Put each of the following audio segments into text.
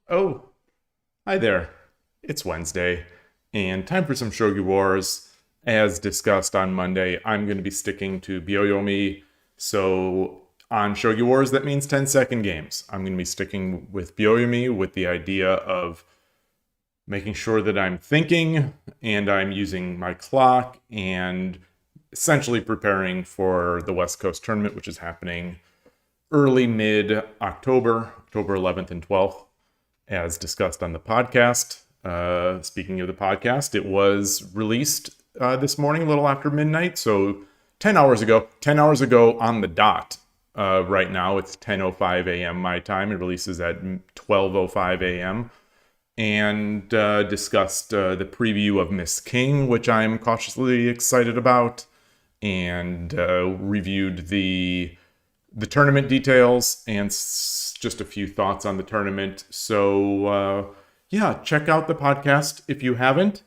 Oh, hi there. It's Wednesday, and time for some Shogi Wars. As discussed on Monday, I'm going to be sticking to Byoyomi. So on Shogi Wars, that means 10-second games. I'm going to be sticking with Byoyomi with the idea of making sure that I'm thinking and I'm using my clock and essentially preparing for the West Coast tournament, which is happening early mid-October, October 11th and 12th. As discussed on the podcast. Speaking of the podcast, it was released this morning, a little after midnight, so 10 hours ago. 10 hours ago on the dot. Right now, it's 10:05 a.m. my time. It releases at 12:05 a.m. And discussed the preview of Miss King, which I'm cautiously excited about, and reviewed the tournament details and just a few thoughts on the tournament. So yeah, check out the podcast if you haven't.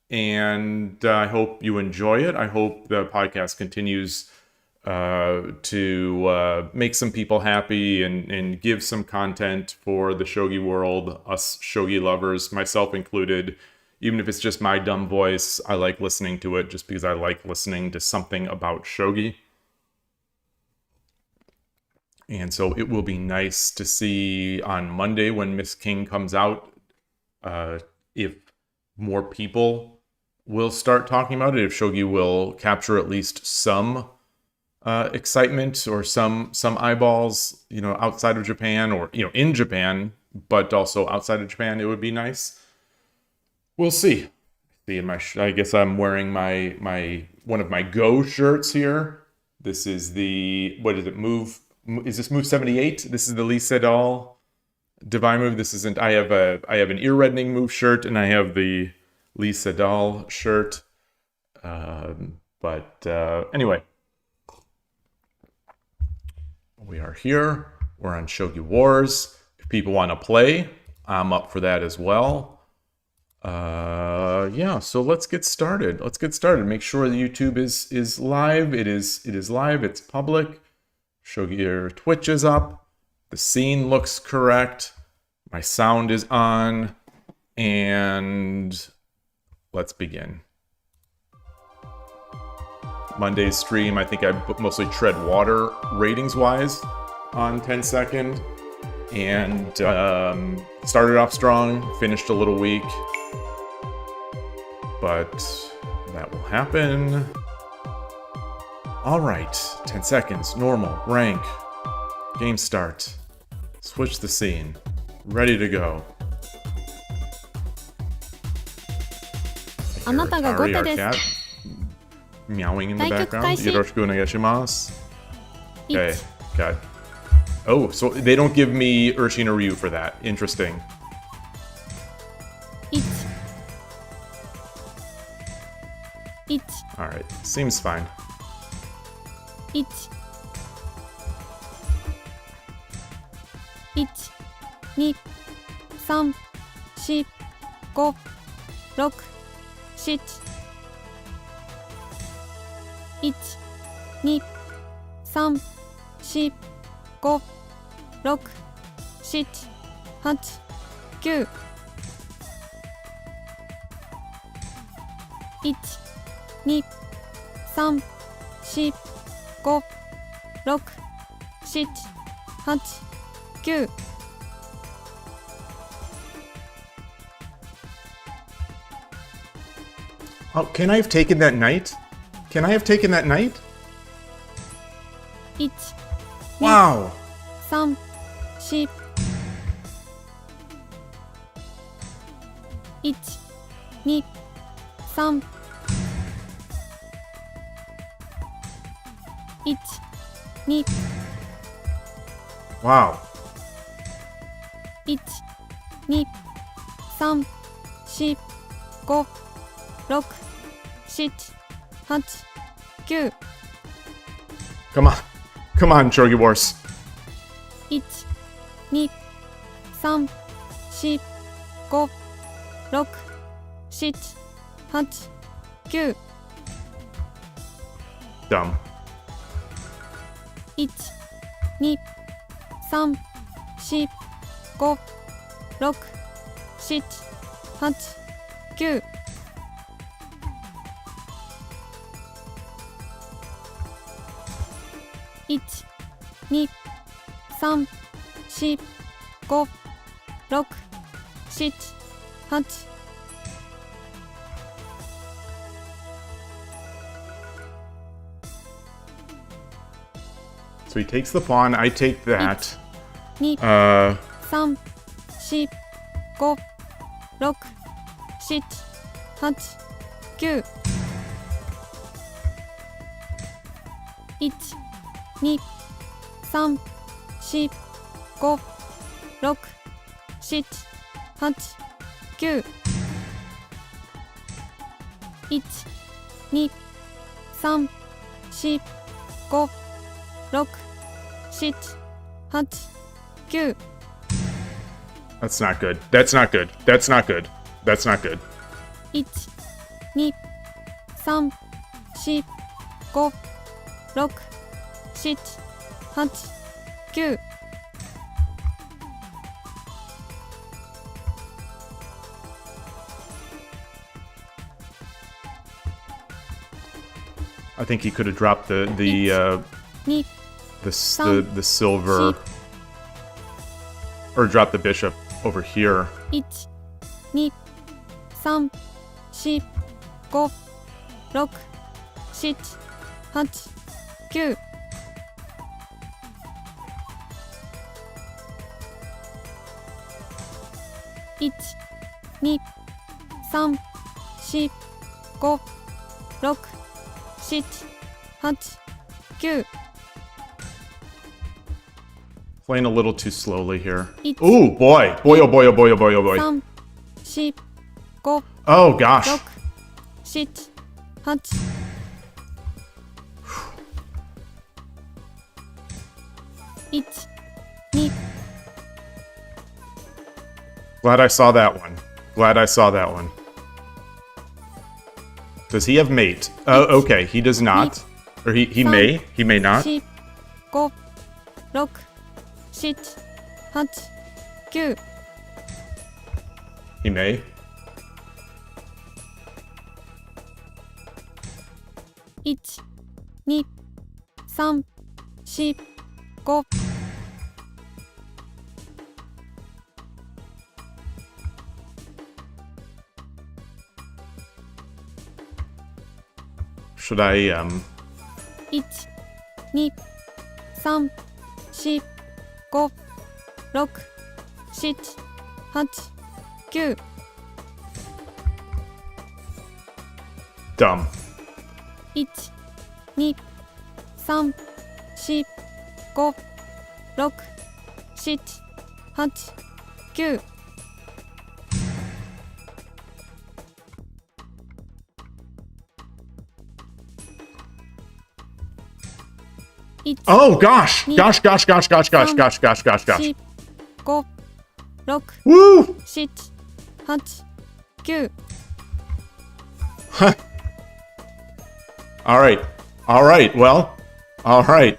And I hope you enjoy it. I hope the podcast continues to make some people happy and give some content for the Shogi world, us Shogi lovers, myself included. Even if it's just my dumb voice, I like listening to it just because I like listening to something about Shogi. And so it will be nice to see on Monday when Miss King comes out, if more people will start talking about it, if Shogi will capture at least some excitement or some eyeballs, outside of Japan or, in Japan, but also outside of Japan, it would be nice. We'll see. I guess I'm wearing my one of my Go shirts here. This is the, what is it, Is this move 78? This is the Lee Sedol Divine move. This isn't. I have an ear reddening move shirt, and I have the Lee Sedol shirt. Anyway, we are here. We're on Shogi Wars. If people want to play, I'm up for that as well. Yeah. So let's get started. Make sure the YouTube is live. It is live. It's public. Shogi, your Twitch is up. The scene looks correct. My sound is on. And let's begin. Monday's stream, I think I mostly tread water ratings-wise on 10 second. And started off strong, finished a little weak. But that will happen. All right, 10 seconds, normal, rank, game start, switch the scene, ready to go. あなたが後手です。 Cat meowing in the background. Yoroshiku onegaishimasu. Okay, got. Oh, so they don't give me Urshin or Ryu for that. Interesting. 1 All right, seems fine. 1 1 2 3 4 5 6 7 1 2 3 4 5 6 7 8 9 1 2 3 4 5 6 7 8 9 Oh, can I have taken that knight? 1 Wow. 3 4 1 2 3 1 2 Wow. 1 2 3 4 5 6 7 8 9 Come on, Shogi Wars. 1 2 3 4 5 6 7 8 9 Dumb. 1 2 3 4 5 6、7、8、9。1、2、3、4、5、6、7、8。So he takes the pawn, I take that. 2、3、4、5、6、7、8、9。1、2、3、4、5、6、7、8、9。1、2、3、4、5、6、7、8、9。That's not good. That's not good. That's not good. That's not good. 1、2、3、4、5、6、7、8、9。I think he could have dropped the silver, or dropped the bishop over here. 1、2、3、4、5、6、7、8、9。1、2、3、4、5、6、7、8、9。Playing a little too slowly here. 1、 Ooh, boy. Boy, oh boy, oh boy, oh boy, oh boy. 3、4、5、 Oh, gosh. 6、7、8。1、2。 Glad I saw that one. Glad I saw that one. Does he have mate? Oh, okay. He does not. Or he may. He may not. 4、5、6、7、8、9。 He may. 1、2、3、4、5。Should I, 1、2、3、4、5、6、7、8、9。 dumb. 1、2、3、4、5、6、7、8、9。 Oh, gosh. Gosh, gosh, gosh, gosh, gosh, gosh, gosh, gosh, gosh. 5、6、 Woo! 7、8、9。 All right. All right. Well, all right.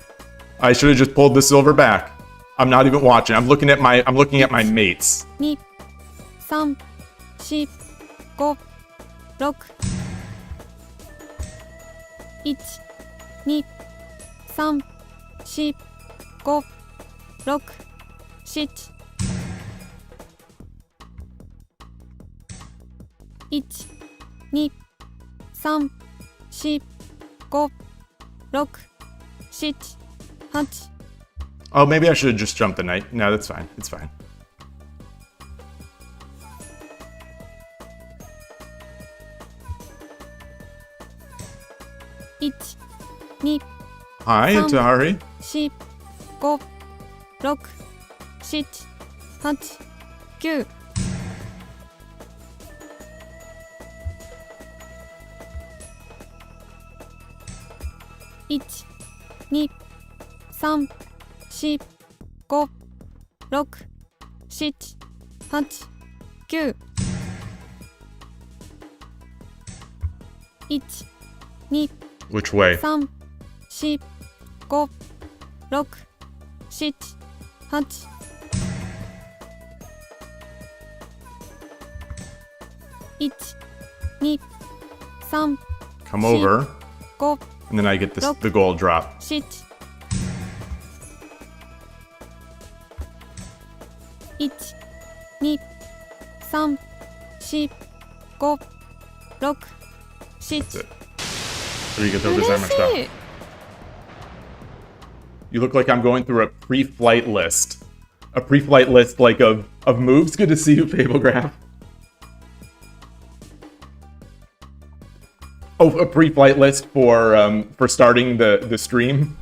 I should have just pulled the silver back. I'm not even watching. I'm looking at my mates. 2、3、4、5、6。1、2、3、4、5、6、7。1、2、3、4、5、6、7、8。 Oh, maybe I should have just jumped the knight. No, that's fine. It's fine. 1、2、 Hi, Atari. 4、5、6、7、8、9。 1、2、3、4、5、6、7、8、9。 1、2、 Which way? 3、4、5、6、7、8。2 3 Come over, 5 and then I get this, the gold drop. 7 1 2 3 4 5 6 That's it. There you get the disarmor stuff. 嬉しい You look like I'm going through a pre-flight list. A pre-flight list, like, of moves. Good to see you, Fablegraph. Oh, a pre-flight list for starting the stream.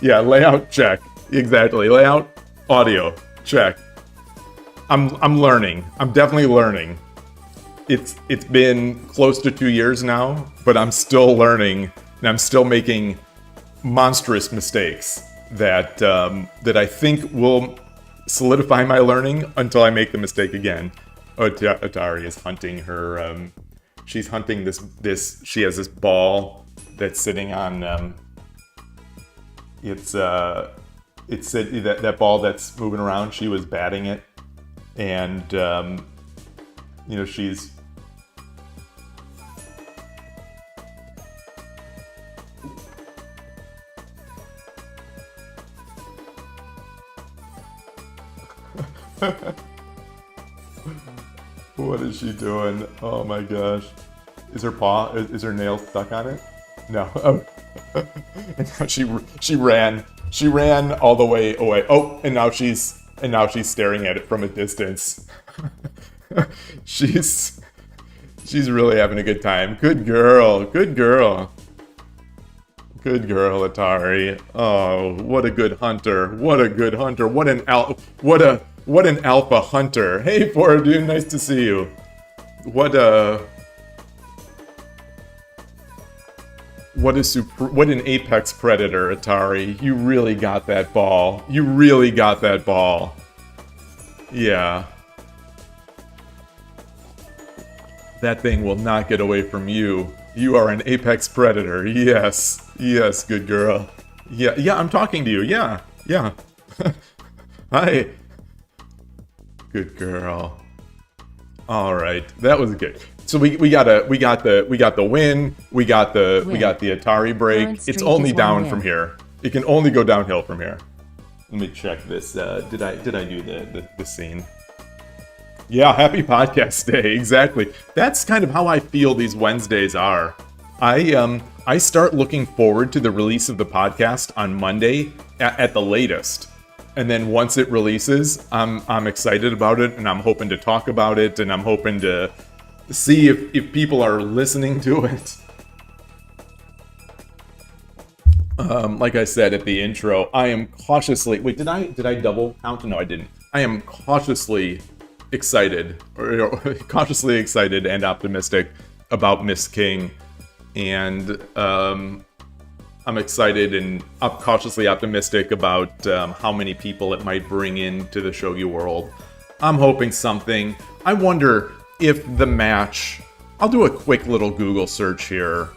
Yeah, layout check. Exactly. Layout, audio check. I'm learning. I'm definitely learning. It's been close to 2 years now, but I'm still learning, and I'm still making monstrous mistakes that that I think will solidify my learning until I make the mistake again. Atari is hunting her. She's hunting this. She has this ball that's sitting on. That ball that's moving around. She was batting it, and you know, she's. What is she doing? Oh my gosh. Is her paw, is her nail stuck on it? No. Oh. She ran all the way away. Oh, and now she's staring at it from a distance. She's really having a good time. Good girl. Good girl. Good girl, Atari. Oh, what a good hunter. What a good hunter. What an alpha hunter. Hey, Foradune, nice to see you. What an apex predator, Atari. You really got that ball. You really got that ball. Yeah. That thing will not get away from you. You are an apex predator. Yes. Yes, good girl. Yeah, I'm talking to you. Yeah. Hi. Good girl. All right, that was good. So we got the win. We got the Atari break. It's only down from here. It can only go downhill from here. Let me check this. Did I do the scene? Yeah, happy podcast day. Exactly. That's kind of how I feel these Wednesdays are. I start looking forward to the release of the podcast on Monday at the latest. And then once it releases, I'm excited about it, and I'm hoping to talk about it, and I'm hoping to see if people are listening to it. Like I said at the intro, I am cautiously... Wait, did I double count? No, I didn't. I am cautiously excited and optimistic about Miss King, and I'm excited and cautiously optimistic about how many people it might bring into the Shogi world. I'm hoping something. I wonder if the match... I'll do a quick little Google search here.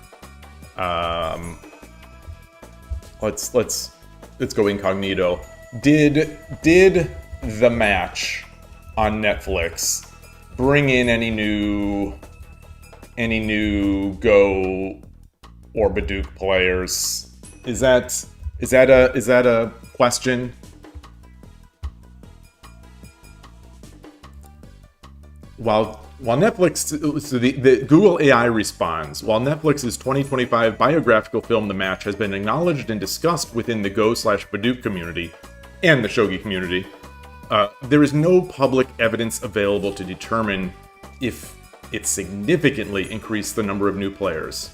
Let's go incognito. Did the match on Netflix bring in any new Go or Baduk players? Is that a question? While Netflix, so the Google AI responds, while Netflix's 2025 biographical film The Match has been acknowledged and discussed within the Go/Baduk community and the Shogi community, there is no public evidence available to determine if it significantly increased the number of new players.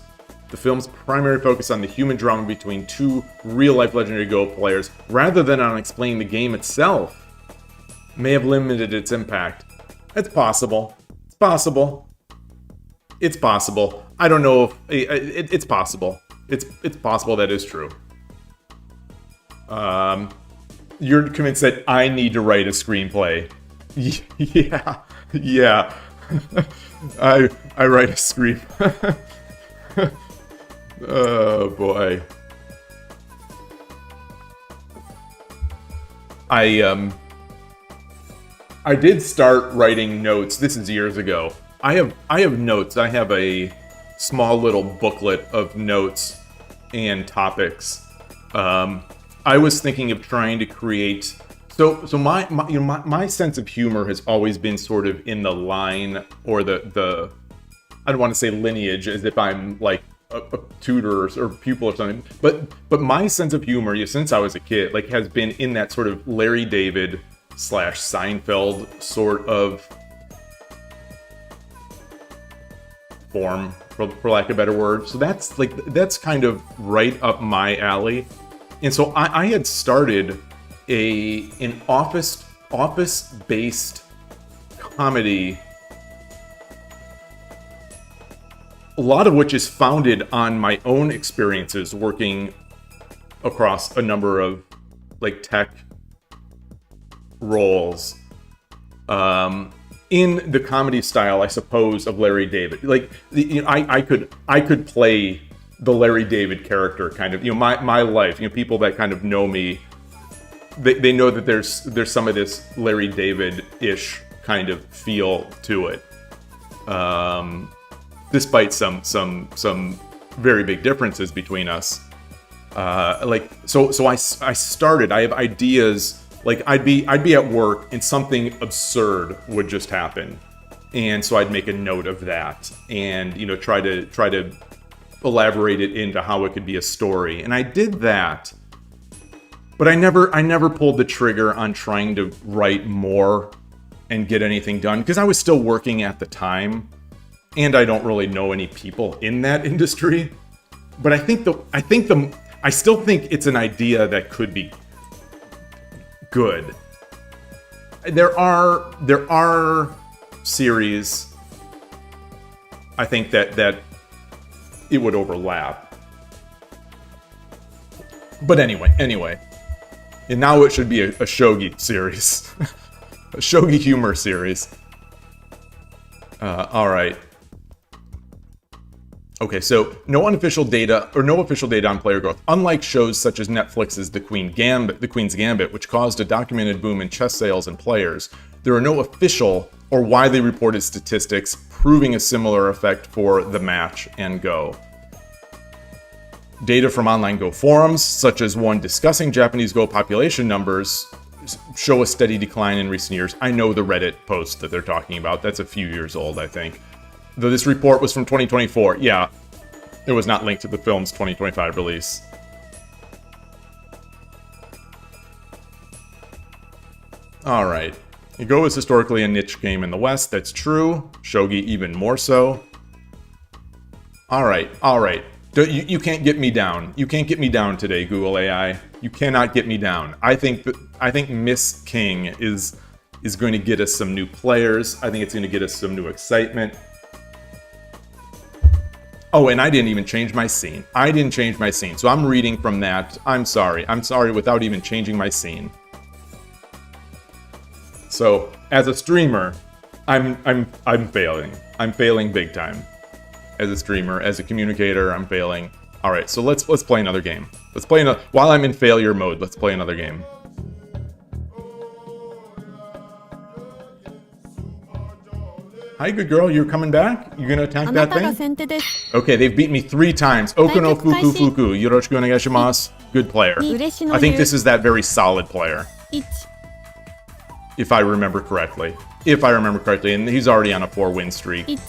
The film's primary focus on the human drama between two real-life legendary Go players, rather than on explaining the game itself, may have limited its impact. It's possible. It's possible. It's possible. I don't know if... it's possible. It's possible that is true. You're convinced that I need to write a screenplay. Yeah. I write a screen. Oh boy. I did start writing notes. This is years ago. I have notes. I have a small little booklet of notes and topics. I was thinking of trying to create. So my sense of humor has always been sort of in the line or the I don't want to say lineage as if I'm like a tutor or pupil or something. But my sense of humor, since I was a kid, like has been in that sort of Larry David / Seinfeld sort of form, for lack of a better word. So that's kind of right up my alley. And so I had started an office-based comedy, a lot of which is founded on my own experiences working across a number of like tech roles, in the comedy style, I suppose, of Larry David. Like, I could play the Larry David character, kind of. My life. People that kind of know me, they know that there's some of this Larry David-ish kind of feel to it, despite some very big differences between us. So I started. I have ideas. Like I'd be at work and something absurd would just happen, and so I'd make a note of that and try to elaborate it into how it could be a story. And I did that, but I never pulled the trigger on trying to write more and get anything done because I was still working at the time, and I don't really know any people in that industry. But I still think it's an idea that could be good. There are series I think that it would overlap. But anyway, and now it should be a shogi series, a shogi humor series. All right. Okay, so no official data on player growth. Unlike shows such as Netflix's The Queen's Gambit, which caused a documented boom in chess sales and players, there are no official or widely reported statistics proving a similar effect for the match and Go. Data from online Go forums, such as one discussing Japanese Go population numbers, show a steady decline in recent years. I know the Reddit post that they're talking about. That's a few years old, I think. Though this report was from 2024. Yeah, it was not linked to the film's 2025 release. Alright. Go is historically a niche game in the West. That's true. Shogi even more so. Alright. You can't get me down. You can't get me down today, Google AI. You cannot get me down. I think Miss King is going to get us some new players. I think it's going to get us some new excitement. Oh, and I didn't even change my scene. So I'm reading from that. I'm sorry without even changing my scene. So, as a streamer, I'm failing. I'm failing big time. As a streamer, as a communicator, I'm failing. All right, so let's play another game. While I'm in failure mode, let's play another game. Hi, good girl. You're coming back? You're gonna attack that thing? Okay, they've beat me 3 times. Okuno Fuku. Yoroshiku onegaishimasu. Good player. I think this is that very solid player. If I remember correctly. And he's already on a 4-win streak.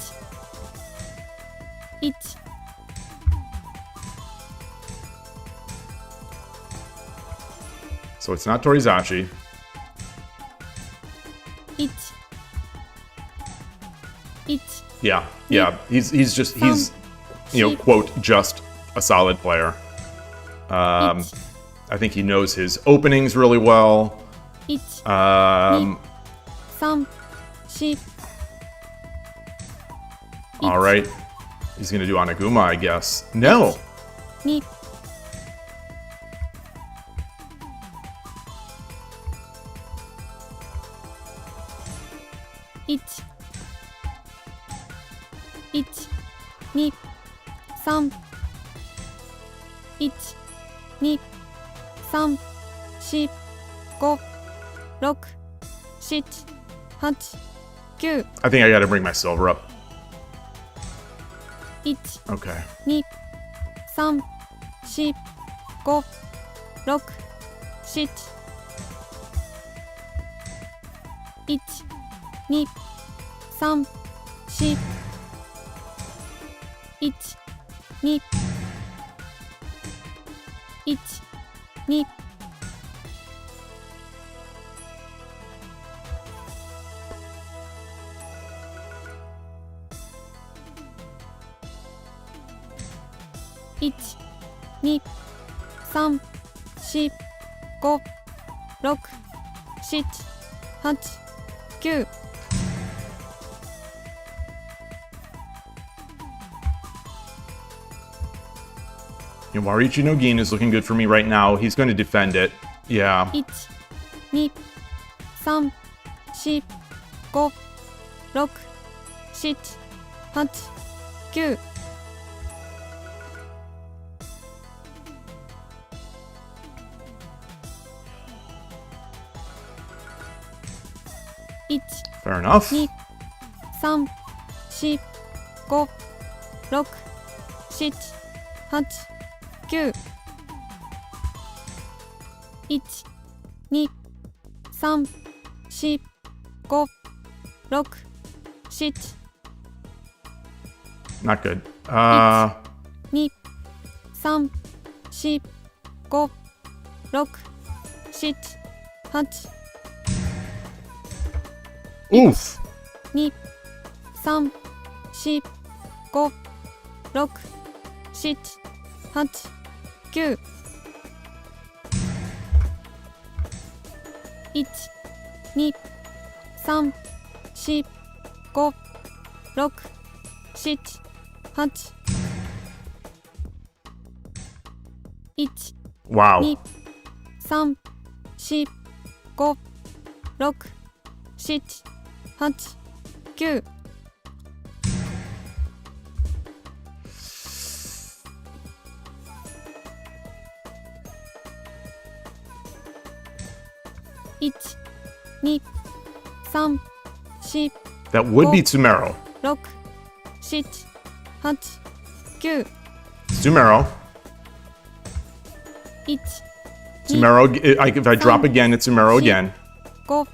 So it's not Torizashi. Yeah. He's quote, just a solid player. I think he knows his openings really well. Alright. He's gonna do Anaguma, I guess. No! 8 9 I think I gotta bring my silver up. 1 Okay. 2 3 4 5 6 7 1 2 3 4 1 2 1 2 1 2 3 4 5 6 7 8 9 Warichi no Gin is looking good for me right now. He's going to defend it. Yeah. 1 2 3 4 5 6 7 8 9 1 Fair enough. 2 3 4 5 6 7 8 9 1 2 3 4 5 6 7 Not good. 2 3 4 5 6 7 8 Oof. 2 3 4 5 6 7 8 9 1 2 3 4 5 6 7 8 1 Wow. 2 3 4 5 6 7 8 9 1 2 3 4 That would be Tsumero. 6 7 8 9 Tsumero. 1 Tsumero. If I drop again, it's Tsumero again. 5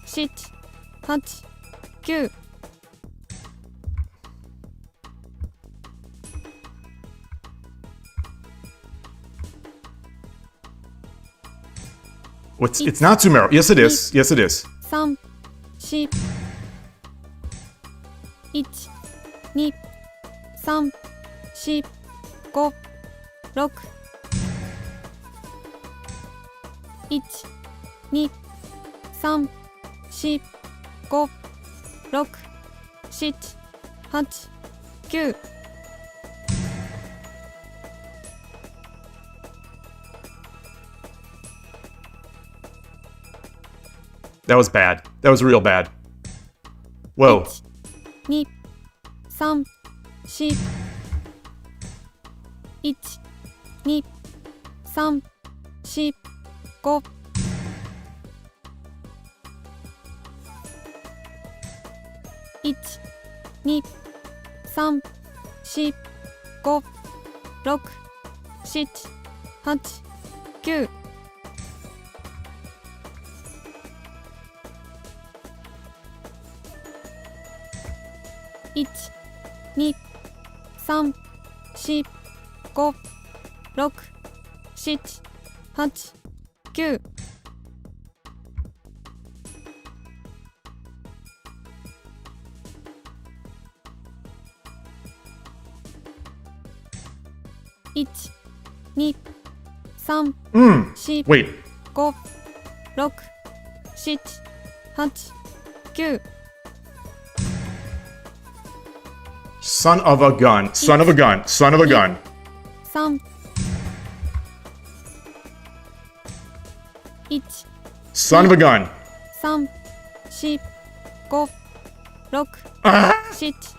6 7 8 9 What's? It's not Tsumero. Yes, it is. Yes, it is. 3 4 1 2 3 4 5 6 1 2 3 4 5 6 7 8 9 That was bad. That was real bad. Whoa. 2 3 4 1 2 3 4 5 1 2 3 4 5 6 7 8 9 1 2 3 4 5 6 7 8 9 1 2 3 4 Wait. 5 6 7 8 9 Son of a gun. Son of a gun. Son of a gun. 3 1 Son of a gun. 3 4 5 6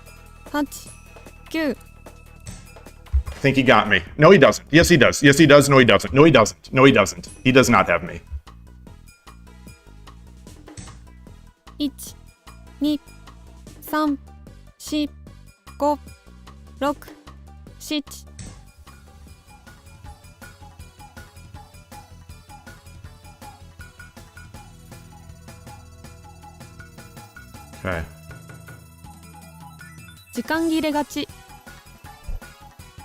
7 8 9 I think he got me. No, he doesn't. Yes, he does. Yes, he does. No, he doesn't. No, he doesn't. No, he doesn't. He does not have me. 1、2、3、4、5、6、7。Okay. 時間切れがち。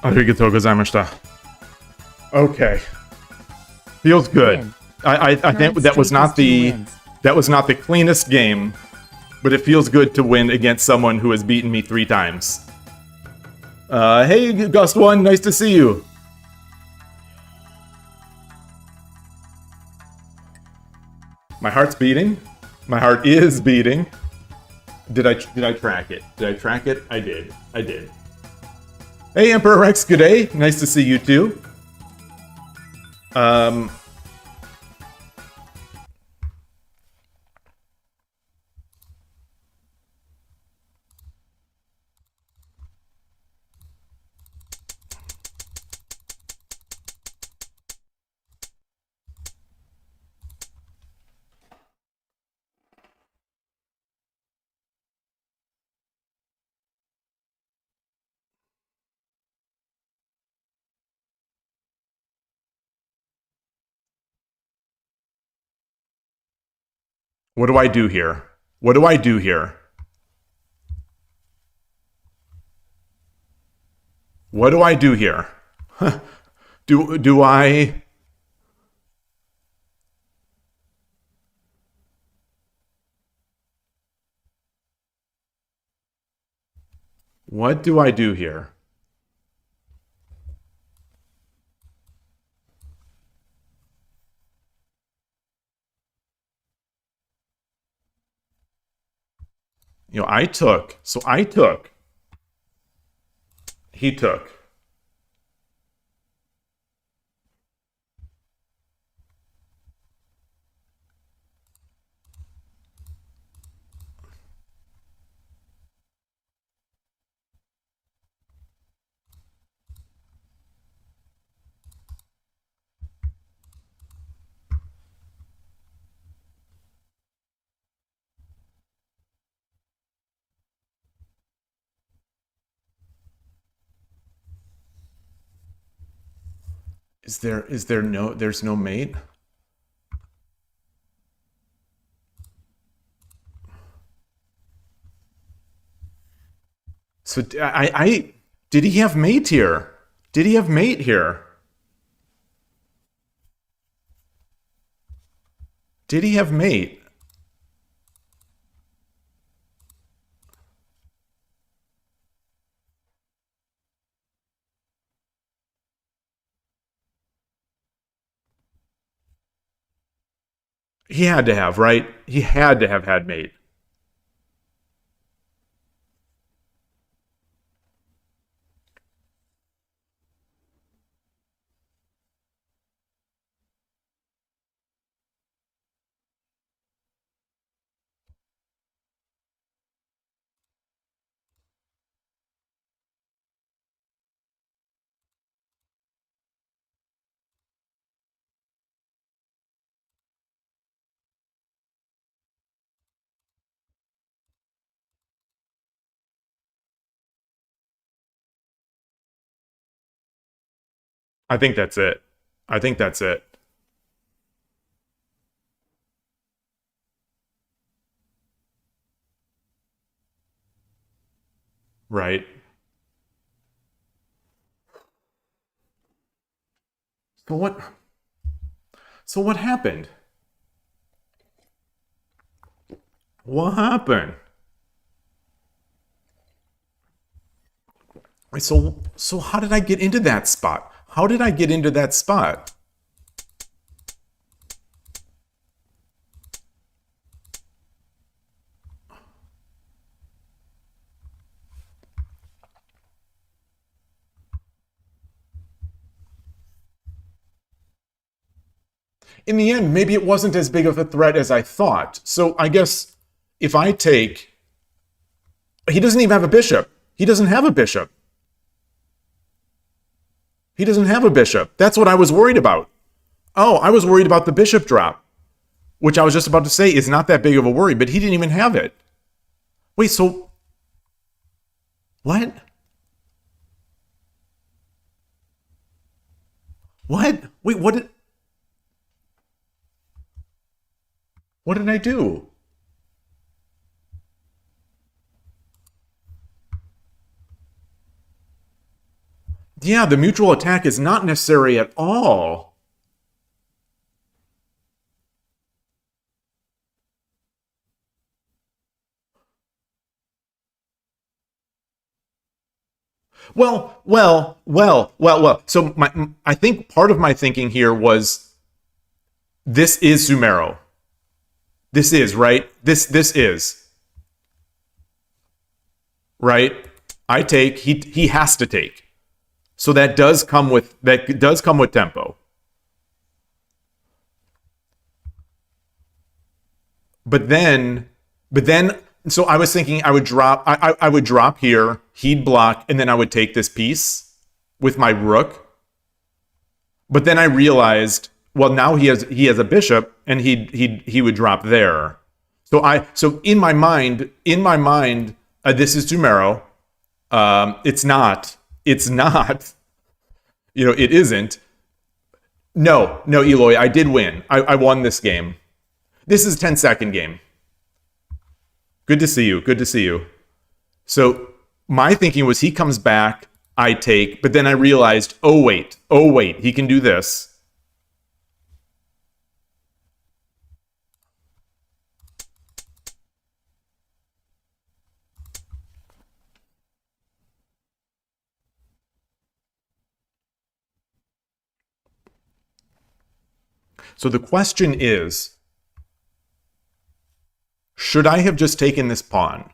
Arigatou gozaimashita. Okay. Feels good. I think that was not the cleanest game, but it feels good to win against someone who has beaten me 3 times. Hey, Gust1, nice to see you. My heart's beating. My heart is beating. Did I track it? Did I track it? I did. I did. Hey, Emperor Rex, good day. Nice to see you too. What do I do here? What do I do here? What do I do here? Do I... What do I do here? You know, I took. He took. There's no mate? So did he have mate here? Did he have mate here? Did he have mate? He had to have, right? He had to have had mate. I think that's it. I think that's it. Right. So what happened? What happened? Wait, so how did I get into that spot? How did I get into that spot? In the end, maybe it wasn't as big of a threat as I thought. So I guess if I take... He doesn't even have a bishop. He doesn't have a bishop. He doesn't have a bishop. That's what I was worried about. Oh, I was worried about the bishop drop. which I was just about to say is not that big of a worry, but he didn't even have it. Wait, so what? What? Wait, what did I do? Yeah, the mutual attack is not necessary at all. Well. So I think part of my thinking here was this is Sumero. This is, right? This is. Right? I take, he has to take. So that does come with tempo. But then so I was thinking I would drop here, he'd block, and then I would take this piece with my rook. But then I realized, well, now he has a bishop, and he would drop there. So in my mind, this is Sumero. It's not. It isn't. No, Yloigh, I did win. I won this game. This is a 10-second game. Good to see you. So my thinking was he comes back, I take, but then I realized, oh wait, he can do this. So the question is, should I have just taken this pawn?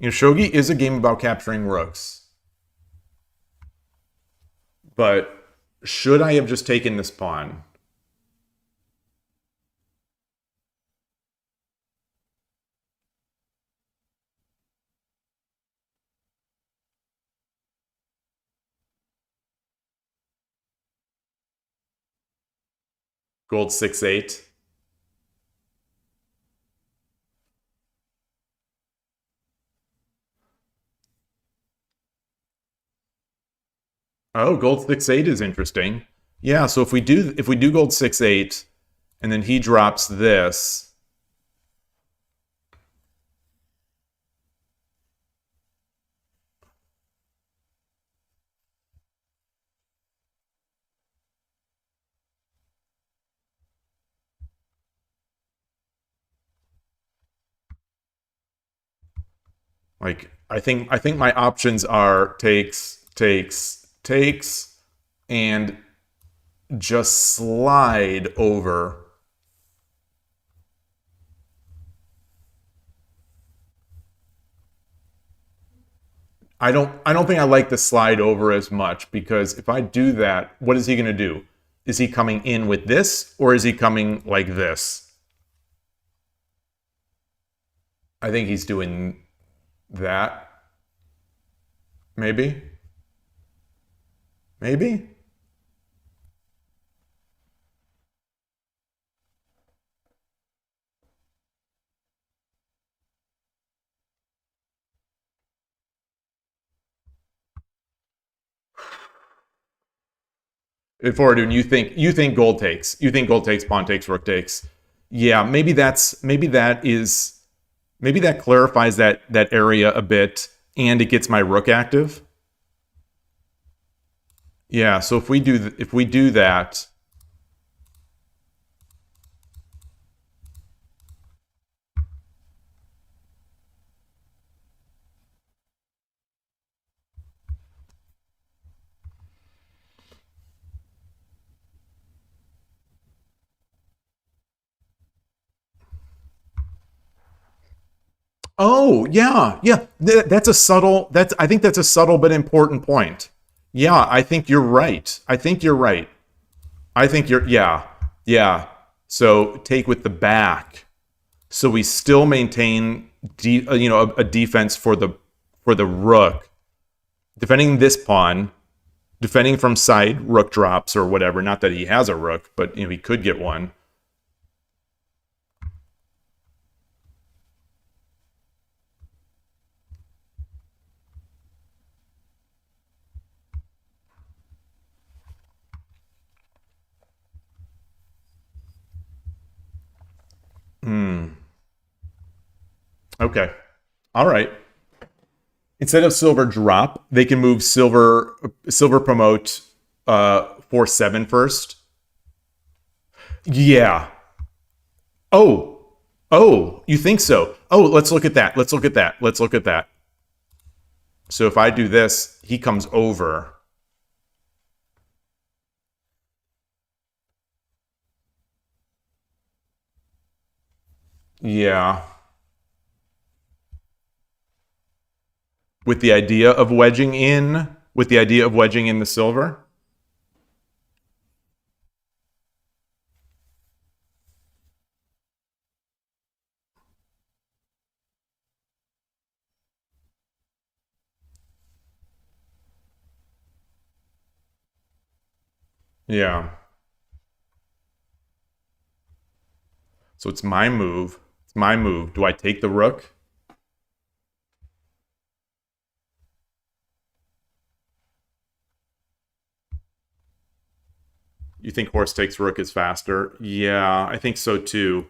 Shogi is a game about capturing rooks. But should I have just taken this pawn? Gold 6-8. Oh, gold 6-8 is interesting. Yeah, so if we do gold 6-8, and then he drops this. Like, I think my options are takes, and just slide over. I don't think I like the slide over as much, because if I do that, what is he going to do? Is he coming in with this, or is he coming like this? I think he's doing that. Maybe. Forward, you think gold takes. You think gold takes, pawn takes, rook takes. Yeah, maybe that clarifies that area a bit, and it gets my rook active. Yeah, so if we do that, oh, yeah. I think that's a subtle but important point. Yeah, I think you're right. Yeah. So take with the back. So we still maintain a defense for the rook. Defending this pawn, defending from side rook drops or whatever. Not that he has a rook, but he could get one. Okay. All right. Instead of silver drop, they can move silver promote 4/7 first. Yeah. Oh. Oh, you think so? Oh, let's look at that. Let's look at that. Let's look at that. So if I do this, he comes over. Yeah. With the idea of wedging in, the silver. Yeah. So it's my move. It's my move. Do I take the rook? You think horse takes rook is faster? Yeah, I think so too.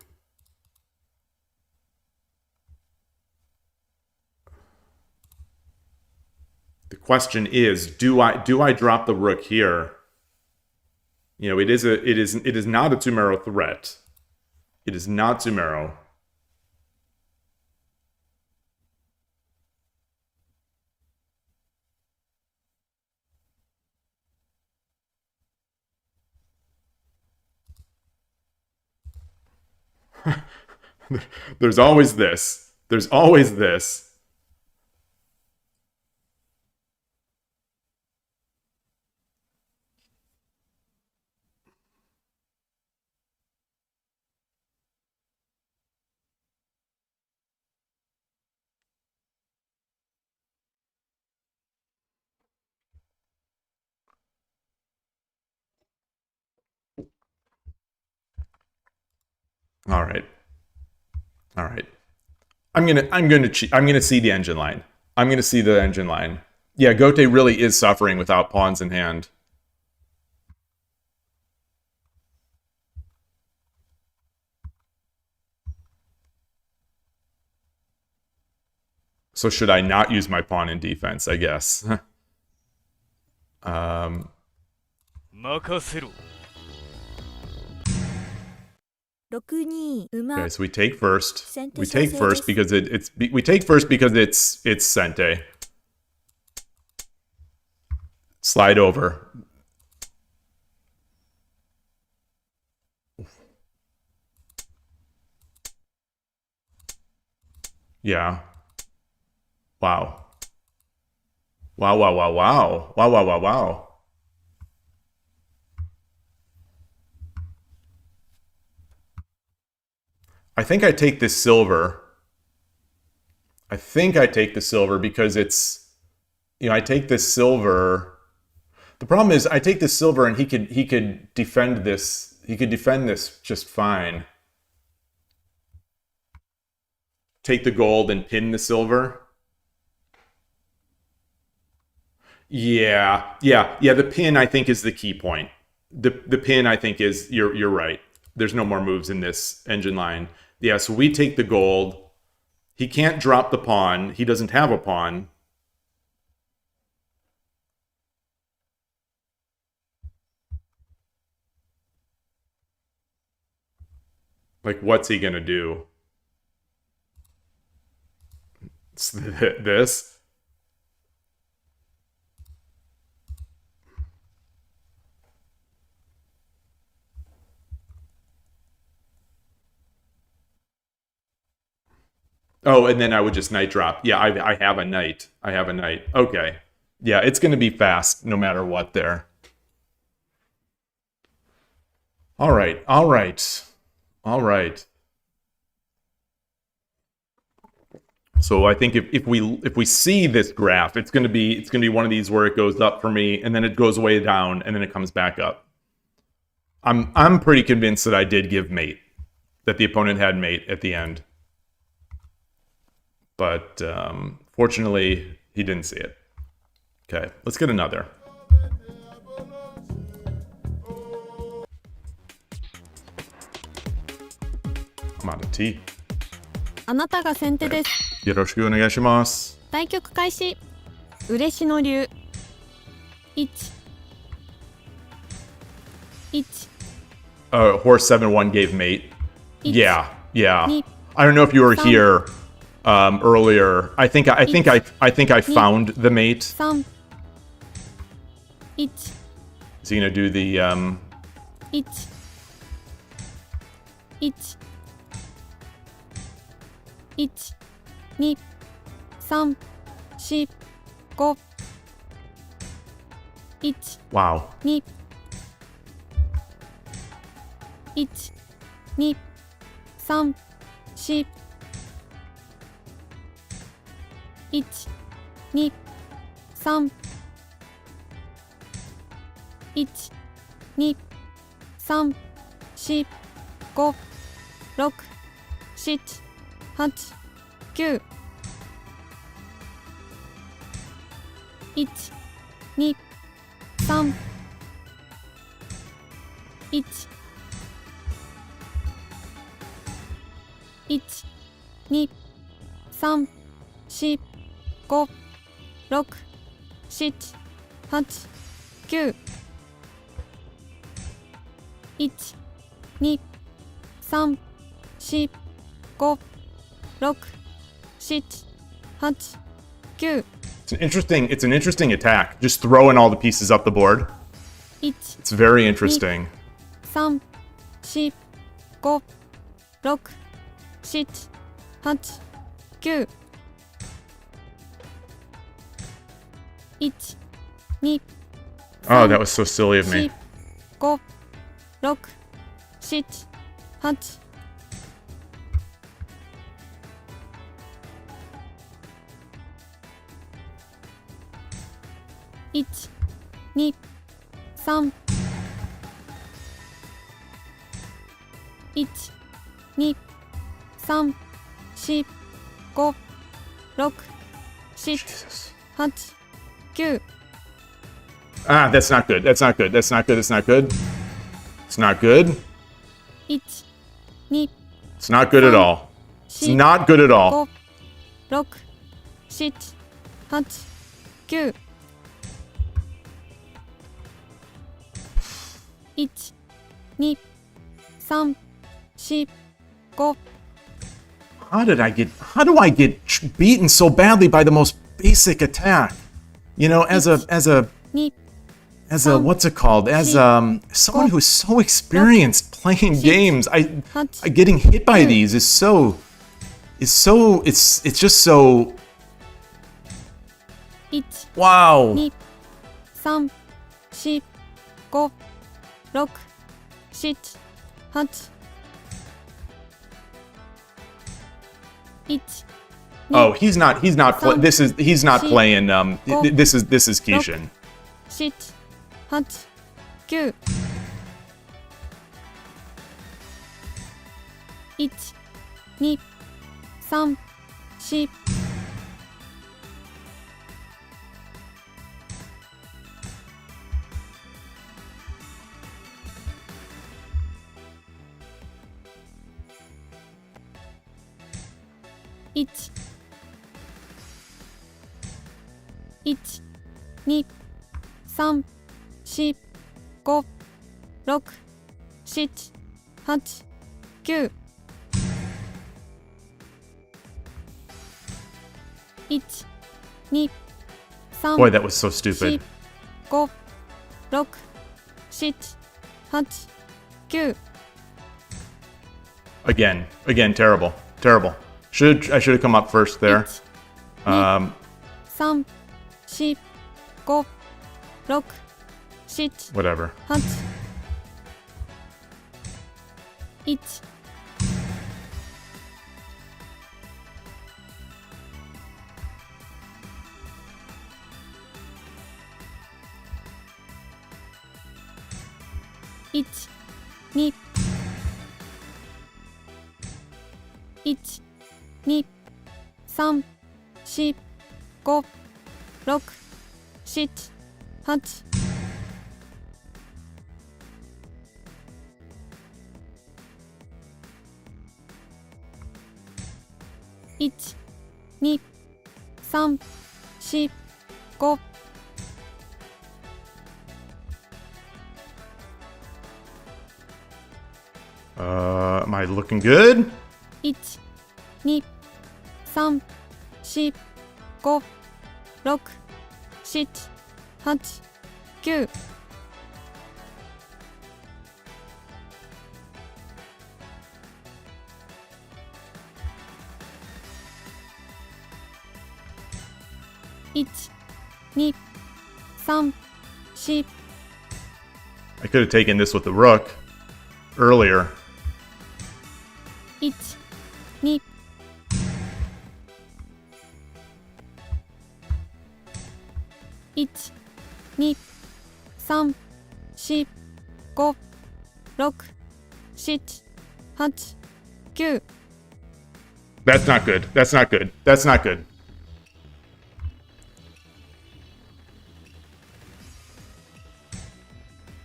The question is, do I drop the rook here? You know, it is not a Tsumero threat. It is not Tsumero. There's always this. There's always this. All right. All right. I'm gonna see the engine line. I'm gonna see the engine line. Yeah, Gote really is suffering without pawns in hand. So should I not use my pawn in defense, I guess. Okay, so we take first. We take first because it's Sente. Slide over. Yeah. Wow. Wow, wow, wow, wow. Wow, wow, wow, wow. I think I take this silver. I think I take the silver because it's, you know, I take this silver. The problem is I take this silver and he could defend this. He could defend this just fine. Take the gold and pin the silver. Yeah. The pin I think is the key point. The pin I think is you're right. There's no more moves in this engine line. Yeah, so we take the gold. He can't drop the pawn. He doesn't have a pawn. Like, what's he gonna do? This? Oh, and then I would just knight drop. Yeah, I have a knight. I have a knight. Okay. Yeah, it's going to be fast no matter what there. All right. All right. All right. So I think if we see this graph, it's going to be one of these where it goes up for me and then it goes way down and then it comes back up. I'm pretty convinced that I did give mate, that the opponent had mate at the end. But fortunately, he didn't see it. Okay, let's get another. I'm out of tea. あなたが先手です。よろしくお願いします。対局開始。嬉野流。1 1 Horse 7-1 gave mate. Yeah. Ni- I don't know if you were Sam. here earlier. I think I found the mate. 3 1 Is he gonna do the 1 1 1 2 3 4 5 1 wow. 2 1 2 3 4 1 2 3 1 2 3 4 5 6 7 8 9 1 2 3 1 1 2 3 4 5 6 7 8 9 1 2 3 4 5 6 7 8 9 It's an interesting attack. Just throwing all the pieces up the board. 1 It's very interesting. 3 4 5 6 7 8 9 1 2 Oh, that was so silly of me. 5 6 7 8 1 2 3 1 2 3 4 5 6 7 Jesus. 8 9 Ah, that's not good. That's not good. That's not good. It's not good. It's not good. 1 2 It's not good at all. It's not good at all. 5 6 7 8 9 1 2 3 4 5 How do I get beaten so badly by the most basic attack? You know, as a 2 what's it called? As someone who's so experienced playing games, I getting hit by these is it's just so 1 wow. 2 3 4 5 6 7 8 1 Oh, he's not he's not playing this is Kishin. 7 8 9 1 2 3 4 1 1 2 3 4 5 6 7 8 9 1 2 3 Boy, that was so stupid. 5 6 7 8 9 Again, terrible. I should have come up first there. 3 4 5 6 7 Whatever. 8 1 1 2 1 2 3 4 5 6 7 8 1 1、2、3、4、5。Am I looking good? 1、2、3、4、5、6、7、8、9。1、2、3、4。I could have taken this with the rook earlier. 1、2。1、2、3、4、5、6、7、8、9。That's not good. That's not good. That's not good.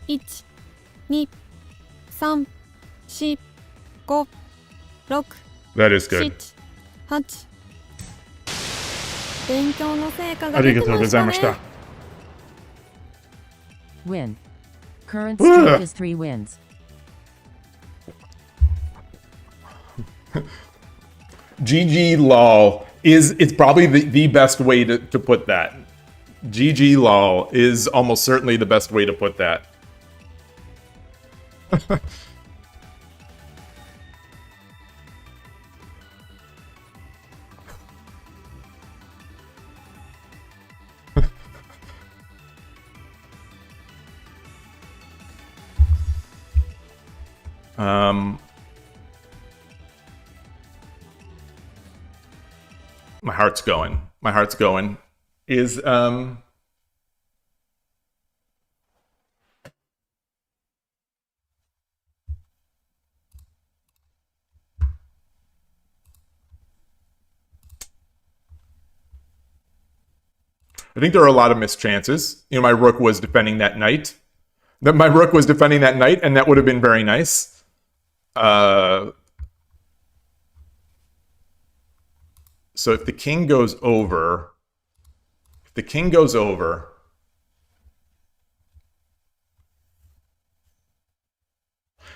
1、2、3、4、5、6、 That is good. 7、8。勉強の成果があり出てがとうございましたね。ました。Win. Current streak is 3 wins. GG lol it's probably the best way to put that. GG lol is almost certainly the best way to put that. My heart's going. My heart's going. Is I think there are a lot of missed chances. You know, my rook was defending that knight. My rook was defending that knight, and that would have been very nice. So if the king goes over,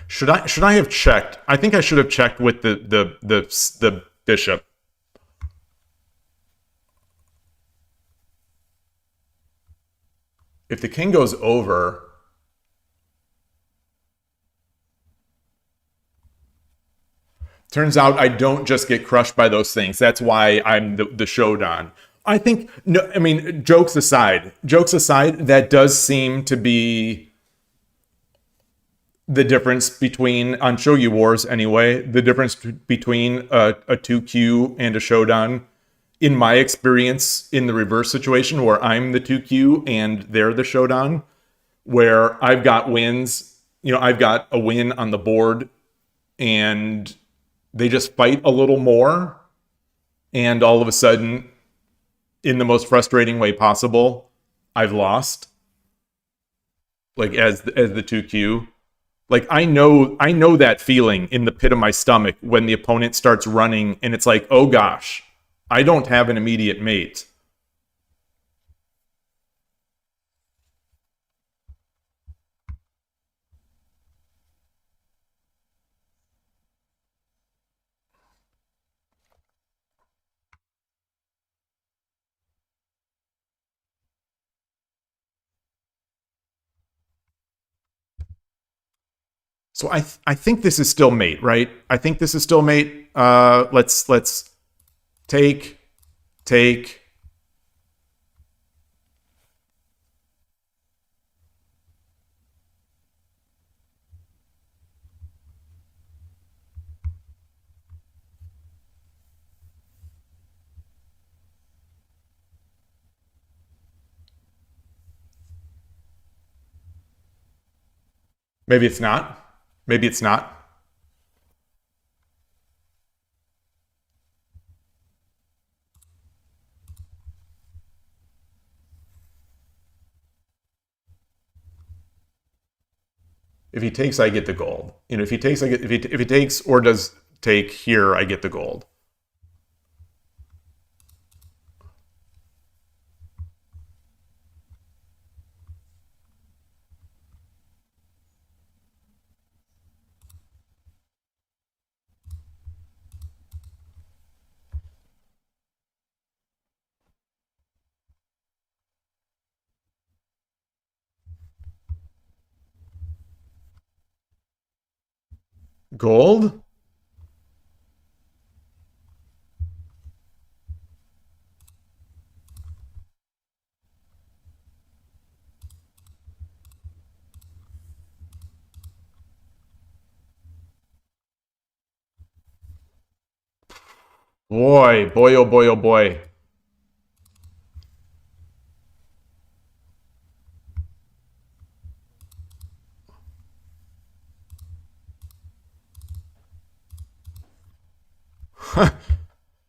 should I have checked? I think I should have checked with the bishop. If the king goes over, turns out I don't just get crushed by those things. That's why I'm the Shodan. I think, no, I mean, jokes aside, that does seem to be the difference between, on Shogi Wars anyway, the difference between a 2Q and a Shodan. In my experience, in the reverse situation where I'm the 2Q and they're the Shodan, where I've got wins, you know, I've got a win on the board and they just fight a little more, and all of a sudden, in the most frustrating way possible, I've lost. Like as the 2Q. Like I know that feeling in the pit of my stomach when the opponent starts running and it's like, oh gosh, I don't have an immediate mate. So I think this is still mate, right? I think this is still mate. Let's take. Maybe it's not. Maybe it's not. If he takes, I get the gold. You know, if he takes, I get. If he takes or does take here, I get the gold. Gold? Boy, boy, oh boy, oh boy.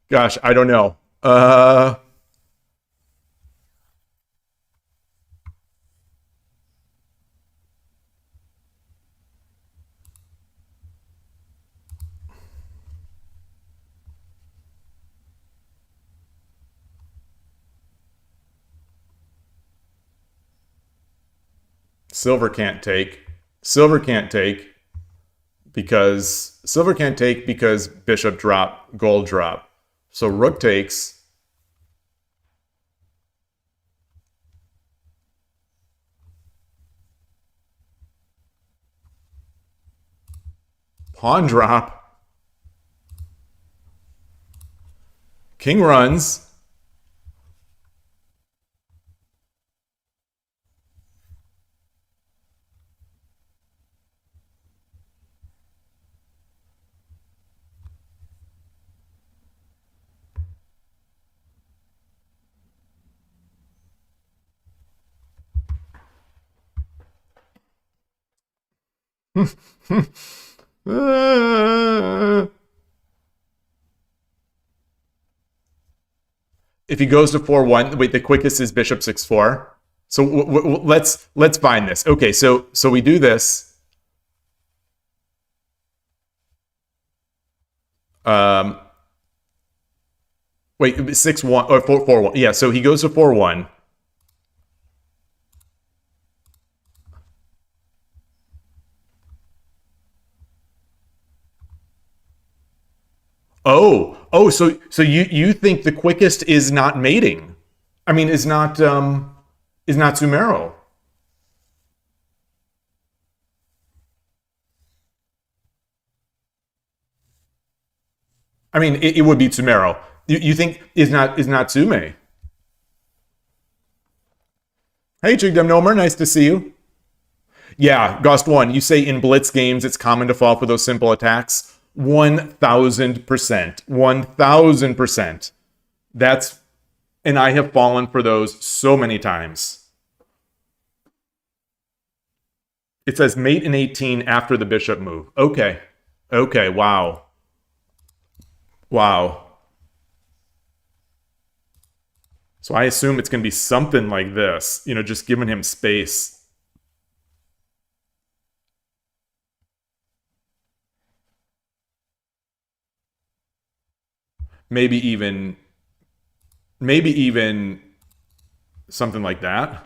Gosh, I don't know. Silver can't take. Silver can't take because silver can't take because bishop drop, gold drop. So rook takes. Pawn drop. King runs. If he goes to 4-1, wait, the quickest is bishop 6-4. So let's find this. Okay, so we do this. Wait, 6-1 or 4-1. Yeah, so he goes to 4-1. Oh, so you think the quickest is not mating? I mean, is not Sumero. I mean, it would be Sumero. You think is not Sume? Hey, Chigdem Nomer, nice to see you. Yeah, Ghost One. You say in blitz games it's common to fall for those simple attacks. 1,000%. 1,000%. That's, and I have fallen for those so many times. It says mate in 18 after the bishop move. Okay. Okay, wow. Wow. So I assume it's going to be something like this, you know, just giving him space. Maybe even something like that.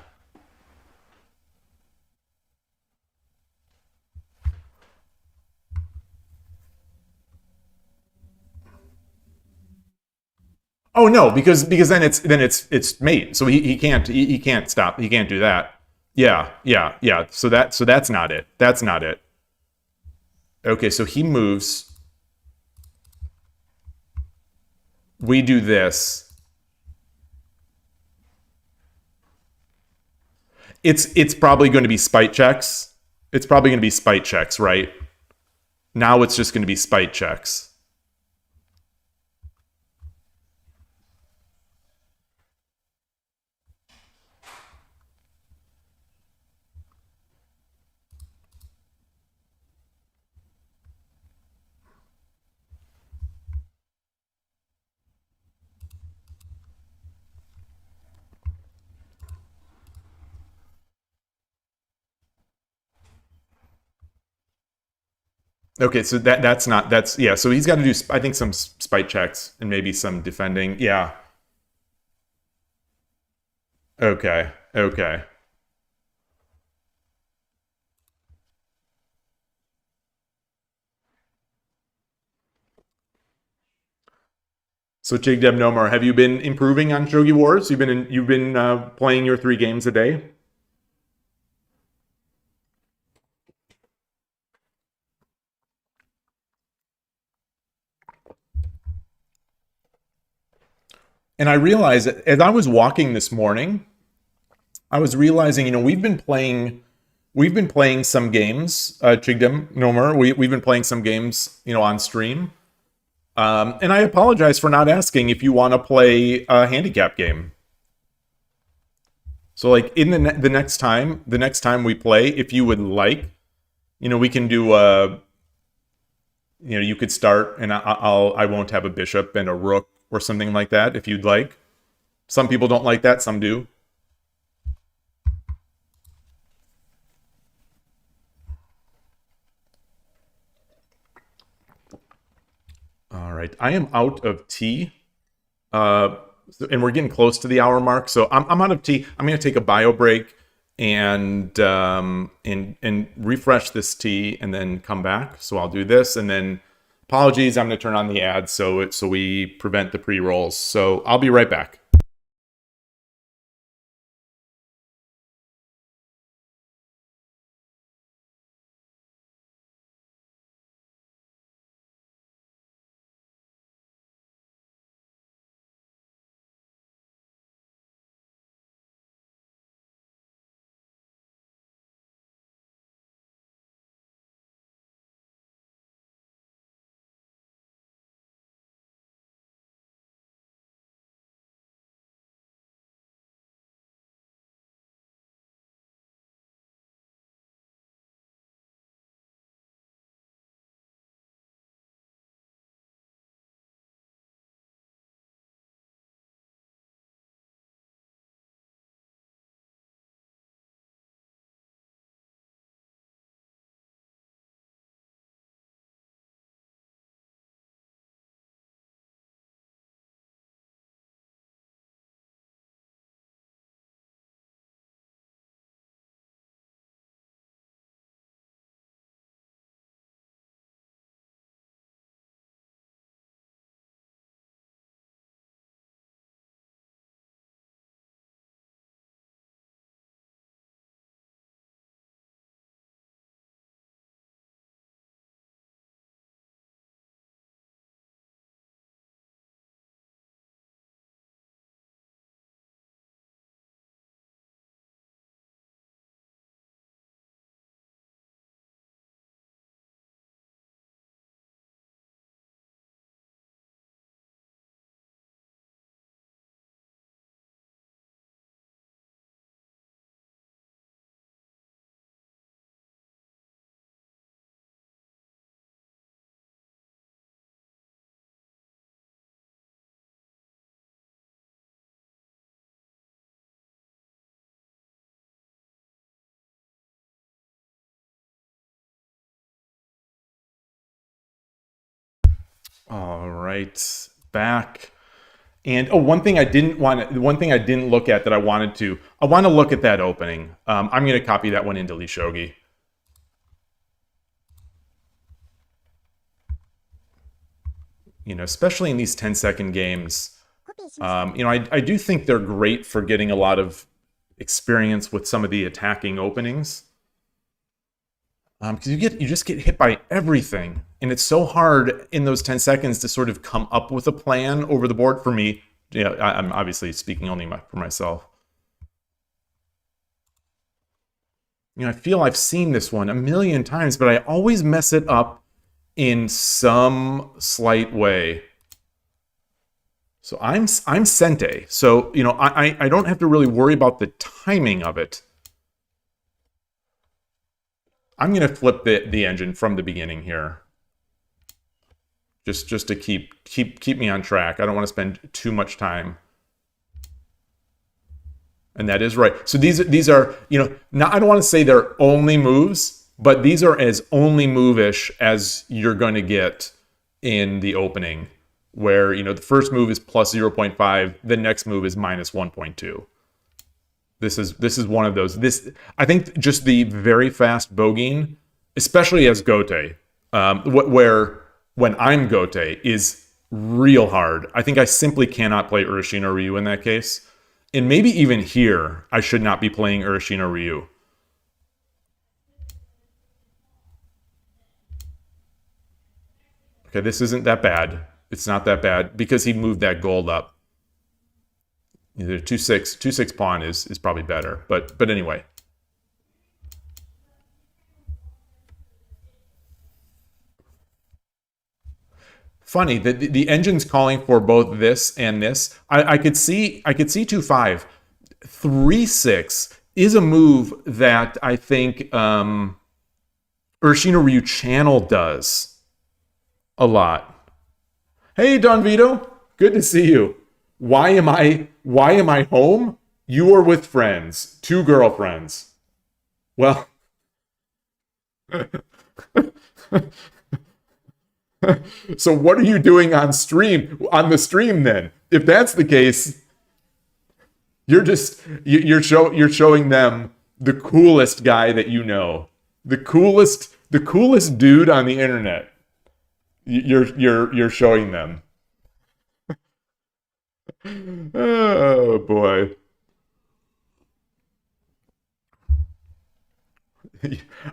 Oh no, because then it's mate. So he can't stop. He can't do that. Yeah. So that's not it. That's not it. Okay, so he moves. We do this. It's probably going to be spite checks. It's probably going to be spite checks, right? Now it's just going to be spite checks. Okay, so that's yeah. So he's got to do I think some spite checks and maybe some defending. Yeah. Okay. So Chigdeb Nomar, have you been improving on Shogi Wars? You've been playing your 3 games a day. And I realized that as I was walking this morning, I was realizing, we've been playing some games, Chigdem Nomer. We've been playing some games, on stream. And I apologize for not asking if you want to play a handicap game. So like in the next time we play, if you would like, we can do you could start, and I won't have a bishop and a rook or something like that if you'd like. Some people don't like that, some do. All right, I am out of tea, and we're getting close to the hour mark, so I'm out of tea. I'm going to take a bio break and refresh this tea, and then come back. So I'll do this, and then apologies, I'm going to turn on the ads so we prevent the pre-rolls. So I'll be right back. All right, back. And one thing I didn't look at that I want to look at that opening. I'm going to copy that one into Shogi. Especially in these 10-second games. I do think they're great for getting a lot of experience with some of the attacking openings. Because you just get hit by everything, and it's so hard in those 10 seconds to sort of come up with a plan over the board. For me, I'm obviously speaking only for myself. I feel I've seen this one a million times, but I always mess it up in some slight way. So I'm Sente, so I don't have to really worry about the timing of it. I'm going to flip the engine from the beginning here. Just to keep me on track. I don't want to spend too much time. And that is right. So these are, now I don't want to say they're only moves, but these are as only move-ish as you're going to get in the opening, where, the first move is plus 0.5, the next move is minus 1.2. This is one of those. I think just the very fast bogeying, especially as Gote, where when I'm Gote is real hard. I think I simply cannot play Urashino Ryu in that case. And maybe even here, I should not be playing Urashino Ryu. Okay, this isn't that bad. It's not that bad because he moved that gold up. Either 2/6 pawn is probably better, but anyway. Funny that the engine's calling for both this and this. I could see 2/5. 3/6 is a move that I think Urshino Ryu Channel does a lot. Hey Don Vito, good to see you. Why am I home? You are with friends, 2 girlfriends. Well, so what are you doing on the stream then? If that's the case, you're showing them the coolest guy that you know. The coolest dude on the internet. You're showing them. Oh boy.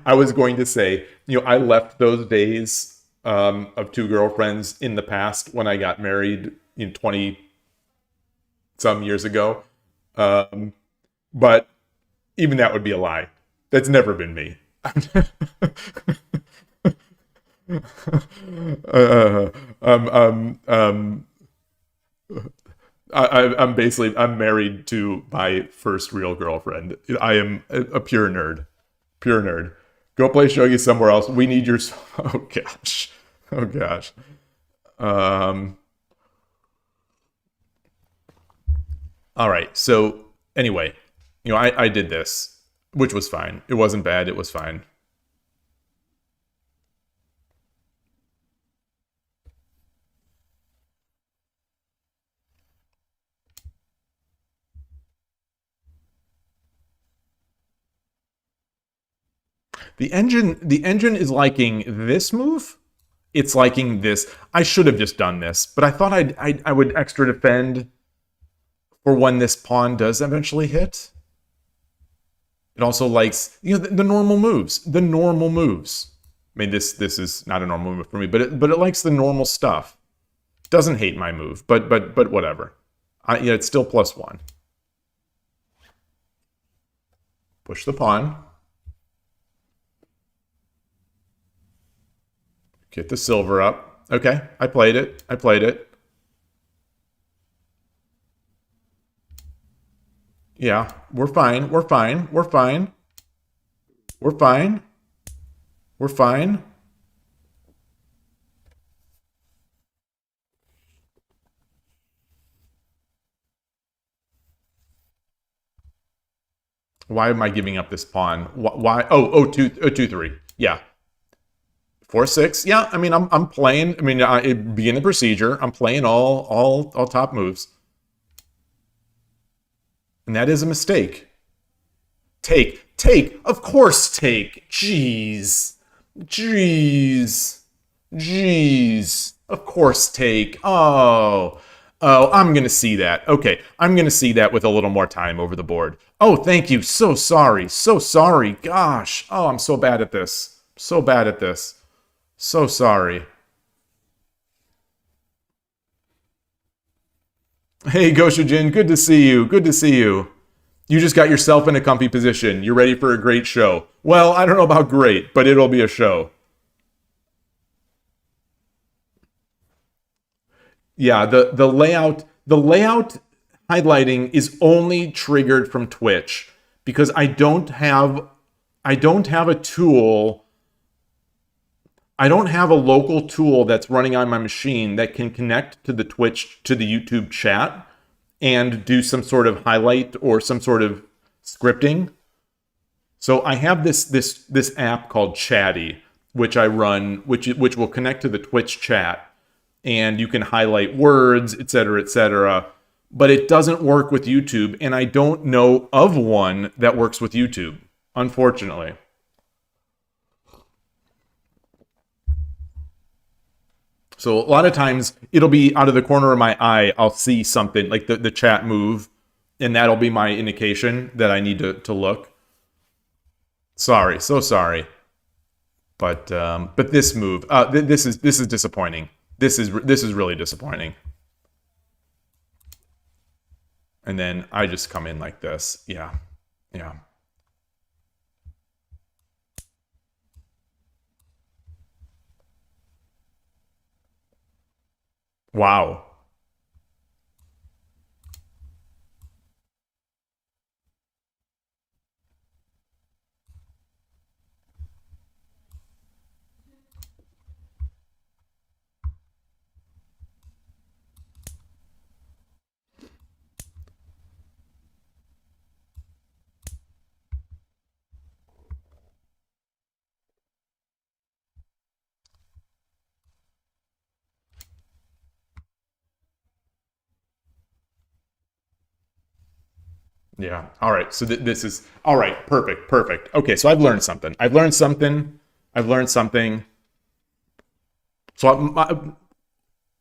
I was going to say, I left those days of 2 girlfriends in the past when I got married 20 some years ago. But even that would be a lie. That's never been me. I'm married to my first real girlfriend. I am a pure nerd. Pure nerd. Go play Shogi somewhere else. We need your... Oh, gosh. Oh, gosh. All right. So, anyway, I did this, which was fine. It wasn't bad. It was fine. The engine is liking this move. It's liking this. I should have just done this, but I thought I would extra defend for when this pawn does eventually hit. It also likes the normal moves. The normal moves. I mean, this is not a normal move for me, but it likes the normal stuff. Doesn't hate my move, but whatever. It's still +1. Push the pawn. Get the silver up. Okay, I played it. Yeah, we're fine. Why am I giving up this pawn? Why? Oh, 2/3. Yeah. 4/6. Yeah, I mean, I'm playing. I mean, it begin the procedure. I'm playing all top moves, and that is a mistake. Take. Of course, take. Jeez. Of course, take. Oh, I'm gonna see that. Okay, I'm gonna see that with a little more time over the board. Oh, thank you. So sorry. Gosh. Oh, I'm so bad at this. So sorry. Hey, Goshujin, good to see you. You just got yourself in a comfy position. You're ready for a great show. Well, I don't know about great, but it'll be a show. Yeah, the layout highlighting is only triggered from Twitch because I don't have a tool. I don't have a local tool that's running on my machine that can connect to the YouTube chat and do some sort of highlight or some sort of scripting. So I have this app called Chatty, which I run, which will connect to the Twitch chat, and you can highlight words, etc., but it doesn't work with YouTube, and I don't know of one that works with YouTube, unfortunately. So a lot of times it'll be out of the corner of my eye, I'll see something like the chat move, and that'll be my indication that I need to look. Sorry, so sorry. But this move, this is disappointing. This is really disappointing. And then I just come in like this. Yeah. Yeah. Wow. Yeah. All right. So this is all right. Perfect. Perfect. Okay. So I've learned something. I've learned something. I've learned something. So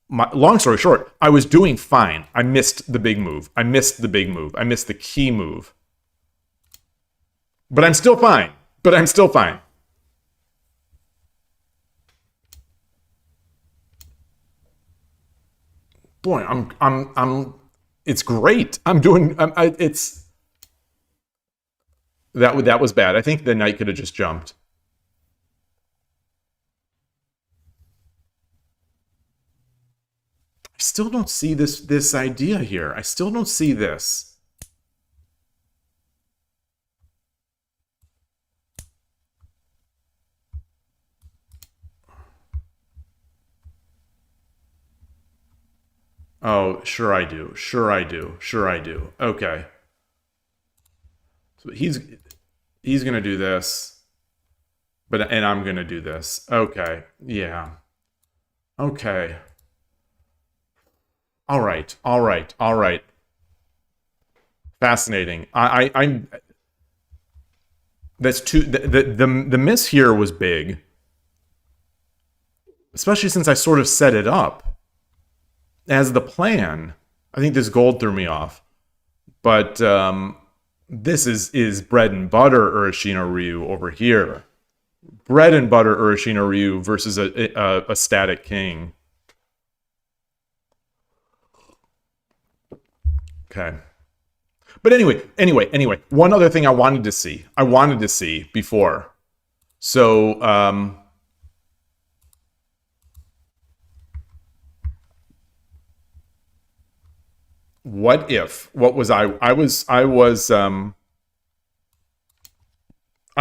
my long story short, I was doing fine. I missed the big move. I missed the big move. I missed the key move. But I'm still fine. But I'm still fine. Boy, it's great. I'm doing, it's, that was bad. I think the knight could have just jumped. I still don't see this idea here. I still don't see this. Oh, sure I do. Sure I do. Sure I do. Okay. So he's gonna do this, and I'm gonna do this. Okay. Yeah. Okay. All right. All right. All right. Fascinating. I'm. That's too. The miss here was big, especially since I sort of set it up as the plan. I think this gold threw me off, but this is bread and butter Urashino Ryu over here. Bread and butter Urashino Ryu versus a static king. Okay. But anyway, one other thing I wanted to see before. So, what was I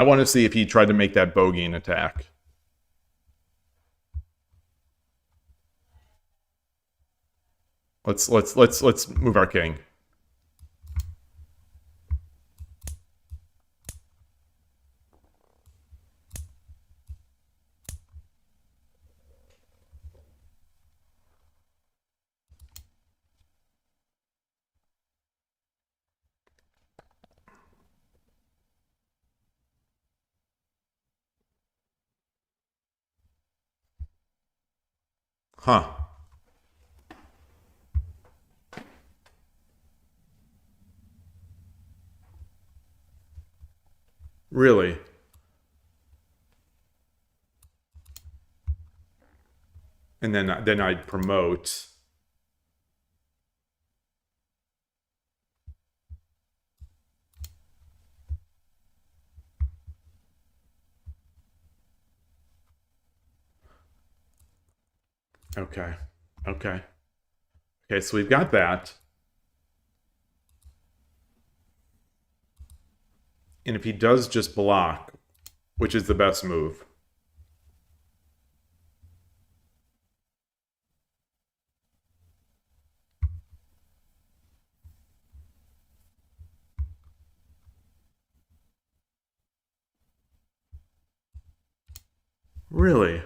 want to see if he tried to make that bogey an attack. Let's move our king. Huh. Really? And then I'd promote. Okay. Okay. Okay, so we've got that. And if he does just block, which is the best move? Really?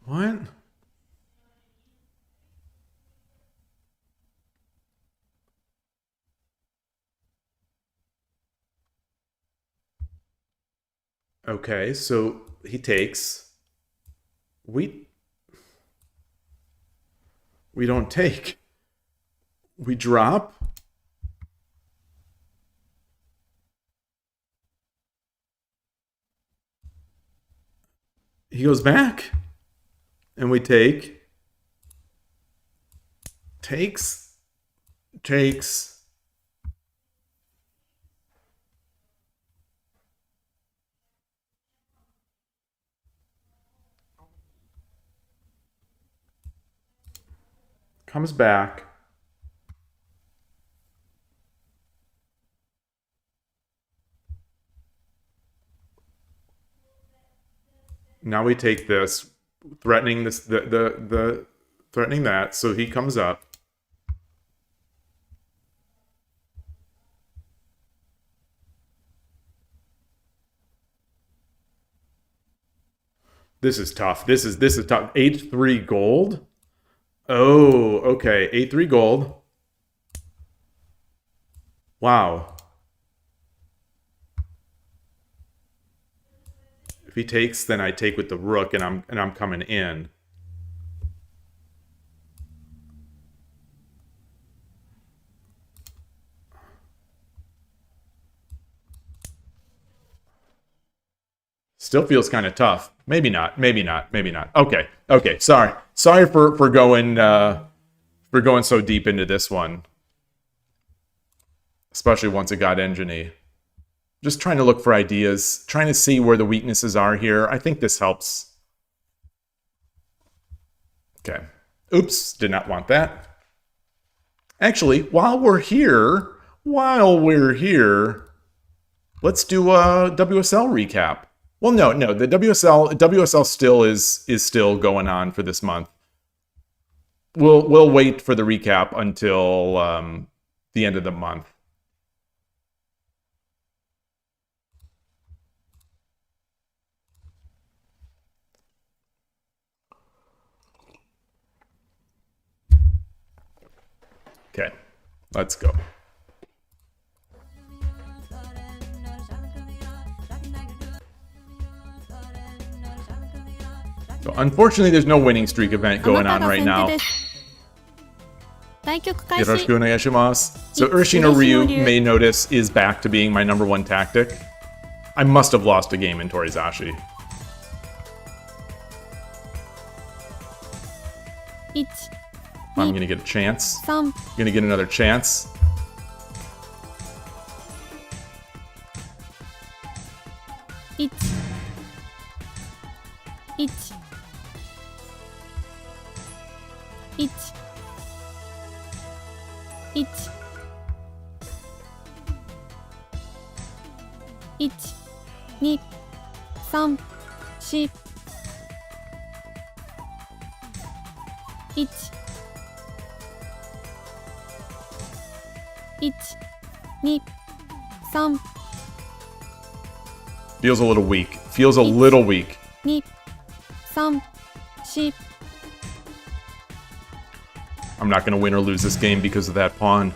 What? Okay, so he takes. We We don't take. We drop. He goes back. And we take. Takes. Comes back. Now we take this, threatening this, the threatening that. So he comes up. This is tough. This is tough. 8-3 gold. Oh, okay. 8-3 gold. Wow. If he takes, then I take with the rook, and I'm coming in. Still feels kind of tough. Maybe not. Okay. Sorry for going so deep into this one. Especially once it got engine-y. Just trying to look for ideas, trying to see where the weaknesses are here. I think this helps. Okay. Oops, did not want that. Actually, while we're here, let's do a WSL recap. Well, no, the WSL still is still going on for this month. We'll wait for the recap until the end of the month. Okay, let's go. So unfortunately, there's no winning streak event going on right now. Yoroshiku onegaishimasu. So Urshino Ryu, may notice, is back to being my #1 tactic. I must have lost a game in Torizashi. I'm gonna get a chance. Gonna get another chance. Feels a little weak. Feels a little weak. I'm not going to win or lose this game because of that pawn.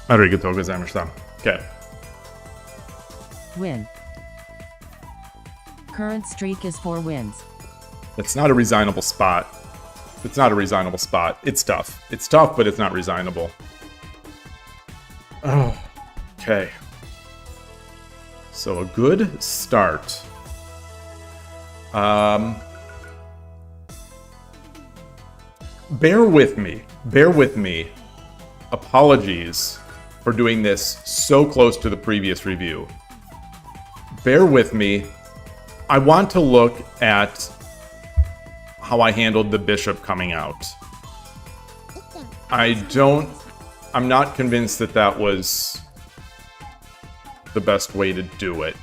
Arigatou gozaimashita. Okay. Win. Current streak is 4 wins. It's not a resignable spot. It's not a resignable spot. It's tough. It's tough, but it's not resignable. Oh, okay. So a good start. Bear with me. Bear with me. Apologies for doing this so close to the previous review. Bear with me. I want to look at how I handled the bishop coming out. I'm not convinced that that was the best way to do it.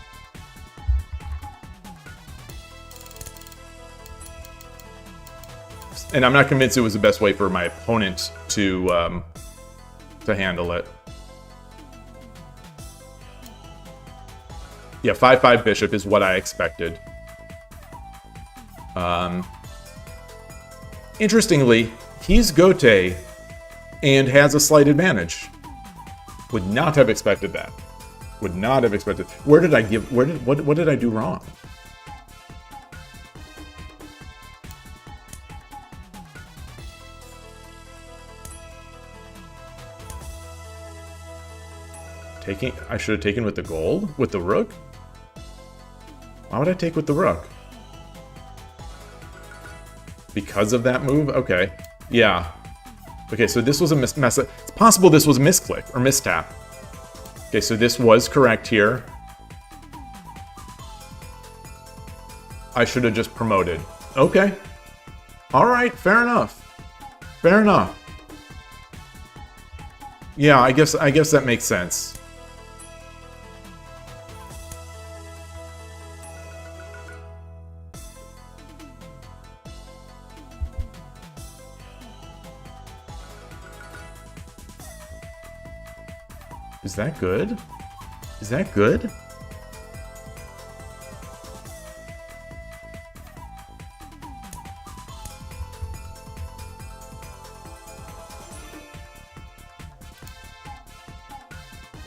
And I'm not convinced it was the best way for my opponent to handle it. Yeah, 5-5 bishop is what I expected. Interestingly, he's Gote and has a slight advantage. Would not have expected that. Would not have expected. What did I do wrong? I should have taken with the gold? With the rook? Why would I take with the rook? Because of that move? Okay. Yeah. Okay, so this was a mess. It's possible this was a misclick or mistap. Okay, so this was correct here. I should have just promoted. Okay. Alright, fair enough. Fair enough. Yeah, I guess that makes sense. Is that good? Is that good?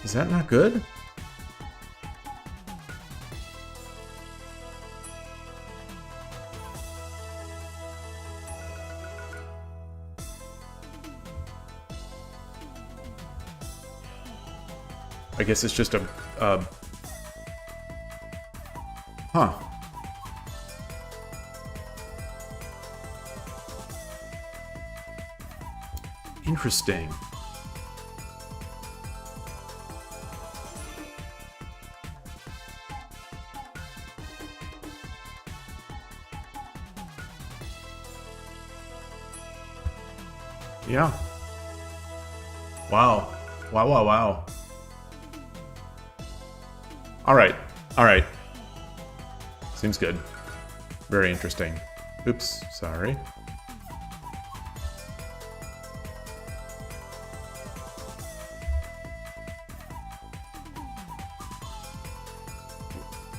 Is that not good? I guess it's just a huh. Interesting. Yeah. Wow. Wow, wow, wow. Alright. Alright. Seems good. Very interesting. Oops, sorry.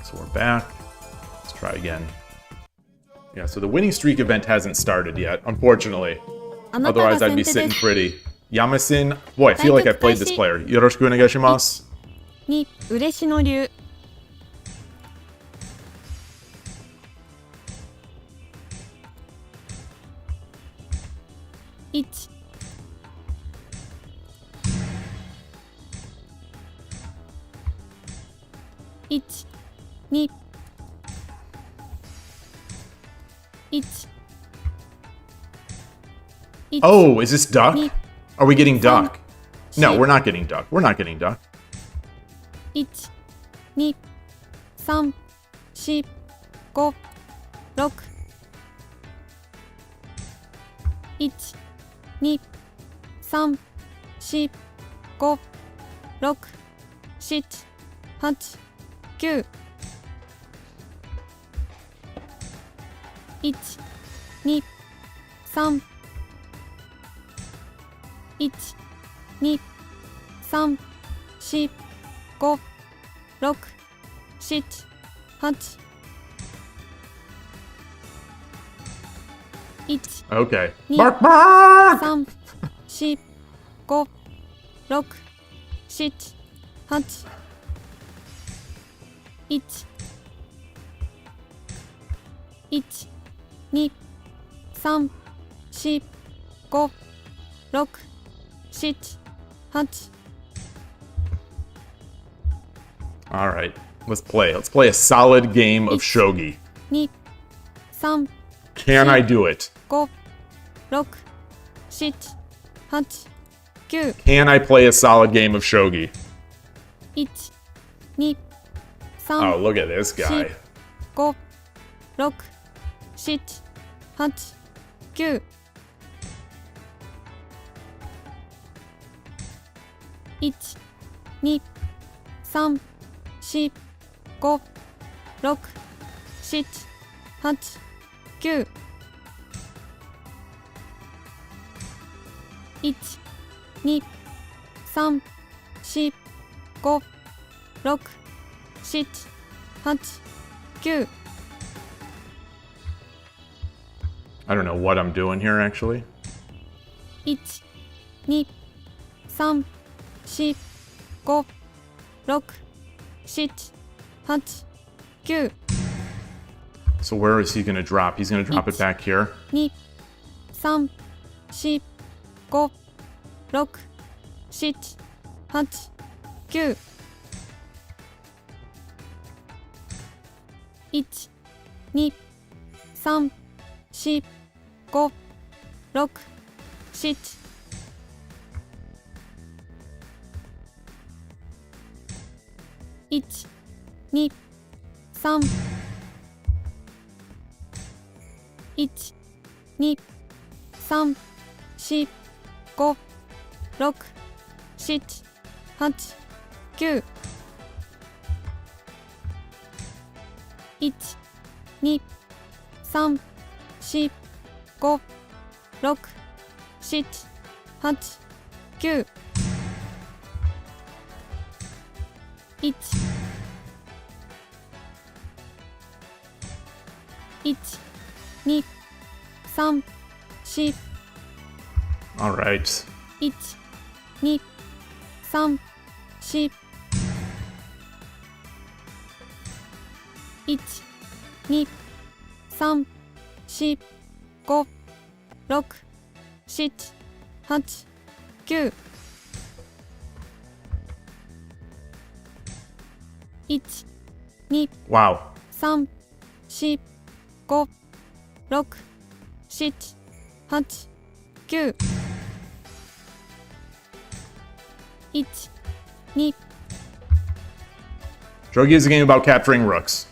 So we're back. Let's try again. Yeah, so the winning streak event hasn't started yet, unfortunately. Otherwise, I'd be sitting pretty. Yamasin. Boy, I feel like I've played this player. Yoroshiku onegaishimasu. 2、嬉野流 1 1 2 1 Oh, is this duck? Are we getting duck? No, we're not getting duck. We're not getting duck. 1 2 3 4 5 6 1 2 3 4 5 6 7 8 9 1 2 3 1 2 3 4 5 6 7 8 1 Okay. 2 Bark, bark! 3 4 5 6 7 8 1 1 2 3 4 5 6 7 8 All right, let's play. Let's play a solid game of shogi. 2 3 Can I do it? 5 6 7 8 9 Can I play a solid game of shogi? 1 2 Oh, 3 look at this guy. 5 6、7、8、9。1、2、3、4、5、6、7、8、9。1、2、3、4、5、6、7、8、9。I don't know what I'm doing here, actually. 1、2、3、4、5、6、7、8、9。So where is he going to drop? He's going to drop it back here. 2、3、4、5、6、7、8、9。1、2、3、4、5、6、7。1、2、3、1、2、3、4、5、6、7、8、9。1、2、3、4、5、6、7、8、9。1、1、2、3、4。All right. 1、2、3、4。1、2、3、4、5、6、7、8、9。1、2、Wow. 3、4、5、6、7、8、9。1、2。Shogi is a game about capturing rooks.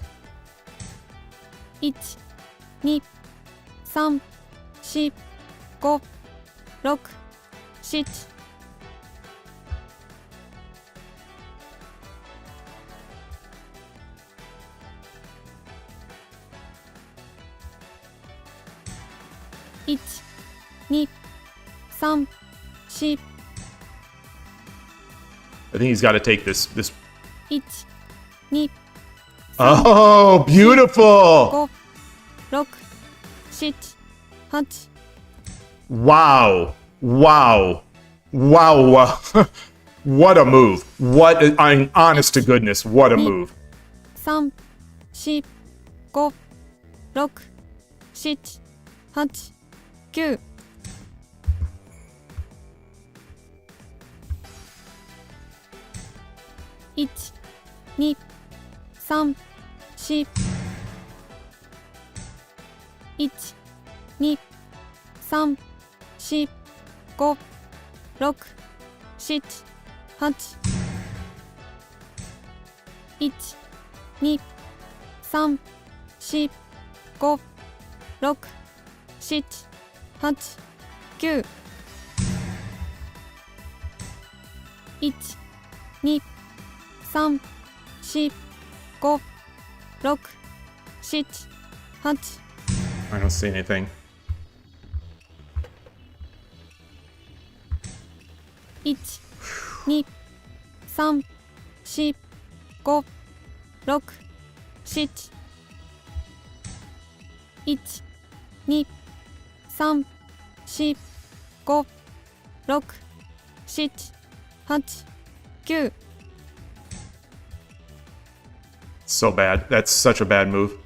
1、2、3、4、5、6、7。1、2、3、4。I think he's got to take this. 1、2、Oh, beautiful! 5、6、7、8。Wow. Wow. Wow. What a move. I mean, honest to goodness, what a move. 3、4、5、6、7、8、9。1、2、3、4。1、2、3、4、5、6、7、8。1、2、3、4、5、6、7、8、9。1、2、3、4、5、6、7、8。I don't see anything. 1、2、3、4、5、6、7。1、2、3、4、5、6、7、8、9。So bad. That's such a bad move.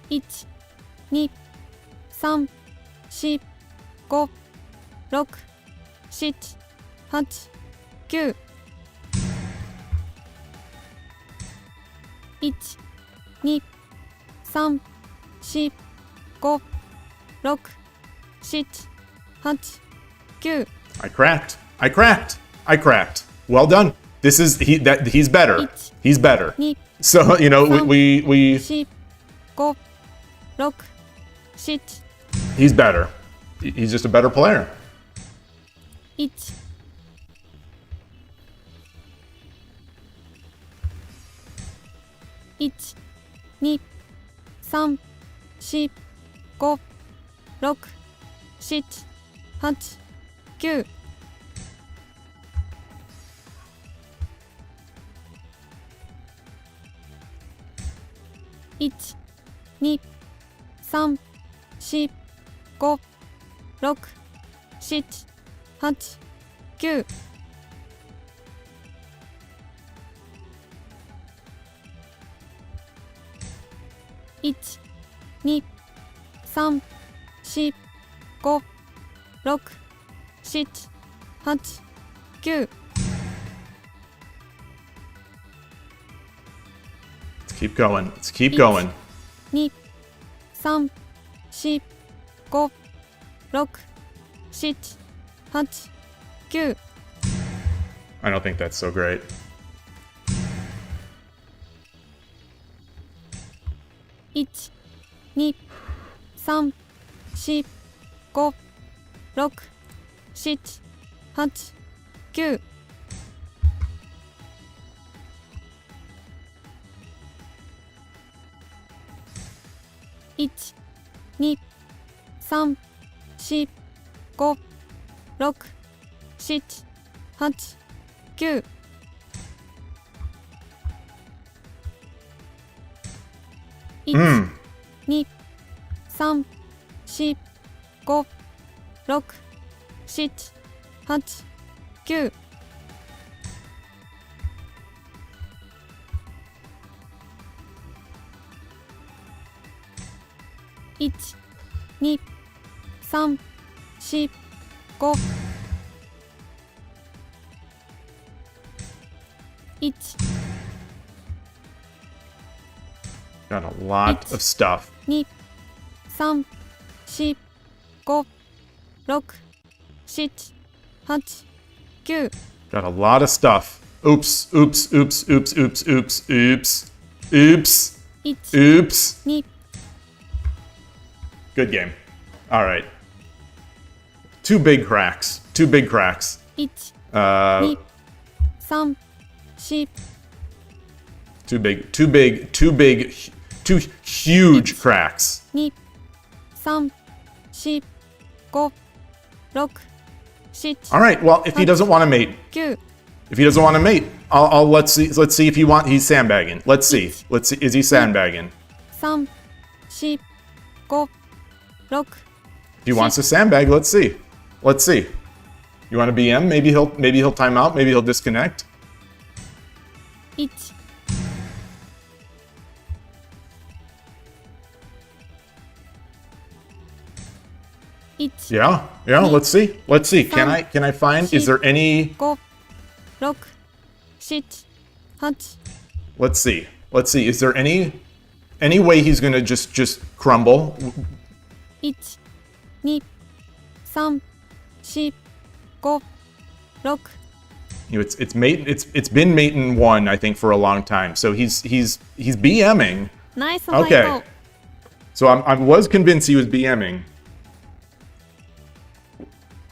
1、2、3、4、5、6、7、8、9。1、2、3、4、5、6、7、8、9。I cracked. I cracked. I cracked. Well done. This is he's better. It's- He's better. 2 So, you know, we 4 5 6 7 he's better. He's just a better player. 1 1 2 3 4 5 6 7 8 9 1 2 3 4 5 6 7 8 9 1 2 3 4 5 6 7 8 9 Let's keep going. Let's keep going. 2 3 4 5 6 7 8 9 I don't think that's so great. 1 2 3 4 5 6 7 8 9 1 2 3 4 5 6 7 8 9 1 2 3 4 5 6 7 8 9 1 2 3 4 5 1 Got a lot of stuff. 2 3 4 5 6 7 8 9 Got a lot of stuff. Oops, oops, oops, oops, oops, oops, oops, oops, 1 oops. 2 Good game. All right. Two big cracks. Two big cracks. 1 Uh, 2 3 4 two huge cracks. 2 3 4 5 6 7 All right. Well, if he doesn't want to mate, 9 if he doesn't want to mate, let's see if he's sandbagging. Let's see. Is he sandbagging? 3 4 5 6 If he wants to sandbag, let's see. Let's see. You want to BM? Maybe he'll time out. Maybe he'll disconnect. 1 1 Yeah. Let's see. Let's see. Can I find? Is there any? 5 6 7 8 Let's see. Let's see. Is there any way he's gonna just crumble? 1 2 3 4 5 6 You know, it's been mate in 1, I think, for a long time. So he's BMing. ナイス Okay. ファイト So I was convinced he was BMing.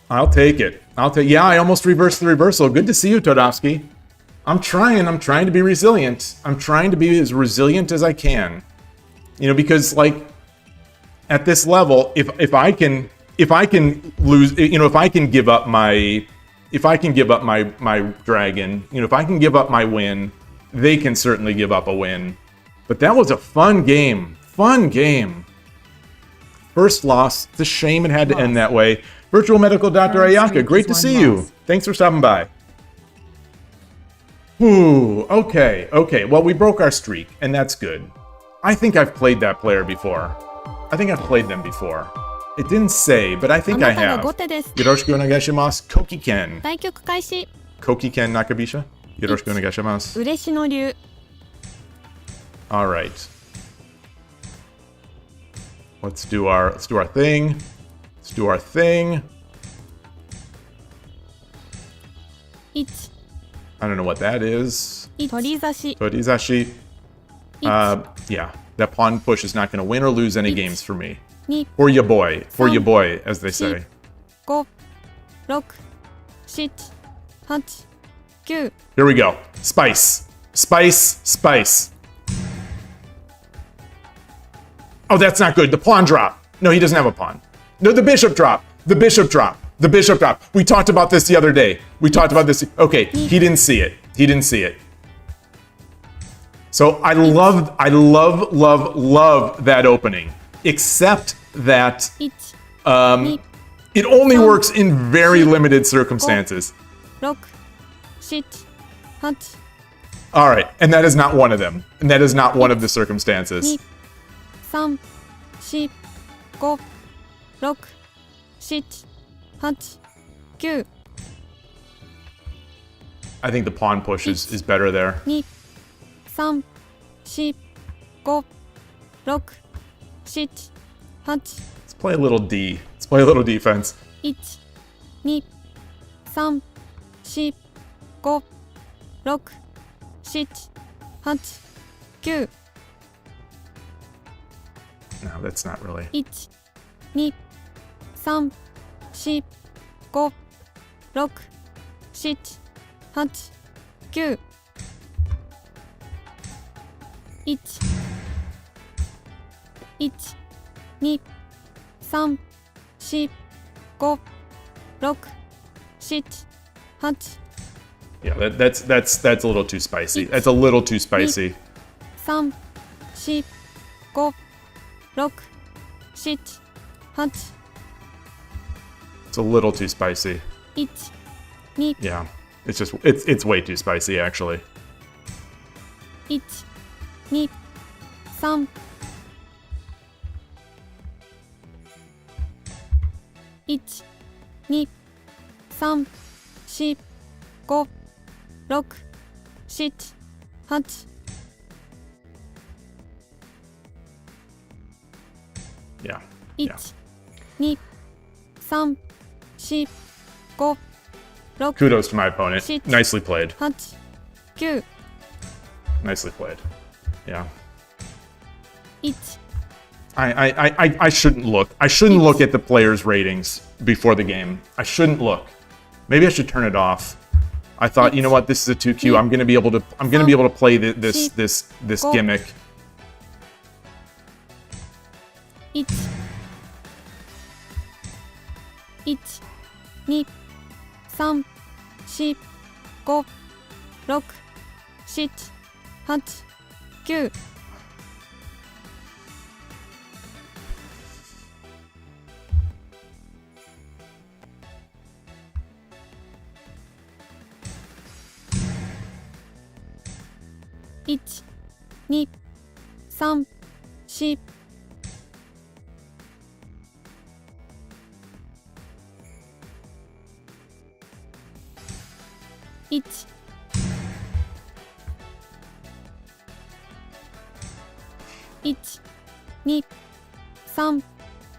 I'll take it. Yeah, I almost reversed the reversal. Good to see you, Todovsky. I'm trying to be resilient. I'm trying to be as resilient as I can. You know, because like at this level, if I can lose, you know, if I can give up my dragon, you know, if I can give up my win, they can certainly give up a win. But that was a fun game. Fun game. First loss. It's a shame it had to end that way. Virtual Medical Dr. Ayaka, great to see you. Thanks for stopping by. Ooh, okay. Well, we broke our streak, and that's good. I think I've played that player before. I think I've played them before. It didn't say, but I あ think な I たが have. 後手です Yoroshiku onegaishimasu. Koki-ken. 対局開始 Koki-ken Nakabisha. Yoroshiku onegaishimasu. 嬉野流 All right. Let's do our thing. Let's do our thing. 1 I don't know what that is. 取り差し Torizashi. Yeah, that pawn push is not going to win or lose any games for me. 2 For ya boy, as they say. 5 6 7 8 9 Here we go. Spice. Spice. Spice. Oh, that's not good. The pawn drop. No, he doesn't have a pawn. No, the bishop drop. The bishop drop. The bishop drop. We talked about this the other day. We talked about this. Okay, he didn't see it. He didn't see it. So I love that opening. Except that 1 it only works in very limited circumstances. 6 7 8 All right, and that is not one of them. And that is not one of the circumstances. 2 3 4 5 6 7 8 9 I think the pawn push is better there. 2 3 4 5 6 7 8 Let's play a little D. Let's play a little defense. 1 2 3 4 5 6 7 8 9 No, that's not really. 1 2 3 4 5 6 7 8 9 1 1 2 3 4 5 6 7 8 Yeah, that's a little too spicy. That's a little too spicy. 3 4 5 6 7 8 It's a little too spicy. 1 2 Yeah, it's way too spicy actually. 1 2 3 1 2 3 4 5 6 7 8 Yeah. 1 Yeah. 2 3 4 5 6 Kudos to my opponent. Shit. Nicely played. 8 9 Nicely played. Yeah. 1 I shouldn't look. I shouldn't look at the players' ratings before the game. I shouldn't look. Maybe I should turn it off. I thought, you know what, this is a 2Q. I'm gonna be able to play this gimmick. 1 1 2 3 4 5 6 7 8 9 1 2 3 4 1 1 2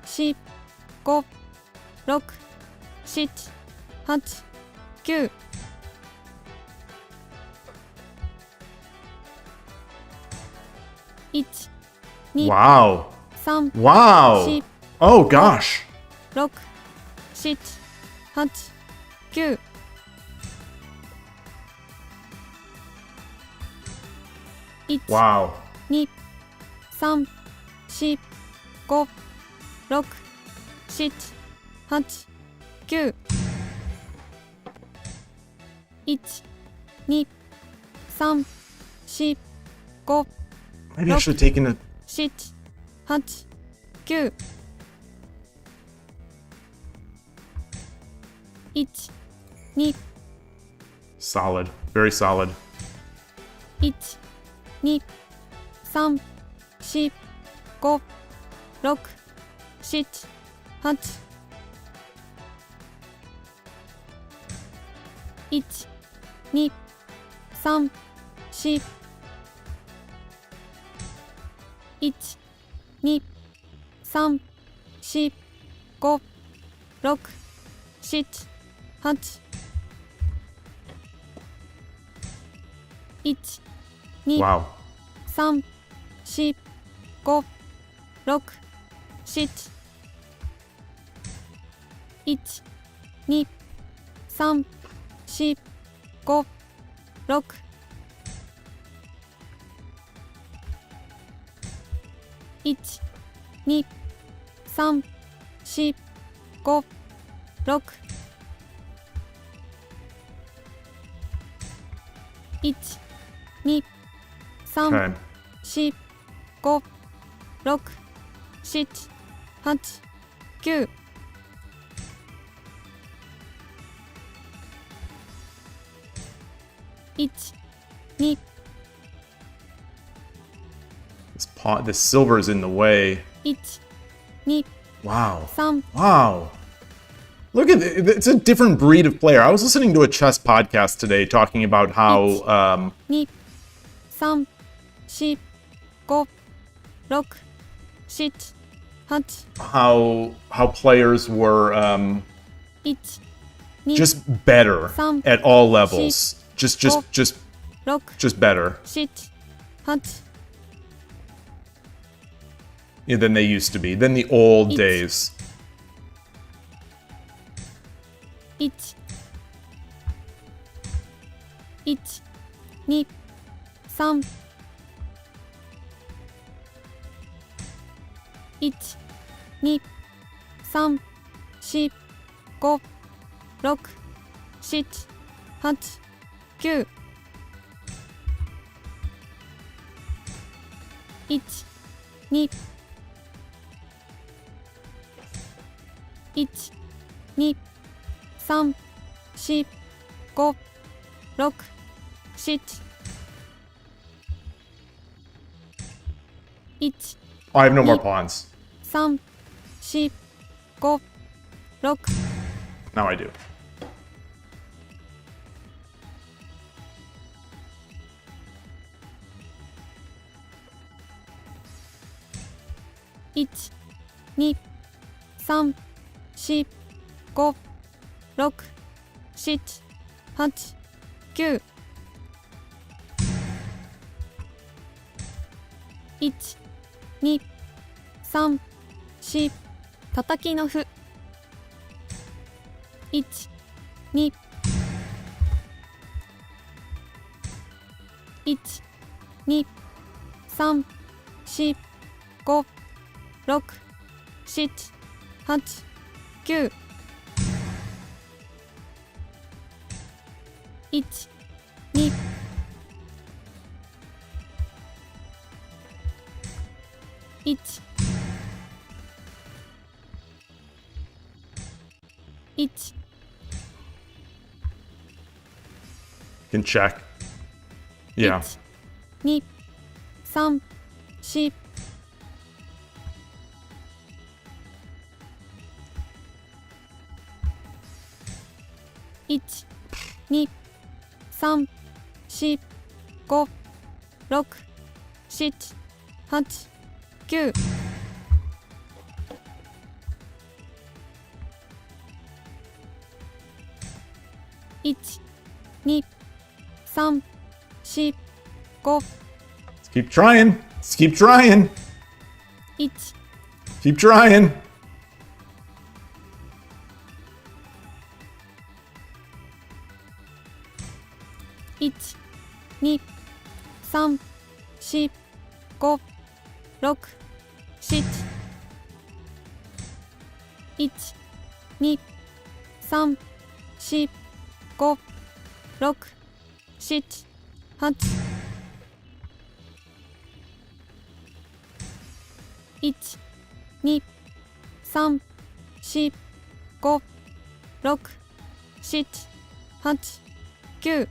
3 4 5 6 7 8 9 1 2 Wow. 3 Wow. 4 Oh gosh. 6 7 8 9 1 Wow. 2 3 4 5 6 7 8 9 1 2 3 4 5 Maybe I should have taken a 7 8 9 1 2 solid. Very solid. 1 2 3 4 5 6 7 8 1 2 3 4 1 2 3 4 5 6 7 8 1、2、 Wow. 3、4、5、6、7、1、2、3、4、5、6、1、2、3、4、5、6、1、2、3、 Okay. 4、5、6、7、8、9、1、2、 This silver is in the way. 1、2、 Wow. 3、 Wow. Look at it. It's a different breed of player. I was listening to a chess podcast today talking about how 2、3、4、5、6、7、8、how players were 1、2、 just better at all levels. Just 6、 better 7、8、 than they used to be, than the old It's- days. 1、1、2、3、1、2、3、4、5、6、7、8、9、1、2、1、2、3、4、5、6、7、1、 Oh, I have no more pawns. 3、4、5、6、 Now I do. 1、2、3、4、5、6、7、8、9、1、2、3、4、叩きの歩。1、2、1、2、3、4、5、6、7、8、9、1、2、1、1、 Can check. Yeah. 2、3、4、1、2、3、4、5、6、7、8、9、1、2、3、4、5、 Let's keep trying. Let's keep trying. 1、 Keep trying. 1、2、3、4、5、6、7、1、2、3、4、5、6、7、8、1、2、3、4、5、6、7、8、9、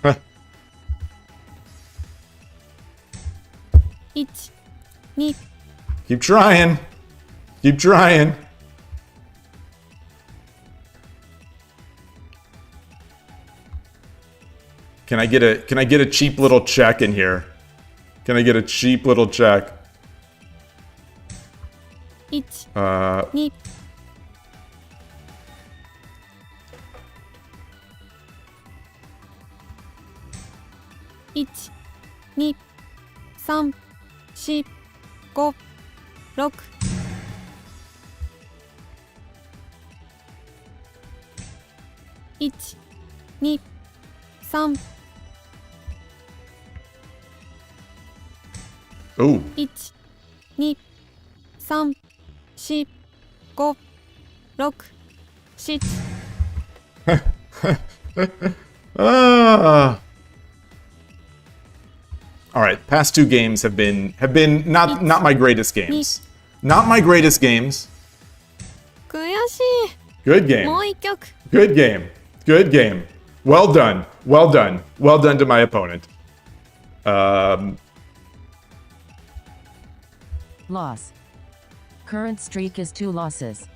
Huh. 1、2、 Keep trying. Keep trying. Can I get a cheap little check in here? Can I get a cheap little check? 1、 2、 1、1、2、3、4、5、6。1、2、3、Oh. 1、2、3、4、5、6、7。All right, past two games have been not my greatest games. Not my greatest games. 悔しい。 Good game. もう一曲。 Good game. Good game. Well done. Well done. Well done to my opponent. Loss. Current streak is 2 losses.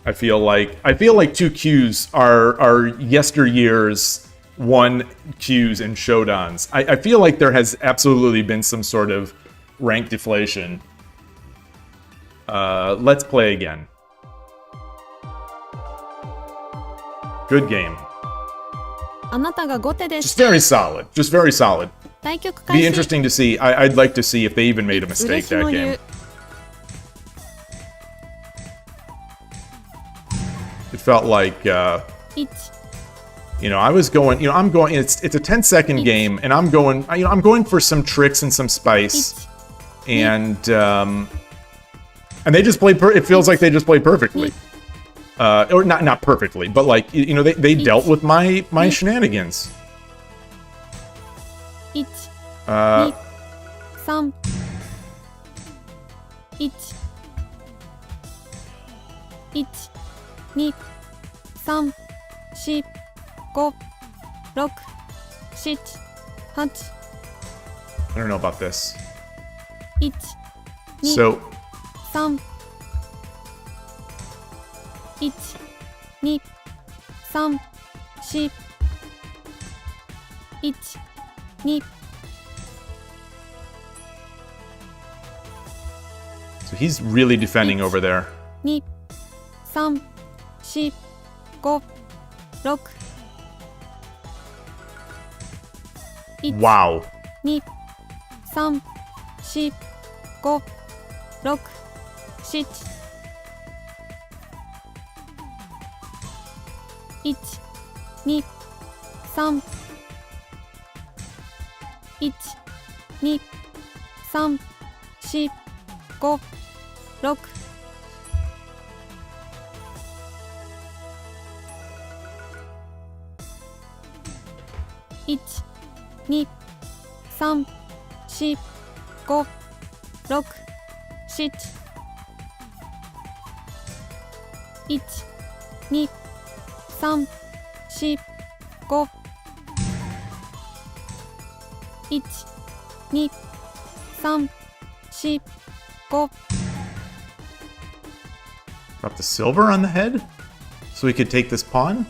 I feel like 2 Qs are yesteryear's 1 Qs and Shodans. I feel like there has absolutely been some sort of rank deflation. Let's play again. Good game. あなたが後手で Just す。 very solid. Just very solid. 対局開 Be 始。 interesting to see. I'd like to see if they even made a mistake 嬉野 that 流 game. It felt like 1、 I was going, I'm going, it's a 10-second game, and I'm going, I'm going for some tricks and some spice, 1、and they just played, it feels like they just played perfectly. Or not perfectly, but like, they dealt with my shenanigans. 1、 Uh, 2、3、1、1、2、3、4、5、6、7、8、 I don't know about this. 1、2、 So, 3、1、2、3、4、1、2、 so he's really defending over there. 2、3、4、5、6、1、 Wow. 2、3、4、5、6、7、1、2、3、1、2、3、4、5、6、1、2、3、4、5、6、7、1、2、3、4、5、1、2、3、4、5。 Drop the silver on the head? So we could take this pawn?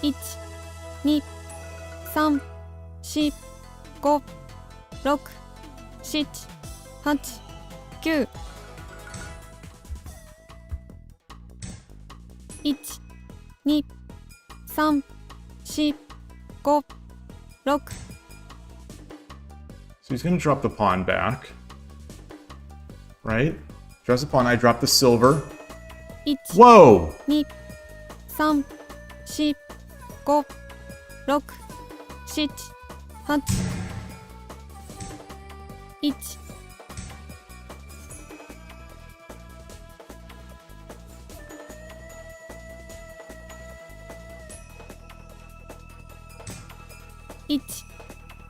1、2、3、4、5、6、7、8、9。1、2、3、4、5、6。 So he's gonna drop the pawn back. Right? Drops the pawn, I drop the silver. 1、 Whoa! 2、3、4、5、6、7、8。1、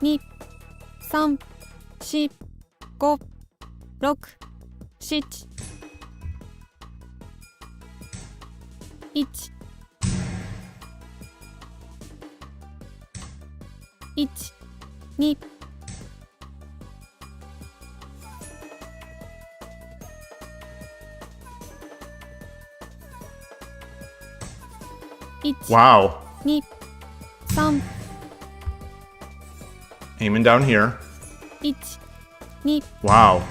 1、2、3、4、5、6、7。1、1、2、 1、 Wow. 2、3、 Aiming down here. 1、2、 Wow.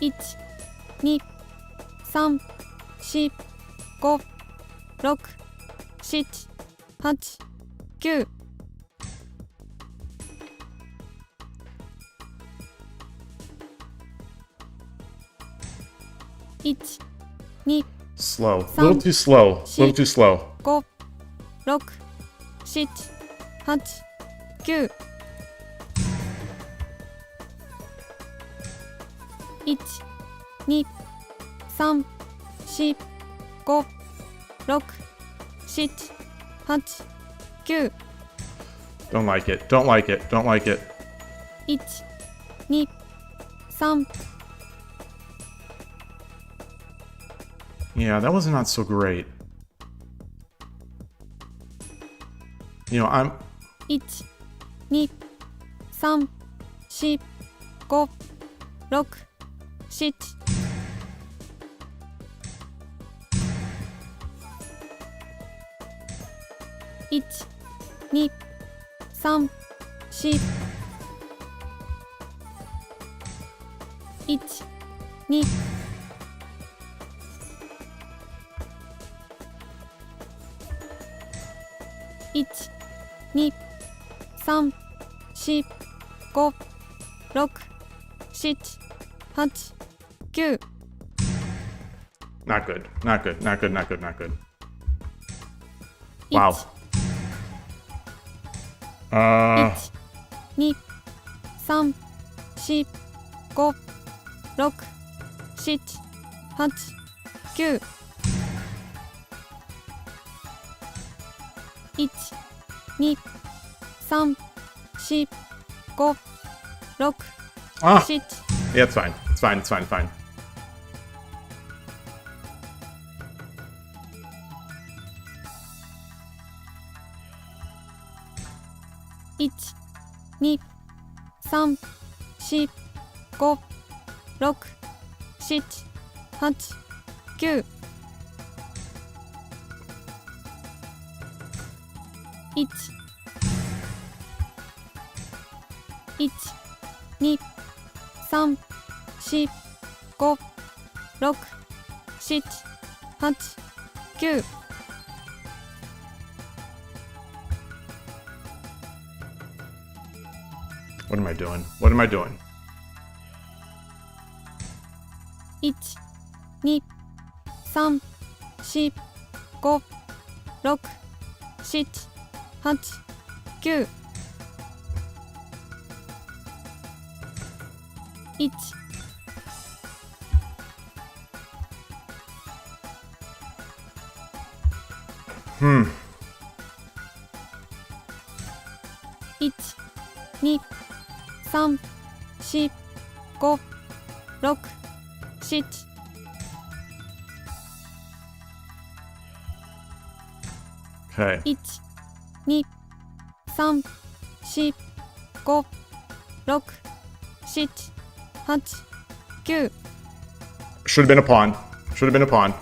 1、2、3、4、5、6、7、8、9、1、2、 Slow. A little too slow. A little too slow. 5、6、7、8、9、1、2、3、4、5、6、7、8、9、 Don't like it. Don't like it. Don't like it. 1、2、3、 Yeah, that was not so great. You know, I'm... 1、2、3、4、5、6、7、1、2、3、4、1、2、1、2、3、4、5、6、7、8、9。 Not good. Not good. Not good. Not good. Not good. Wow. 1、2、3、4、5、6、7、8、9。1、2、3、4、5、6、Ah, 7。 yeah, it's fine. It's fine. It's fine. It's fine. 1、2、3、4、5、6、7、8、9。1、1、2、3、4、5、6、7、8、9。 What am I doing? What am I doing? 1、2、3、4、5、6、7、8、9。1、1、2、3、4、5、6、7。 Okay. 1、2、3、4、5、6、7、8、9。 Should have been a pawn. Should have been a pawn.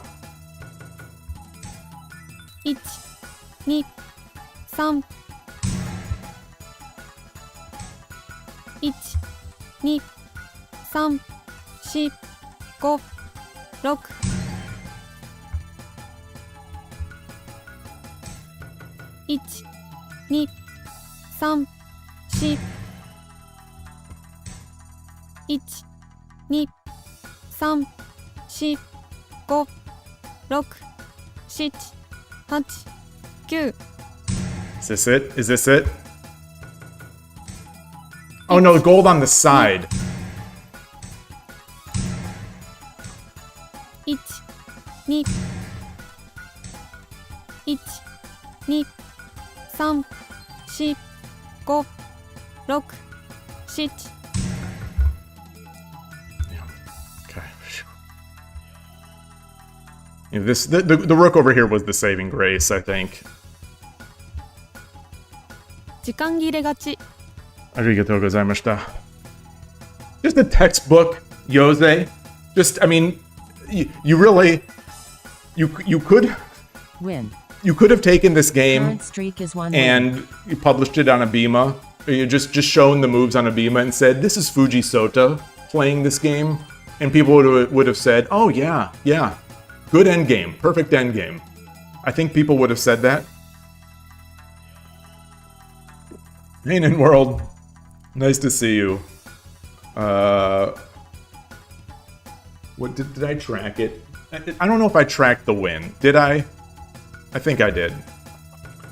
1、2、3、1、2、3、4、5、6。 1、2、3、4。 1、2、3、4、5、6、7、8、9。 Is this it? Is this it? Oh no, gold on the side. 1、2、1、2、3、4、5、6、7。 Okay. You know, the rook over here was the saving grace, I think. 時間切れ勝ち。 Arigatou gozaimashita. Just a textbook Yose. Just, I mean, you really, you could Win. you could have taken this game Current streak is 1 win. and you published it on Abima. You just shown the moves on Abima and said, "This is Fuji Sota playing this game," and people would have said, "Oh yeah, yeah, good end game, perfect end game." I think people would have said that. Hey, NinWorld. Nice to see you. What did I track it? I don't know if I tracked the win. Did I? I think I did.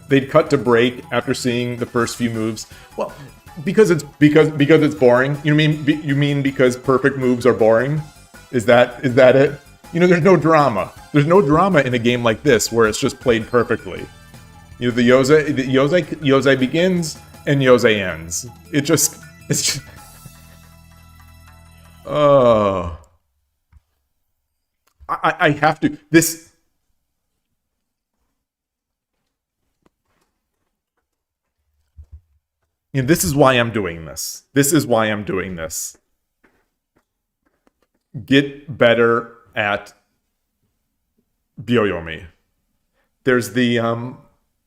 They'd cut to break after seeing the first few moves. Well, because it's boring. You mean because perfect moves are boring? Is that it? You know, there's no drama. There's no drama in a game like this where it's just played perfectly. You know, the Yosei begins and Yosei ends. It's just. Oh. I have to. This. You know, this is why I'm doing this. This is why I'm doing this. Get better at Byoyomi. There's the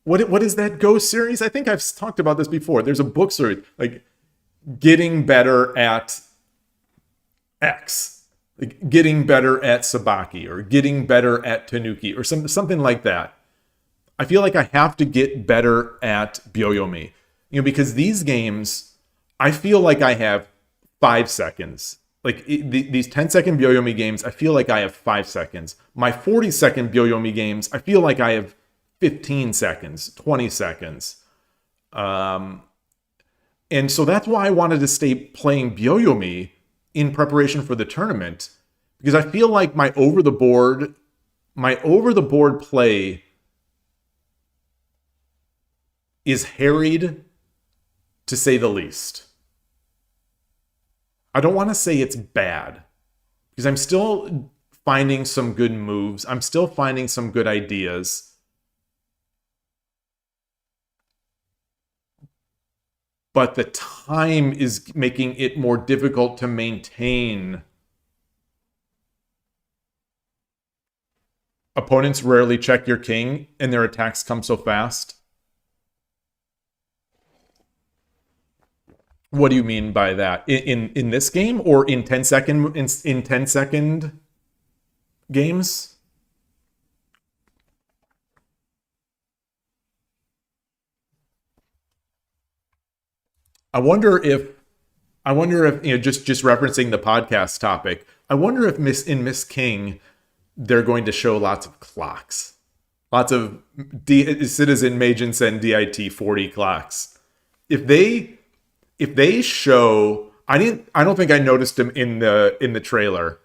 what is that Ghost series? I think I've talked about this before. There's a book series like getting better at X, like getting better at Sabaki or getting better at Tanuki or something like that. I feel like I have to get better at Byoyomi. You know, because these games, I feel like I have 5 seconds. Like these 10-second Byoyomi games, I feel like I have 5 seconds. My 40-second Byoyomi games, I feel like I have 15 seconds, 20 seconds. And so that's why I wanted to stay playing Byoyomi in preparation for the tournament, because I feel like my over-the-board play is harried, to say the least. I don't want to say it's bad, because I'm still finding some good moves. I'm still finding some good ideas. But the time is making it more difficult to maintain. Opponents rarely check your king, and their attacks come so fast. What do you mean by that? In this game or in 10-second games? I wonder if you know, just referencing the podcast topic, I wonder if Miss King they're going to show lots of clocks. Lots of Citizen Magensen DIT 40 clocks. If they show, I don't think I noticed them in the trailer.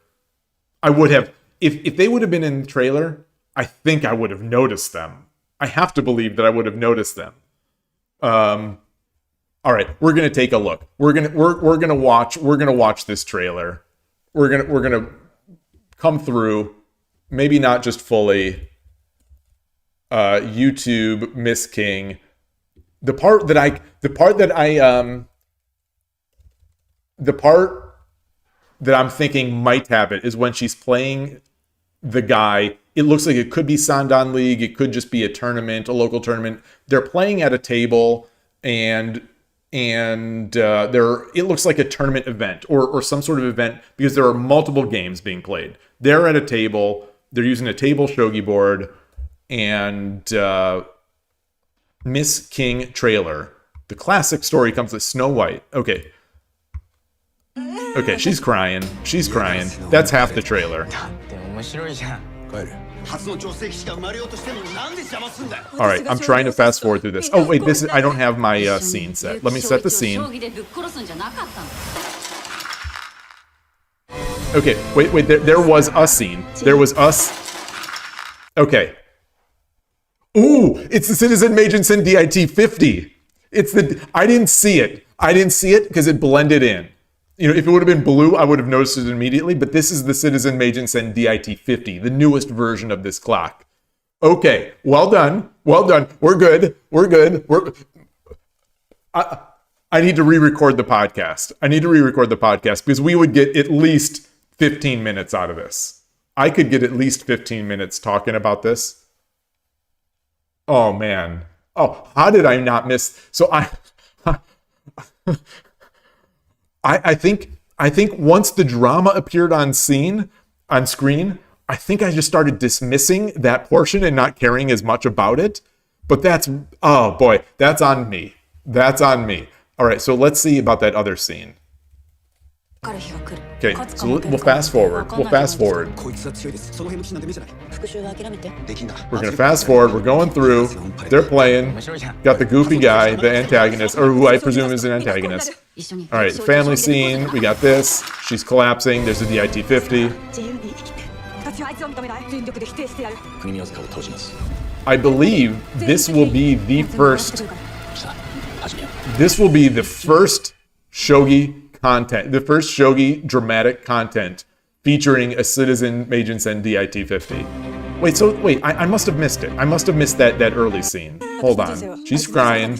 I would have, if they would have been in the trailer, I think I would have noticed them. I have to believe that I would have noticed them. All right, we're gonna take a look. We're gonna watch this trailer. We're gonna come through, maybe not just fully. YouTube Miss King, the part that I'm thinking might have it is when she's playing the guy. It looks like it could be Sandan League. It could just be a tournament, a local tournament. They're playing at a table, and it looks like a tournament event or some sort of event because there are multiple games being played. They're at a table. They're using a table shogi board, and Miss King trailer. The classic story comes with Snow White. Okay, she's crying. That's half the trailer. All right, I'm trying to fast forward through this. Oh wait, I don't have my scene set. Let me set the scene. Okay, wait. There was a scene. There was us. Okay. Ooh, it's the Citizen Magensen DIT 50. I didn't see it. Because it blended in. You know, if it would have been blue, I would have noticed it immediately, but this is the Citizen Magensen DIT 50, the newest version of this clock. Okay, well done. We're good. I need to re-record the podcast. Because we would get at least 15 minutes out of this. I could get at least 15 minutes talking about this. Oh, man. Oh, how did I not miss? So I think once the drama appeared on screen, I think I just started dismissing that portion and not caring as much about it. But that's on me. That's on me. All right, so let's see about that other scene. Okay, so we'll fast forward. We'll fast forward. We're gonna fast forward. We're going through. They're playing. Got the goofy guy, the antagonist, or who I presume is an antagonist. All right, family scene. We got this. She's collapsing. There's a DIT 50. I believe this will be the first. This will be the first Shogi content, the first Shogi dramatic content featuring a Citizen Meijin-sen DIT 50. Wait, I must have missed it. I must have missed that early scene. Hold on. She's crying.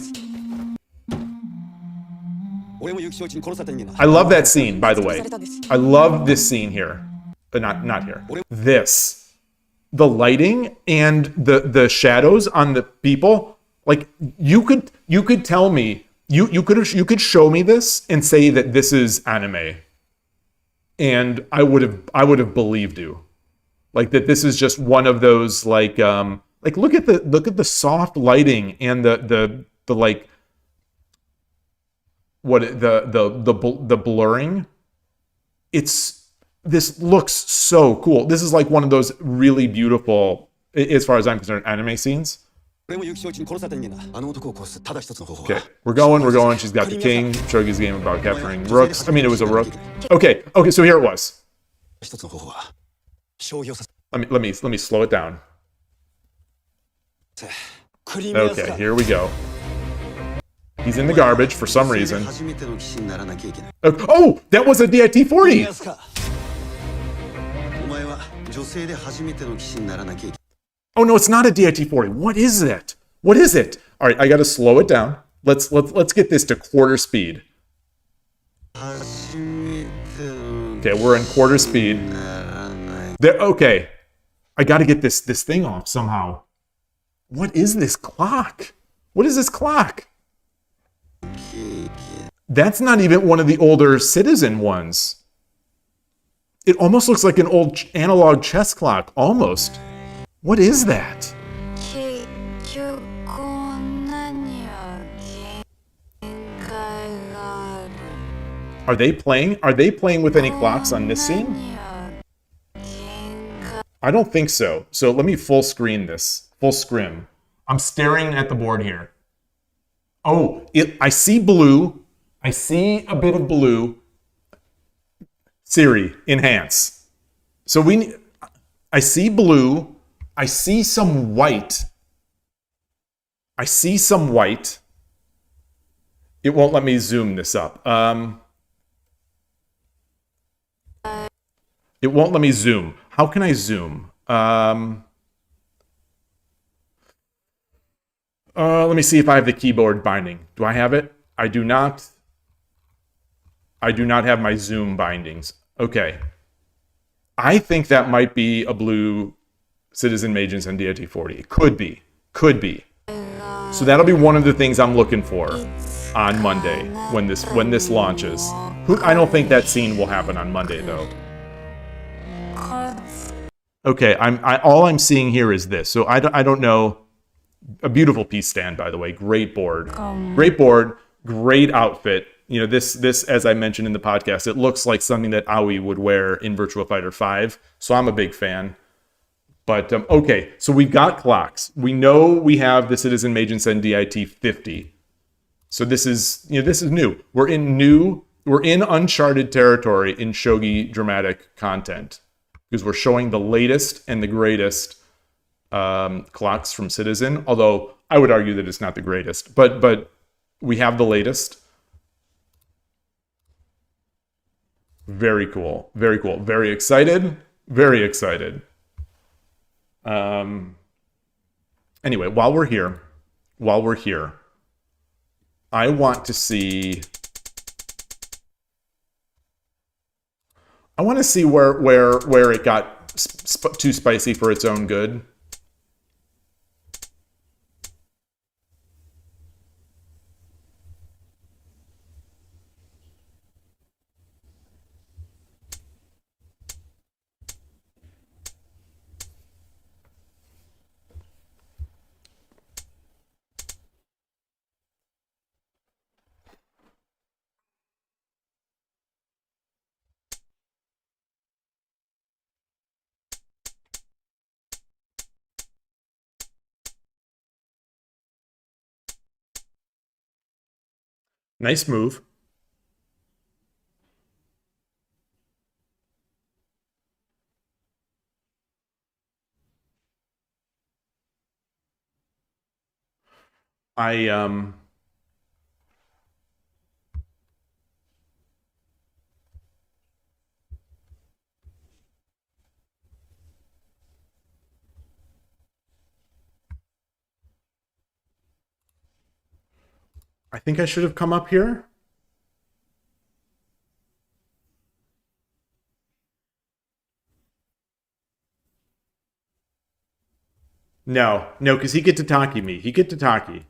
I love that scene, by the way. I love this scene here. But not here. This. The lighting and the shadows on the people. Like, you could tell me, you could show me this and say that this is anime, and I would have believed you, like that this is just one of those like look at the soft lighting and the like the blurring. This looks so cool. This is like one of those really beautiful, as far as I'm concerned, anime scenes. Okay, we're going. She's got the king. Shogi's game about capturing rooks. I mean, it was a rook. Okay, so here it was. Let me slow it down. Okay, here we go. He's in the garbage for some reason. Oh, that was a DIT 40. Oh no, it's not a DIT 40. What is it? What is it? All right, I got to slow it down. Let's get this to quarter speed. Okay, we're in quarter speed. There. Okay, I got to get this thing off somehow. What is this clock? What is this clock? That's not even one of the older Citizen ones. It almost looks like an old analog chess clock, almost. What is that? Are they playing? Are they playing with any clocks on this scene? I don't think so. So let me full screen this. Full scrim. I'm staring at the board here. Oh, I see blue. I see a bit of blue. Siri, enhance. So I see blue. I see some white. It won't let me zoom this up. It won't let me zoom. How can I zoom? Let me see if I have the keyboard binding. Do I have it? I do not. I do not have my zoom bindings. Okay. I think that might be a blue Citizen Meijin-sen DIT 40. It could be. So that'll be one of the things I'm looking for on Monday when this launches. I don't think that scene will happen on Monday though. Okay, all I'm seeing here is this. So I don't know. A beautiful piece stand, by the way. Great board. Great board. Great outfit. You know, this as I mentioned in the podcast, it looks like something that Aoi would wear in Virtua Fighter 5. So I'm a big fan. But okay, so we've got clocks. We know we have the Citizen Meijin-sen DIT 50. So this is new. We're in uncharted territory in Shogi dramatic content because we're showing the latest and the greatest clocks from Citizen. Although I would argue that it's not the greatest, but we have the latest. Very cool. Very cool. Very excited. Very excited. Anyway, while we're here, I want to see where it got too spicy for its own good. Nice move. I think I should have come up here. No, because he get to Taki me. He get to Taki.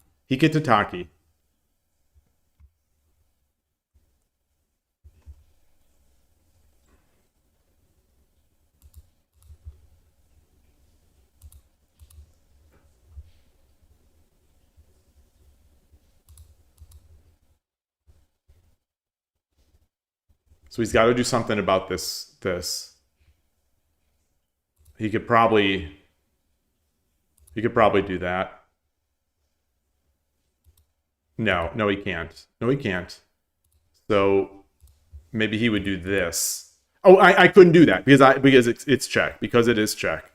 So he's got to do something about this. He could probably do that. No, he can't. So maybe he would do this. Oh, I couldn't do that because it's check, because it is check.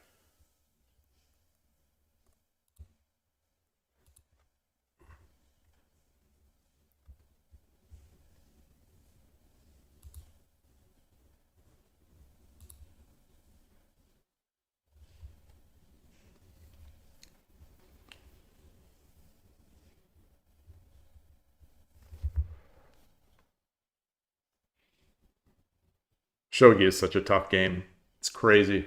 Shogi is such a tough game. It's crazy.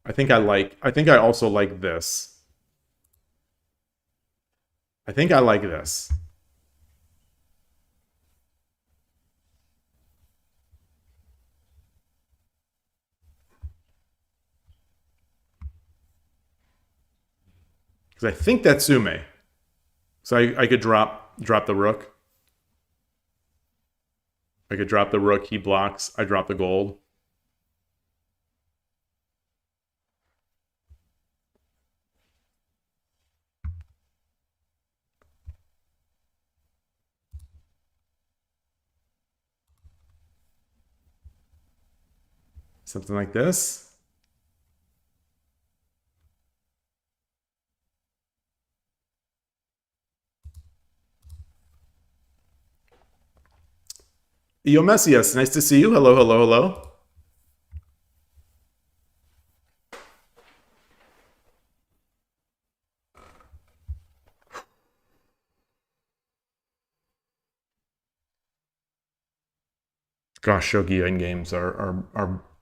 I think I also like this. I think I like this. Because I think that's Sume. So I could drop the rook. I could drop the rook, he blocks, I drop the gold. Something like this. Yo, Messias, nice to see you. Hello. Gosh, Shogi endgames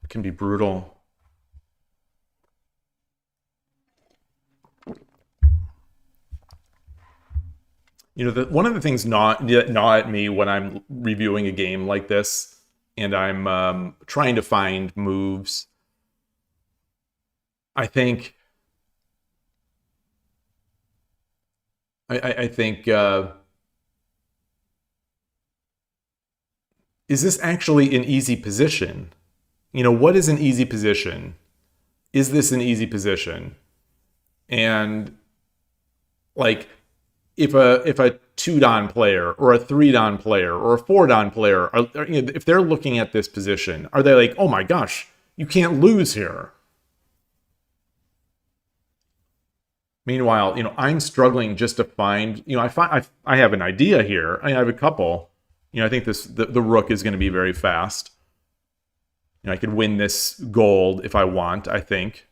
can be brutal. You know, one of the things gnaw at me when I'm reviewing a game like this, and I'm trying to find moves, I think is this actually an easy position? You know, what is an easy position? Is this an easy position? And like, if a 2-don player or a 3-don player or a 4-don player, if they're looking at this position, are they like, oh my gosh, you can't lose here? Meanwhile, you know, I'm struggling just to find, you know, I have an idea here. I have a couple. You know, I think the rook is going to be very fast. You know, I could win this gold if I want, I think.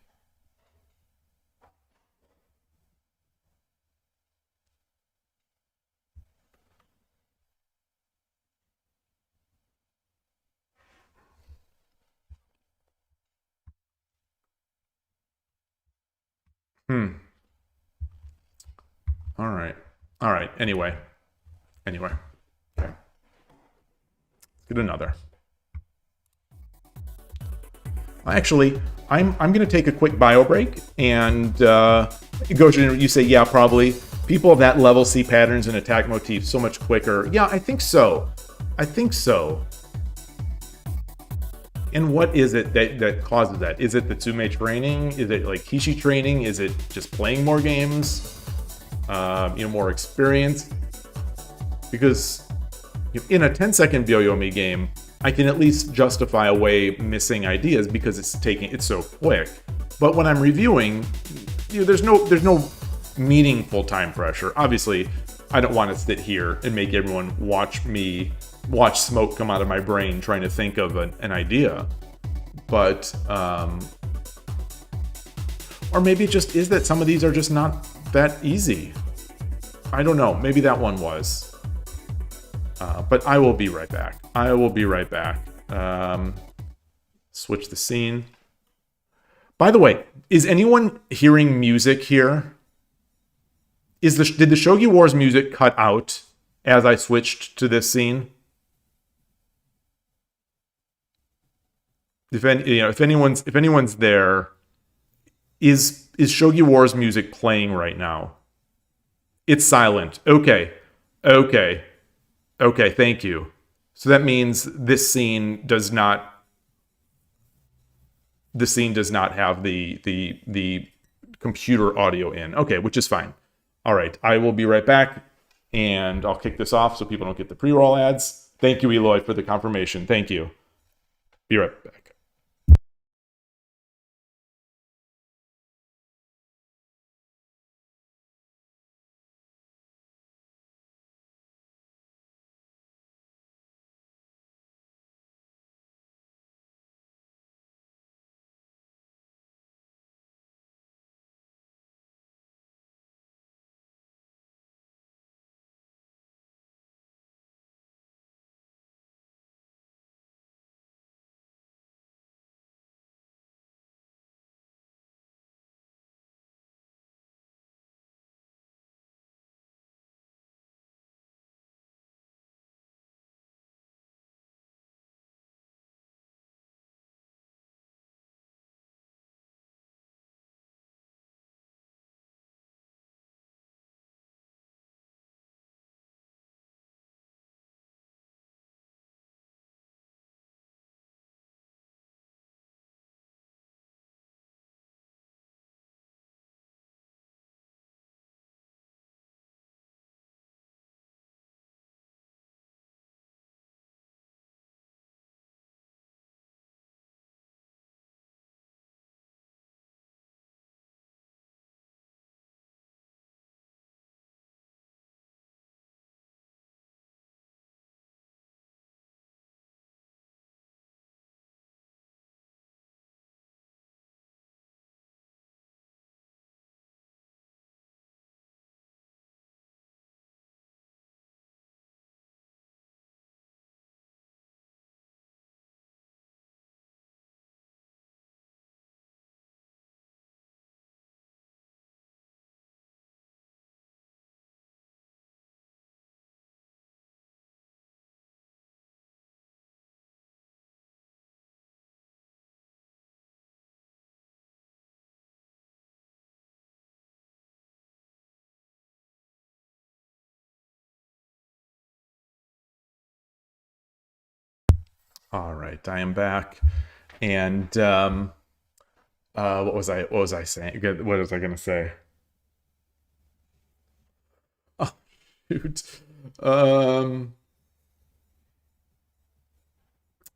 All right. Anyway. Okay. Let's get another. Actually, I'm going to take a quick bio break, and Goshen, you say, yeah, probably. People of that level see patterns and attack motifs so much quicker. Yeah, I think so. And what is it that causes that? Is it the Tsume training? Is it like Kishi training? Is it just playing more games? more experience. Because in a 10-second Byo-Yomi game, I can at least justify away missing ideas because it's so quick. But when I'm reviewing, there's no meaningful time pressure. Obviously, I don't want to sit here and make everyone watch smoke come out of my brain trying to think of an idea. But or maybe it just is that some of these are just not that easy. I don't know. Maybe that one was. But I will be right back. Switch the scene. By the way, is anyone hearing music here? Did the Shogi Wars music cut out as I switched to this scene? If anyone's there, is Shogi Wars music playing right now? It's silent. Okay, thank you. So that means this scene does not have the computer audio in. Okay, which is fine. All right, I will be right back, and I'll kick this off so people don't get the pre-roll ads. Thank you, Yloigh, for the confirmation. Thank you. Be right back. All right, I am back, and what was I saying? What was I gonna say? Oh, shoot.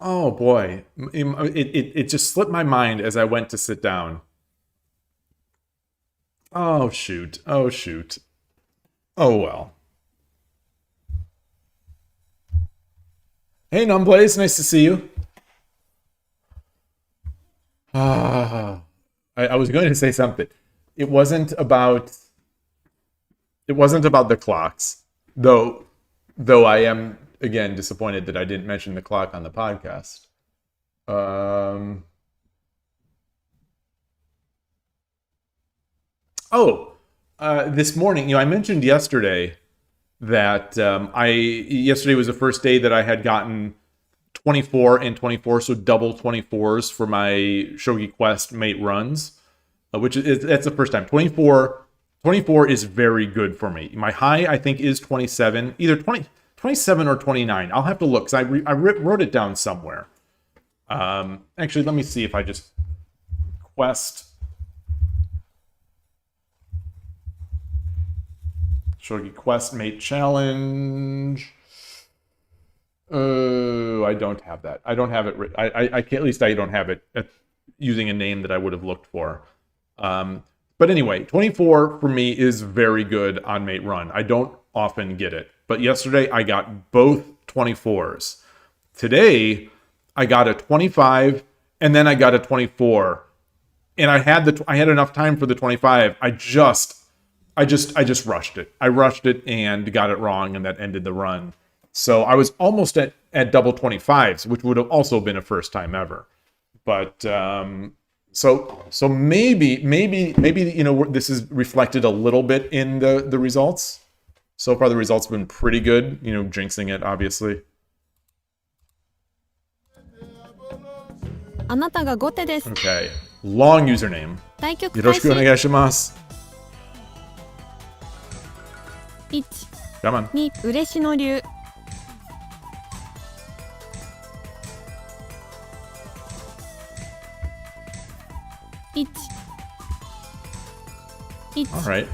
Oh boy, it just slipped my mind as I went to sit down. Oh shoot. Oh well. Hey, Numblaze, nice to see you. I was going to say something. It wasn't about the clocks, though I am again disappointed that I didn't mention the clock on the podcast. This morning, I mentioned yesterday that yesterday was the first day that I had gotten 24 and 24, so double 24s for my Shogi Quest mate runs, that's the first time. 24 is very good for me. My high, I think, is 27, either 27 or 29. I'll have to look, because I wrote it down somewhere. Actually, let me see if I just Quest. Shogi Quest Mate Challenge. I don't have that. I don't have it. I can't, at least I don't have it using a name that I would have looked for. But anyway, 24 for me is very good on Mate Run. I don't often get it. But yesterday I got both 24s. Today I got a 25 and then I got a 24. And I had enough time for the 25. I just rushed it. I rushed it and got it wrong, and that ended the run. So I was almost at double 25s, which would have also been a first time ever. But so maybe this is reflected a little bit in the results. So far the results have been pretty good. Jinxing it obviously. あなたが後手です。 Okay. Long username. 対局よろ開始。しくお願いします。 1、 Come on. 2、嬉野流。1、1、 All right.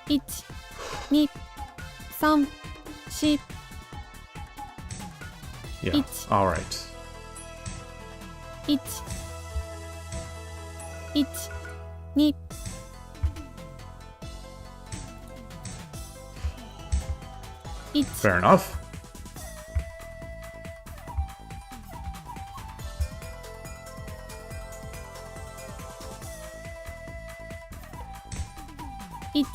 1、2、3、4、 Yeah. It's- All right. 1、1、2、 1、 Fair enough. 1、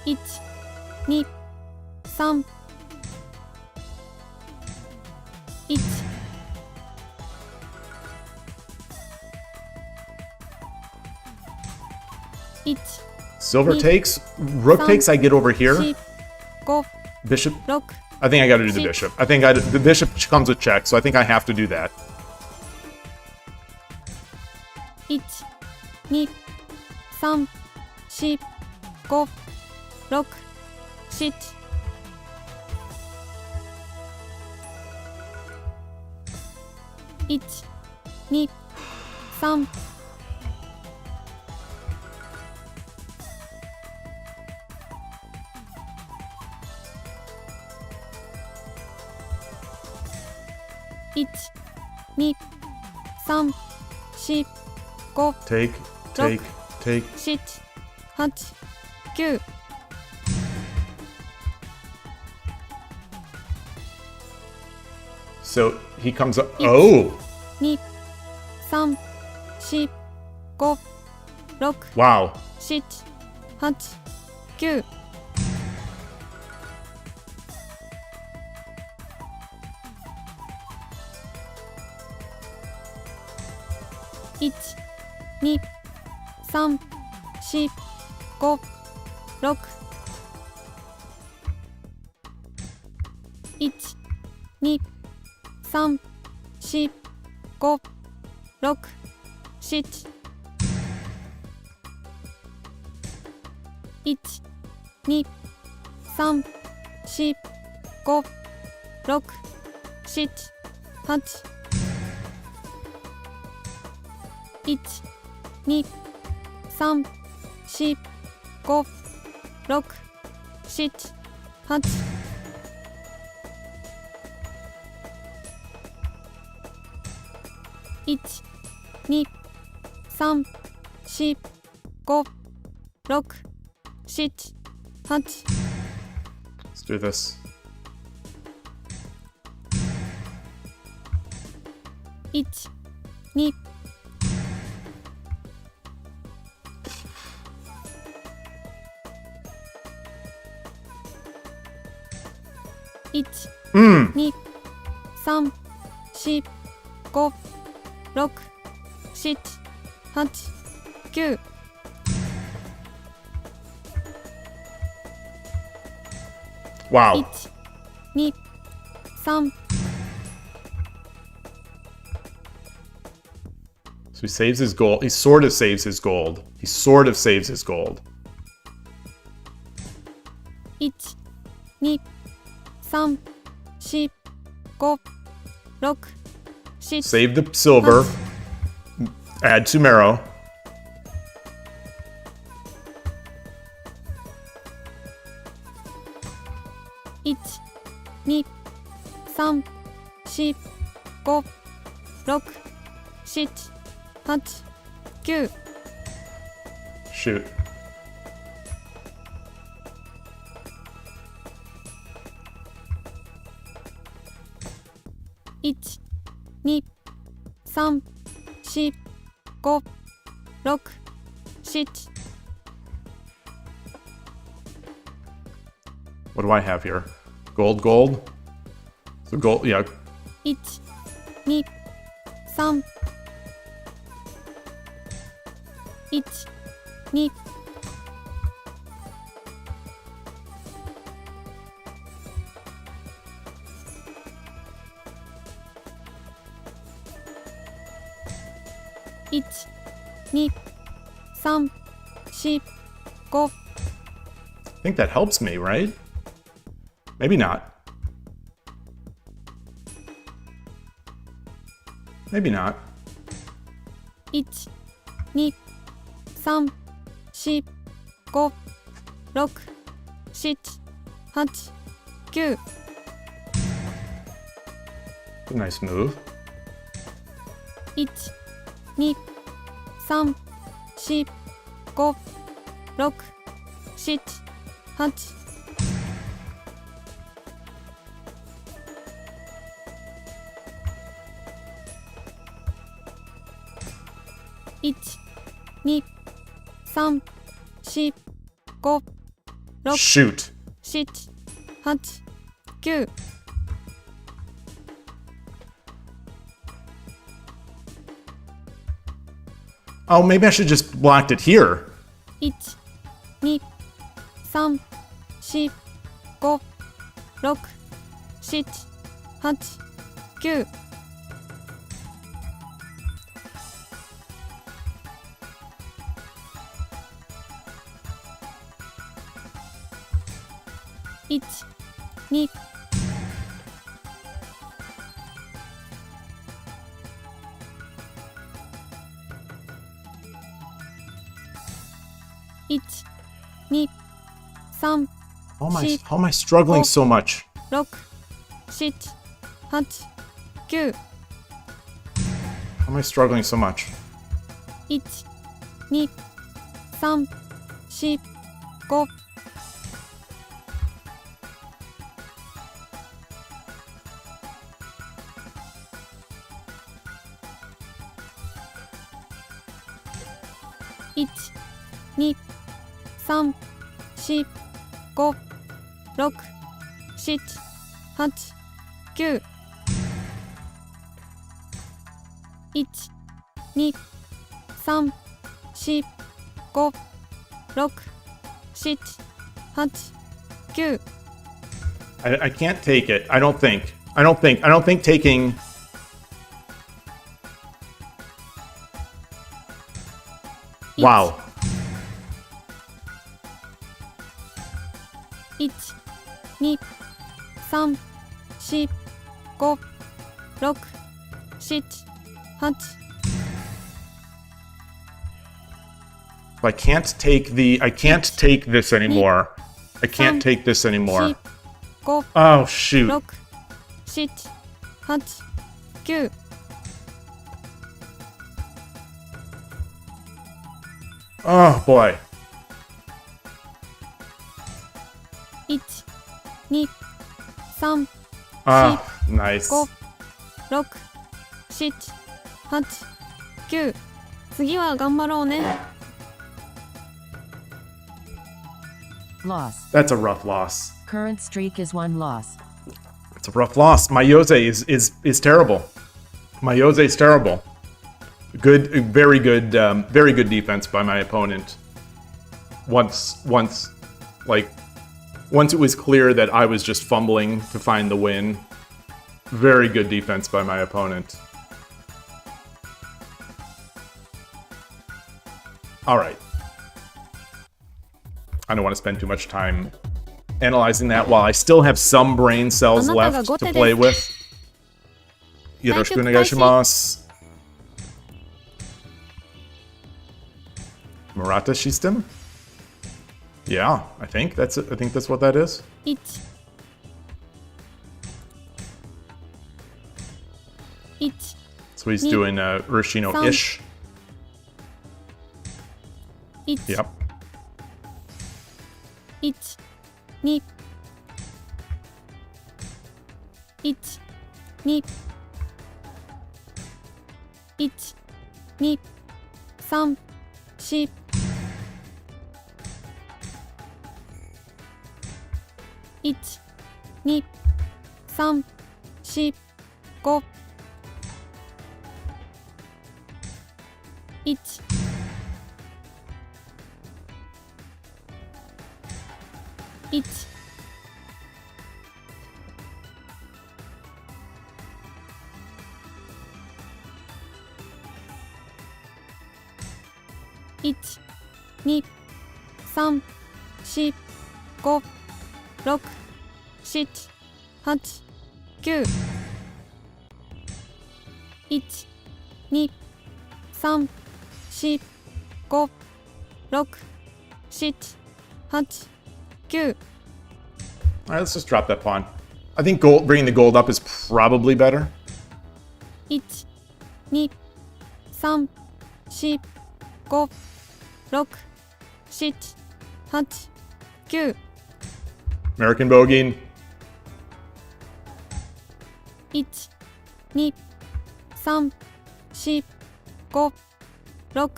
1、2、3、1、 1、 Silver Me. takes. Rook Some. takes. I get over here. 4、5、 Bishop. 6、 I think I got to do the Check. bishop. I think the bishop comes with check, so I think I have to do that. 1、2、3、4、5、6、7、 1、2、3、 1、2、3、4、5、 Take, take, take. 7、8、9、 So he comes up. Oh, 2、3、4、5、6、 wow. 7、8、9、 1、2、3、4、5、6、 1、2、3、4、5、6、7、 1、2、3、4、5、6、7、8、 1、2、3、4、5、6、7、8、 1、2、3、4、5、6、7、8、 Let's do this. 1、2、 1、 2、3、4、5、6、7、8、9、 Wow. 1、2、3、 So he saves his gold. He sort of saves his gold. He sort of saves his gold. 1、2、3、4、5、6、7、 Save the silver. Add two marrow. 1、2、3、4、5、6、7、8、9。 Shoot. 1、2、3、4、5、6、7。 What do I have here? Gold, gold. So gold, yeah. 1、2、3、1、2、1、2、3、4、5。 I think that helps me, right? Maybe not. Maybe not. 1、2、3、4、5、6、7、8、9。 A nice move. 1、2、3、4、5、6、7、8。 1、2、3、4、5、6、 Shoot. 7、8、9。 Oh, maybe I should just blocked it here. 1、2、3、4、5、6、7、8、9。 1、2、1、2、3、 How am I struggling so much? 6、7、8、9。 How am I struggling so much? 1、2、3、4、5。 1、2、3、4、5、6、7、8、9。 1、2、3、4、5、6、7、8、9。 I can't take it. I don't think taking. Wow. 1、2、3、4、5、6、7、8。 I can't take this anymore. I can't take this anymore. 5、 Oh, shoot. 6、7、8、9。 Oh, boy. 1、2、3、 Ah, nice. 5、6、7、8、9。 次は頑張ろうね。 Loss. That's a rough loss. Current streak is 1 loss. It's a rough loss. My Yose is terrible. My Yose is terrible. Very good defense by my opponent. Once it was clear that I was just fumbling to find the win, very good defense by my opponent. All right. I don't want to spend too much time analyzing that while I still have some brain cells left to play with. Yoroshiku onegaishimasu. Murata system? Yeah, I think that's it. I think that's what that is. 1 1 So he's doing Urashino-ish. 1 Yep. 1 2 1 2 1 2 3 4 1 2 3 4 5 1 1 1 2 3 4 5 6 7 8 9 1 2 3 4 5 6 7 8 9 All right, let's just drop that pawn. I think gold, bringing the gold up is probably better. 1 2 3 4 5 6 7 8 9 American bogeying. 1 2 3 4 5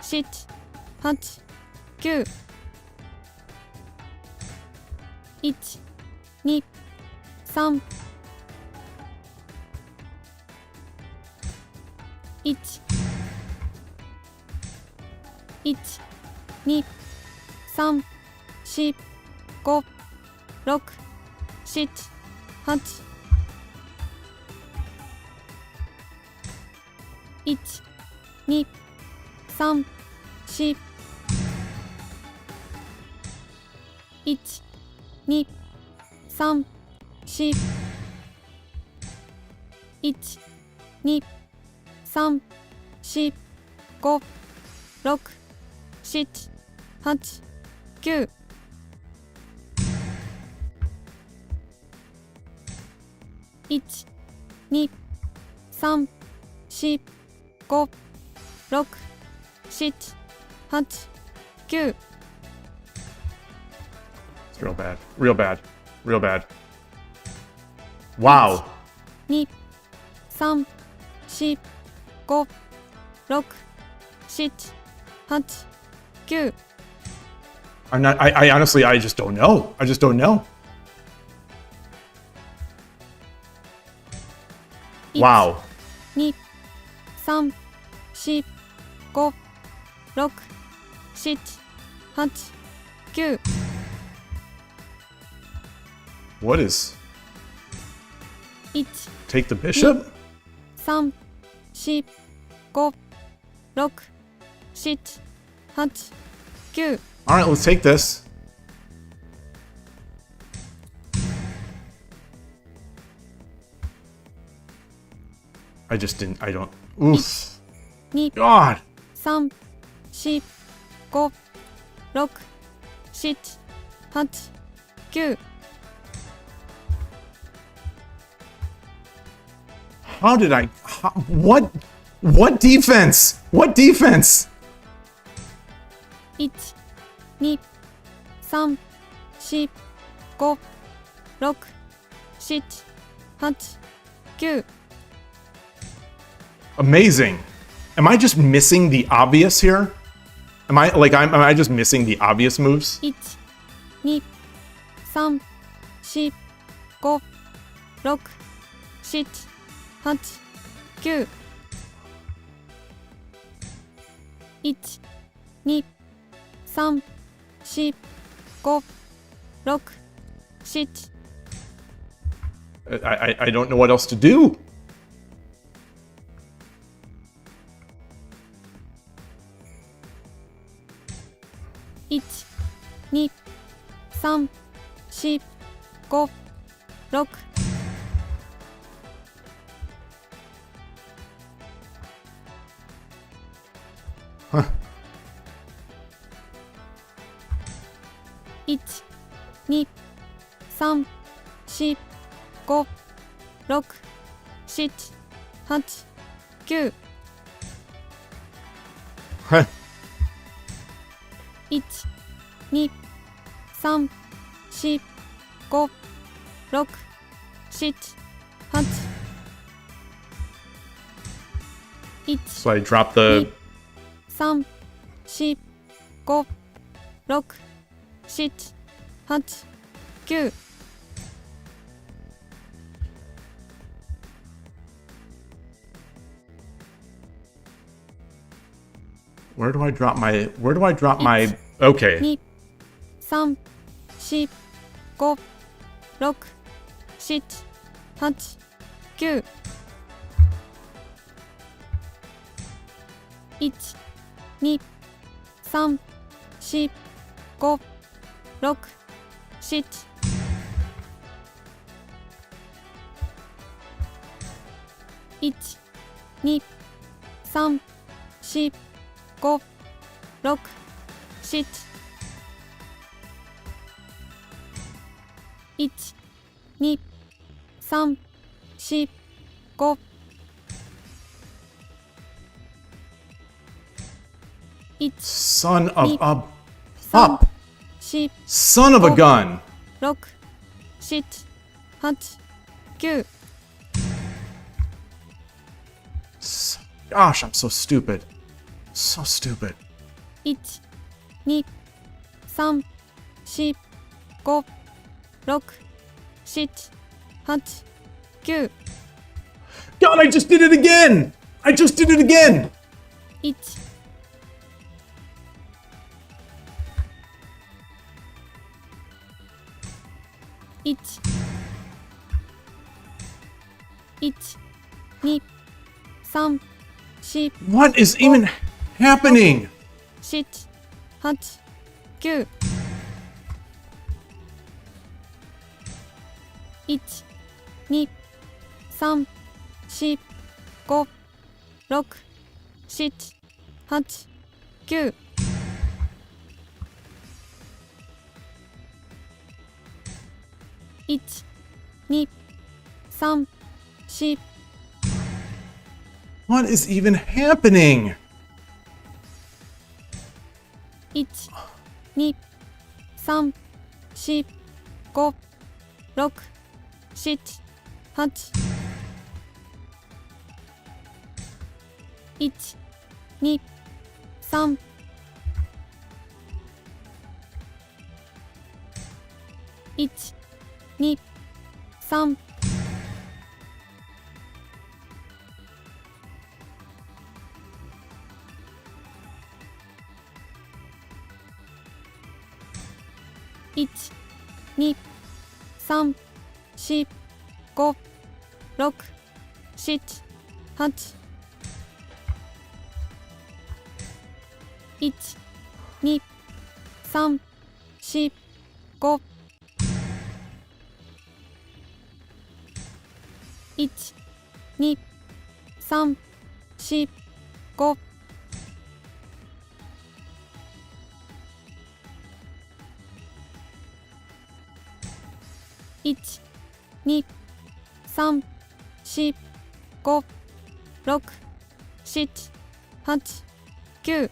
6 7 8 9 1 2 3 1 1 2 3 4 5 6 7 8 1 2 3 4 1 2 3 4 1 2 3 4 5 6 7 8 9 1 2 3 4 5 6 7 8 9 It's real bad. Real bad. Real bad. Wow. 2 3 4 5 6 7 8 9 I'm not. I honestly, I just don't know. I just don't know. Wow. 2 3 4 5 6 7 8 9 What is? 1 Take the bishop? 3 4 5 6 7 8 9 All right, let's take this. I just didn't. I don't. Oof. 2 God. 3 4 5 6 7 8 9 How did I? What? What defense? What defense? 1 2 3 4 5 6 7 8 9 Amazing. Am I just missing the obvious here? Am I just missing the obvious moves? 1 2 3 4 5 6 7 8 9 1 2 3 4 5 6 7 I don't know what else to do. 1 2 3 4、5、6。1、2、3、4、5、6、7、8、9。1、2、3、4、5、6、7、8。1、 So I drop the 3、4、5、6、7、8、9。Where do I drop my okay. 2、3、4、5、6、7、8、9。1、2、3、4、5、6、7。1、2、3、4、5、6、7。1、2、3、4、5。1、Son of a 3、 up. 4、 Son of a gun. 6、7、8、9。 Gosh, I'm so stupid. So stupid. 1、2、3、4、5、6、7、8、9。 God, I just did it again. I just did it again. 1、1、1、2、3、4、 What is even happening? 7、8、9。 1、2、3、4、5、6、7、8、9。 1、2、3、4。 What is even happening? 1、2、3、4、5、6、7、8。 1、2、3。 1、2、3。 1、2、3、4、5、6、7、8。 1、2、3、4、5。 1、2、3、4、5。 1、2、3、4、5、6、7、8、9。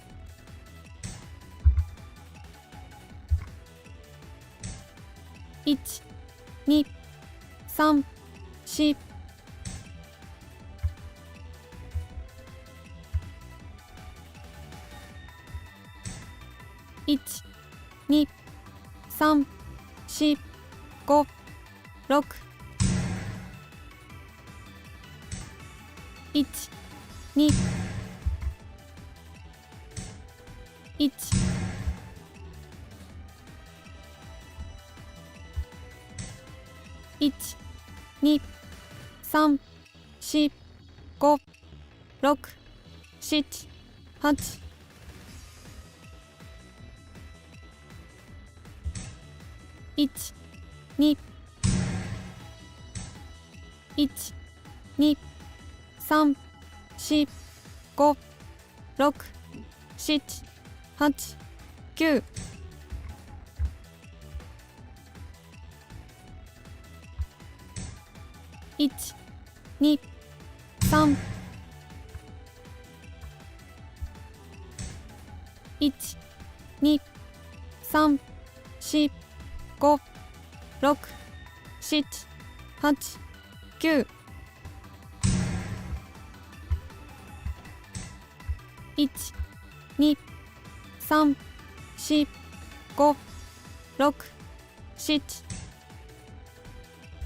1、2、3、4。 1、2、3、4、5、6。 1、2。 1、1、2、3、4、5、6、7、8。 1、2 1 2 3 4 5 6 7 8 9 1 2 3 1 2 3 4 5 6 7 8 9 1 2 3 4 5 6 7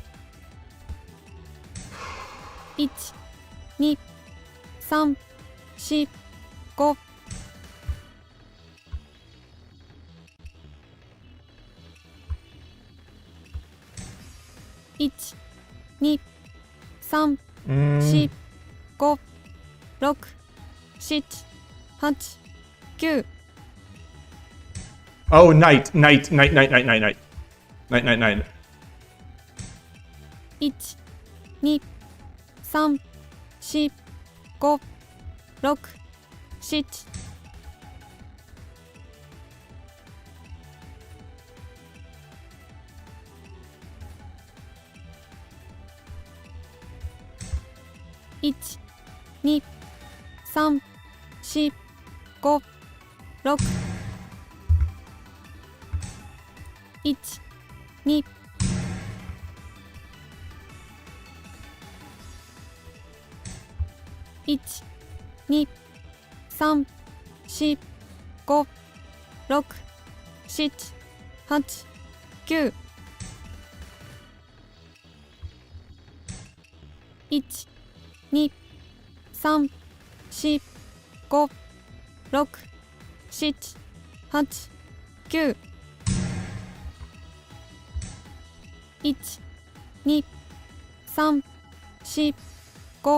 1 2 3 4 5 1 2 3 4 5 6 7 8 9 Oh, night, night, night, night, night, night, night. Night, night, night. 1 2 3 4 5 6 7 1 2 3 4 5 6 1 2 1 2 3 4 5 6 7 8 9 1 2 3 4 5 6 7 8 9 1 2 3 4 5 1 2 3 4 5 6 7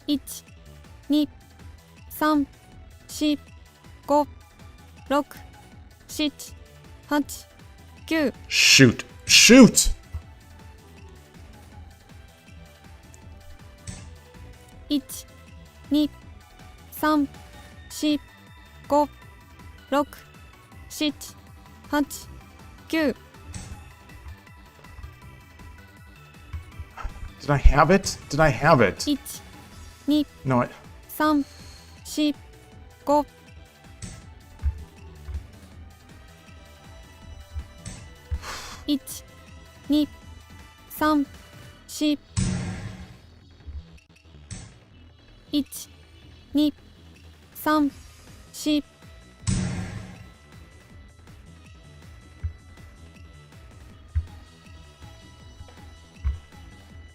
8 9 Shoot. Shoot! 1 2 3 4 5 6 7 8 9 Did I have it? Did I have it? 1 2 No, I... 3 4 5 1 2 3 4 1 2 3 4 1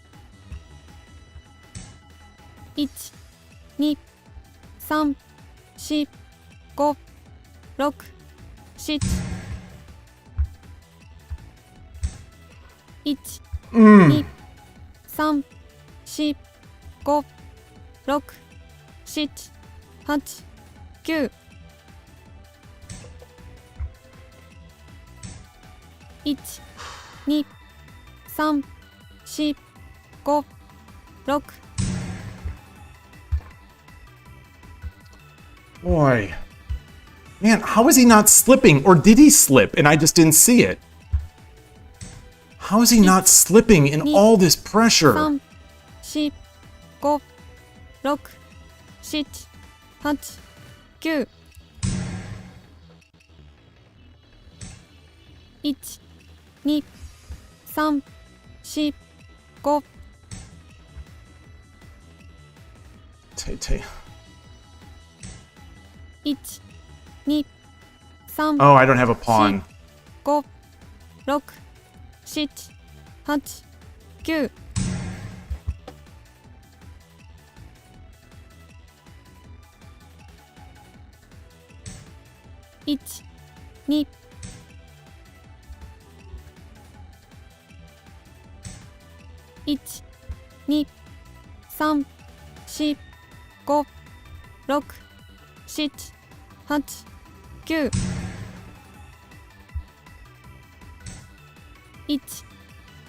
2 3 4 5 6 7 1 2 3 4 5 6 7 8 9 1 2 3 4 5 6 Boy. Man, how is he not slipping? Or did he slip and I just didn't see it? How is he not slipping in all this pressure? 3 4 5 6 7 8 9 1 2 3 4 5 Tay. 1 2 3 Oh, I don't have a pawn. 5 6 7 8 9 1 2 1 2 3 4 5 6 7 8 9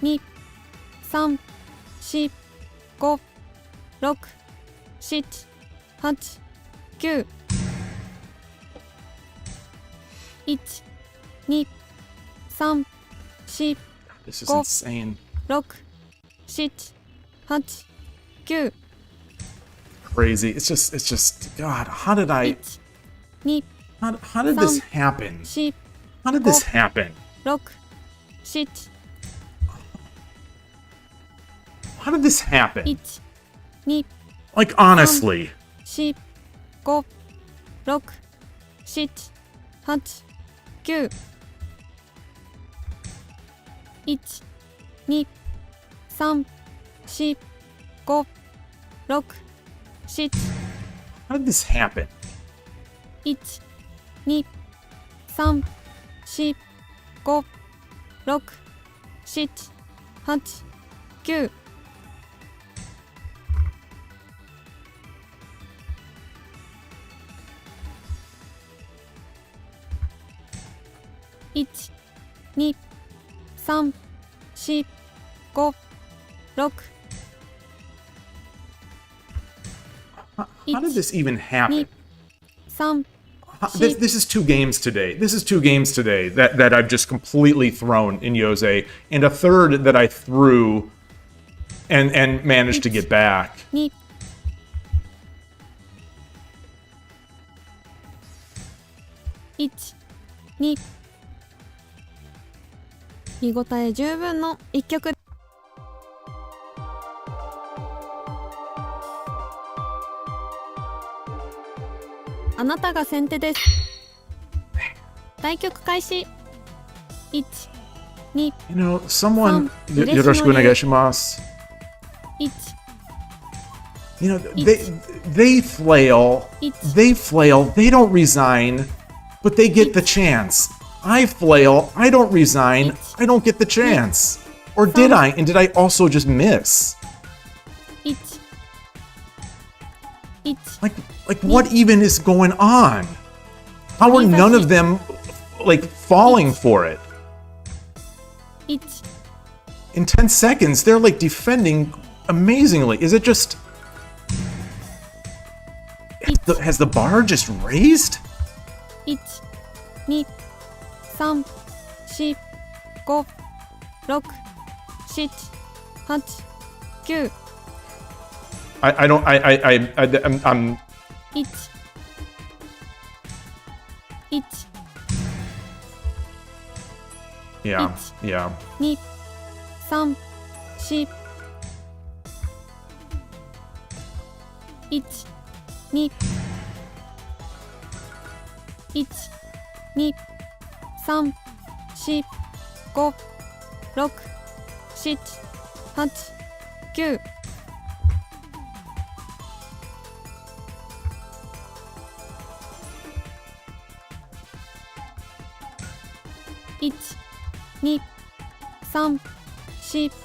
1 2 3 4 5 6 7 8 9 1 2 3 4 This is Go. insane. 6 7 8 9 Crazy. It's just, God, how did I, 1 2 how did this Some- happen? 4 How did this happen? 6 7 How did this happen? 1 2 Like, honestly. 4 5 6 7 8 9 1 2 3 4 5 6 7 How did this happen? 1 2 3 4 5 6 7 8 9 1 2 3 4 5 6 How did this even happen? 3 This is two games today. This is two games today that I've just completely thrown in Yose, and a third that I threw and managed to get back. 2 1 2見応え十分の一曲。あなたが先手です。対局開始。1 2 You know, someone... Some- Yoroshiku onegaishimasu. 1 You know, they flail. They flail. They don't resign, but they get the chance. I flail. I don't resign. I don't get the chance. Or did I? And did I also just miss? 1 1 Like what even is going on? How are none of them like falling for it? 1 In 10 seconds, they're like defending amazingly. Is it just... Has the bar just raised? 1 2 3 4 5 6 7 8 9 I don't... I'm 1 1 yeah, yeah. 2 3 4 1 2 1 2 3 4 5 6 7 8 9 1 2 3 4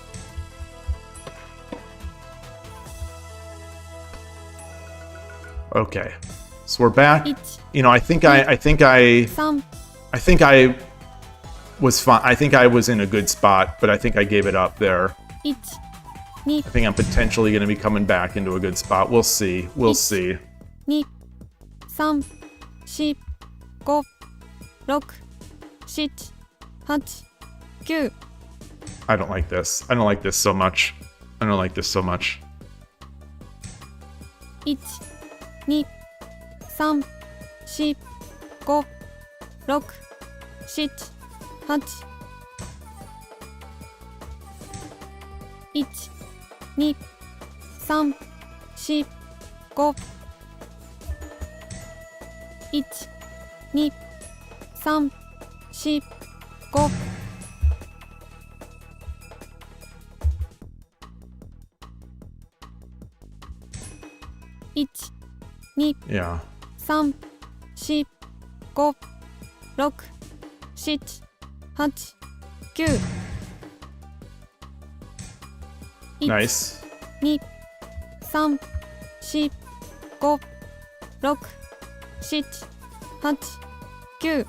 Okay. So we're back. 1 You know, I think I 3 was fine. I think I was in a good spot, but I think I gave it up there. 1 2 I think I'm potentially going to be coming back into a good spot. We'll see. We'll see. 2 3 4 5 6 7 8 9 I don't like this. I don't like this so much. I don't like this so much. 1 2 3 4 5 6 7 8 1 2 3 4 5 1 2 3 4 5 1 2 Yeah. 3 4 5 6 7 8 9 Nice. 2 3 4 5 6 7 8 9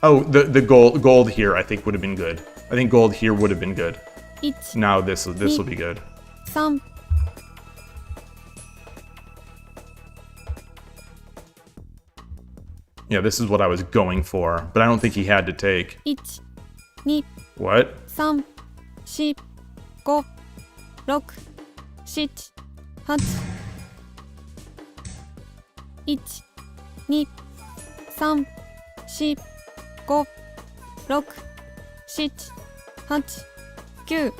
Oh, the gold here I think would have been good. I think gold here would have been good. 1 Now this will be good. 3 Yeah, this is what I was going for, but I don't think he had to take. 1 2 What? 3 4 5 6 7 8 1 2 3 4 5 6 7 8 9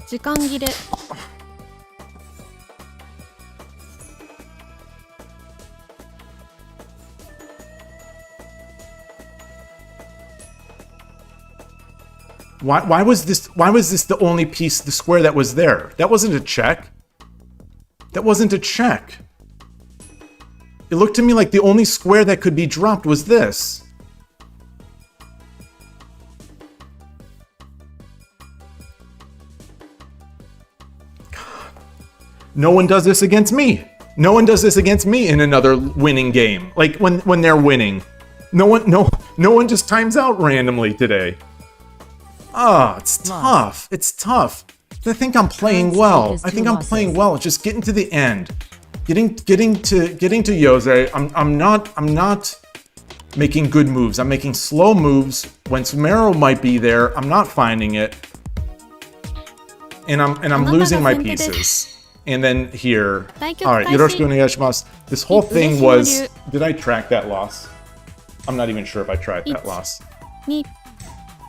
時間切れ Why was this the only piece, the square that was there? That wasn't a check. That wasn't a check. It looked to me like the only square that could be dropped was this. No one does this against me. No one does this against me in another winning game. Like when they're winning. No one just times out randomly today. Ah, it's tough. It's tough. I think I'm playing well. I think I'm playing well. It's just getting to the end. Getting to Yloigh. I'm not making good moves. I'm making slow moves when Sumeru might be there. I'm not finding it. And I'm losing my pieces. And then here. Alright, yoroshiku onegaishimasu. This whole thing was... Did I track that loss? I'm not even sure if I tracked that loss. 2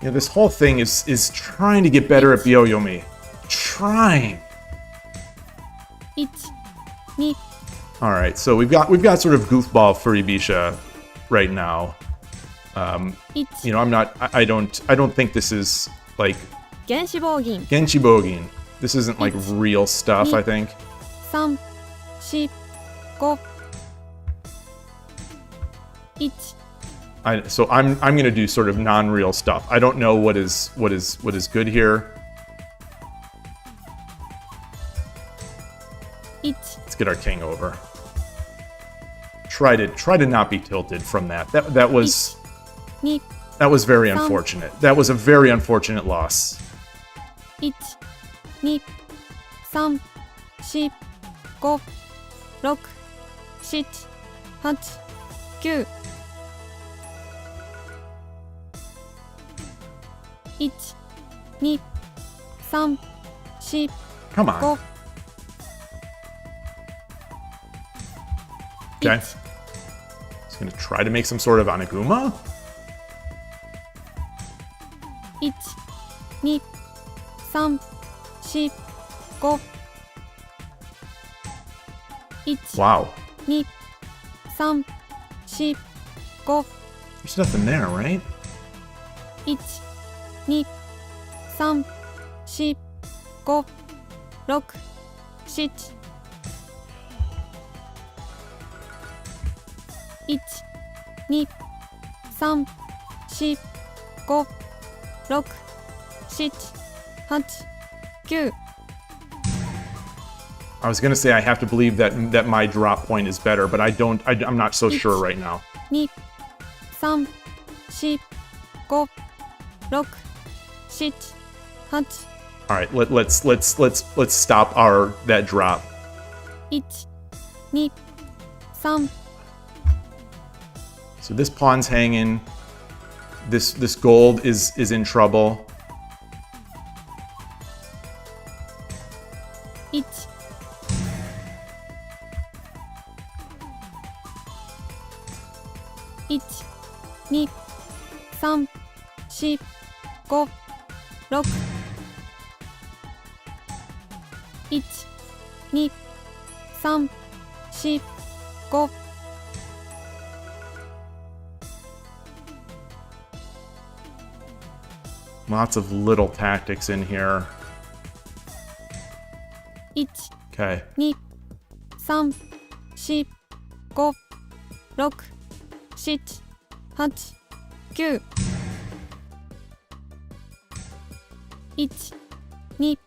Yeah, this whole thing is trying to get better at Byoyomi. Trying. 1 2 Alright, so we've got sort of goofball Furibisha right now. 1 You know, I don't think this is like 原子棒銀 Genshi Bogin. This isn't like real stuff, I think. 3 4 5 1 So I'm gonna do sort of non-real stuff. I don't know what is good here. 1 Let's get our king over. Try to not be tilted from that. That was 2 very unfortunate. That was a very unfortunate loss. 1 2 3 4 5 6 7 8 9 1 2 3 4 Come on. 5 Okay. He's gonna try to make some sort of Anaguma. 1 2 3 4 5 1 Wow. 2 3 4 5 There's nothing there, right? 1 2 3 4 5 6 7 1 2 3 4 5 6 7 8 9 I was gonna say I have to believe that my drop point is better, but I'm not so sure right now. 2 3 4 5 6 7 8 All right, let's stop that drop. 1 2 3 So this pawn's hanging. This gold is in trouble. 1 1 2 3 4 5 6 1 2 3 4 5 Lots of little tactics in here. 1 Okay. 2 3 4 5 6 7 8 9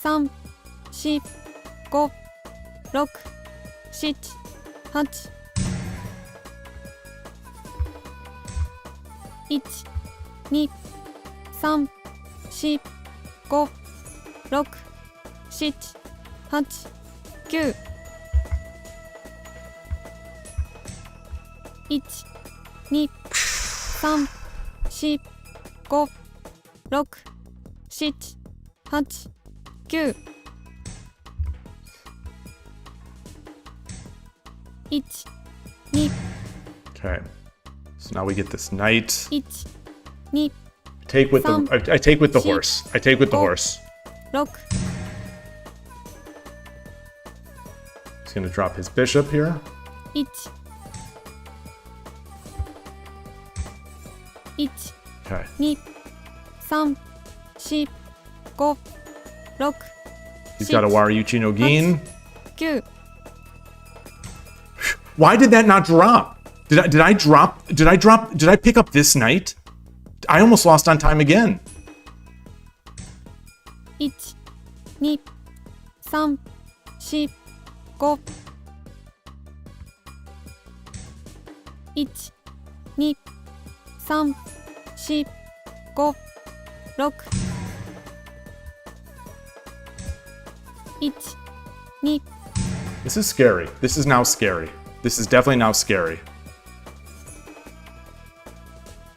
1 2 3 4 5 6 7 8 1 2 3 4 5 6 7 8 9 1 2 3 4 5 6 7 8 9 1 2 Okay. So now we get this knight. 1 2 Take with Some- the I take with the Sheep. horse. I take with the Oh. horse. 6 He's gonna drop his bishop here. 1 1 Okay. 2 3 4 5 6 He's got a Waryuchi no Gin. 9 Why did that not drop? Did I pick up this knight? I almost lost on time again. 1 2 3 4 5 1 2 3 4 5 6 1 2 This is scary. This is now scary. This is definitely now scary.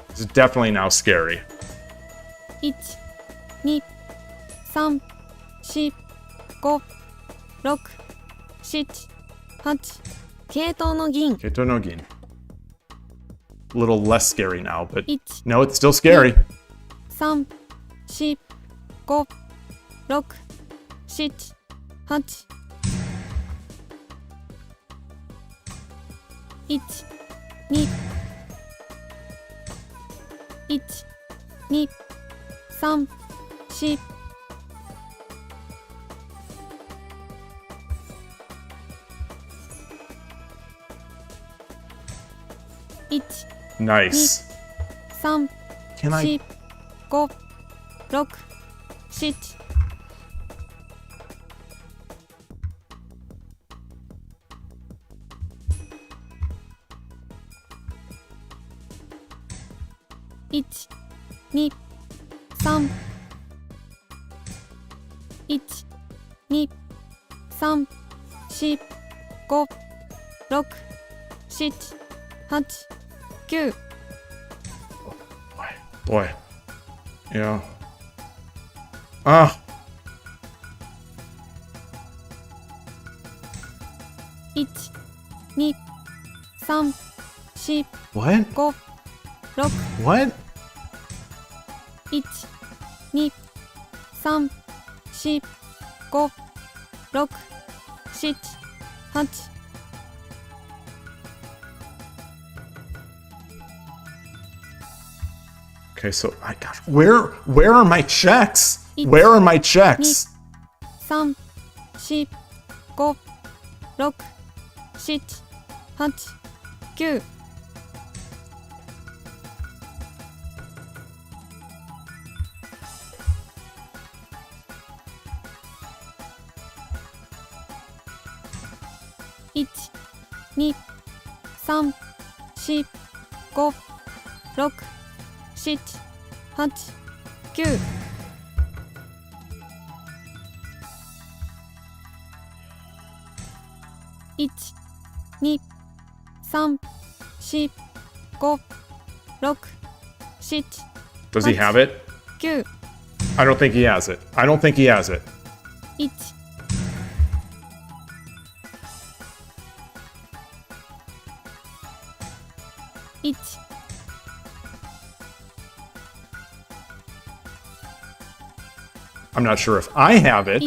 This is definitely now scary. 1 2 3 4 5 6 7 8系統の銀 Keito no Gin. A little less scary now, but 1 no, it's still scary. 3 4 5 6 7 8 1 2 1 2 3 4 1 Nice. 3 Can I? 4 5 6 7 1 2 3 1 2 3 4 5 6 7 8 9 Boy. Yeah. Ah. 1 2 3 4 What? 5 6 What? 1 2 3 4 5 6 7 8 Okay, so I gosh, where are my checks? Where are my checks? 3 4 5 6 7 8 9 1 2 3 4 5 6 7 8 9 1 2 3 4 5 6 7 Does he have it? 9 I don't think he has it. I don't think he has it. 1 1 I'm not sure if I have it.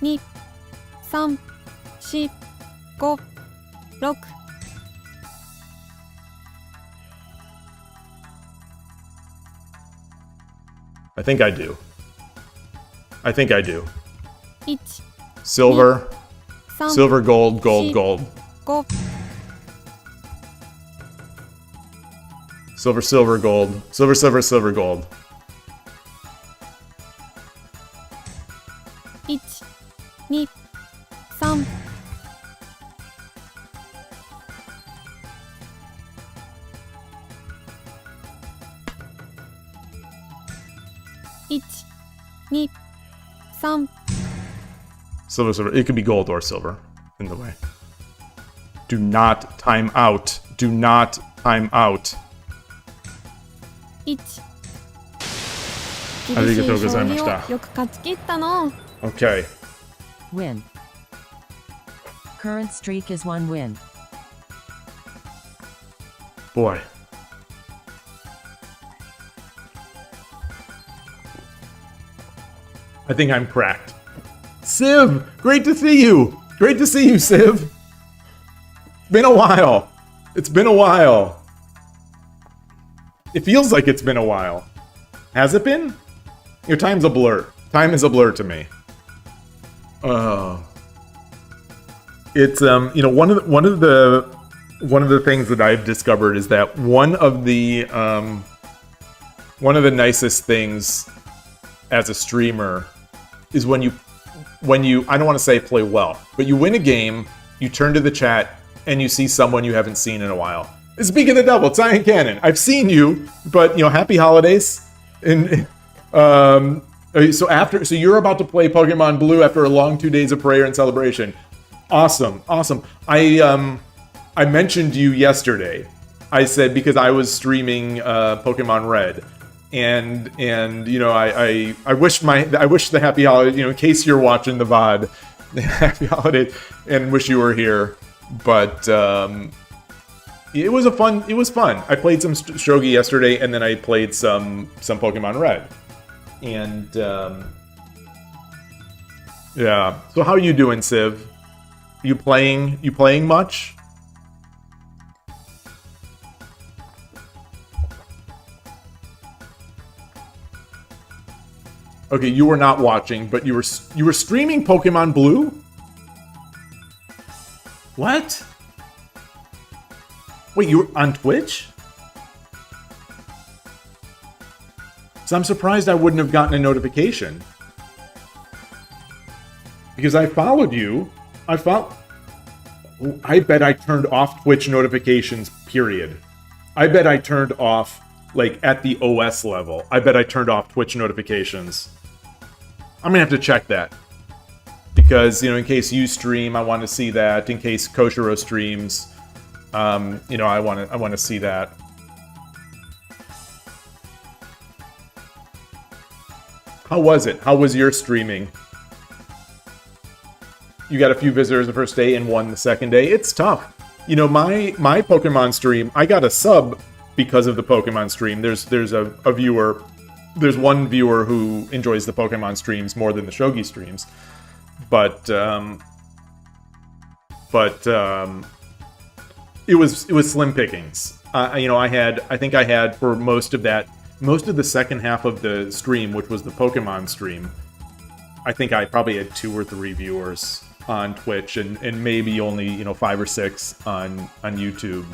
1 2 3 4 5 6 I think I do. I think I do. 1 Silver, 3 silver, gold, gold, Sheep. gold. 5 Silver, silver, gold. Silver, silver, silver, gold. 1 2 3 1 2 3 Silver, silver. It could be gold or silver in the way. Do not time out. Do not time out. 1厳しい将棋をよく勝ち切ったの。 Okay. Win. Current streak is 1 win. Boy. I think I'm cracked. Civ! Great to see you! Great to see you, Civ! Been a while. It's been a while. It feels like it's been a while. Has it been? Your time's a blur. Time is a blur to me. It's you know, one of the things that I've discovered is that one of the nicest things as a streamer is when you I don't want to say play well, but you win a game, you turn to the chat, and you see someone you haven't seen in a while. Speaking of the devil, it's Ian Cannon. I've seen you, but you know, happy holidays. And so you're about to play Pokemon Blue after a long 2 days of prayer and celebration. Awesome, awesome. I mentioned you yesterday. I said because I was streaming Pokemon Red. And you know, I wish the happy holiday, you know, in case you're watching the VOD, happy holiday, and wish you were here. But it was fun. I played some Shogi yesterday, and then I played some Pokemon Red. And yeah. So how are you doing, Civ? You playing much? Okay, you were not watching, but you were streaming Pokemon Blue? What? Wait, you were on Twitch? So I'm surprised I wouldn't have gotten a notification. Because I followed you. I bet I turned off Twitch notifications, period. I bet I turned off, like, at the OS level. I bet I turned off Twitch notifications. I'm gonna have to check that. Because, you know, in case you stream, I want to see that. In case Koshiro streams, you know, I want to see that. How was it? How was your streaming? You got a few visitors the first day and one the second day. It's tough. You know, my Pokemon stream, I got a sub because of the Pokemon stream. There's a viewer, there's one viewer who enjoys the Pokemon streams more than the Shogi streams. But it was slim pickings. You know, I think I had for most of the second half of the stream, which was the Pokemon stream, I think I probably had 2 or 3 viewers on Twitch and maybe only, you know, 5 or 6 on YouTube.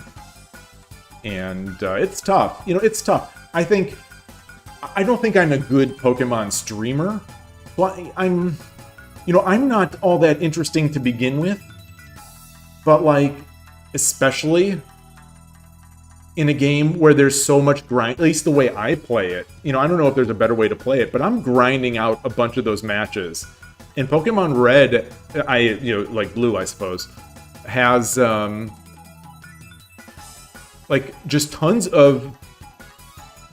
And it's tough. You know, it's tough. I don't think I'm a good Pokemon streamer, but I'm not all that interesting to begin with. But, like, especially in a game where there's so much grind, at least the way I play it. You know, I don't know if there's a better way to play it, but I'm grinding out a bunch of those matches. In Pokemon Red, like Blue, I suppose, has, like, just tons of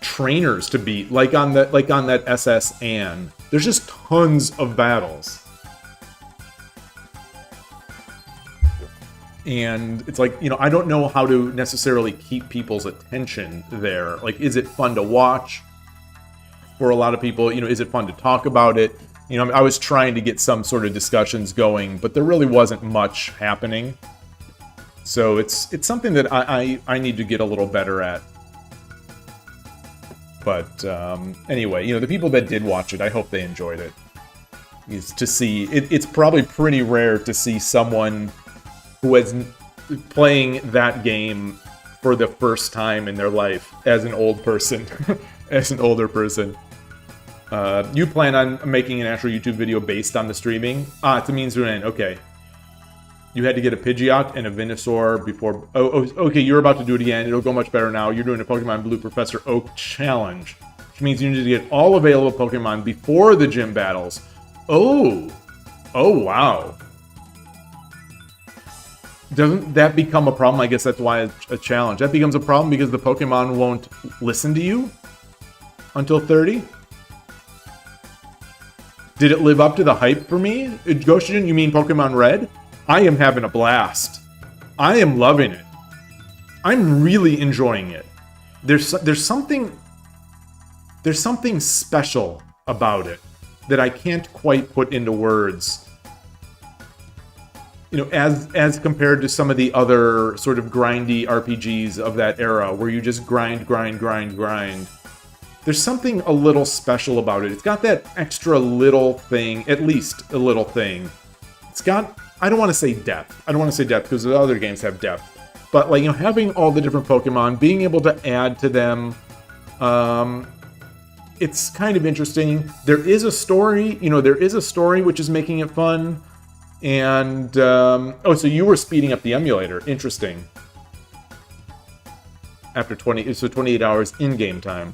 trainers to beat, like on that SS Anne. There's just tons of battles. And it's like, you know, I don't know how to necessarily keep people's attention there. Like, is it fun to watch? For a lot of people, you know, is it fun to talk about it? You know, I was trying to get some sort of discussions going, but there really wasn't much happening. So it's something that I need to get a little better at. But anyway, you know, the people that did watch it, I hope they enjoyed it. It's probably pretty rare to see someone who is playing that game for the first time in their life as an old person, as an older person. You plan on making an actual YouTube video based on the streaming? Ah, it's a means to an end. Okay. You had to get a Pidgeot and a Venusaur before... Oh, okay, you're about to do it again. It'll go much better now. You're doing a Pokemon Blue Professor Oak Challenge, which means you need to get all available Pokemon before the gym battles. Oh, wow. Doesn't that become a problem? I guess that's why it's a challenge. That becomes a problem because the Pokemon won't listen to you until 30? Did it live up to the hype for me? Goshen, you mean Pokemon Red? I am having a blast. I am loving it. I'm really enjoying it. There's something special about it that I can't quite put into words. You know, as compared to some of the other sort of grindy RPGs of that era where you just grind. There's something a little special about it. It's got that extra little thing, at least a little thing. It's got, I don't want to say depth. I don't want to say depth because the other games have depth. But, like, you know, having all the different Pokemon, being able to add to them, it's kind of interesting. There is a story, which is making it fun. And, so you were speeding up the emulator. Interesting. After 28 hours in-game time.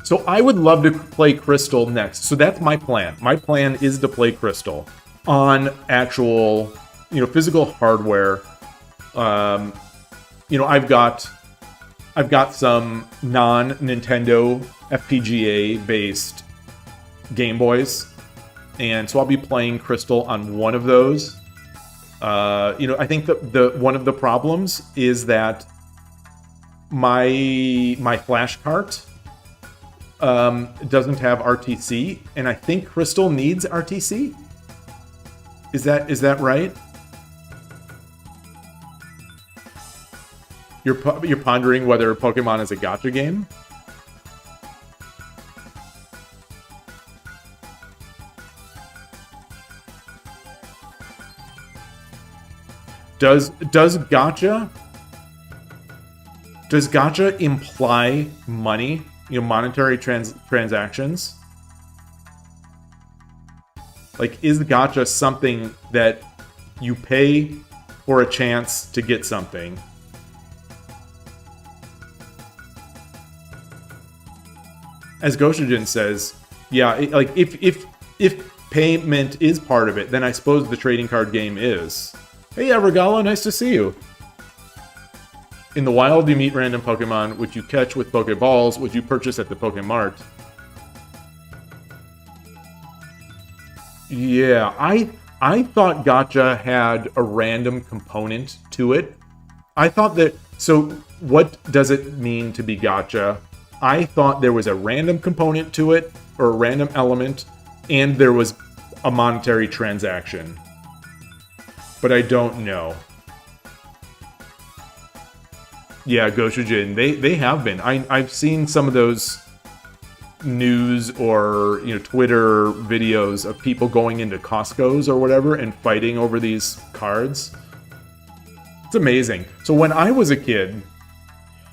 So I would love to play Crystal next. So that's my plan. My plan is to play Crystal on actual, physical hardware. I've got some non-Nintendo FPGA-based Game Boys, and so I'll be playing Crystal on one of those. I think the one of the problems is that my flash cart doesn't have RTC, and I think Crystal needs RTC. Is that right? You're pondering whether Pokemon is a gacha game? Does gacha imply money? Monetary transactions? Like, is gacha something that you pay for a chance to get something? As Goshijin says, yeah, if payment is part of it, then I suppose the trading card game is. Hey, Evergala, nice to see you. In the wild, you meet random Pokemon, which you catch with Pokeballs, which you purchase at the Pokemart. Yeah, I thought gacha had a random component to it. I thought that... So, what does it mean to be gacha? I thought there was a random component to it, or a random element, and there was a monetary transaction. But I don't know. Yeah, Goshujin, they have been. I've seen some of those news or Twitter videos of people going into Costco's or whatever and fighting over these cards. It's amazing. So when I was a kid,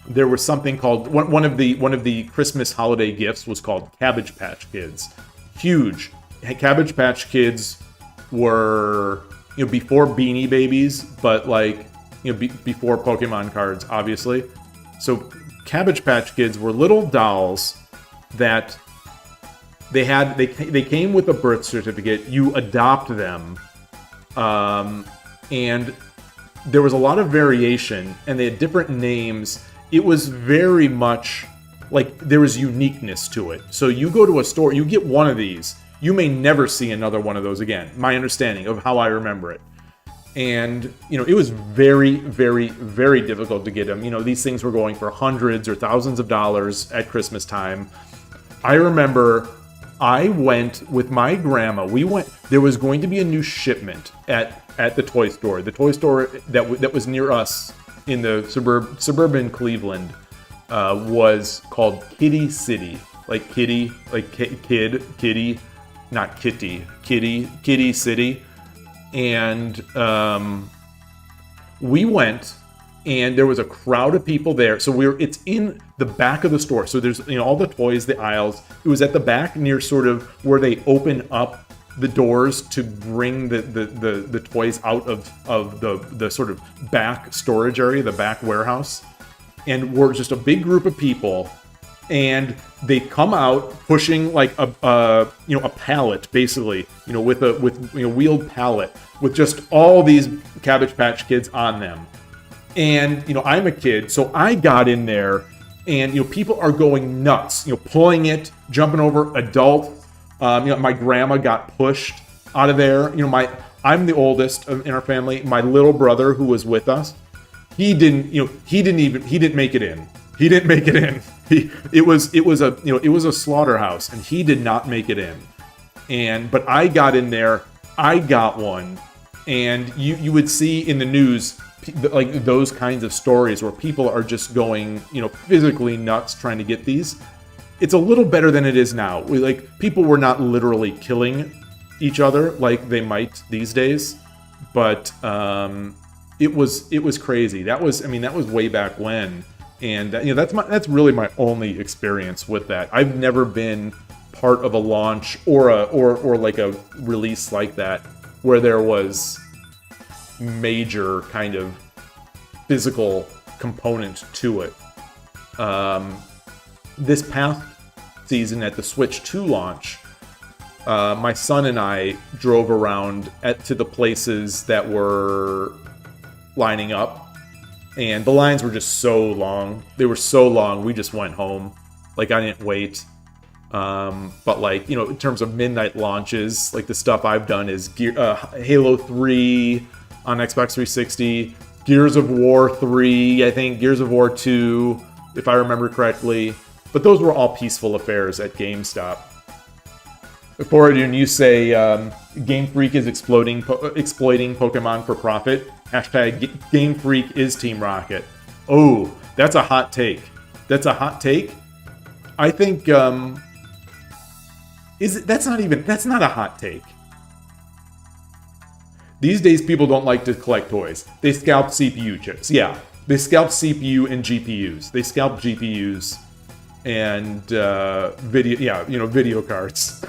there was something called one of the Christmas holiday gifts was called Cabbage Patch Kids. Huge. Cabbage Patch Kids were before Beanie Babies, but before Pokemon cards, obviously. So Cabbage Patch Kids were little dolls that they came with a birth certificate. You adopt them, and there was a lot of variation, and they had different names. It was very much like there was uniqueness to it. So you go to a store, you get one of these, you may never see another one of those again. My understanding of how I remember it. And, it was very, very, very difficult to get them. These things were going for hundreds or thousands of dollars at Christmas time. I remember I went with my grandma. There was going to be a new shipment at the toy store. The toy store that was near us in the suburban Cleveland was called Kitty City. Like kitty, like kitty, not kitty, Kitty City. And we went, and there was a crowd of people there. So it's in the back of the store. So there's all the toys, the aisles. It was at the back near sort of where they open up the doors to bring the toys out of the sort of back storage area, the back warehouse. And we're just a big group of people, and they come out pushing like a pallet, basically, with wheeled pallet with just all these Cabbage Patch Kids on them. And I'm a kid, so I got in there, and people are going nuts, pulling it, jumping over adults. My grandma got pushed out of there. I'm the oldest in our family. My little brother, who was with us, he didn't make it in. He didn't make it in. It was a slaughterhouse, and he did not make it in. But I got in there. I got one, and you would see in the news like those kinds of stories where people are just going physically nuts trying to get these. It's a little better than it is now. People were not literally killing each other like they might these days, but it was crazy. That was way back when, and that's really my only experience with that. I've never been part of a launch or like a release like that where there was major kind of physical component to it. This past season at the Switch 2 launch, my son and I drove around to the places that were lining up, and the lines were just so long. They were so long, we just went home. I didn't wait. But in terms of midnight launches, the stuff I've done is Halo 3 on Xbox 360, Gears of War 3, I think, Gears of War 2, if I remember correctly. But those were all peaceful affairs at GameStop. Boradun, you say Game Freak is exploiting Pokemon for profit. Hashtag Game Freak is Team Rocket. Oh, that's a hot take. That's a hot take. I think that's not a hot take. These days, people don't like to collect toys. They scalp CPU chips. Yeah, they scalp CPU and GPUs. They scalp GPUs and video cards.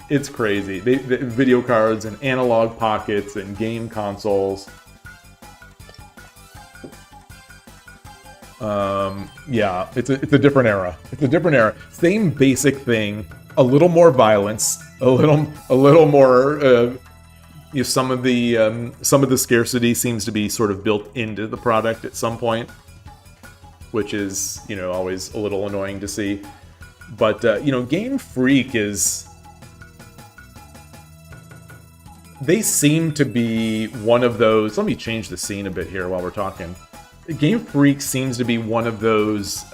It's crazy. The video cards and analog pockets and game consoles. It's a different era. It's a different era. Same basic thing. A little more violence. A little more. Some of the scarcity seems to be sort of built into the product at some point, which is always a little annoying to see. But Game Freak is. They seem to be one of those. Let me change the scene a bit here while we're talking. Game Freak seems to be one of those.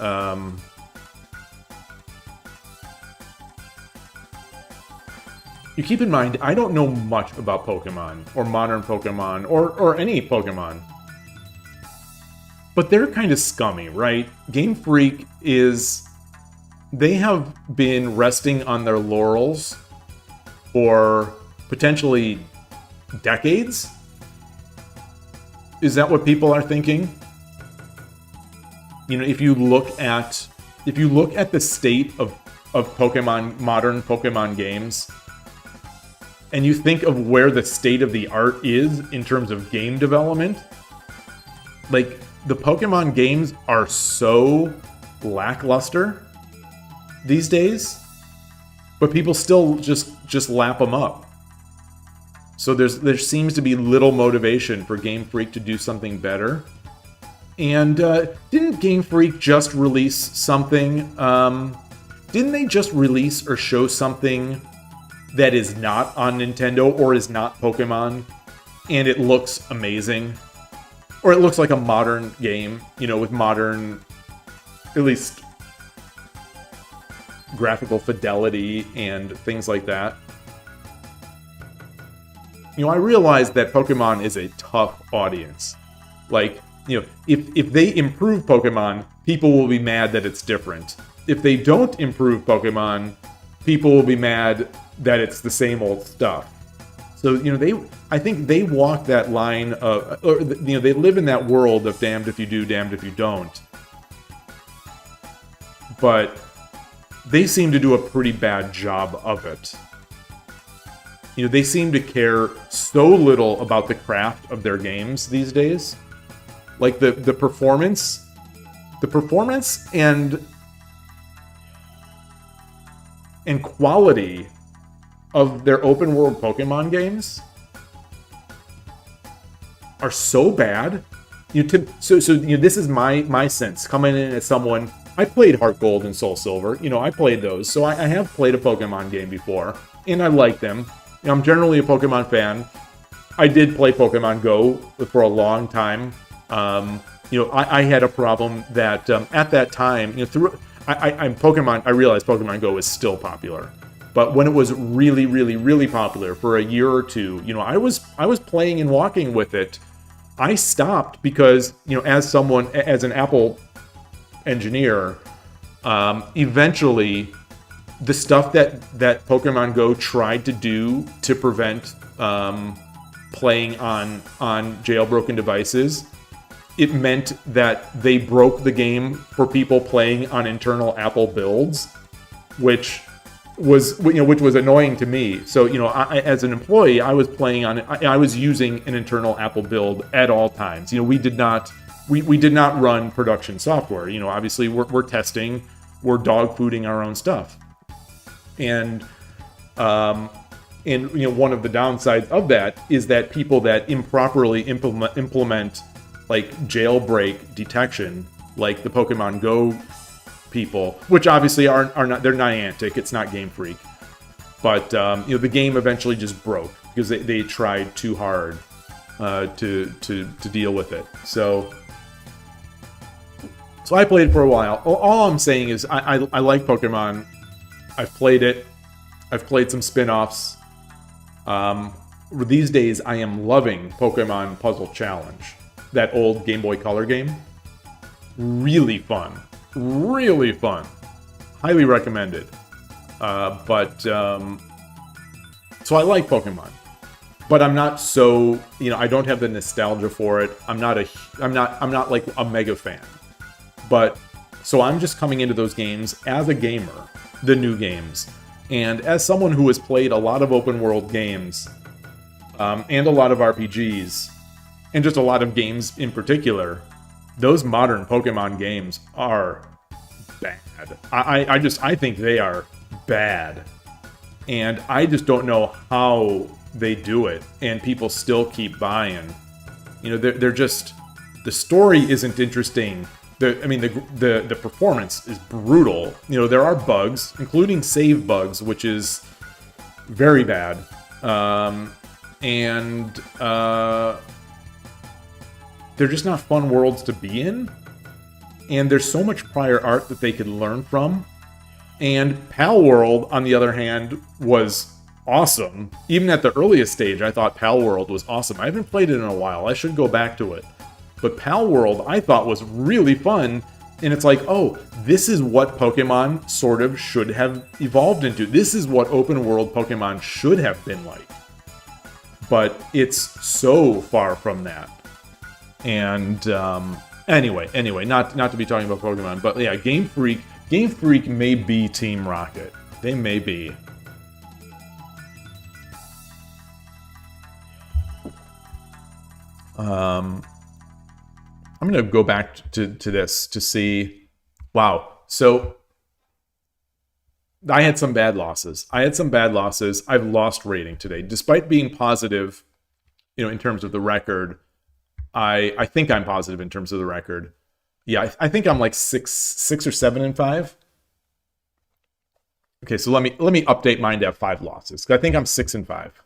You keep in mind, I don't know much about Pokemon or modern Pokemon or any Pokemon, but they're kind of scummy, right? Game Freak they have been resting on their laurels for potentially decades. Is that what people are thinking? If you look at the state of Pokemon, modern Pokemon games, and you think of where the state of the art is in terms of game development, the Pokemon games are so lackluster these days, but people still just lap them up. So there seems to be little motivation for Game Freak to do something better. And didn't Game Freak just release something? Didn't they just release or show something that is not on Nintendo or is not Pokemon, and it looks amazing? Or it looks like a modern game, with modern, at least, graphical fidelity and things like that. I realize that Pokemon is a tough audience. If they improve Pokemon, people will be mad that it's different. If they don't improve Pokemon, people will be mad that it's the same old stuff. So, I think they walk that line of, they live in that world of damned if you do, damned if you don't. But they seem to do a pretty bad job of it. You know, they seem to care so little about the craft of their games these days. Like the performance and quality of their open world Pokemon games are so bad. So this is my sense coming in as someone. I played Heart Gold and Soul Silver. You know, I played those, so I have played a Pokemon game before, and I like them. You know, I'm generally a Pokemon fan. I did play Pokemon Go for a long time. You know, I had a problem that at that time, you know, I realized Pokemon Go is still popular, but when it was really, really, really popular for a year or two, you know, I was playing and walking with it. I stopped because, you know, as an Apple engineer, eventually the stuff that Pokemon Go tried to do to prevent playing on jailbroken devices, it meant that they broke the game for people playing on internal Apple builds, which was annoying to me. So, you know, as an employee, I was using an internal Apple build at all times. You know, we did not run production software. You know, obviously we're testing, we're dog fooding our own stuff. And you know, one of the downsides of that is that people that improperly implement like jailbreak detection, like the Pokemon Go people, which obviously are not, they're Niantic, it's not Game Freak, but you know, the game eventually just broke because they tried too hard to deal with it. So I played for a while. All I'm saying is I like Pokemon. I've played it. I've played some spin-offs. These days I am loving Pokemon Puzzle Challenge, that old Game Boy Color game. Really fun. Really fun. Highly recommended. So I like Pokemon. But I'm not so, you know, I don't have the nostalgia for it. I'm not like a mega fan. But so I'm just coming into those games as a gamer, the new games, and as someone who has played a lot of open world games, and a lot of RPGs, and just a lot of games in particular, those modern Pokemon games are bad. I think they are bad. And I just don't know how they do it, and people still keep buying. You know, they're just, the story isn't interesting. The performance is brutal. You know, there are bugs, including save bugs, which is very bad. They're just not fun worlds to be in. And there's so much prior art that they could learn from. And Pal World, on the other hand, was awesome. Even at the earliest stage, I thought Pal World was awesome. I haven't played it in a while. I should go back to it. But Pal World, I thought, was really fun. And it's like, oh, this is what Pokemon sort of should have evolved into. This is what open world Pokemon should have been like. But it's so far from that. And anyway, not to be talking about Pokemon, but yeah, Game Freak may be Team Rocket. They may be. I'm gonna go back to this to see. Wow. So I had some bad losses. I've lost rating today, despite being positive. You know, in terms of the record, I think I'm positive in terms of the record. Yeah, I think I'm like 6 or 7 and 5. Okay, so let me update mine to have 5 losses. I think I'm 6 and 5.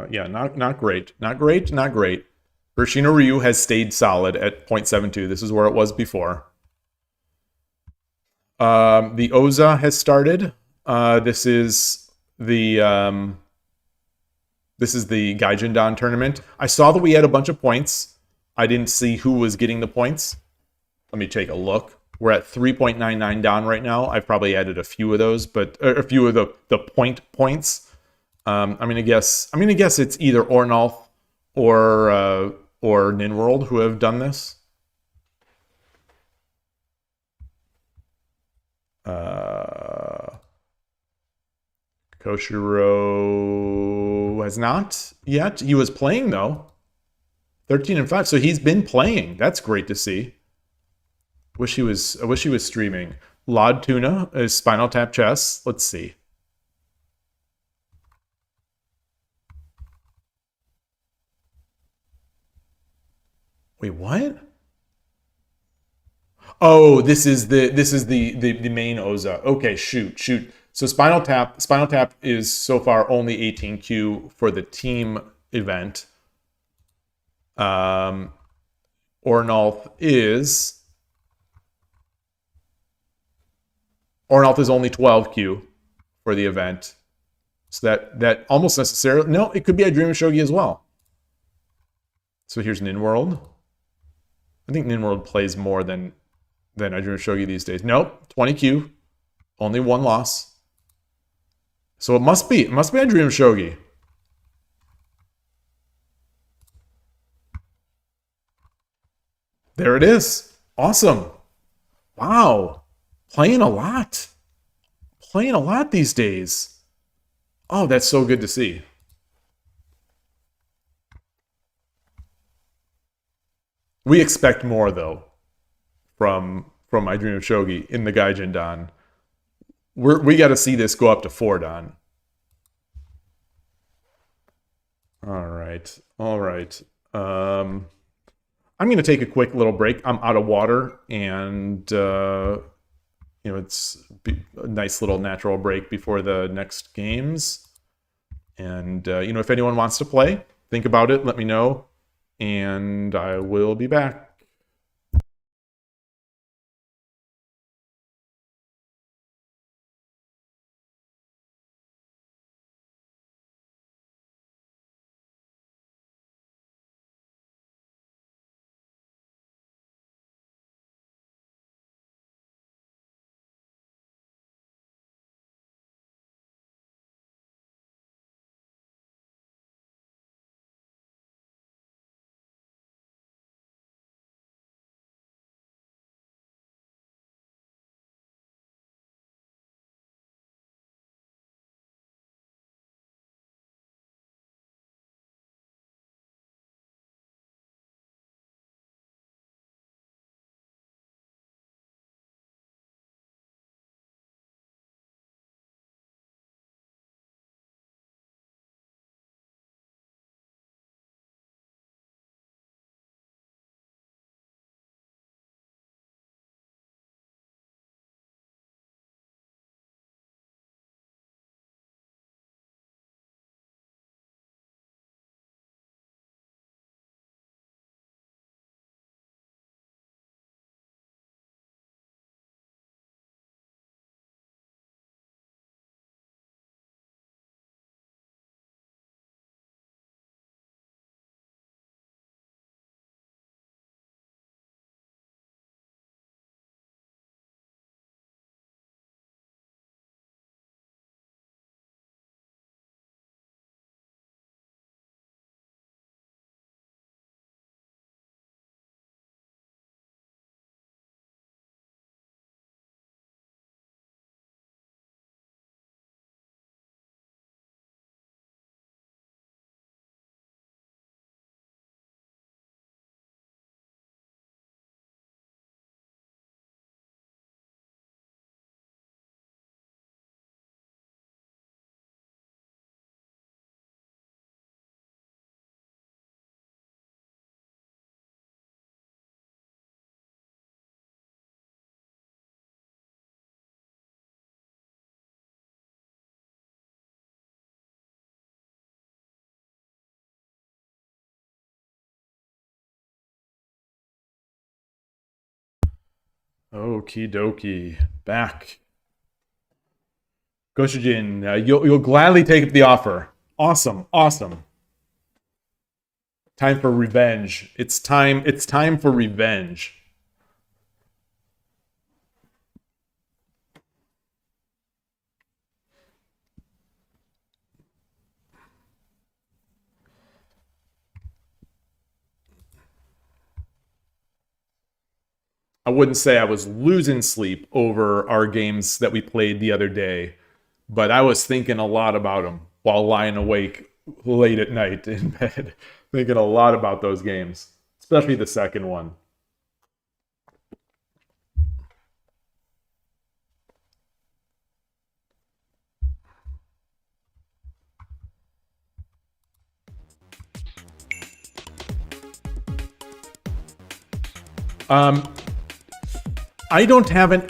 Yeah, not great. Urshino Ryu has stayed solid at 0.72. This is where it was before. The Oza has started. This is the Gaijin Dan tournament. I saw that we had a bunch of points. I didn't see who was getting the points. Let me take a look. We're at 3.99 down right now. I've probably added a few of those, but a few of the points. I'm gonna guess it's either Ornolf or NinWorld who have done this. Koshiro has not yet. He was playing though. 13-5, so he's been playing. That's great to see. I wish he was streaming. Lod Tuna is Spinal Tap Chess. Let's see. Wait, what? Oh, this is the main Oza. Okay, shoot. So Spinal Tap is so far only 18Q for the team event. Ornolf is only 12Q for the event. So that almost necessarily, no, it could be I Dream of Shogi as well. So here's NinWorld. I think NinWorld plays more than I Dream of Shogi these days. Nope, 20Q, only one loss. So it must be I Dream of Shogi. There it is. Awesome. Wow. Playing a lot these days. Oh, that's so good to see. We expect more though from I Dream of Shogi in the Gaijin Dan. We got to see this go up to 4 Dan. All right. I'm going to take a quick little break. I'm out of water, and it's a nice little natural break before the next games. And if anyone wants to play, think about it. Let me know, and I will be back. Okie dokie. Back. Goshujin, you'll gladly take up the offer. Awesome. Time for revenge. It's time for revenge. I wouldn't say I was losing sleep over our games that we played the other day, but I was thinking a lot about them while lying awake late at night in bed. Thinking a lot about those games, especially the second one. I don't have an.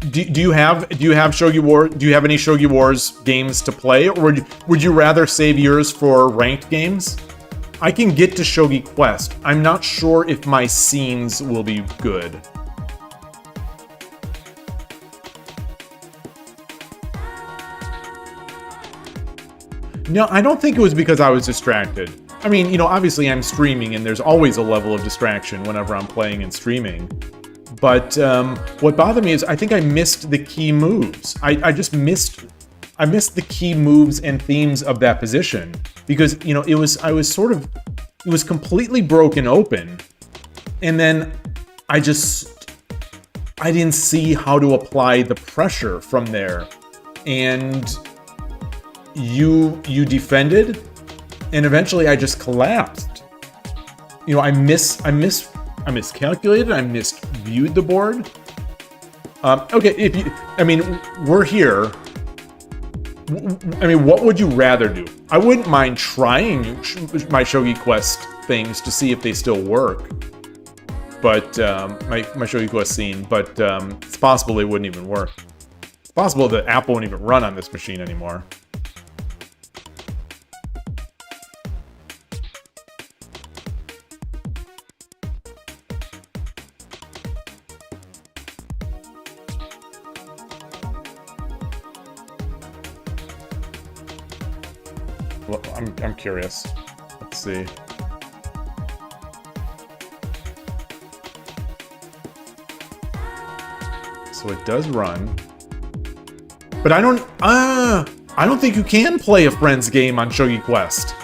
Do you have Shogi War? Do you have any Shogi Wars games to play, or would you rather save yours for ranked games? I can get to Shogi Quest. I'm not sure if my scenes will be good. No, I don't think it was because I was distracted. I mean, you know, obviously I'm streaming, and there's always a level of distraction whenever I'm playing and streaming. But what bothered me is I think I missed the key moves. I just missed the key moves and themes of that position because, you know, it was completely broken open, and then I didn't see how to apply the pressure from there, and you defended, and eventually I just collapsed. You know, I miscalculated, I misviewed the board. Okay, we're here. I mean, what would you rather do? I wouldn't mind trying my Shogi Quest things to see if they still work. But, my Shogi Quest scene, but it's possible they wouldn't even work. It's possible that Apple won't even run on this machine anymore. Well, I'm curious. Let's see. So it does run, but I don't think you can play a friend's game on Shogi Quest.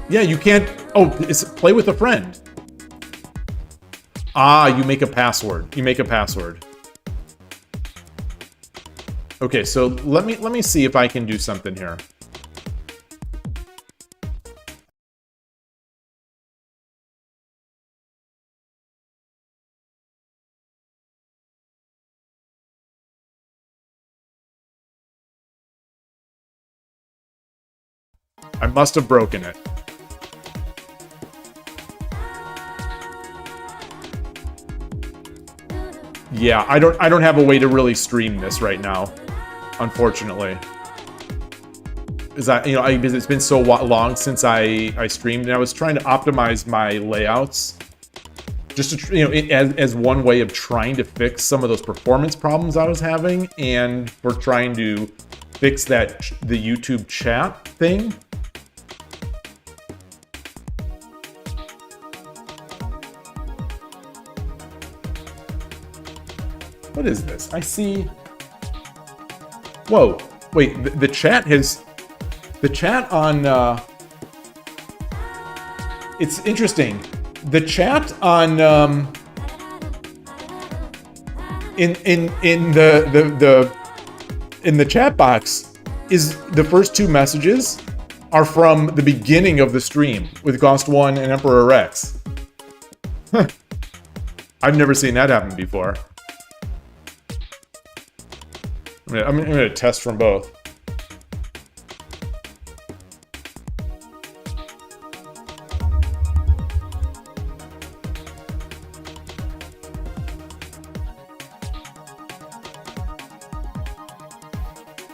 Yeah, you can't. Oh, it's play with a friend. You make a password. Okay, so let me see if I can do something here. I must have broken it. Yeah, I don't have a way to really stream this right now, unfortunately. Because it's been so long since I streamed, and I was trying to optimize my layouts, just to, as one way of trying to fix some of those performance problems I was having, and we're trying to fix the YouTube chat thing. What is this? I see. Whoa! Wait, the chat has. The chat on. It's interesting. The chat on. In the chat box is the first two messages are from the beginning of the stream with Ghost1 and Emperor Rex. I've never seen that happen before. I'm gonna test from both.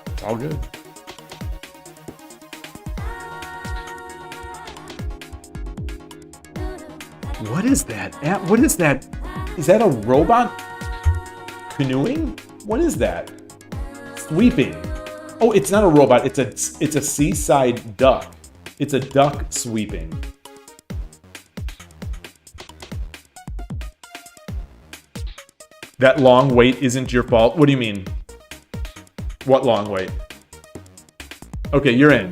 It's all good. What is that? What is that? Is that a robot canoeing? What is that? Sweeping. Oh, it's not a robot. It's a seaside duck. It's a duck sweeping. That long wait isn't your fault. What do you mean? What long wait? Okay, you're in.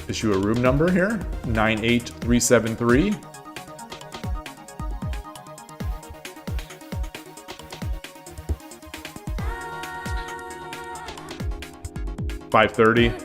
Issue a room number here. 98373. $530.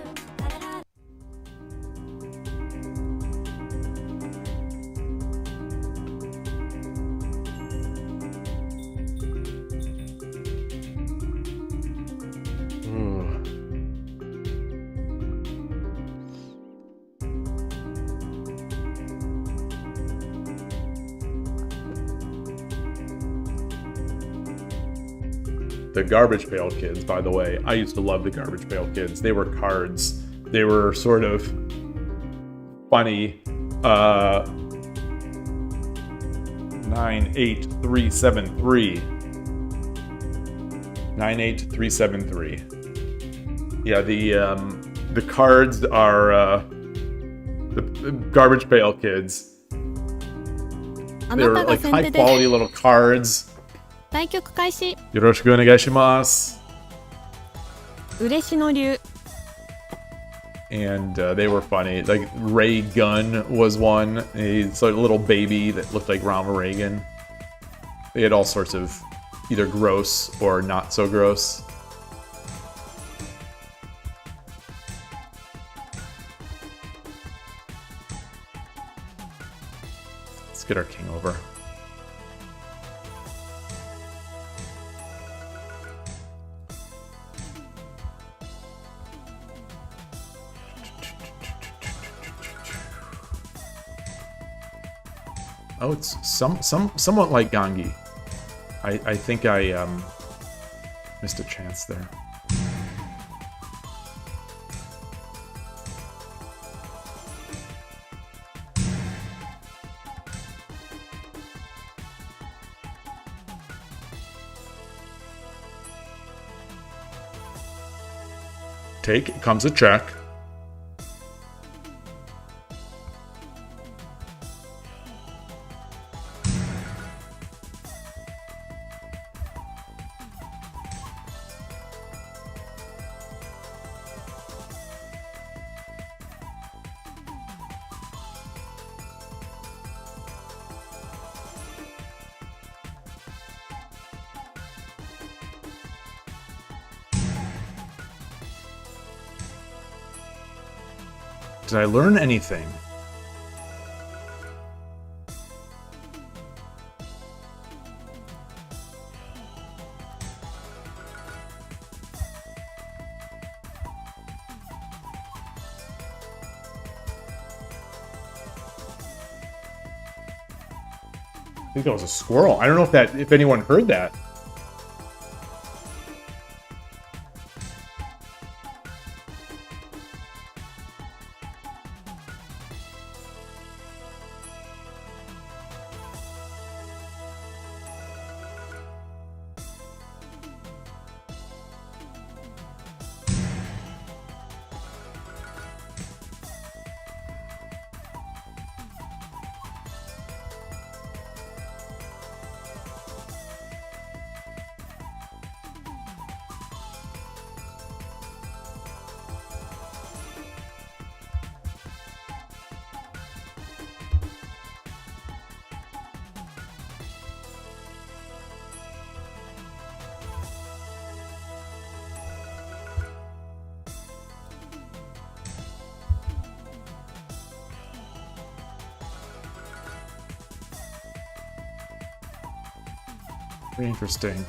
The Garbage Pail Kids, by the way. I used to love the Garbage Pail Kids. They were cards. They were sort of funny. 98373. 98373. Yeah, the cards are the Garbage Pail Kids. They're like high quality little cards. 対局開始。よろしくお願いします。嬉しの流。 And they were funny. Like Ray Gunn was one. He's like a little baby that looked like Ronald Reagan. They had all sorts of either gross or not so gross. Let's get our king over. Oh, it's somewhat like Gangi. I think I missed a chance there. Take comes a check. Did I learn anything? I think that was a squirrel. I don't know if anyone heard that. Very interesting.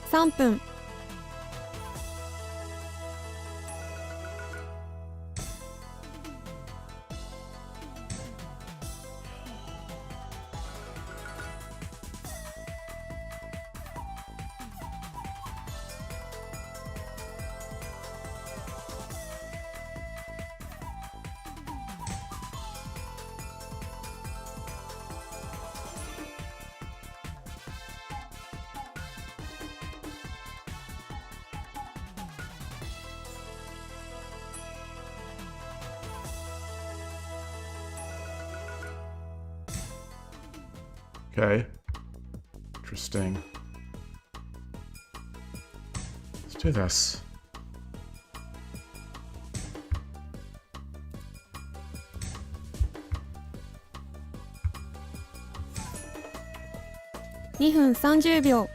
$3分。Okay. Interesting. Let's do this. $2分30秒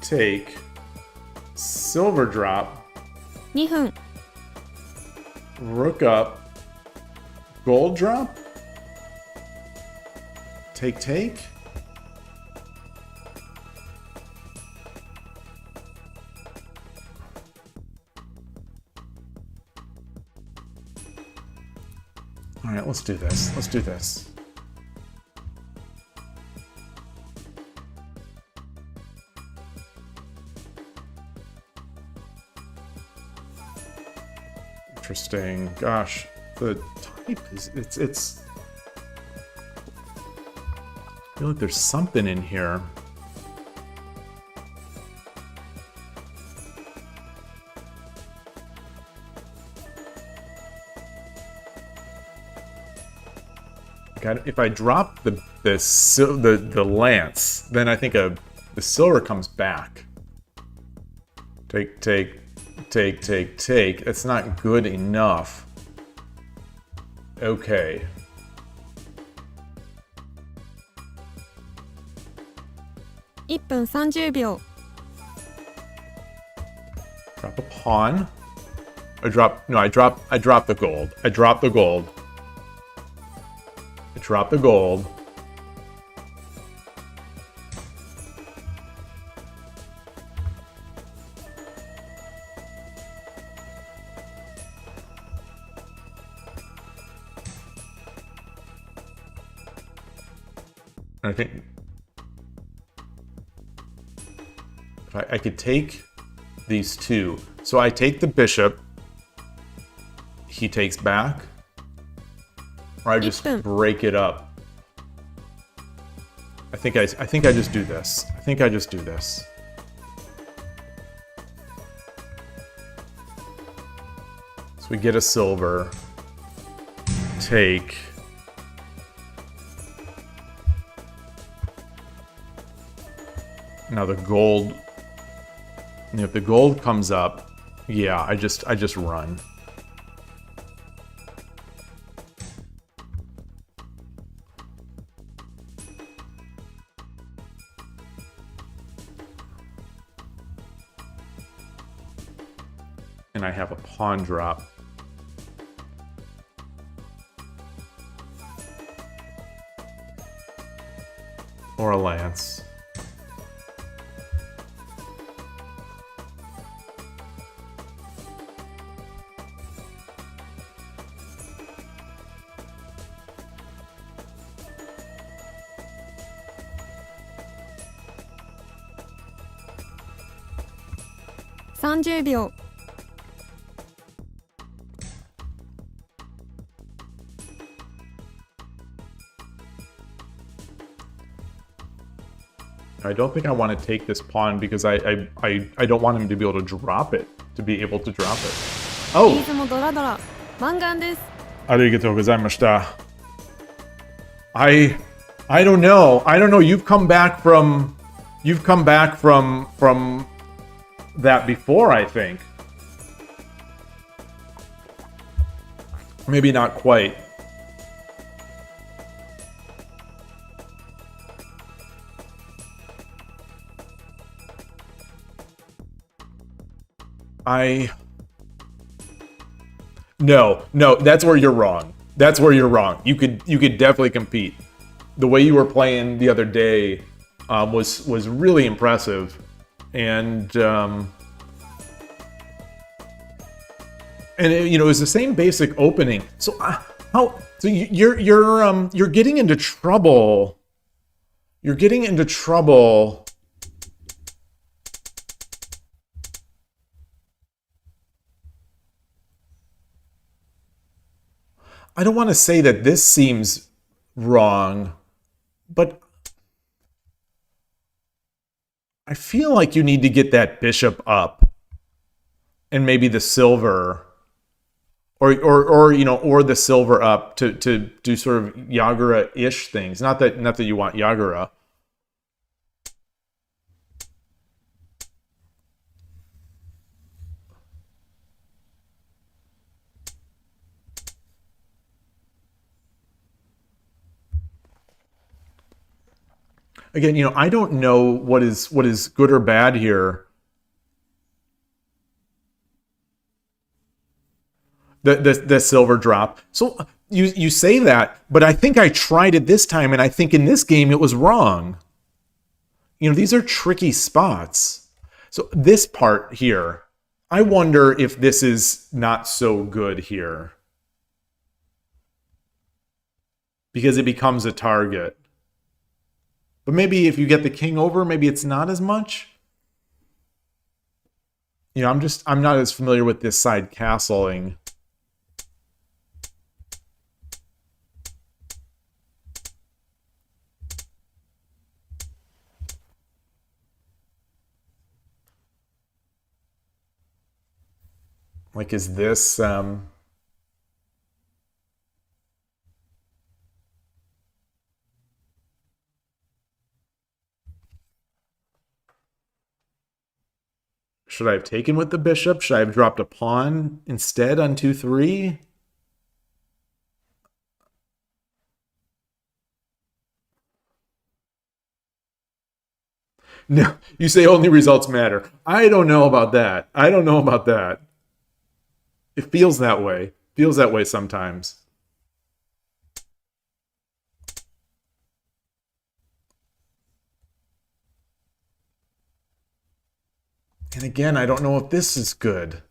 Take, silver drop, 2分 rook up, gold drop, take. All right, let's do this. Interesting. Gosh, the type is it's I feel like there's something in here. If I drop the lance, then I think the silver comes back. Take. That's not good enough. Okay. $1分30秒 Drop a pawn. I drop the gold. I drop the gold. I think if I could take these two. So I take the bishop. He takes back. Or I just break it up. I think I just do this. So we get a silver. Take. Now the gold, if the gold comes up, yeah, I just run. And I have a pawn drop. Or a lance. $30秒 I don't think I want to take this pawn because I don't want him to be able to drop it. Oh! いつもドラドラマンガンです Arigatou gozaimashita. I don't know. You've come back from that before, I think. Maybe not quite. No, that's where you're wrong. You could definitely compete. the way you were playing the other day was really impressive, and it, you know, it was the same basic opening. So you're getting into trouble. You're getting into trouble. I don't want to say that this seems wrong, but I feel like you need to get that bishop up and maybe the silver, or you know, or the silver up to do sort of Yagura-ish things. Not that you want Yagura. Again, you know, I don't know what is good or bad here. The silver drop. So you say that, but I think I tried it this time, and I think in this game it was wrong. You know, these are tricky spots. So this part here, I wonder if this is not so good here, because it becomes a target. But maybe if you get the king over, maybe it's not as much. You know, I'm not as familiar with this side castling. Like, is this should I have taken with the bishop? Should I have dropped a pawn instead on 2-3? No, you say only results matter. I don't know about that. I don't know about that. It feels that way. Feels that way sometimes. And again, I don't know if this is good.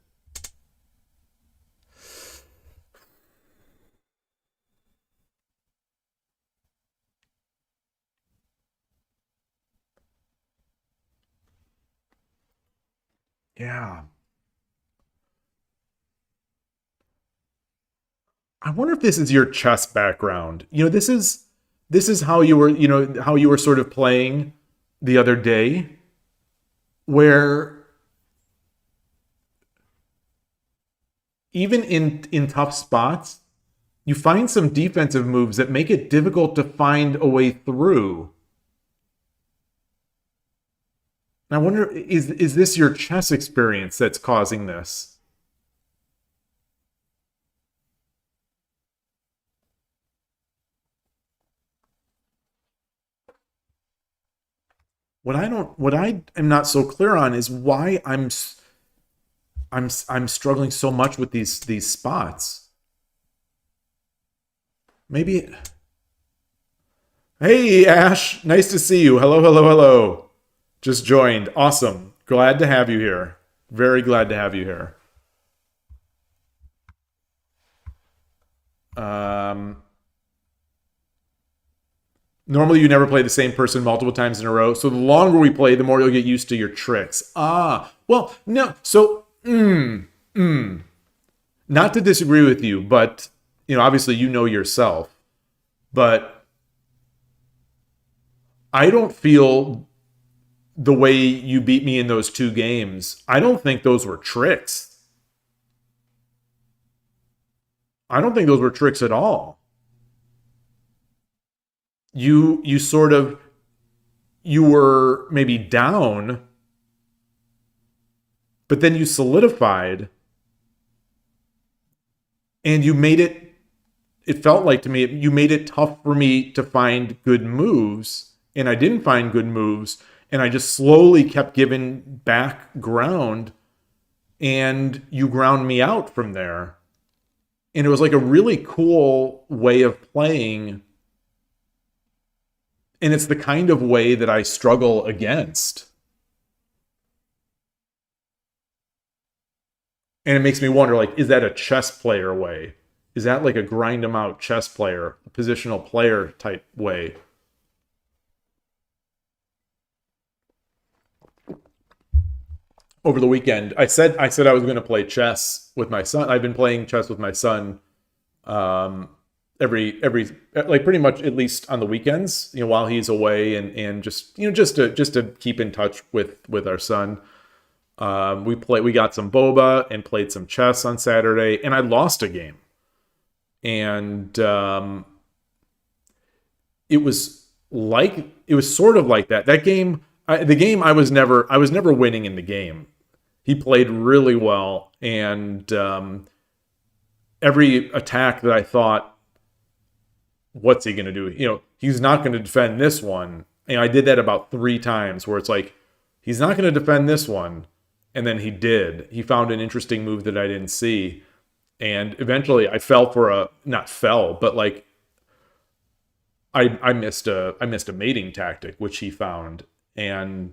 Yeah. I wonder if this is your chess background. You know, this is how you were, you know, how you were sort of playing the other day, where even in tough spots, you find some defensive moves that make it difficult to find a way through. And I wonder, is this your chess experience that's causing this? What I am not so clear on is why I'm struggling so much with these spots. Maybe. Hey Ash, nice to see you. Hello, hello, hello. Just joined. Awesome. Glad to have you here. Very glad to have you here. Normally you never play the same person multiple times in a row. So the longer we play, the more you'll get used to your tricks. Well, no. So, not to disagree with you, but, you know, obviously you know yourself. But I don't feel the way you beat me in those 2 games. I don't think those were tricks. I don't think those were tricks at all. You were maybe down, but then you solidified, and you made it felt like to me, you made it tough for me to find good moves, and I didn't find good moves, and I just slowly kept giving back ground, and you ground me out from there. And it was like a really cool way of playing And it's the kind of way that I struggle against. And it makes me wonder, like, is that a chess player way? Is that like a grind them out chess player, a positional player type way? Over the weekend, I said I was going to play chess with my son. I've been playing chess with my son every like pretty much at least on the weekends, you know, while he's away, and just, you know, just to keep in touch with our son. We got some boba and played some chess on Saturday, and I lost a game. And it was sort of like that. That game, the game, I was never winning in the game. He played really well, and every attack that I thought, what's he going to do? You know, he's not going to defend this one. And I did that about 3 times, where it's like, he's not going to defend this one. And then he did. He found an interesting move that I didn't see. And eventually I fell for not fell, but like I missed a mating tactic, which he found. And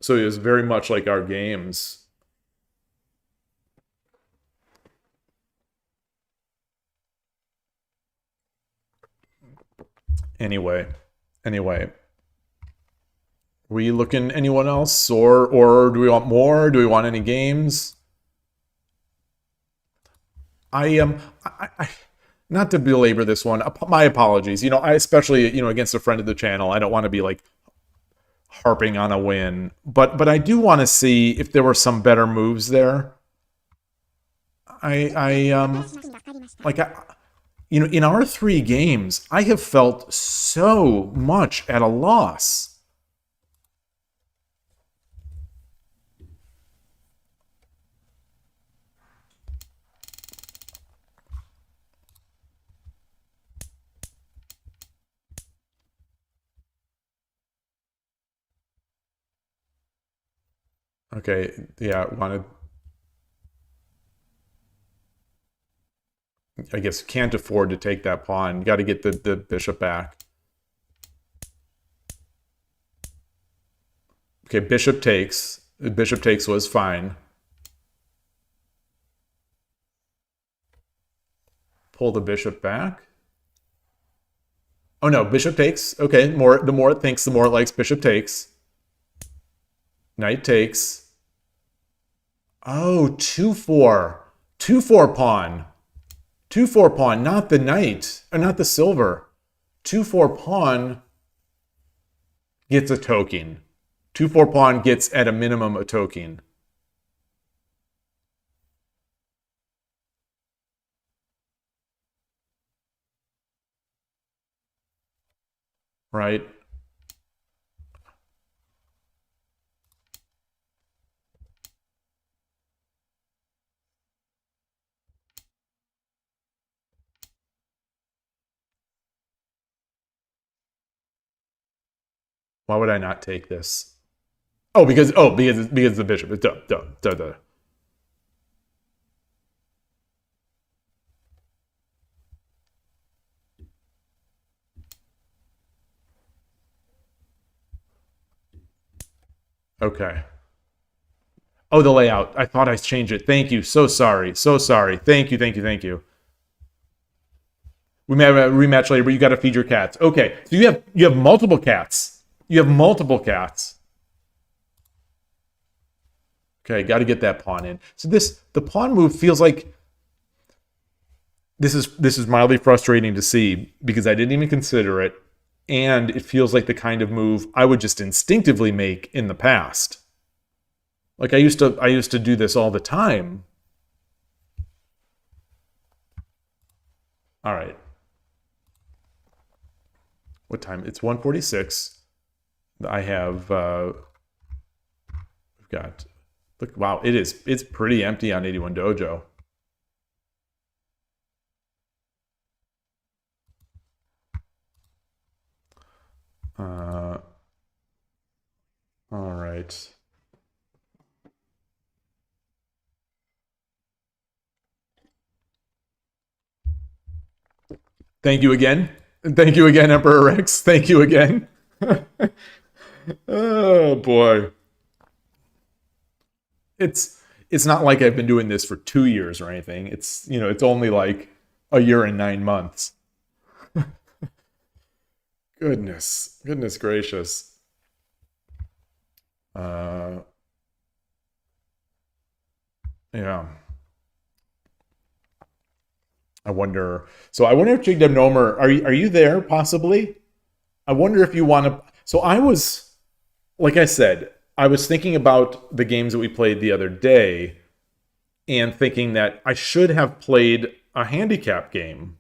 so it was very much like our games. Anyway. Were you looking anyone else, or do we want more? Do we want any games? I not to belabor this one. My apologies. You know, I especially, you know, against a friend of the channel, I don't want to be like harping on a win, but I do want to see if there were some better moves there. You know, in our 3 games, I have felt so much at a loss. Okay, yeah, I guess can't afford to take that pawn. Got to get the bishop back. Okay, bishop takes. Bishop takes was fine. Pull the bishop back. Oh no, bishop takes. Okay, the more it thinks, the more it likes bishop takes. Knight takes. Oh, 2-4. 2-4 pawn. 2-4 pawn, not the knight, or not the silver. 2-4 pawn gets a token. 2-4 pawn gets, at a minimum, a token. Right? Why would I not take this? Oh, because the bishop. Duh. Okay. Oh, the layout. I thought I changed it. Thank you. So sorry. Thank you. We may have a rematch later, but you got to feed your cats. Okay. So you have multiple cats. Okay, got to get that pawn in. So the pawn move feels like this is mildly frustrating to see, because I didn't even consider it, and it feels like the kind of move I would just instinctively make in the past. Like I used to do this all the time. All right. What time? It's 1:46. I have we've got, look, wow, it's pretty empty on 81 Dojo. All right. Thank you again. Thank you again, Emperor Rex. Thank you again. Oh boy. It's not like I've been doing this for 2 years or anything. It's, you know, it's only like a year and 9 months. Goodness gracious. Yeah. I wonder if Jig Dem Nomer, are you there possibly? I wonder if you want to. So I was, like I said, I was thinking about the games that we played the other day and thinking that I should have played a handicap game.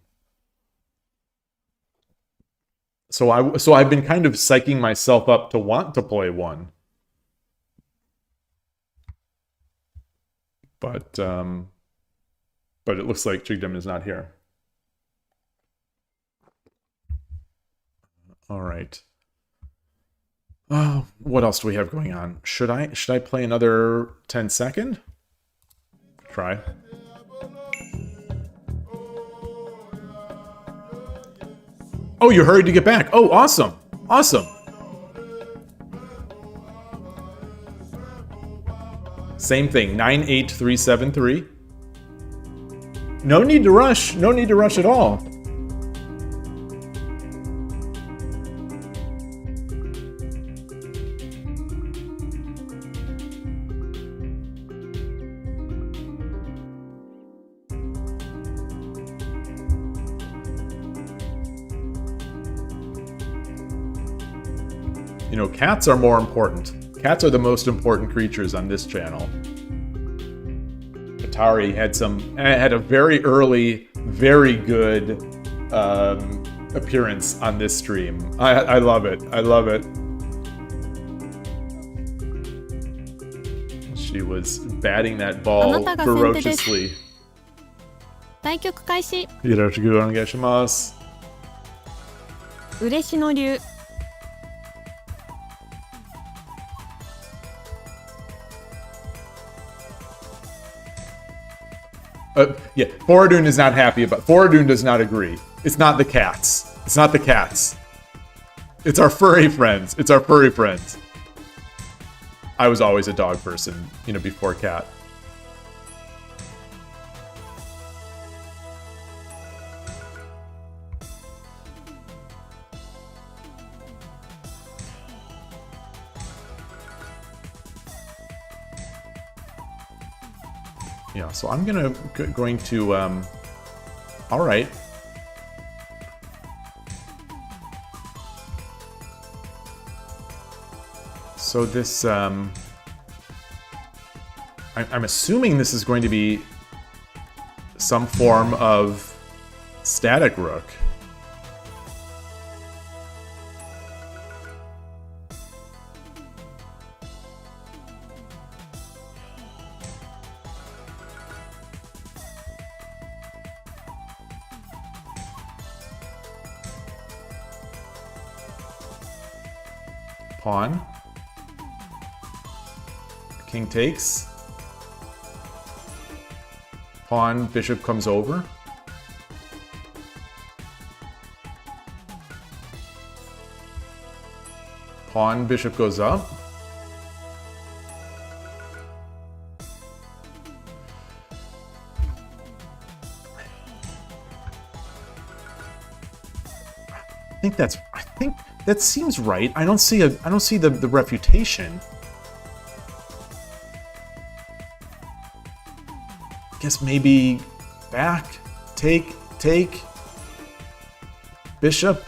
So I've been kind of psyching myself up to want to play one. But it looks like Jigdem is not here. All right. Oh, what else do we have going on? Should I play another 10-second? Try. Oh, you hurried to get back. Oh, awesome. Awesome. Same thing, 98373. No need to rush. No need to rush at all. You know, cats are more important. Cats are the most important creatures on this channel. Atari had a very early, very good appearance on this stream. I love it. I love it. She was batting that ball ferociously. 対局開始。よろしくお願いします。嬉野流。Yeah, Foradun is not happy about. Foradun does not agree. It's not the cats. It's not the cats. It's our furry friends. It's our furry friends. I was always a dog person, you know, before cat. Yeah, so I'm going to all right. So this I'm assuming this is going to be some form of static rook. Pawn. King takes. Pawn, bishop comes over. Pawn, bishop goes up. I think that seems right. I don't see the refutation. Guess maybe back, take, bishop.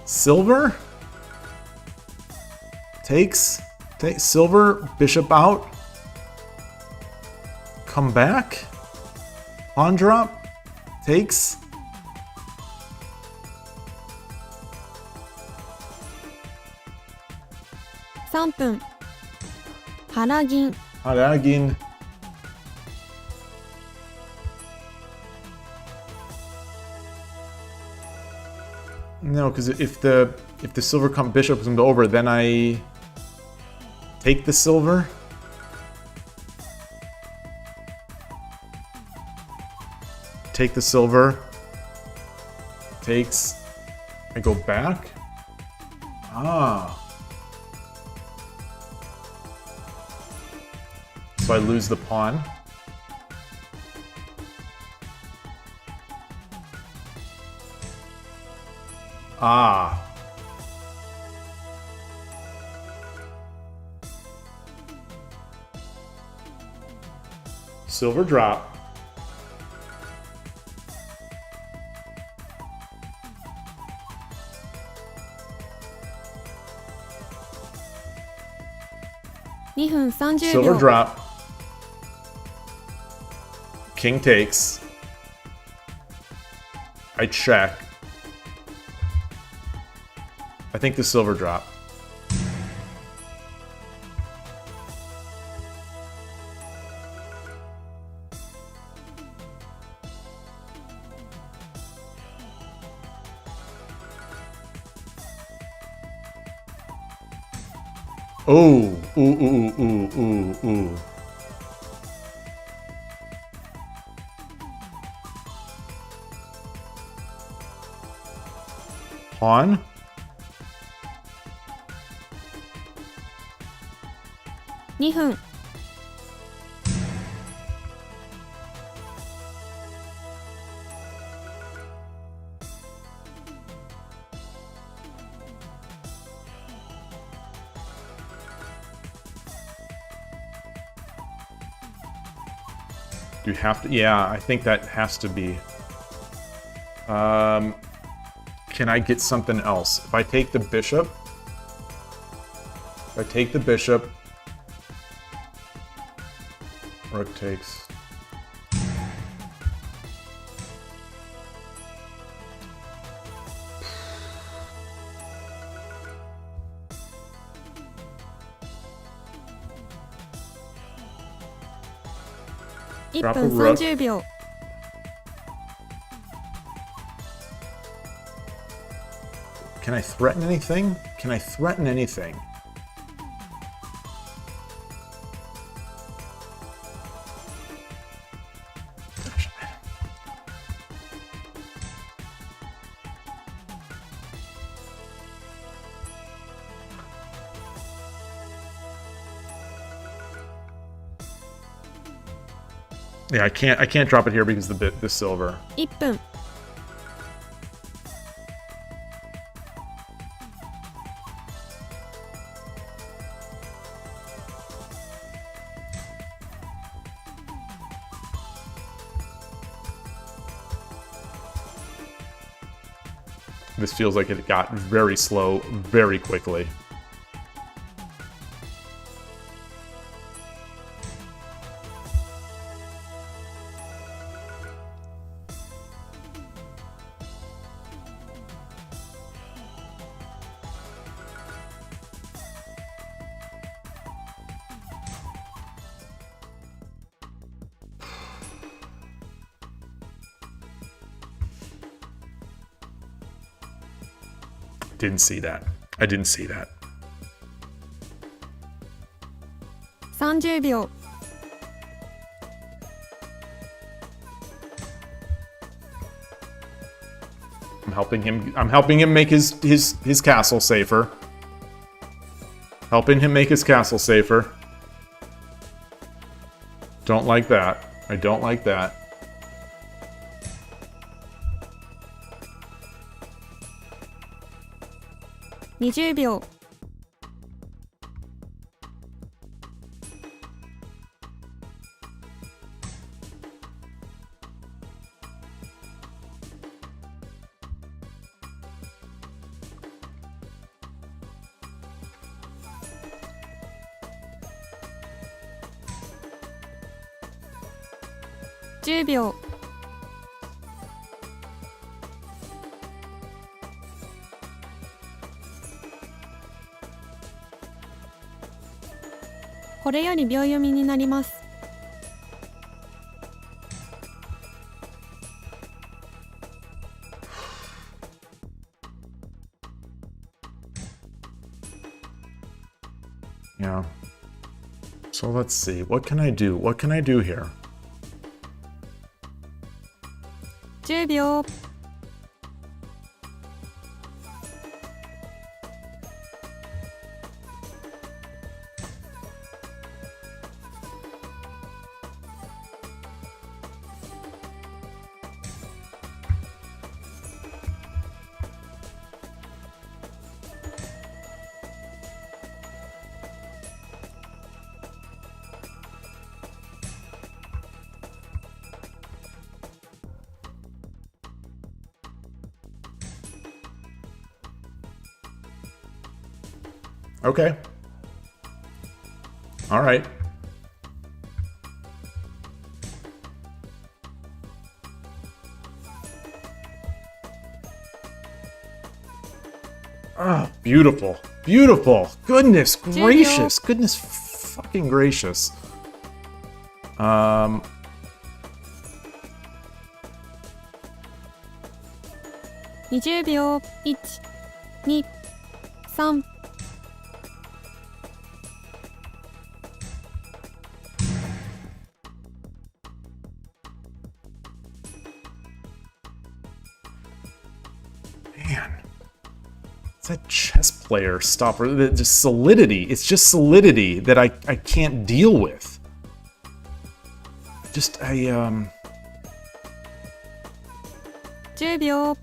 Silver? Takes silver, bishop out. Come back. Pawn drop. Takes. $3分腹銀 Haragin. No, because if the silver bishop comes over, then I take the silver. Take the silver. Takes. I go back. Ah. So I lose the pawn. Ah. Silver drop.2分30 Silver 秒 drop. King takes. I check. I think the silver drop. Oh, ooh. Pawn. $2分 Do you have to? Yeah, I think that has to be. Can I get something else? If I take the bishop, rook takes. $1 Drop a 分 rook. 30秒 Can I threaten anything? Yeah, I can't drop it here because the silver. 1分 This feels like it got very slow very quickly. Didn't see that. I didn't see that. 30秒 I'm helping him make his castle safer. Helping him make his castle safer. Don't like that. I don't like that. $20秒 I 10秒。これより秒読みになります。Yeah. So let's see. What can I do? What can I do here? 10秒。Okay. All right. Ah, beautiful. Beautiful. Goodness gracious. Goodness fucking gracious. 20秒。1、2、3。Man. It's that chess player stuff, or just solidity. It's just solidity that I can't deal with. Just, 10秒。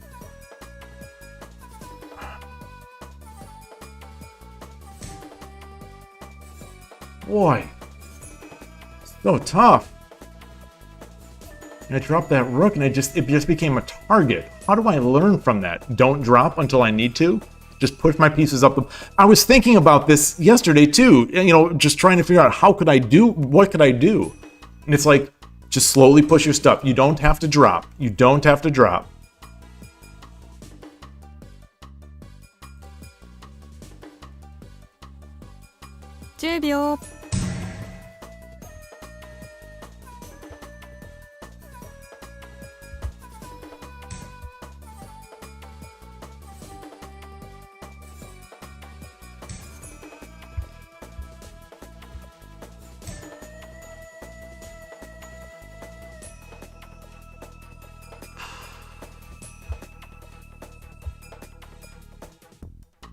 Boy. So tough. And I dropped that rook and it just became a target. How do I learn from that? Don't drop until I need to? Just push my pieces up. I was thinking about this yesterday too, you know, just trying to figure out what could I do? And it's like, just slowly push your stuff. You don't have to drop. You don't have to drop.10秒。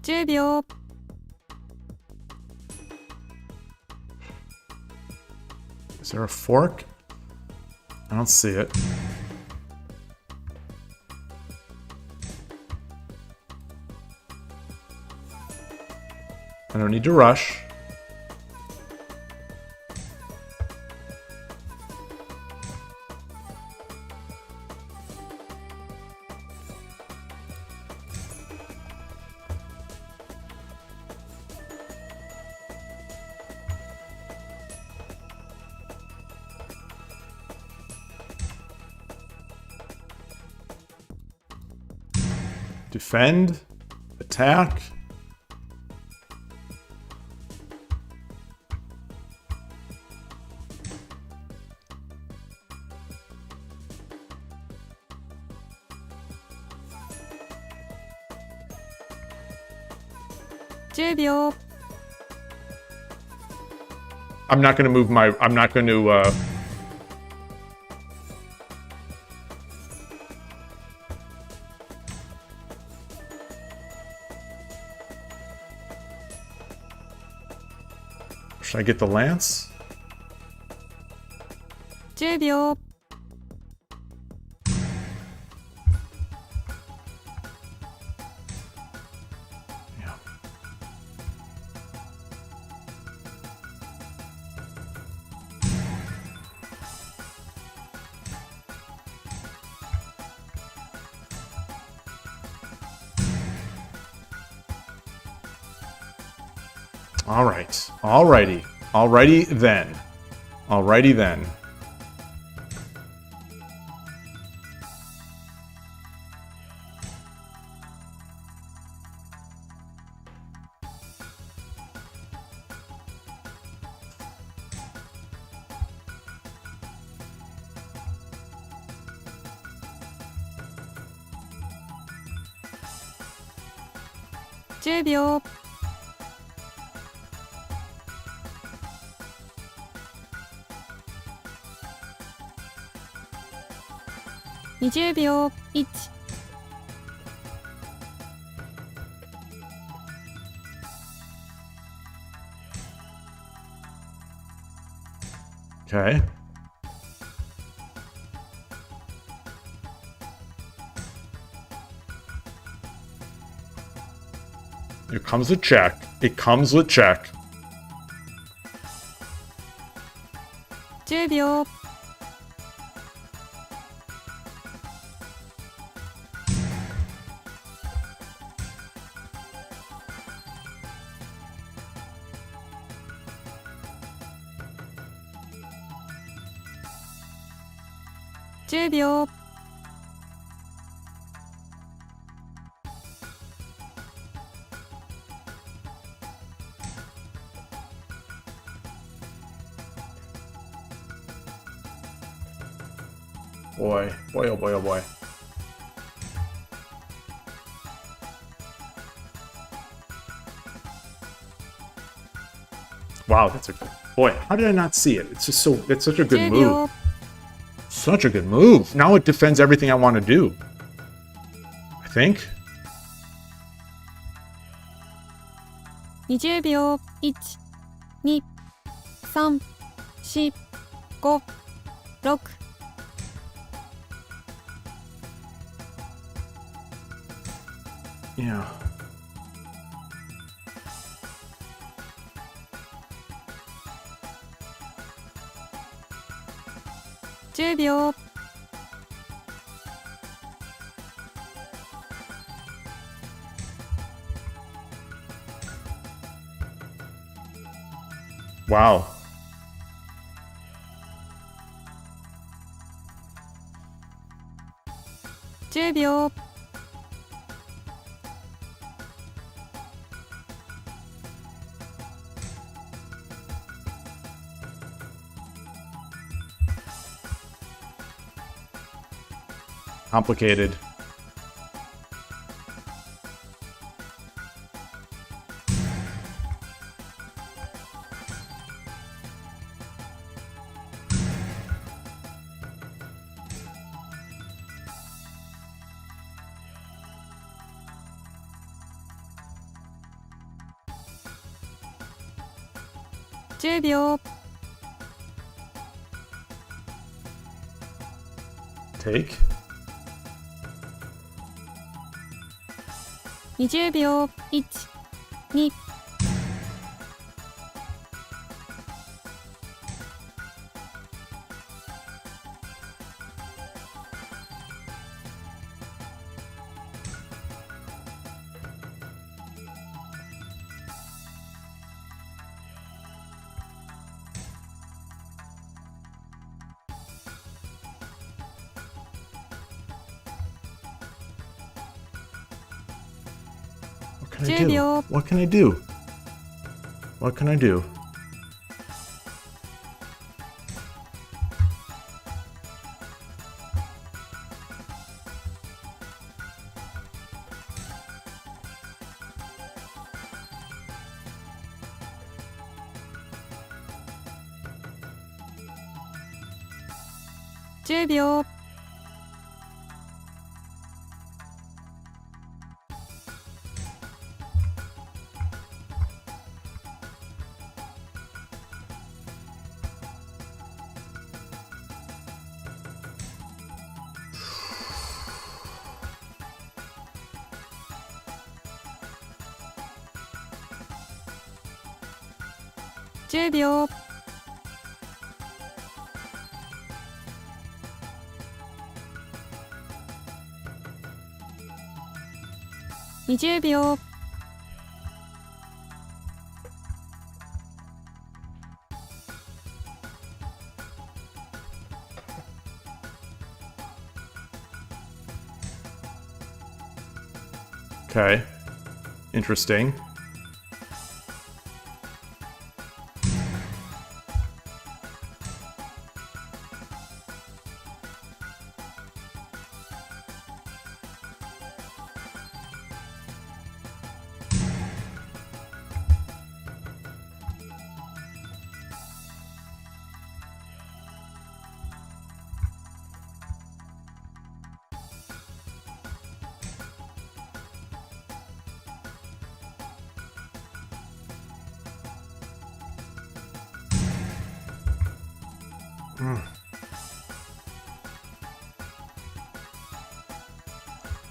10秒。Is there a fork? I don't see it. I don't need to rush. Defend, attack.10秒。I'm not going to move my. I'm not going to. Should I get the lance? 10秒。Yeah. All right. Alrighty. Alrighty then. Alrighty then. 10秒。20秒。1。Okay. It comes with check. It comes with check. 10秒。10秒。Boy, boy, oh boy, oh boy. Wow, that's a boy. How did I not see it? It's just so. It's such a good 10 move. 秒。 Such a good move. Now it defends everything I want to do. I think. 20秒。1、2、3、4、5、6。Yeah. 10秒。Wow. 10秒。Complicated. $10秒。 Take. 20秒。1、2。What can I 10 do? 秒。 What can I do? What can I do? $10秒。 10秒。 20秒。 Okay. Interesting.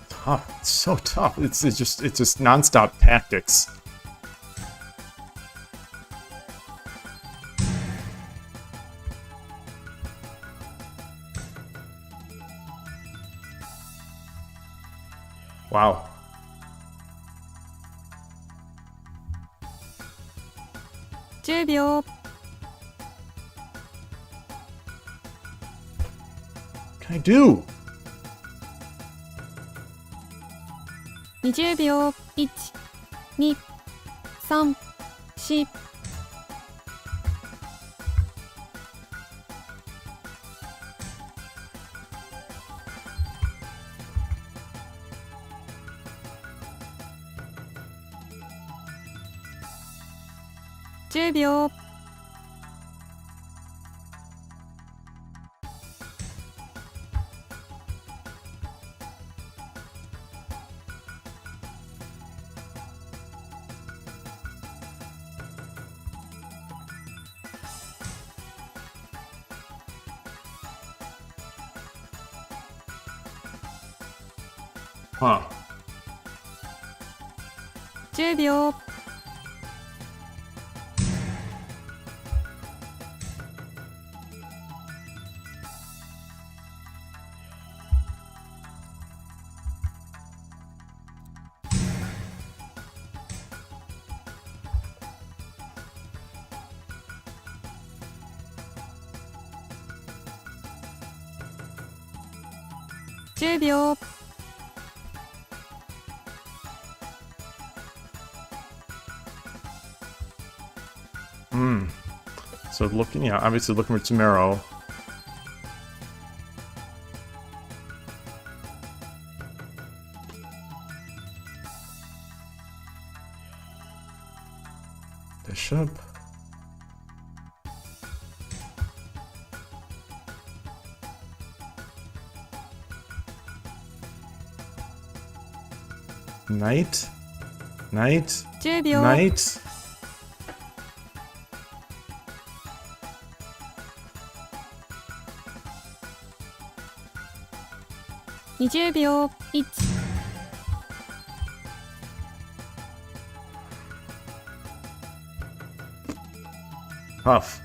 Tough. It's so tough. It's just nonstop tactics. Wow. Ten秒. What can I do? 20秒. 1、2、3、4。10秒. Huh. 10秒. So looking, yeah, obviously looking for Tumero. Bishop. Knight. Knight. 10秒. Knight. $20 秒. 1、 Tough.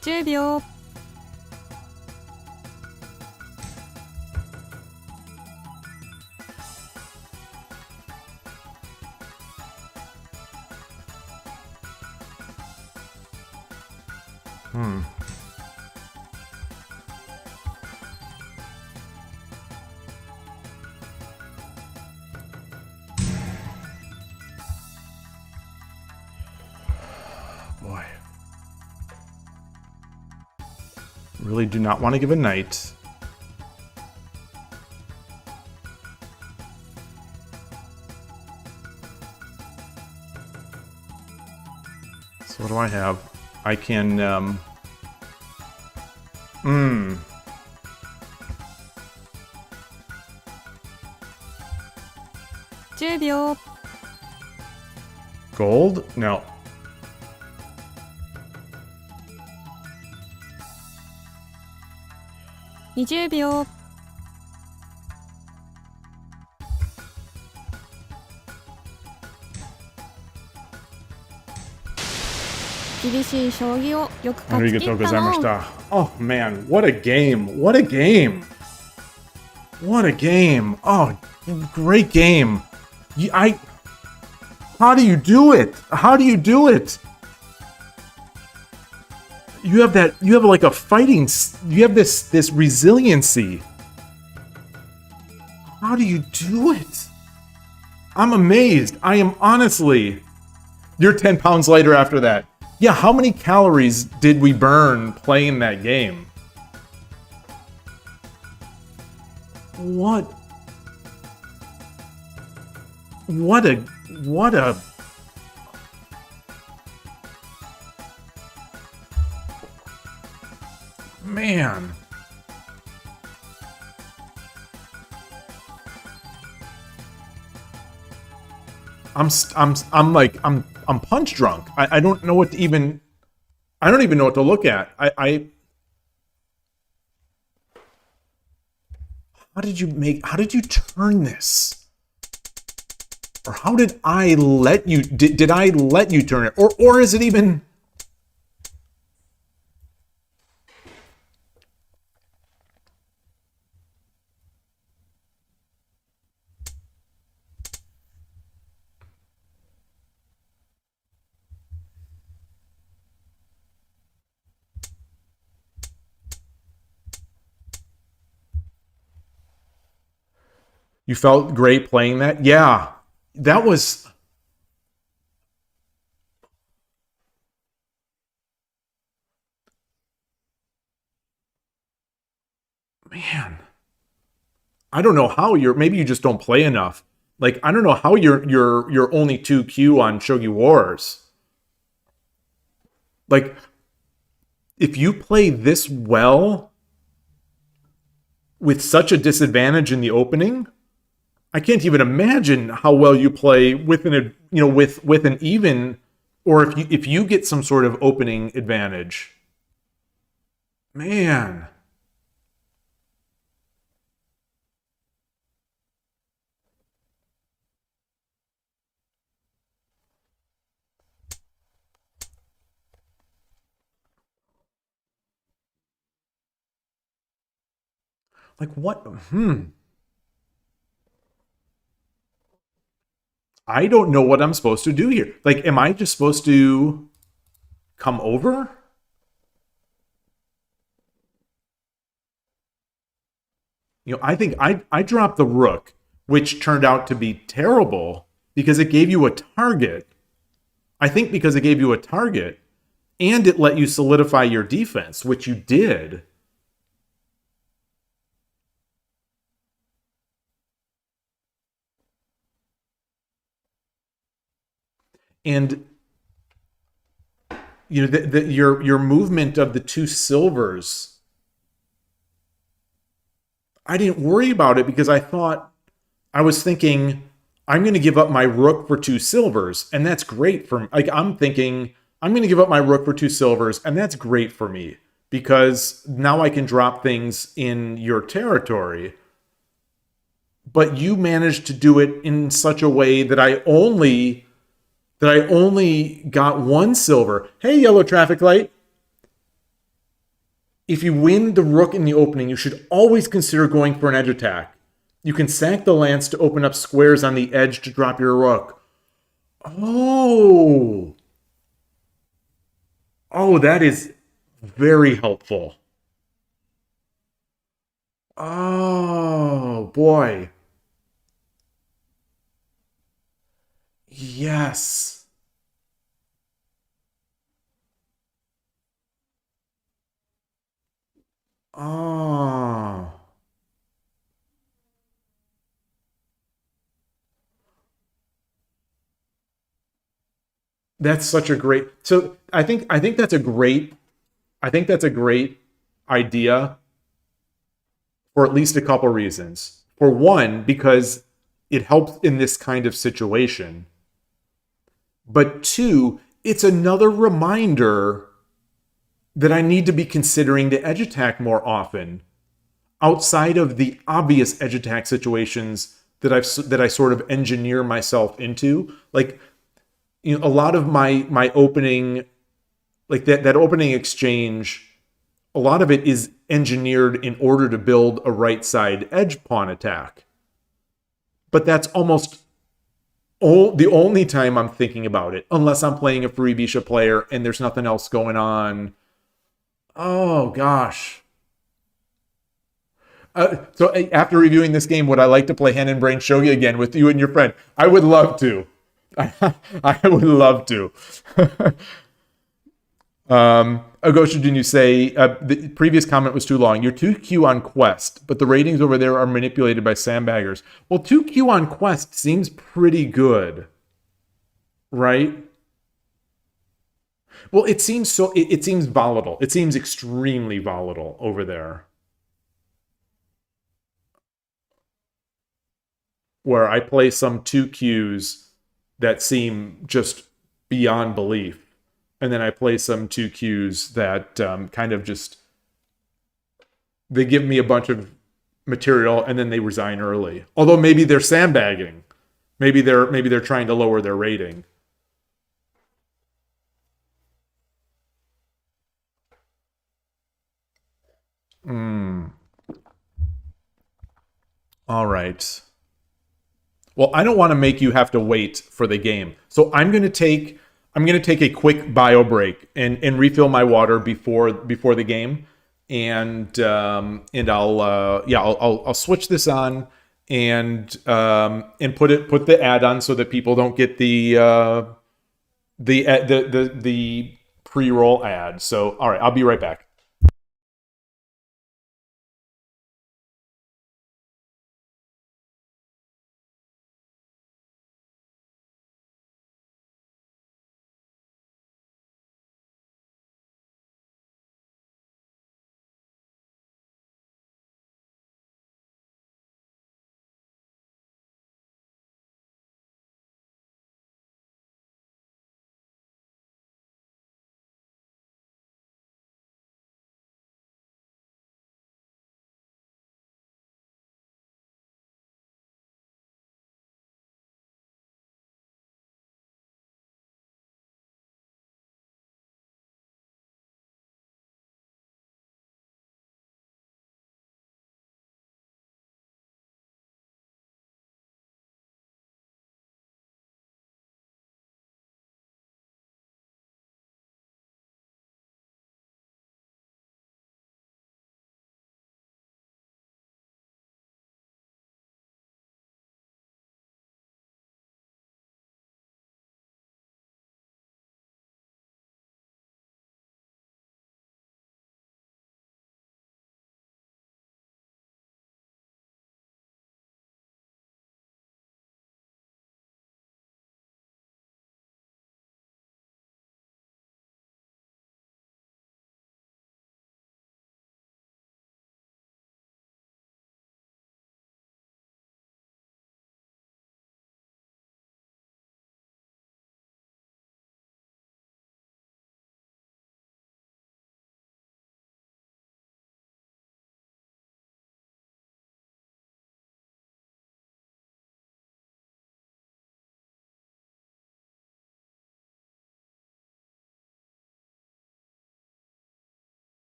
$10 秒. Boy. Really do not want to give a knight. So what do I have? I can, 10秒. Gold? No. $20 秒. 厳しい将棋をよく勝ち切ったの。 Oh man, what a game. What a game. What a game. Oh, great game. How do you do it? How do you do it? You have like a fighting, you have this resiliency. How do you do it? I'm amazed. I am honestly. You're 10 pounds lighter after that. Yeah, how many calories did we burn playing that game? What a man. I'm punch drunk. I don't know what to even. I don't even know what to look at. How did you turn this? Or how did I let you, did I let you turn it? Or is it even... You felt great playing that? Yeah. That was... Man. I don't know how maybe you just don't play enough. Like, I don't know how you're only 2Q on Shogi Wars. Like, if you play this well with such a disadvantage in the opening, I can't even imagine how well you play with an even, or if you get some sort of opening advantage. Man. Like what? I don't know what I'm supposed to do here. Like, am I just supposed to come over? I think I dropped the rook, which turned out to be terrible because it gave you a target. I think because it gave you a target and it let you solidify your defense, which you did. And your movement of the 2 silvers, I didn't worry about it because I was thinking I'm going to give up my rook for 2 silvers, and that's great for me. Like, I'm thinking I'm going to give up my rook for 2 silvers, and that's great for me because now I can drop things in your territory. But you managed to do it in such a way that I only got 1 silver. Hey, yellow traffic light. If you win the rook in the opening, you should always consider going for an edge attack. You can sack the lance to open up squares on the edge to drop your rook. Oh, that is very helpful. Oh, boy. Yes. Oh. That's such a great. So I think that's a great idea for at least a couple reasons. For one, because it helps in this kind of situation. But 2, it's another reminder that I need to be considering the edge attack more often, outside of the obvious edge attack situations that I sort of engineer myself into. Like, a lot of my opening, like that opening exchange, a lot of it is engineered in order to build a right side edge pawn attack. But that's almost the only time I'm thinking about it, unless I'm playing a free Bisha player and there's nothing else going on. Oh, gosh. So after reviewing this game, would I like to play Hand and Brain Shogi again with you and your friend? I would love to. I would love to. Agosha, didn't you say the previous comment was too long? You're 2Q on Quest, but the ratings over there are manipulated by sandbaggers. Well, 2Q on Quest seems pretty good, right? Well, it seems so. It seems volatile. It seems extremely volatile over there. Where I play some 2Qs that seem just beyond belief. And then I play some 2Qs that kind of just, they give me a bunch of material and then they resign early. Although maybe they're sandbagging. Maybe they're trying to lower their rating. All right. Well, I don't want to make you have to wait for the game. So I'm going to take a quick bio break and refill my water before the game. And I'll switch this on and put the ad on so that people don't get the pre-roll ad. So all right, I'll be right back.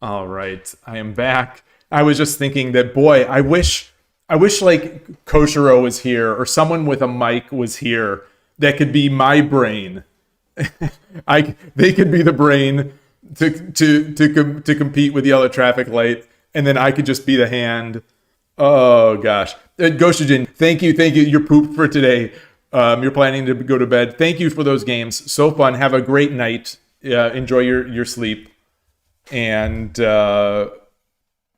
All right, I am back. I was just thinking that, boy, I wish like Koshiro was here or someone with a mic was here that could be my brain. They could be the brain to compete with Yellow Traffic Light, and then I could just be the hand. Oh gosh, Goshijin, thank you. You're pooped for today. You're planning to go to bed. Thank you for those games. So fun. Have a great night. Enjoy your sleep. And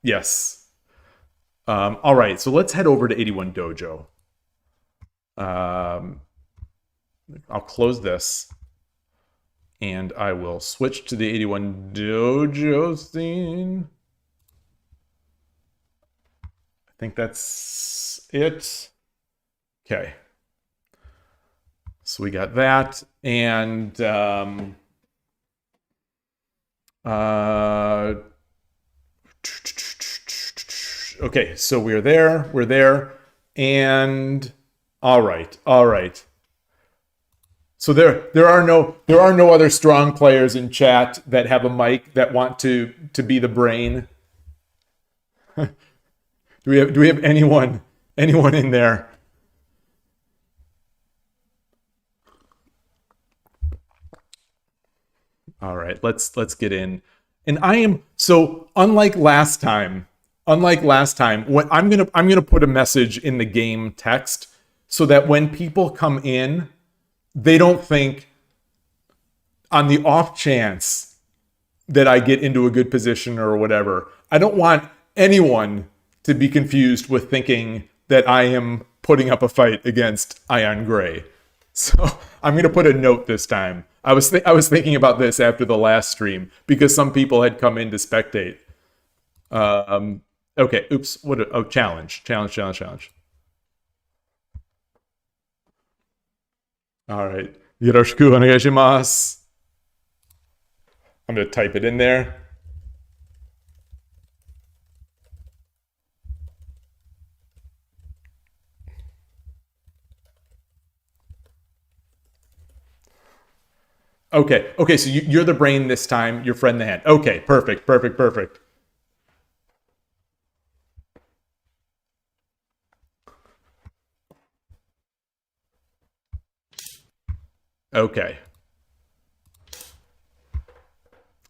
yes. All right, so let's head over to 81 Dojo. I'll close this. And I will switch to the 81 Dojo scene. I think that's it. Okay. So we got that. And okay, so we're there, and all right. So there are no other strong players in chat that have a mic that want to be the brain. Do we have anyone in there? All right, let's get in. And I am so unlike last time. unlike last time, when I'm gonna put a message in the game text so that when people come in, they don't think, on the off chance that I get into a good position or whatever. I don't want anyone to be confused with thinking that I am putting up a fight against Ion Gray. So I'm going to put a note this time. I was thinking about this after the last stream because some people had come in to spectate. Okay, oops. Challenge. All right. Yoroshiku onegaishimasu. I'm going to type it in there. Okay, so you're the brain this time, your friend the hand. Okay, perfect. Okay.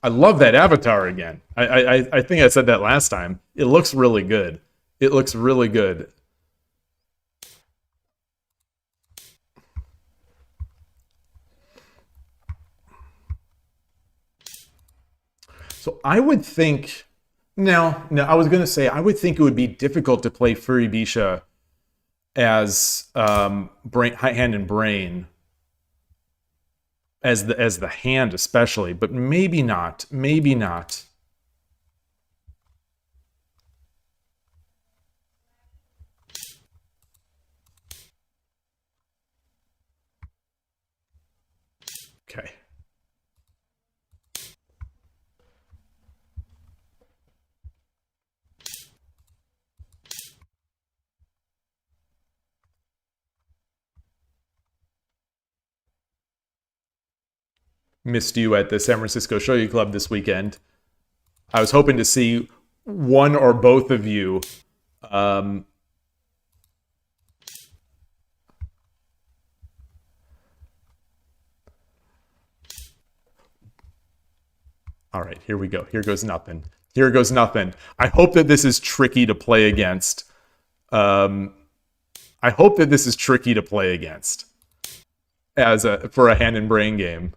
I love that avatar again. I think I said that last time. It looks really good. So I would think, no, I was going to say, I would think it would be difficult to play Furibisha as hand and brain, as the hand especially, but maybe not. Okay. Missed you at the San Francisco Shogi Club this weekend. I was hoping to see one or both of you. All right, here we go. Here goes nothing. I hope that this is tricky to play against. For a hand and brain game.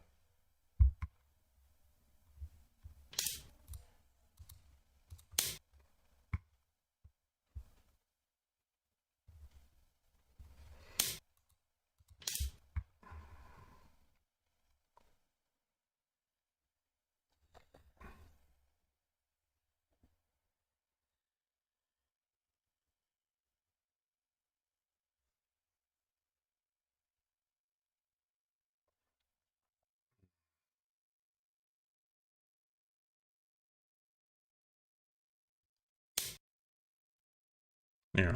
Yeah.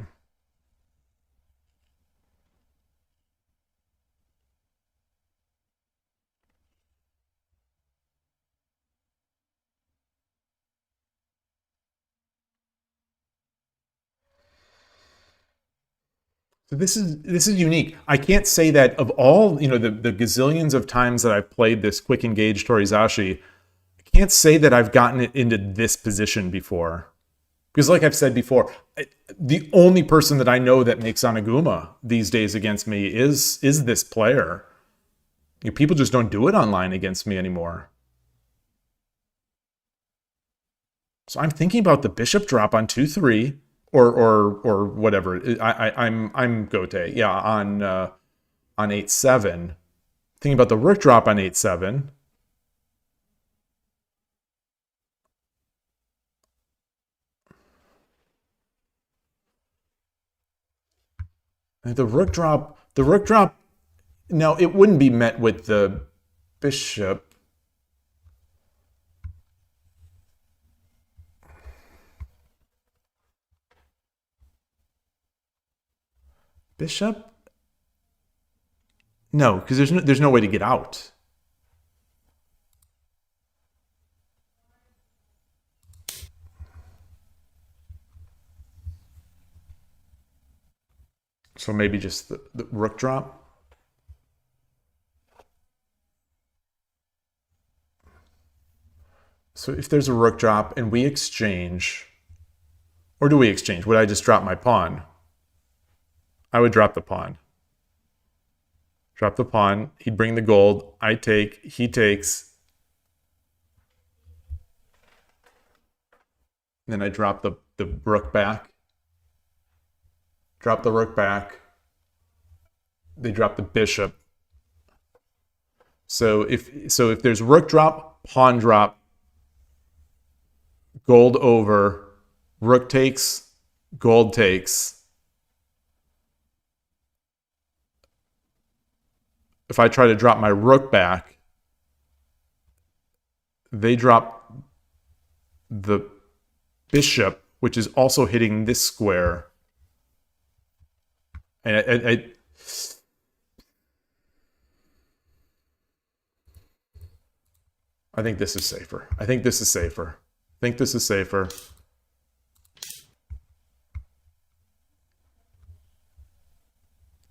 So this is unique. I can't say that of all, the gazillions of times that I've played this quick engage Torizashi, I can't say that I've gotten it into this position before. Because like I've said before, the only person that I know that makes Anaguma these days against me is this player. People just don't do it online against me anymore. So I'm thinking about the bishop drop on 2-3 or whatever. I'm Gote. Yeah, on 8-7. Thinking about the rook drop on 8-7. The rook drop, no, it wouldn't be met with the bishop. Bishop? No, because there's no way to get out. So maybe just the rook drop. So if there's a rook drop and we exchange, Or do we exchange? Would I just drop my pawn? I would drop the pawn. Drop the pawn. He'd bring the gold. I take. He takes. Then I drop the rook back. Drop the rook back. They drop the bishop. So if there's rook drop, pawn drop, gold over, rook takes, gold takes. If I try to drop my rook back, they drop the bishop, which is also hitting this square. And I think this is safer. I think this is safer. I think this is safer.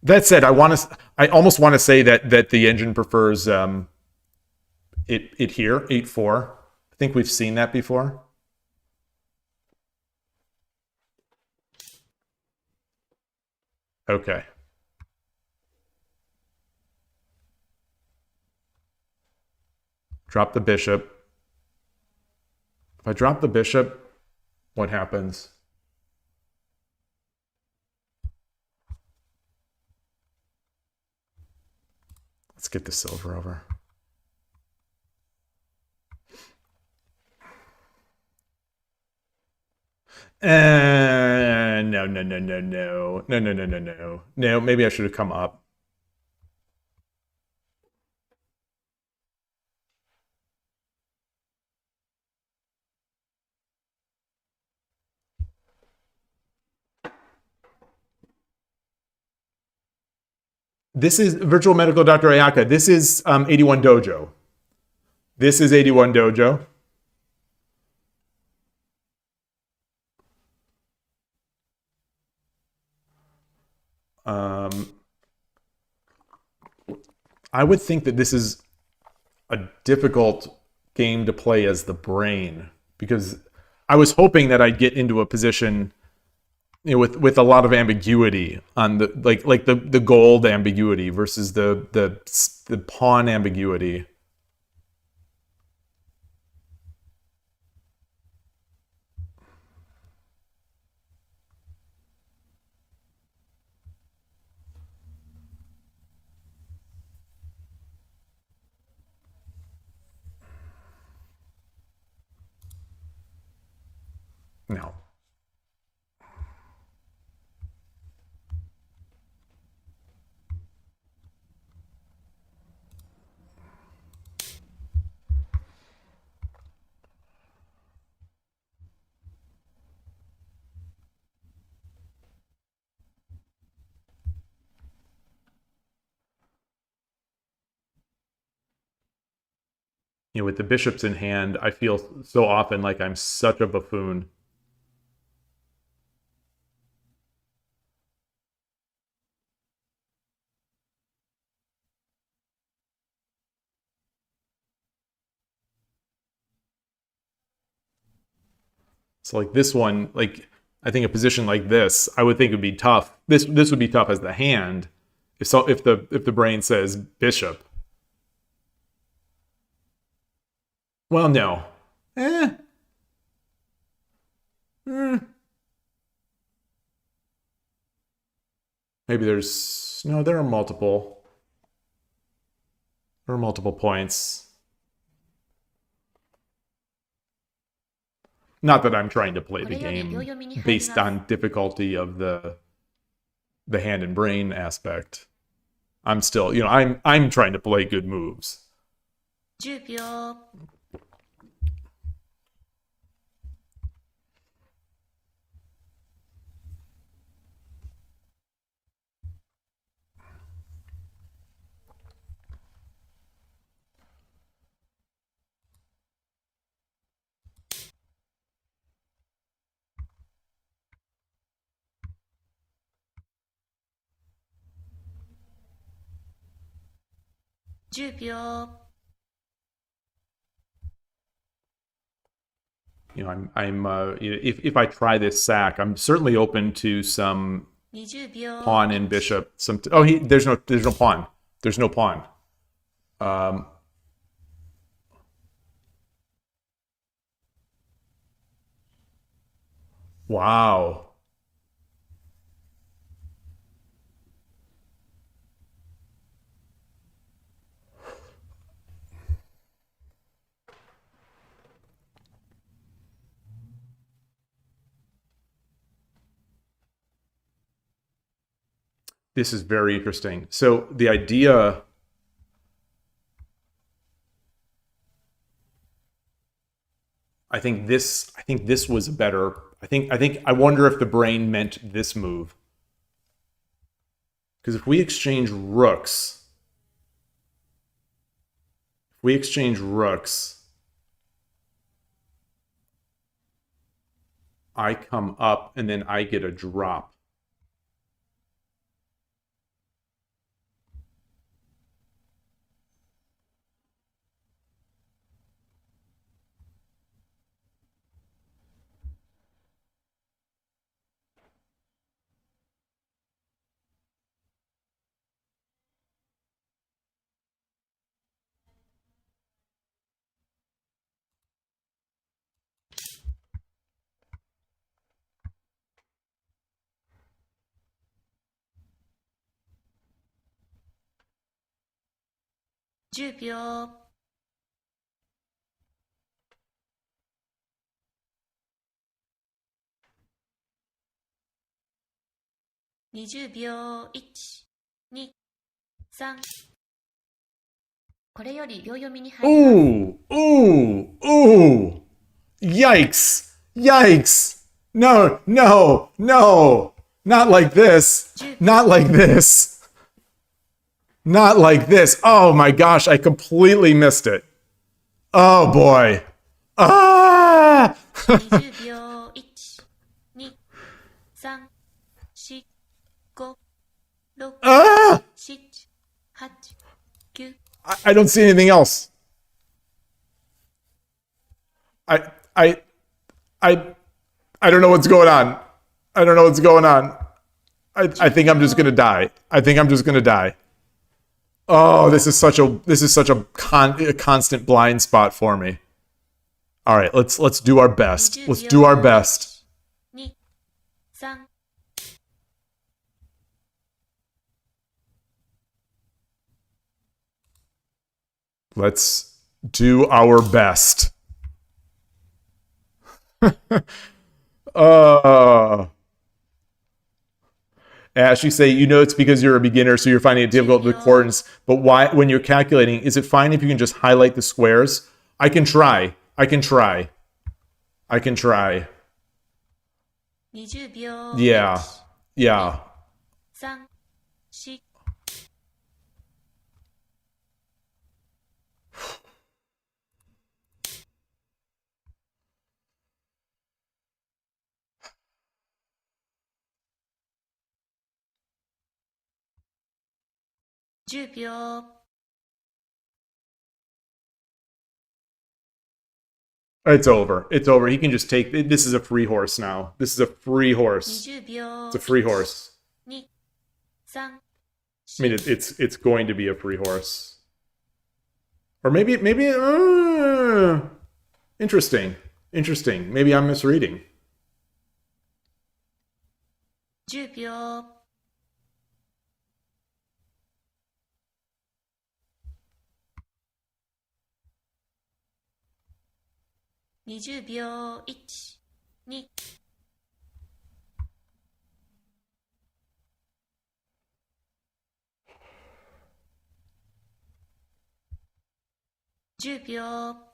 That said, I almost want to say that the engine prefers it here, 8-4. I think we've seen that before. Okay. Drop the bishop. If I drop the bishop, what happens? Let's get the silver over. No. No, maybe I should have come up. This is Virtual Medical Dr. Ayaka. This is 81 Dojo. This is 81 Dojo. I would think that this is a difficult game to play as the brain, because I was hoping that I'd get into a position, you know, with a lot of ambiguity on the like the gold ambiguity versus the pawn ambiguity. No. You know, with the bishops in hand, I feel so often like I'm such a buffoon. So like this one, like I think a position like this, I would think would be tough. This would be tough as the hand, if the brain says bishop. Well, no. Maybe there's no. There are multiple. There are multiple points. Not that I'm trying to play the game based on difficulty of the hand and brain aspect. I'm still, you know, I'm trying to play good moves. 10秒 10秒 you know, if I try this sack, I'm certainly open to some 20秒 pawn and bishop. There's no pawn. There's no pawn. Wow. This is very interesting. So the idea, I think this was a better. I wonder if the brain meant this move. Because if we exchange rooks, I come up and then I get a drop.10秒 20秒 1、2、3これより秒読みに入ります Ooh. Yikes. No. Not like this. Oh my gosh, I completely missed it. Oh boy. Ah! 20秒 1、2、3、4、5、6、Ah! 7、8、9 I don't see anything else. I don't know what's going on. I think I'm just gonna die. Oh, this is such a constant blind spot for me. All right, let's do our best. 2、3 Let's do our best. Ash, you say, it's because you're a beginner, so you're finding it difficult with accordance. But why, when you're calculating, is it fine if you can just highlight the squares? I can try. 20秒 Yeah. 3、4 10秒 It's over. He can just take. This is a free horse now. 20秒 It's a free horse. 2、3 I mean, it's going to be a free horse. Or maybe interesting. Maybe I'm misreading. 10秒 20秒 1、2 10秒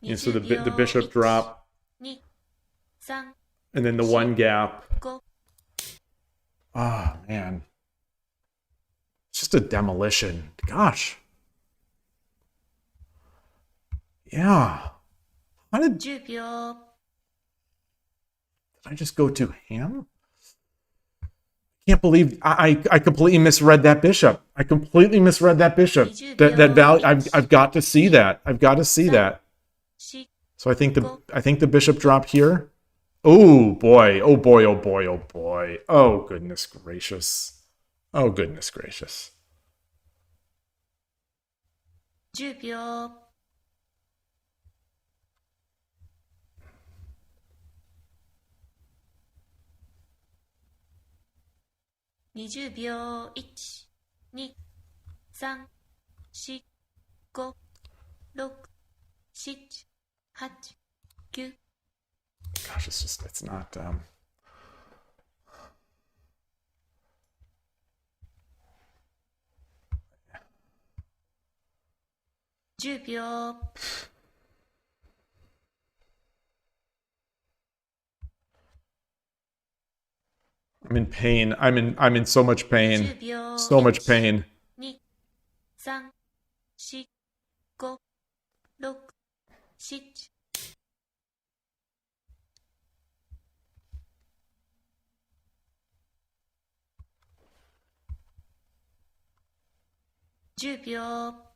Yeah, so the bishop drop, 2、3 and then the one gap. 5 Oh, man. It's just a demolition. Gosh. Yeah. How did 10秒 I just go to ham? Can't believe I completely misread that bishop. I completely misread that bishop. That value. I've got to see that. I've got to see that. 4 So I think the bishop drop here. Oh boy. Oh boy. Oh boy. Oh boy. Oh goodness gracious. Oh goodness gracious. 10秒 20秒 1、2、3、4、5、6、7、8、9 Gosh, it's not. 10秒 I'm in pain. I'm in so much pain. 10秒 So much pain. 2、3、4、5、6、7 10秒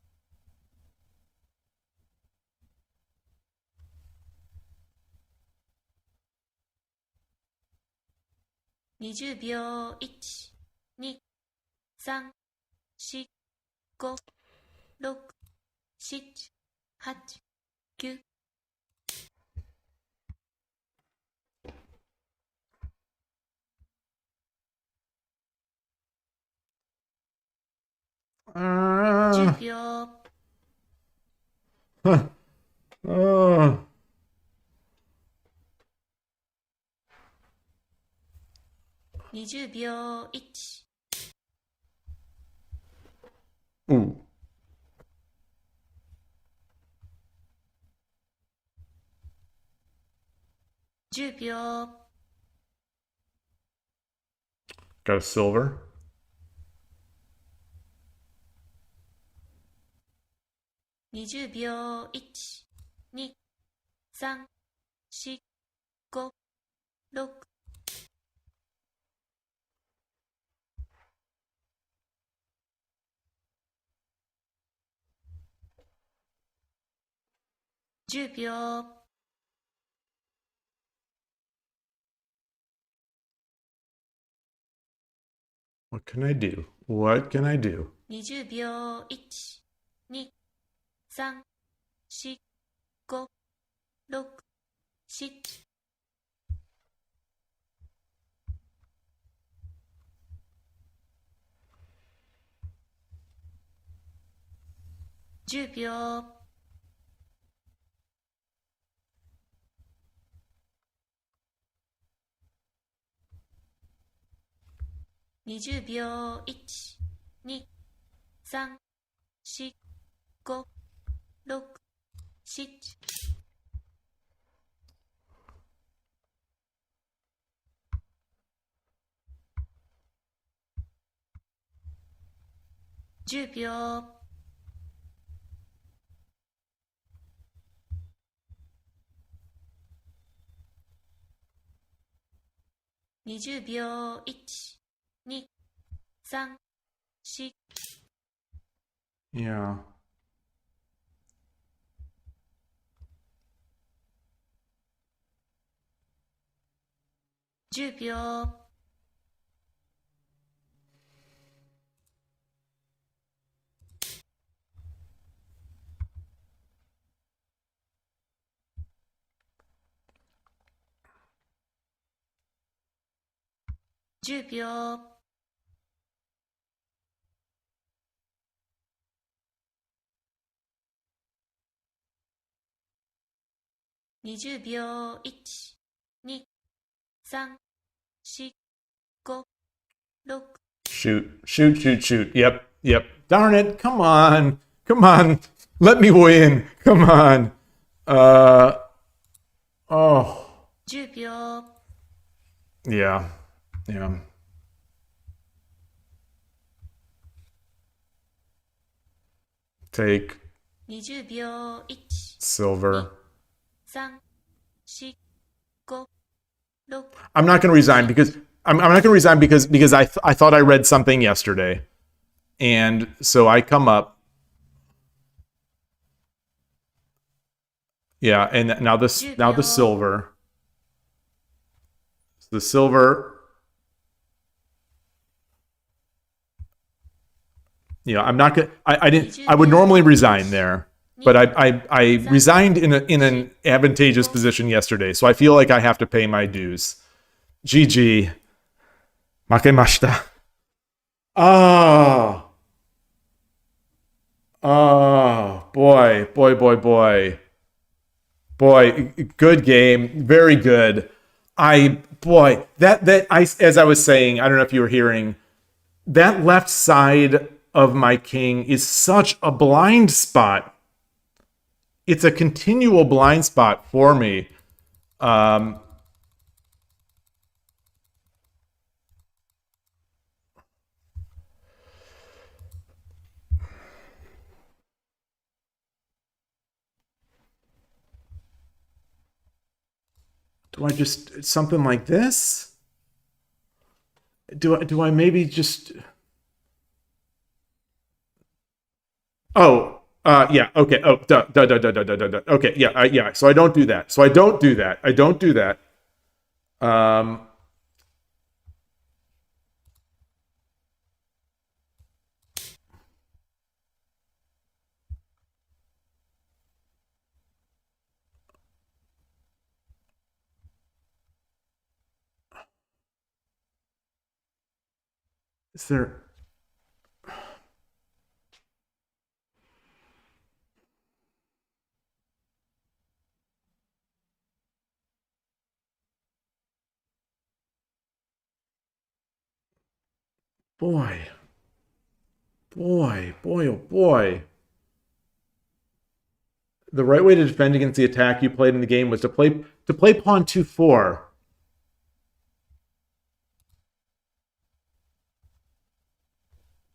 20秒 1、2、3、4、5、6、7、8、9 10秒 20秒 1、 Ooh. 10秒 Got a silver. 20秒 1、 2、 3、 4、 5、 6 10秒 What can I do? What can I do? 20秒 1、 2、 3、 4、 5、 6、 7 10秒 20秒 1、 2、 3、 4、 5、 6、 7 10秒 20秒 1、 2、 3、 4 Yeah. 10秒 10秒 20秒 1、 2、 3、 4、 5、 6 Shoot, shoot, shoot, shoot. Yep, yep. Darn it. Come on. Come on. Let me win. Come on. Oh. 10秒 Yeah. Yeah. Take 20秒 1、 silver. 3、 4、 5、 6 I'm not going to resign because I'm not going to resign because I thought I read something yesterday, and so I come up. Yeah, and now the silver. The silver. You know, I'm not gonna. I didn't. I would normally resign there, but I resigned in an advantageous position yesterday, so I feel like I have to pay my dues. GG. Makemashita. Oh. Oh boy, boy. Boy, good game. Very good. As I was saying, I don't know if you were hearing, that left side of my king is such a blind spot. It's a continual blind spot for me. Do I just something like this? Do I maybe just? Oh, yeah. Okay. Oh, duh. Okay. Yeah. Yeah. So I don't do that. I don't do that. Um. Is there? Boy. Oh boy. The right way to defend against the attack you played in the game was to play pawn 2-4.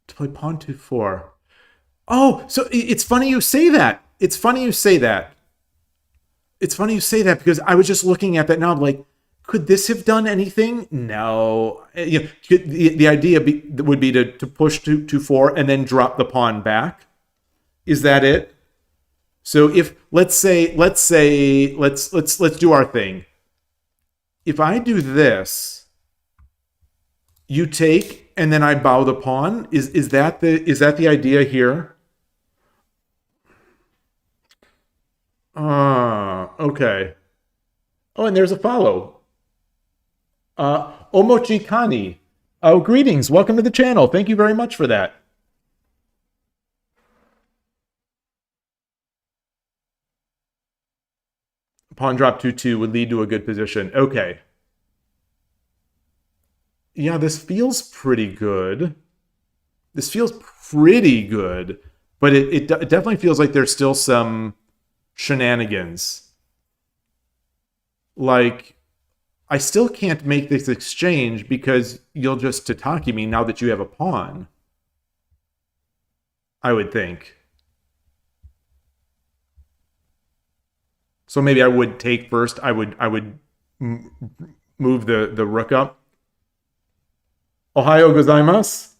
To play pawn 2-4. Oh, so it's funny you say that. It's funny you say that because I was just looking at that now. I'm like, could this have done anything? No. You know, the idea would be to push 2-4 and then drop the pawn back. Is that it? So if let's do our thing. If I do this, you take and then I bow the pawn. Is that the idea here? Okay. Oh, and there's a follow. Omochi Kani. Oh, greetings. Welcome to the channel. Thank you very much for that. Pawn drop 2-2 would lead to a good position. Okay. Yeah, this feels pretty good. But it definitely feels like there's still some shenanigans. Like, I still can't make this exchange because you'll just Tataki me now that you have a pawn. I would think. So maybe I would take first. I would move the rook up. Ohayo gozaimasu.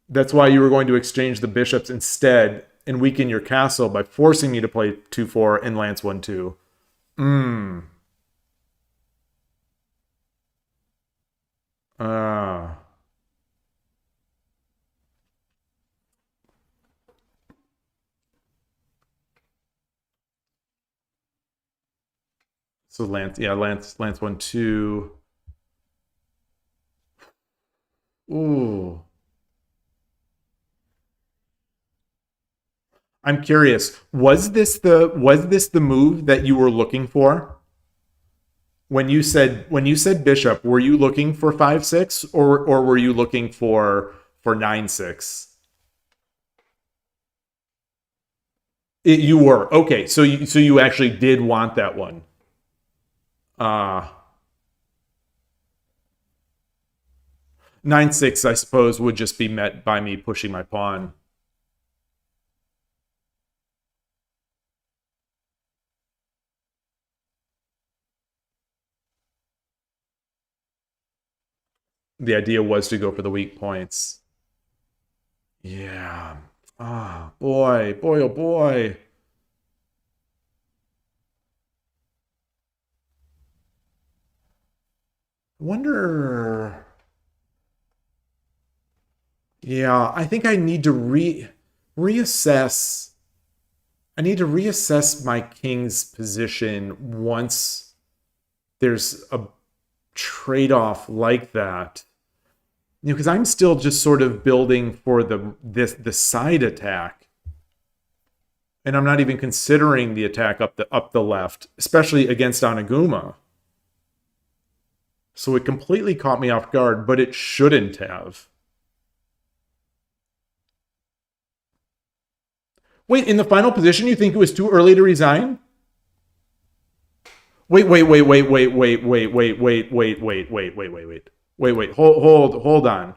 That's why you were going to exchange the bishops instead and weaken your castle by forcing me to play 2-4 and lance 1-2. So lance 1-2. Ooh. I'm curious. Was this the move that you were looking for? When you said bishop, were you looking for 5-6 or were you looking for 9-6? You were. Okay, so you actually did want that one. 9-6, I suppose, would just be met by me pushing my pawn. The idea was to go for the weak points. Yeah. Ah, boy, boy, oh boy. I wonder. Yeah, I think I need to reassess. I need to reassess my king's position once there's a trade-off like that. You know, because I'm still just sort of building for the side attack, and I'm not even considering the attack up the left, especially against Oniguma. So it completely caught me off guard, but it shouldn't have. Wait, in the final position, you think it was too early to resign? Wait. Hold on.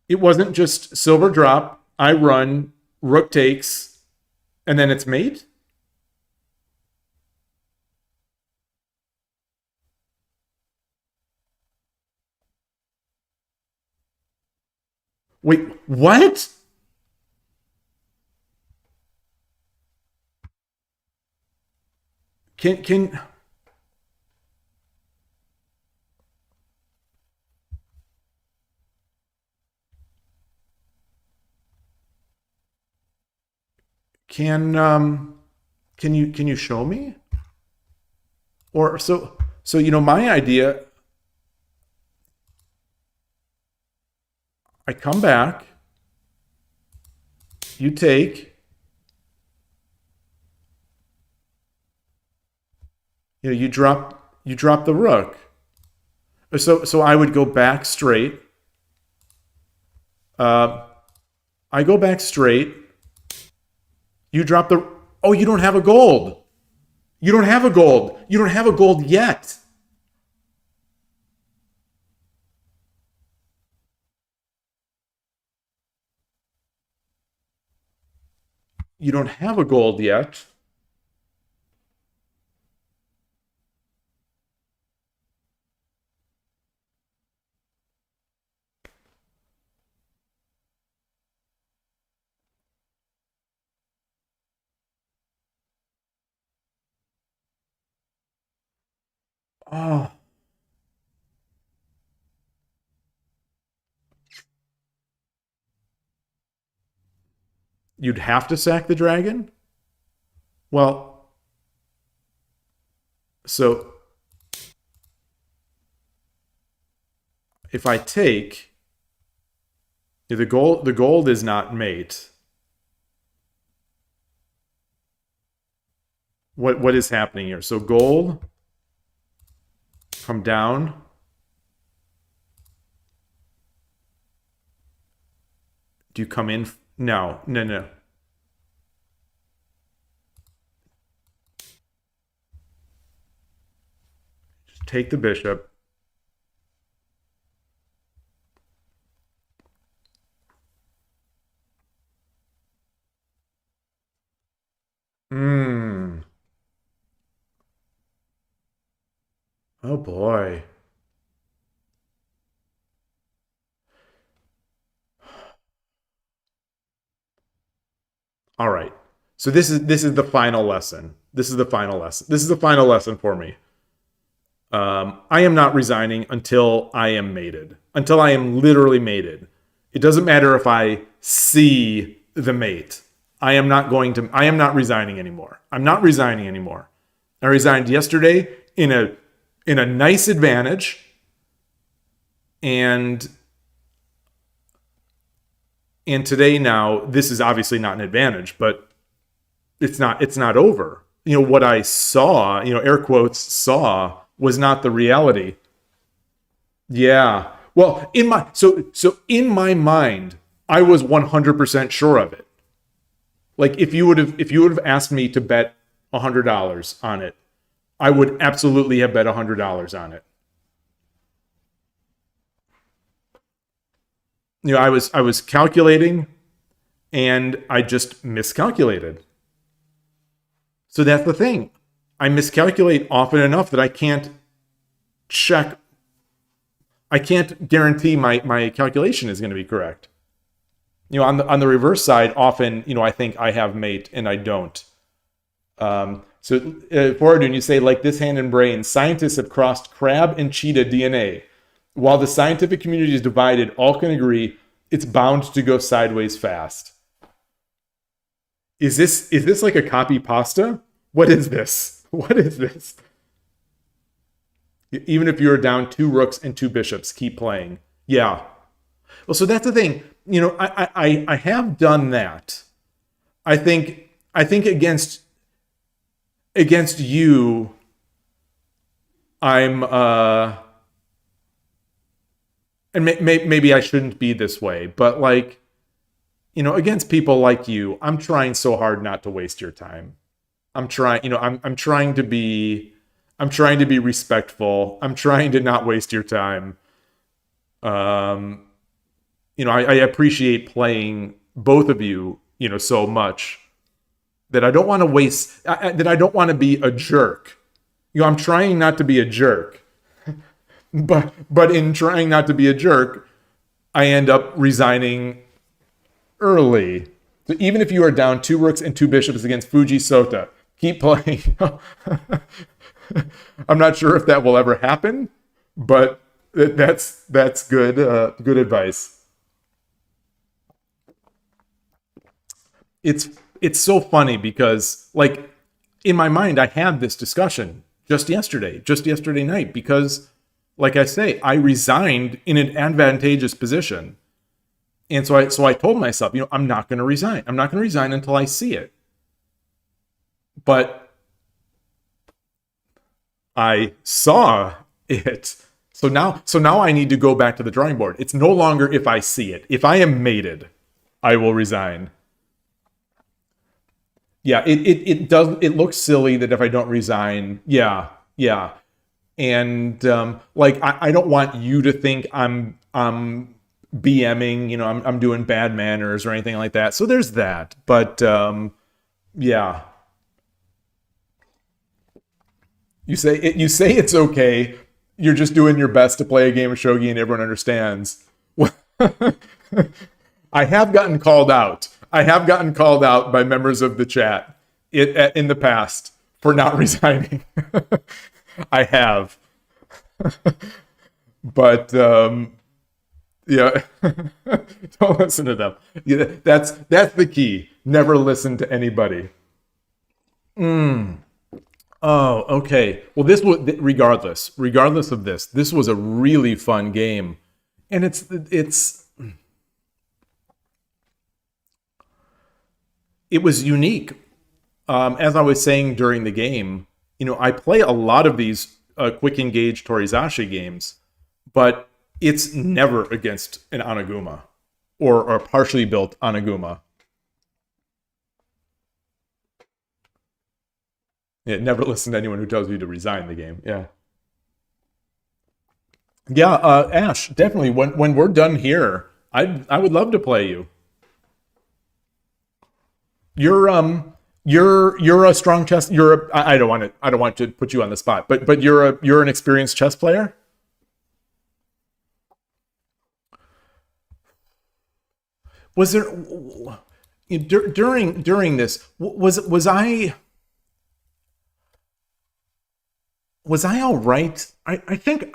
It wasn't just silver drop, I run, rook takes, and then it's mate? Wait, what? Can can you show me? Or so you know, my idea, I come back, you take, you know, you drop the rook. So I would go back straight. I go back straight. You drop the... Oh, you don't have a gold. You don't have a gold. You don't have a gold yet. You don't have a gold yet. Oh. You'd have to sack the dragon? Well, so if I take, the gold is not mate. What is happening here? So gold, come down. Do you come in? No. Just take the bishop. Oh boy. All right. So this is the final lesson. This is the final lesson. This is the final lesson for me. I am not resigning until I am mated. Until I am literally mated. It doesn't matter if I see the mate. I am not resigning anymore. I'm not resigning anymore. I resigned yesterday in a nice advantage, and today, now, this is obviously not an advantage, but it's not over. You know, what I saw, you know, air quotes, saw, was not the reality. Yeah. Well, in my mind, I was 100% sure of it. Like, if you would have asked me to bet $100 on it, I would absolutely have bet $100 on it. You know, I was calculating, and I just miscalculated. So that's the thing. I miscalculate often enough that I can't check. I can't guarantee my calculation is going to be correct. You know, on the reverse side, often, you know, I think I have mate and I don't. So Foradun, you say, like this hand and brain, scientists have crossed crab and cheetah DNA. While the scientific community is divided, all can agree it's bound to go sideways fast. Is this like a copy pasta? What is this? What is this? Even if you're down 2 rooks and 2 bishops, keep playing. Yeah. Well, so that's the thing. You know, I have done that. I think against you, I'm and maybe I shouldn't be this way, but like, you know, against people like you, I'm trying so hard not to waste your time. I'm trying to be respectful. I'm trying to not waste your time. You know, I appreciate playing both of you, you know, so much that I don't want to waste, that I don't want to be a jerk. You know, I'm trying not to be a jerk. But in trying not to be a jerk, I end up resigning early. So even if you are down 2 rooks and 2 bishops against Fuji Sota, keep playing. I'm not sure if that will ever happen, but that's good good advice. It's so funny because, like, in my mind, I had this discussion just yesterday night, because, like I say, I resigned in an advantageous position. And so I told myself, you know, I'm not going to resign. I'm not going to resign until I see it. But I saw it. So now I need to go back to the drawing board. It's no longer if I see it. If I am mated, I will resign. Yeah, it looks silly that if I don't resign, yeah. And like I don't want you to think I'm BMing, you know, I'm doing bad manners or anything like that. So there's that. But yeah. You say it's okay. You're just doing your best to play a game of shogi and everyone understands. I have gotten called out. I have gotten called out by members of the chat in the past for not resigning. I have. But yeah, don't listen to them. Yeah, that's the key. Never listen to anybody. Oh, okay. Well, this was, regardless of this was a really fun game, and it was unique. As I was saying during the game, you know, I play a lot of these quick engage Torizashi games, but it's never against an Anaguma or a partially built Anaguma. Yeah, never listen to anyone who tells you to resign the game. Yeah. Yeah, Ash, definitely. When we're done here, I would love to play you. You're a strong chess. I don't want to put you on the spot, but you're an experienced chess player. Was there during this was I all right? I think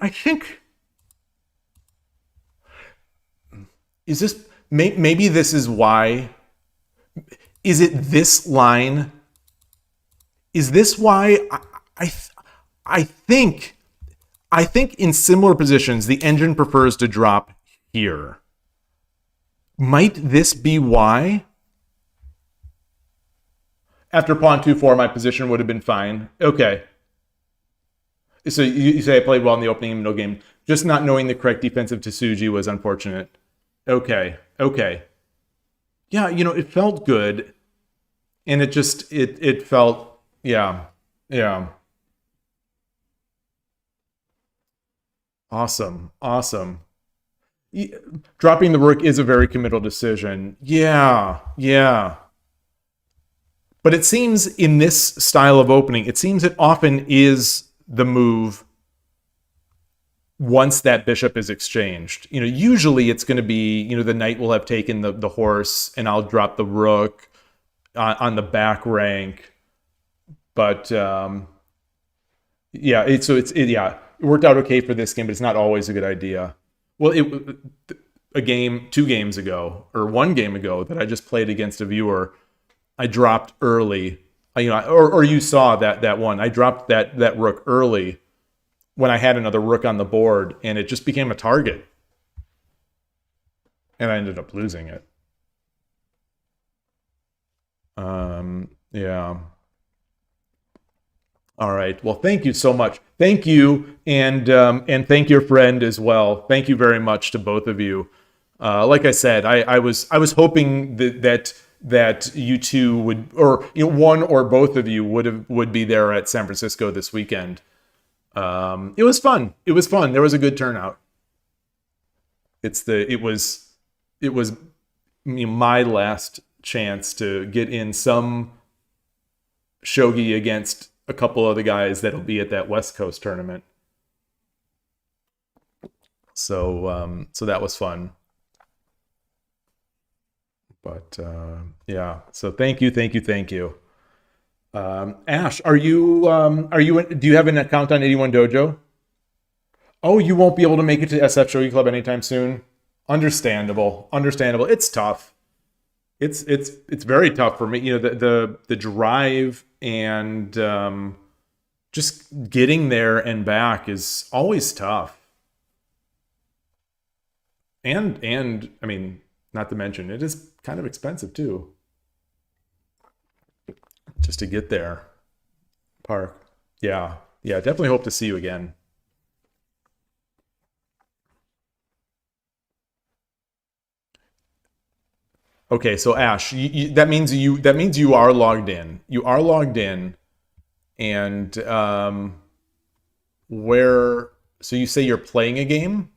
is this maybe this is why. Is it this line? Is this why I think in similar positions the engine prefers to drop here? Might this be why? After pawn 2-4, my position would have been fine. Okay. So you say I played well in the opening and middle game. Just not knowing the correct defensive Tsuji was unfortunate. Okay. Yeah, you know, it felt good. And it felt, yeah. Awesome. Dropping the rook is a very committal decision. Yeah. But it seems in this style of opening, it seems it often is the move once that bishop is exchanged. Usually it's going to be, the knight will have taken the horse, and I'll drop the rook on the back rank. But yeah, it worked out okay for this game, but it's not always a good idea. Well, two games ago, or one game ago that I just played against a viewer, I dropped early. Or you saw that one. I dropped that rook early when I had another rook on the board, and it just became a target. And I ended up losing it. Yeah. All right. Well, thank you so much. Thank you, and thank your friend as well. Thank you very much to both of you. Like I said, I was hoping that you two would, or one or both of you would be there at San Francisco this weekend. It was fun. It was fun. There was a good turnout. It was my last chance to get in some shogi against a couple of the guys that'll be at that West Coast tournament. So that was fun. But yeah, so thank you. Ash, do you have an account on 81 Dojo? Oh, you won't be able to make it to SF Shogi Club anytime soon. Understandable. It's tough. It's very tough for me. The drive and just getting there and back is always tough. And I mean, not to mention, it is kind of expensive too. Just to get there. Park. Yeah, definitely hope to see you again. Okay, so Ash, that means you are logged in. You are logged in, and where? So you say you're playing a game?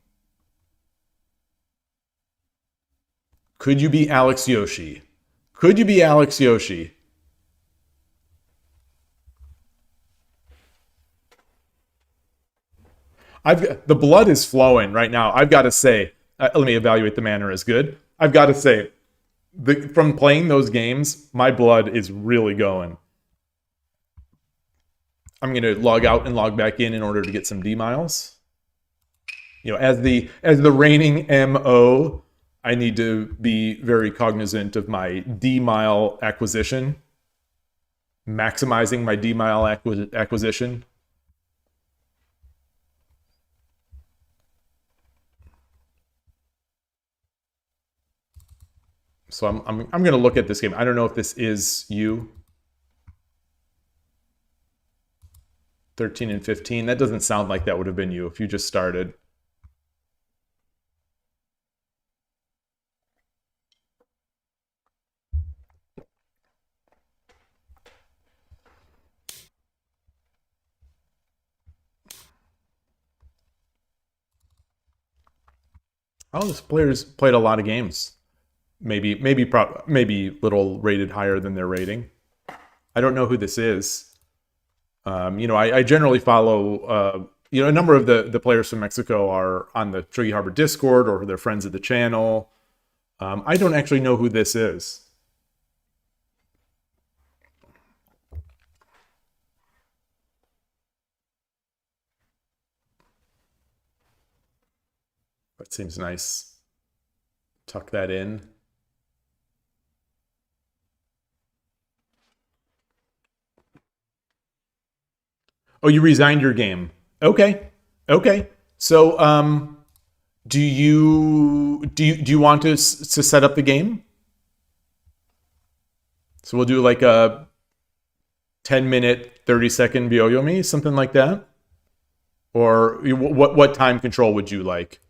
Could you be Alex Yoshi? Could you be Alex Yoshi? The blood is flowing right now. I've got to say, let me evaluate the manner as good. I've got to say, from playing those games, my blood is really going. I'm going to log out and log back in order to get some D miles. As the reigning MO, I need to be very cognizant of my D mile acquisition, maximizing my D mile acquisition. So I'm going to look at this game. I don't know if this is you. 13 and 15. That doesn't sound like that would have been you if you just started. Oh, this player's played a lot of games. Maybe little rated higher than their rating. I don't know who this is. I generally follow. A number of the players from Mexico are on the Shogi Harbor Discord, or they're friends of the channel. I don't actually know who this is. That seems nice. Tuck that in. Oh, you resigned your game. Okay. So, do you want to set up the game? So we'll do like a 10-minute, 30-second Byoyomi, something like that. Or what time control would you like?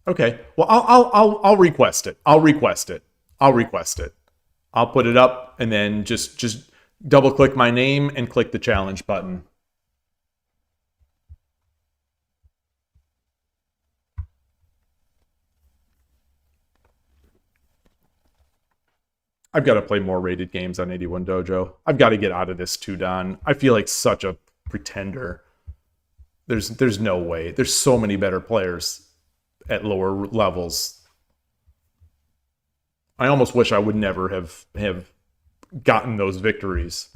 Okay. Well, I'll request it. I'll request it. I'll put it up and then just double click my name and click the challenge button. I've got to play more rated games on 81 Dojo. I've got to get out of this 2-dan. I feel like such a pretender. There's no way. There's so many better players at lower levels. I almost wish I would never have gotten those victories.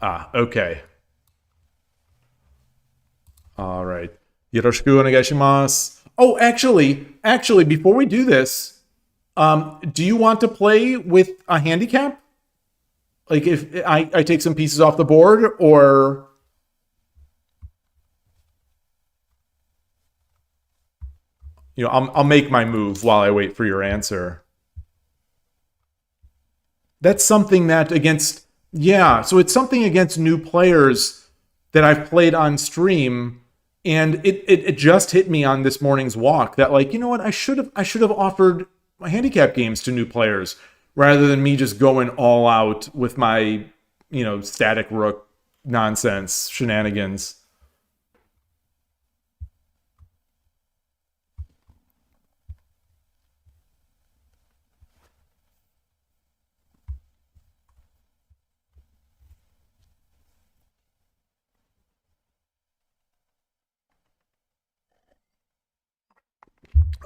Okay. All right. Yoroshiku onegaishimasu. Oh, actually, before we do this, do you want to play with a handicap? Like if I take some pieces off the board, or I'll make my move while I wait for your answer. That's something that so it's something against new players that I've played on stream, and it just hit me on this morning's walk that, like, you know what, I should have offered my handicap games to new players rather than me just going all out with my static rook nonsense shenanigans.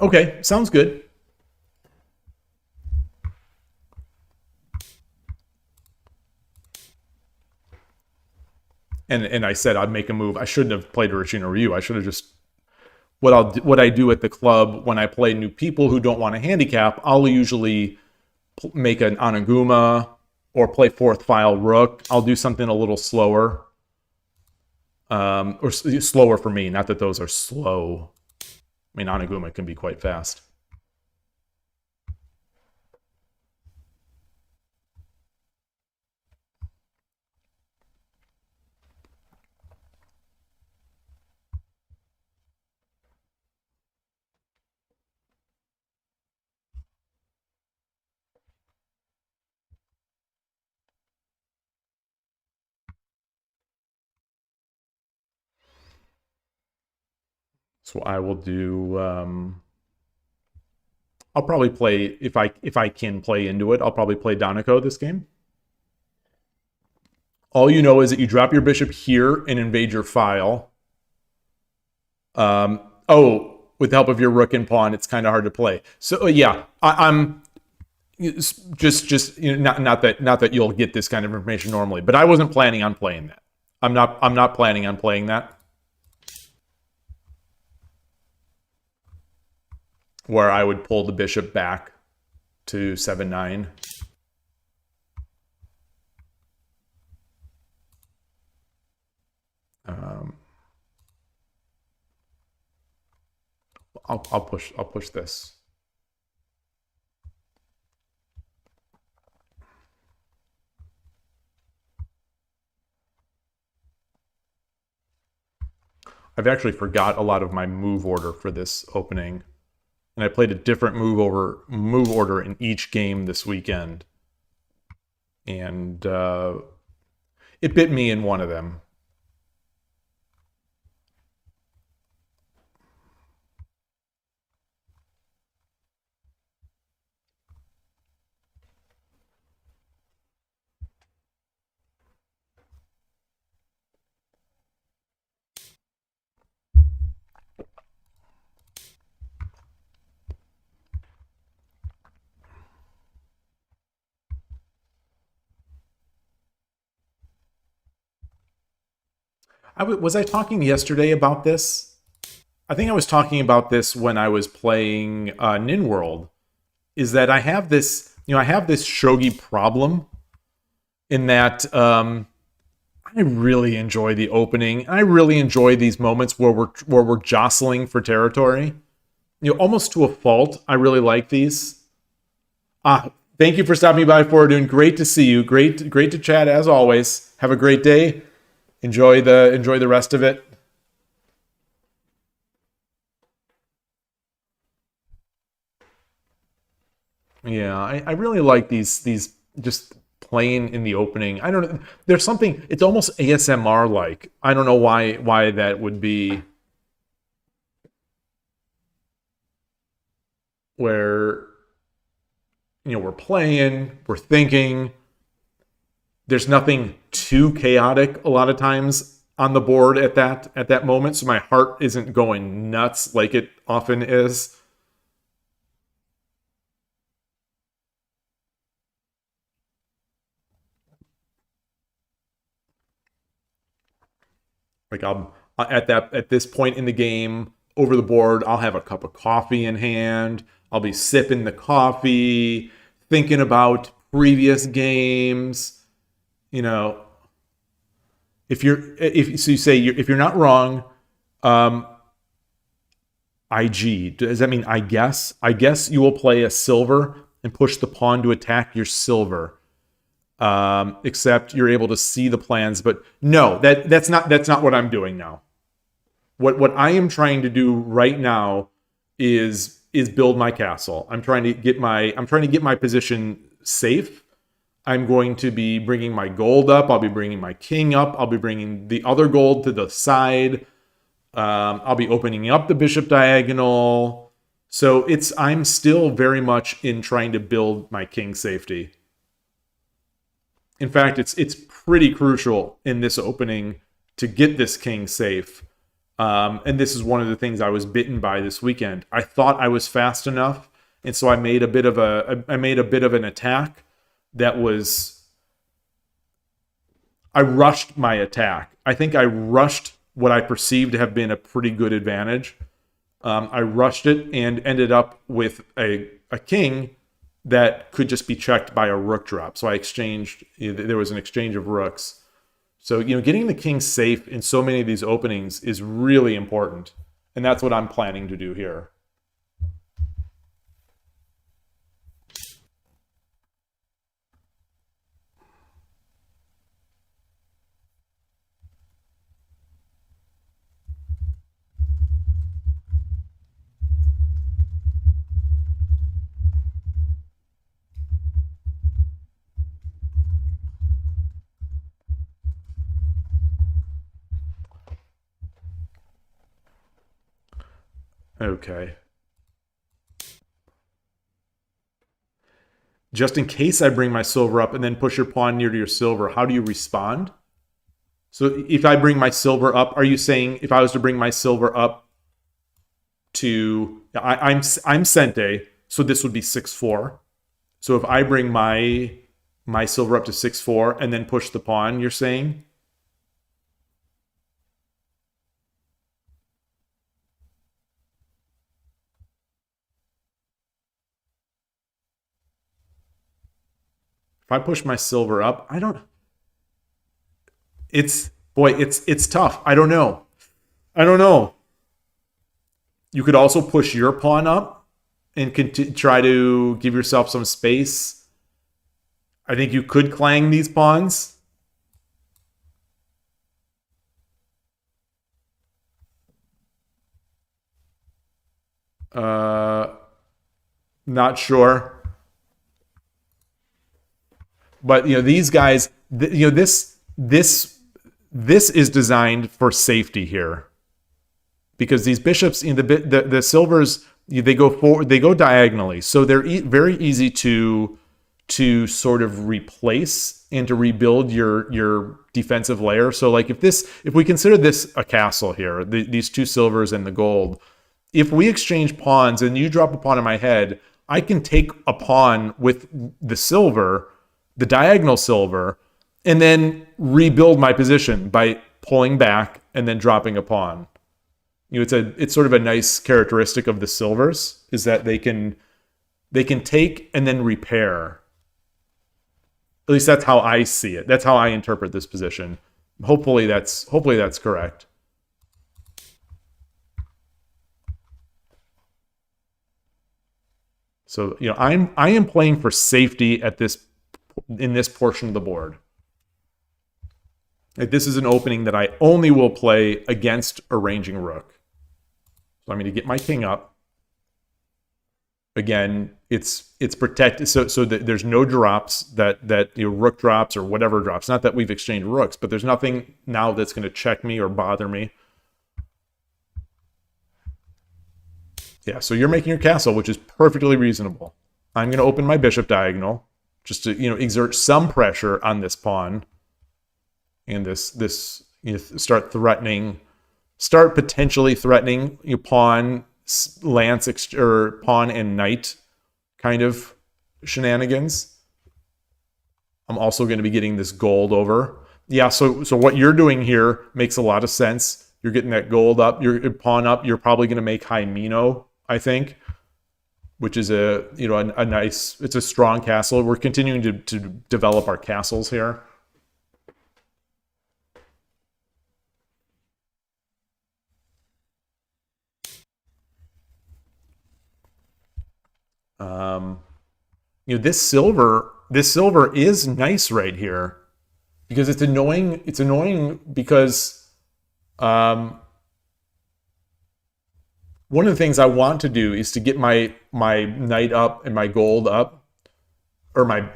Okay, sounds good. And I said I'd make a move. I shouldn't have played Urashino Ryu. I should have just what I do at the club when I play new people who don't want a handicap. I'll usually make an Anaguma or play fourth file rook. I'll do something a little slower, or slower for me. Not that those are slow. I mean, Anaguma can be quite fast. So I will do. I'll probably play if I can play into it. I'll probably play Danako this game. All you know is that you drop your bishop here and invade your file. With the help of your rook and pawn, it's kind of hard to play. So yeah, I'm just not that you'll get this kind of information normally, but I wasn't planning on playing that. I'm not planning on playing that. Where I would pull the bishop back to 7-9. I'll push this. I've actually forgot a lot of my move order for this opening. And I played a different move order in each game this weekend. And it bit me in one of them. Was I talking yesterday about this? I think I was talking about this when I was playing NinWorld. Is that I have this, shogi problem in that I really enjoy the opening. I really enjoy these moments where we're jostling for territory. Almost to a fault. I really like these. Thank you for stopping by, Fortune. Great to see you. Great to chat as always. Have a great day. Enjoy the rest of it. Yeah, I really like these just playing in the opening. I don't know. There's something, it's almost ASMR like. I don't know why that would be, where we're playing, we're thinking. There's nothing too chaotic a lot of times on the board at that moment, so my heart isn't going nuts like it often is. Like I'm at this point in the game, over the board, I'll have a cup of coffee in hand. I'll be sipping the coffee, thinking about previous games. You know, if you're not wrong, IG, does that mean I guess? I guess you will play a silver and push the pawn to attack your silver. Except you're able to see the plans, but no, that's not what I'm doing now. What I am trying to do right now is build my castle. I'm trying to get my position safe. I'm going to be bringing my gold up. I'll be bringing my king up. I'll be bringing the other gold to the side. I'll be opening up the bishop diagonal. So I'm still very much in trying to build my king safety. In fact, it's pretty crucial in this opening to get this king safe. And this is one of the things I was bitten by this weekend. I thought I was fast enough, and so I made a bit of an attack that was. I rushed my attack. I think I rushed what I perceived to have been a pretty good advantage. I rushed it and ended up with a king that could just be checked by a rook drop. So there was an exchange of rooks. So, getting the king safe in so many of these openings is really important. And that's what I'm planning to do here. Okay. Just in case I bring my silver up and then push your pawn near to your silver, how do you respond? So if I bring my silver up, are you saying if I was to bring my silver up to... I'm Sente, so this would be 6-4. So if I bring my silver up to 6-4 and then push the pawn, you're saying... If I push my silver up, I don't... It's tough. I don't know. You could also push your pawn up and try to give yourself some space. I think you could clang these pawns. Not sure. But these guys, this is designed for safety here, because these bishops, the silvers, they go forward, they go diagonally, so they're very easy to sort of replace and to rebuild your defensive layer. So like if we consider this a castle here, these two silvers and the gold, if we exchange pawns and you drop a pawn on my head, I can take a pawn with the silver, the diagonal silver, and then rebuild my position by pulling back and then dropping a pawn. It's sort of a nice characteristic of the silvers, is that they can take and then repair. At least that's how I see it. That's how I interpret this position. Hopefully that's correct. So I am playing for safety in this portion of the board. This is an opening that I only will play against a ranging rook. So I'm going to get my king up. Again, it's protected, so that there's no drops that rook drops or whatever drops. Not that we've exchanged rooks, but there's nothing now that's going to check me or bother me. Yeah, so you're making your castle, which is perfectly reasonable. I'm going to open my bishop diagonal just to, you know, exert some pressure on this pawn. And this you know, start potentially threatening your pawn, lance, or pawn and knight kind of shenanigans. I'm also going to be getting this gold over. Yeah, so what you're doing here makes a lot of sense. You're getting that gold up, your pawn up. You're probably going to make high Mino, I think, which is a, you know, a nice, it's a strong castle. We're continuing to develop our castles here. You know, this silver is nice right here because it's annoying. It's annoying because one of the things I want to do is to get my knight up and my gold up, or I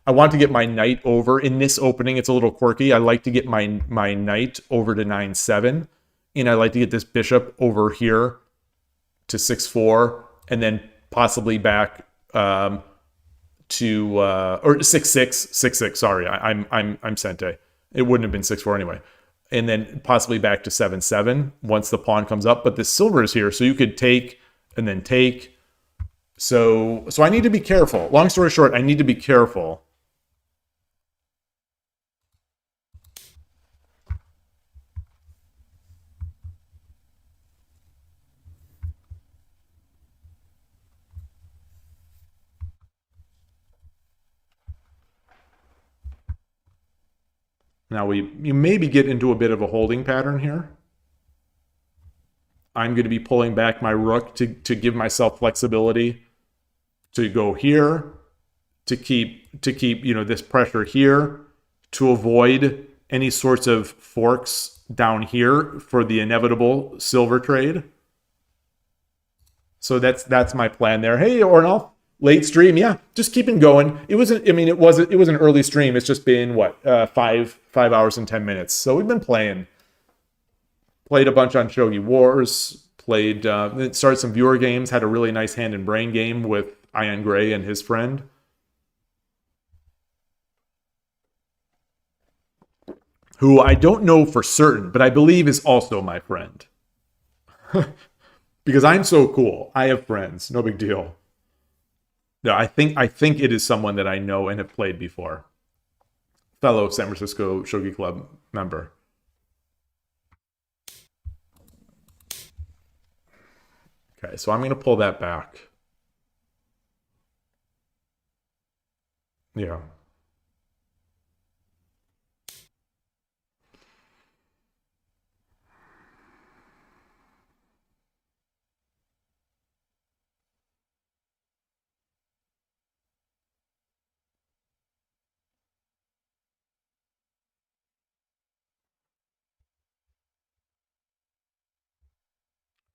want to get my knight over in this opening. It's a little quirky. I like to get my knight over to 9-7, and I like to get this bishop over here to 6-4, and then possibly back to or 6-6. Sorry, I'm Sente. It wouldn't have been 6-4 anyway. And then possibly back to 7-7 once the pawn comes up. But this silver is here, so you could take and then take. So I need to be careful. Long story short, I need to be careful. Now you maybe get into a bit of a holding pattern here. I'm going to be pulling back my rook to give myself flexibility to go here, to keep you know, this pressure here, to avoid any sorts of forks down here for the inevitable silver trade. So that's my plan there. Hey, Ornolf. Late stream, yeah, just keeping going. It wasn't. I mean, it was an early stream. It's just been what 5 hours and 10 minutes. So we've been played a bunch on Shogi Wars. Started some viewer games. Had a really nice hand and brain game with Ian Gray and his friend. Who I don't know for certain, but I believe is also my friend. Because I'm so cool. I have friends. No big deal. No, I think it is someone that I know and have played before. Fellow San Francisco Shogi Club member. Okay, so I'm going to pull that back. Yeah.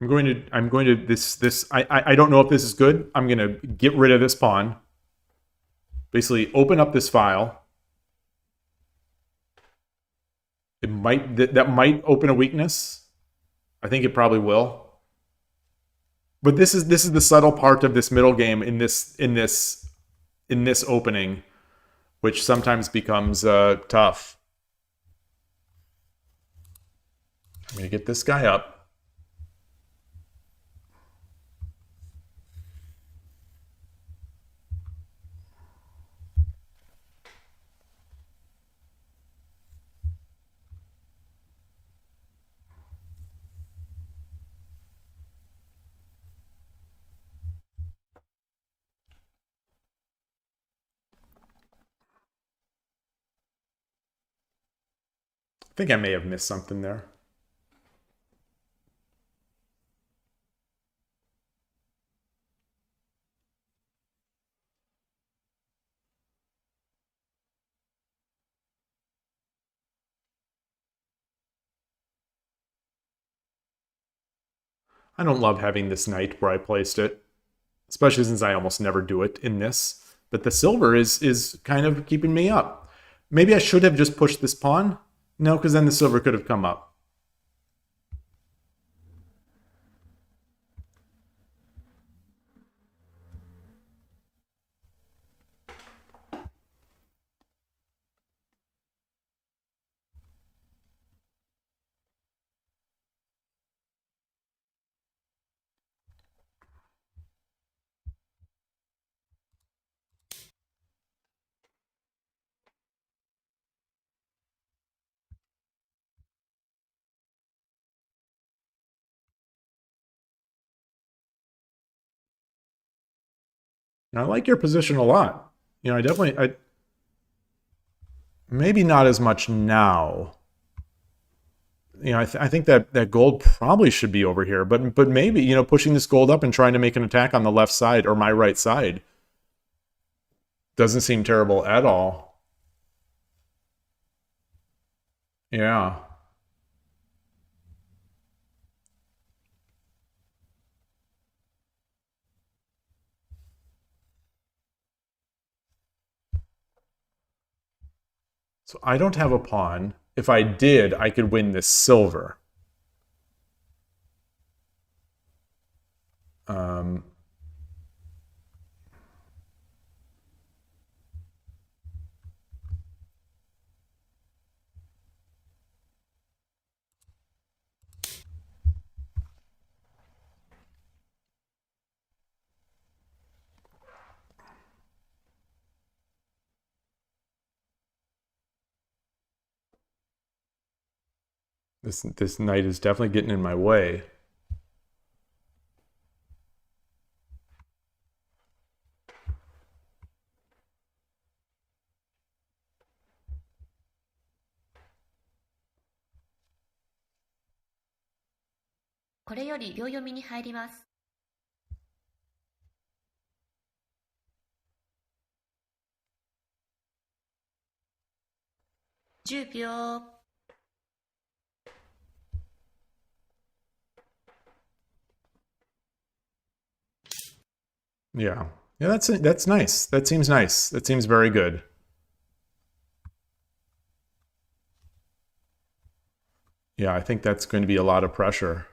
I don't know if this is good. I'm going to get rid of this pawn. Basically open up this file. That might open a weakness. I think it probably will. But this is the subtle part of this middle game in this opening, which sometimes becomes tough. I'm going to get this guy up. I think I may have missed something there. I don't love having this knight where I placed it, especially since I almost never do it in this. But the silver is kind of keeping me up. Maybe I should have just pushed this pawn. No, because then the silver could have come up. And I like your position a lot. You know, I maybe not as much now. You know, I think that gold probably should be over here, but maybe, you know, pushing this gold up and trying to make an attack on the left side or my right side doesn't seem terrible at all. Yeah. So I don't have a pawn. If I did, I could win this silver. Um, this knight is definitely getting in my way.これより秒読みに入ります。10秒。Yeah. Yeah, that's nice. That seems nice. That seems very good. Yeah, I think that's going to be a lot of pressure.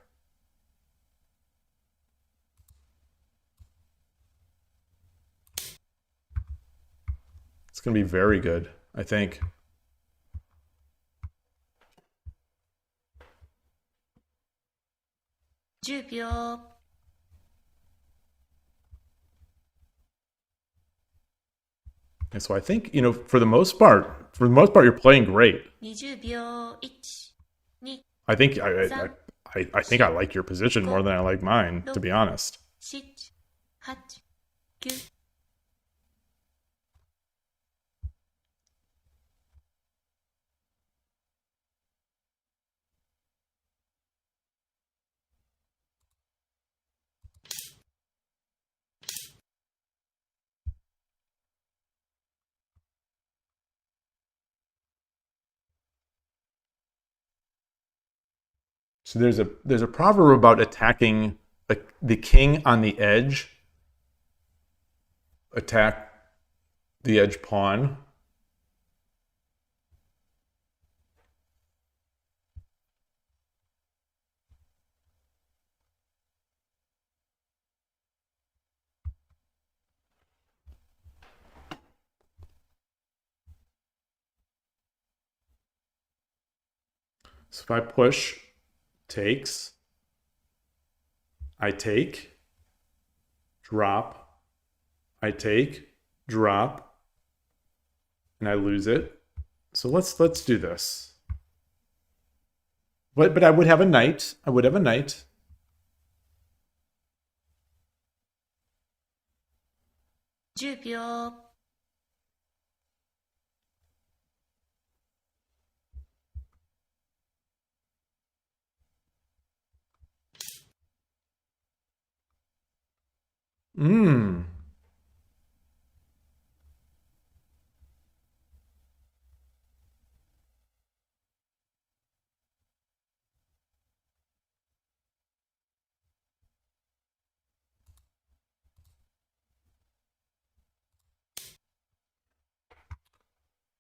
It's going to be very good, I think. $10秒。And so I think, you know, for the most part, you're playing great. 20秒。1、2、I think I think I like your position more than I like mine, to be honest. 7、8、9。So there's a proverb about attacking the king on the edge. Attack the edge pawn. So if I push, takes, I take, drop, I take, drop, and I lose it. So let's do this. But I would have a knight. I would have a knight. $10秒。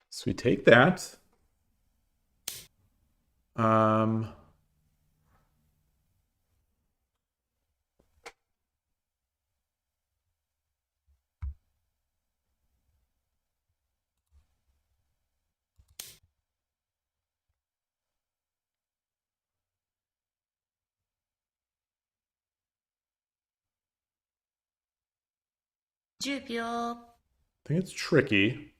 So we take that. Um,10秒。I think it's tricky.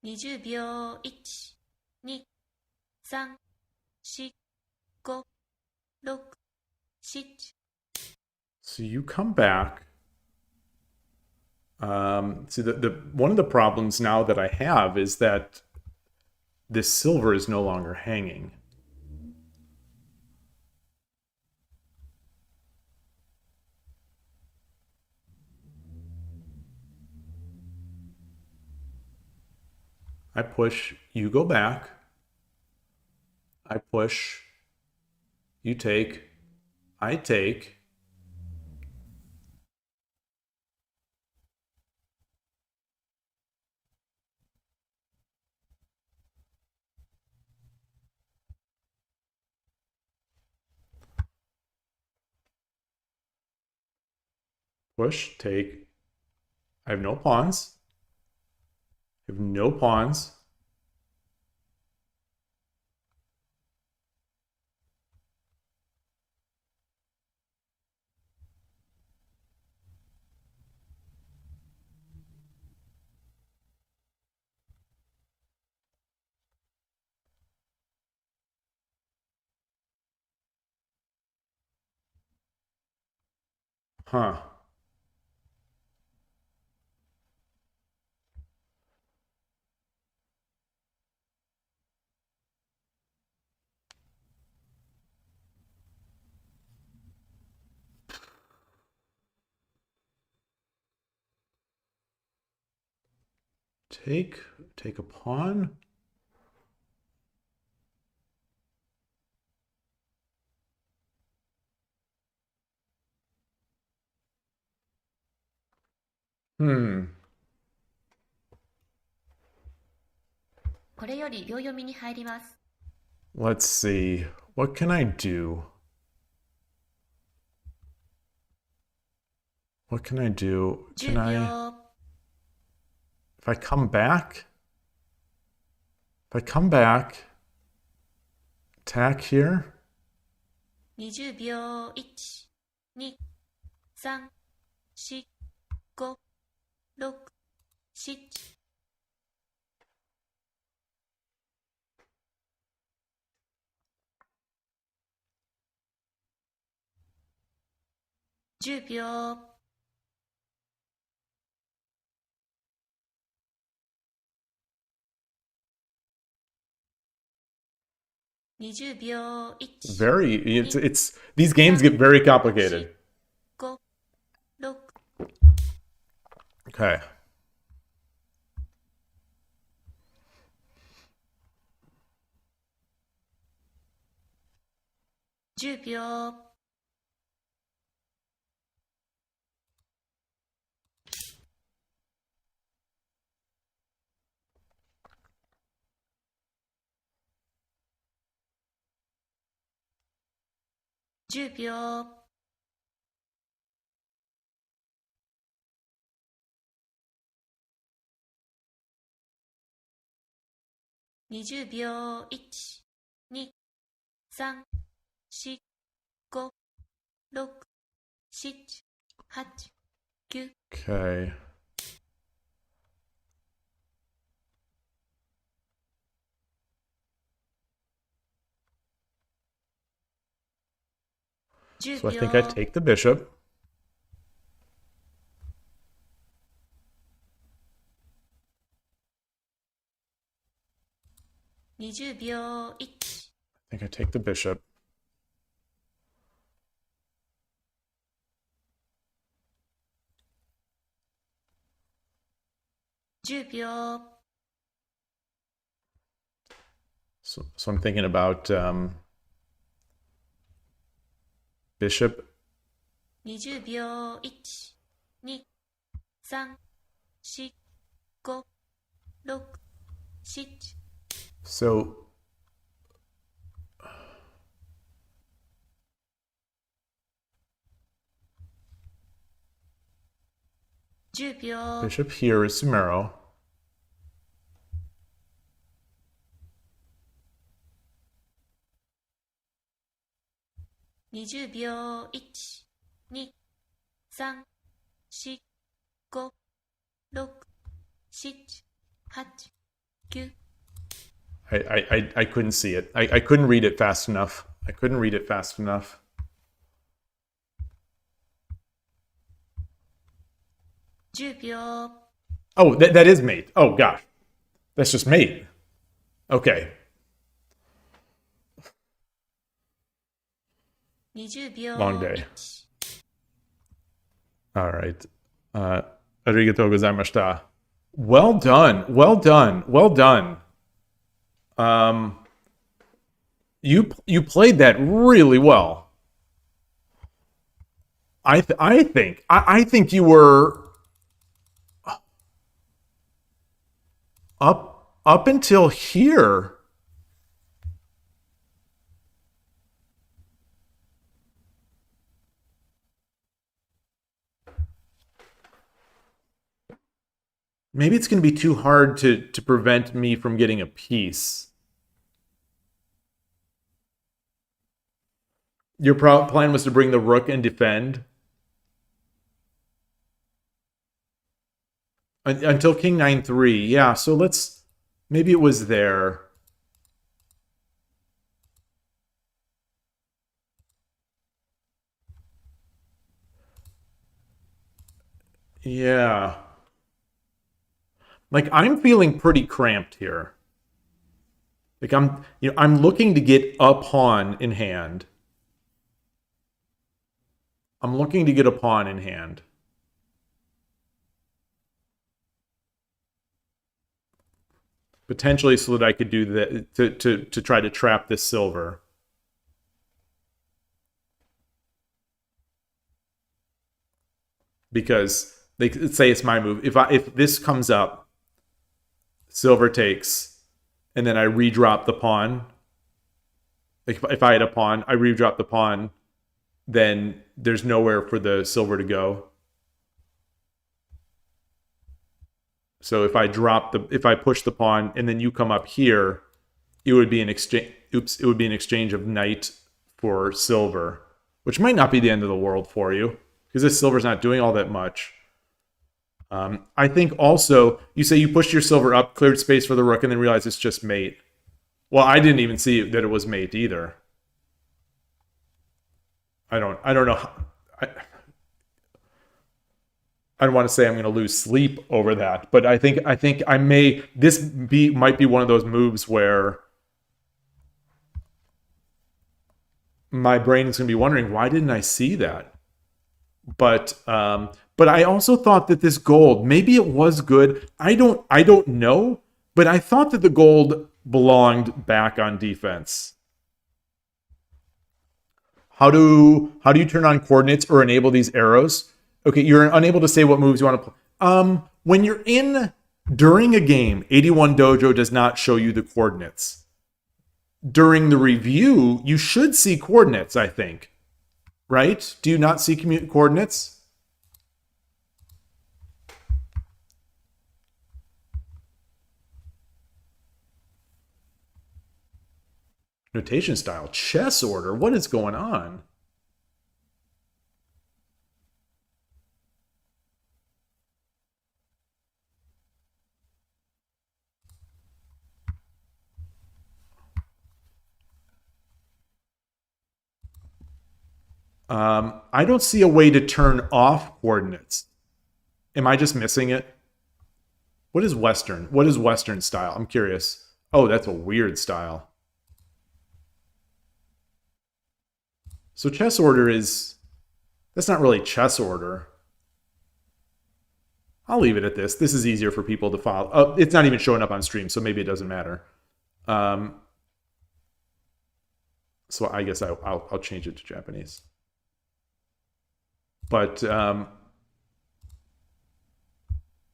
$20秒。1、2、3、4、5、6、7、 So you come back. See, one of the problems now that I have is that this silver is no longer hanging. I push, you go back. I push, you take, I take. Push, take. I have no pawns. I have no pawns. Huh. Take a pawn. Hmm. これより秒読みに入ります。 Let's see. What can I do? What can I do? 10 Can I... 秒。 If I come back? If I come back, attack here? 20秒。1、2、3、4、5、6、7。 10秒。 20秒。 1、 Very, it's these games get very complicated. 5、6。 Okay. 10秒。 10秒。 20秒。 1、2、3、4、5、6、7、8、9。 Okay. So I think I take the bishop. I think I take the bishop. So I'm thinking about bishop. 20秒。 1、2、3、4、5、6、7。 So bishop here is Sumero. $20 秒。 1、2、3、4、5、6、7、8、9。 I couldn't see it. I couldn't read it fast enough. I couldn't read it fast enough. Oh, that is mate. Oh, gosh. That's just mate. Okay. 20秒 Long day. All right. Arigatou gozaimashita. Well done. Well done. Well done. You played that really well. I think you were up until here. Maybe it's going to be too hard to prevent me from getting a piece. Your plan was to bring the rook and defend? Until king 9-3. Yeah, so let's... Maybe it was there. Yeah. Like, I'm feeling pretty cramped here. Like, I'm looking to get a pawn in hand. I'm looking to get a pawn in hand. Potentially so that I could do that to try to trap this silver. Because they say it's my move. If this comes up, silver takes, and then I redrop the pawn. Like if I had a pawn, I redrop the pawn, then there's nowhere for the silver to go. So if I push the pawn and then you come up here, it would be an exchange. Oops, it would be an exchange of knight for silver, which might not be the end of the world for you because this silver's not doing all that much. I think also you say you pushed your silver up, cleared space for the rook, and then realized it's just mate. Well, I didn't even see that it was mate either. I don't know. I don't want to say I'm going to lose sleep over that, but I think I may. Might be one of those moves where my brain is going to be wondering, why didn't I see that? But I also thought that this gold, maybe it was good. I don't know, but I thought that the gold belonged back on defense. How do you turn on coordinates or enable these arrows? Okay, you're unable to say what moves you want to play. When you're during a game, 81 Dojo does not show you the coordinates. During the review, you should see coordinates, I think. Right? Do you not see coordinates? Notation style. Chess order. What is going on? I don't see a way to turn off coordinates. Am I just missing it? What is Western? What is Western style? I'm curious. Oh, that's a weird style. So chess order that's not really chess order. I'll leave it at this. This is easier for people to follow. Oh, it's not even showing up on stream, so maybe it doesn't matter. So I guess I'll change it to Japanese. But am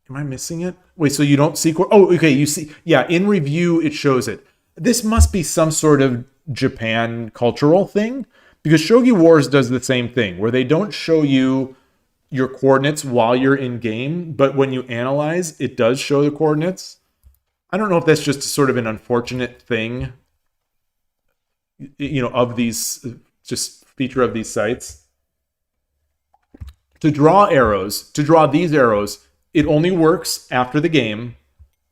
I missing it? Wait, so you don't see... Oh, okay, you see... Yeah, in review, it shows it. This must be some sort of Japan cultural thing, because Shogi Wars does the same thing, where they don't show you your coordinates while you're in game, but when you analyze, it does show the coordinates. I don't know if that's just sort of an unfortunate thing, of these... just feature of these sites. To draw these arrows, it only works after the game,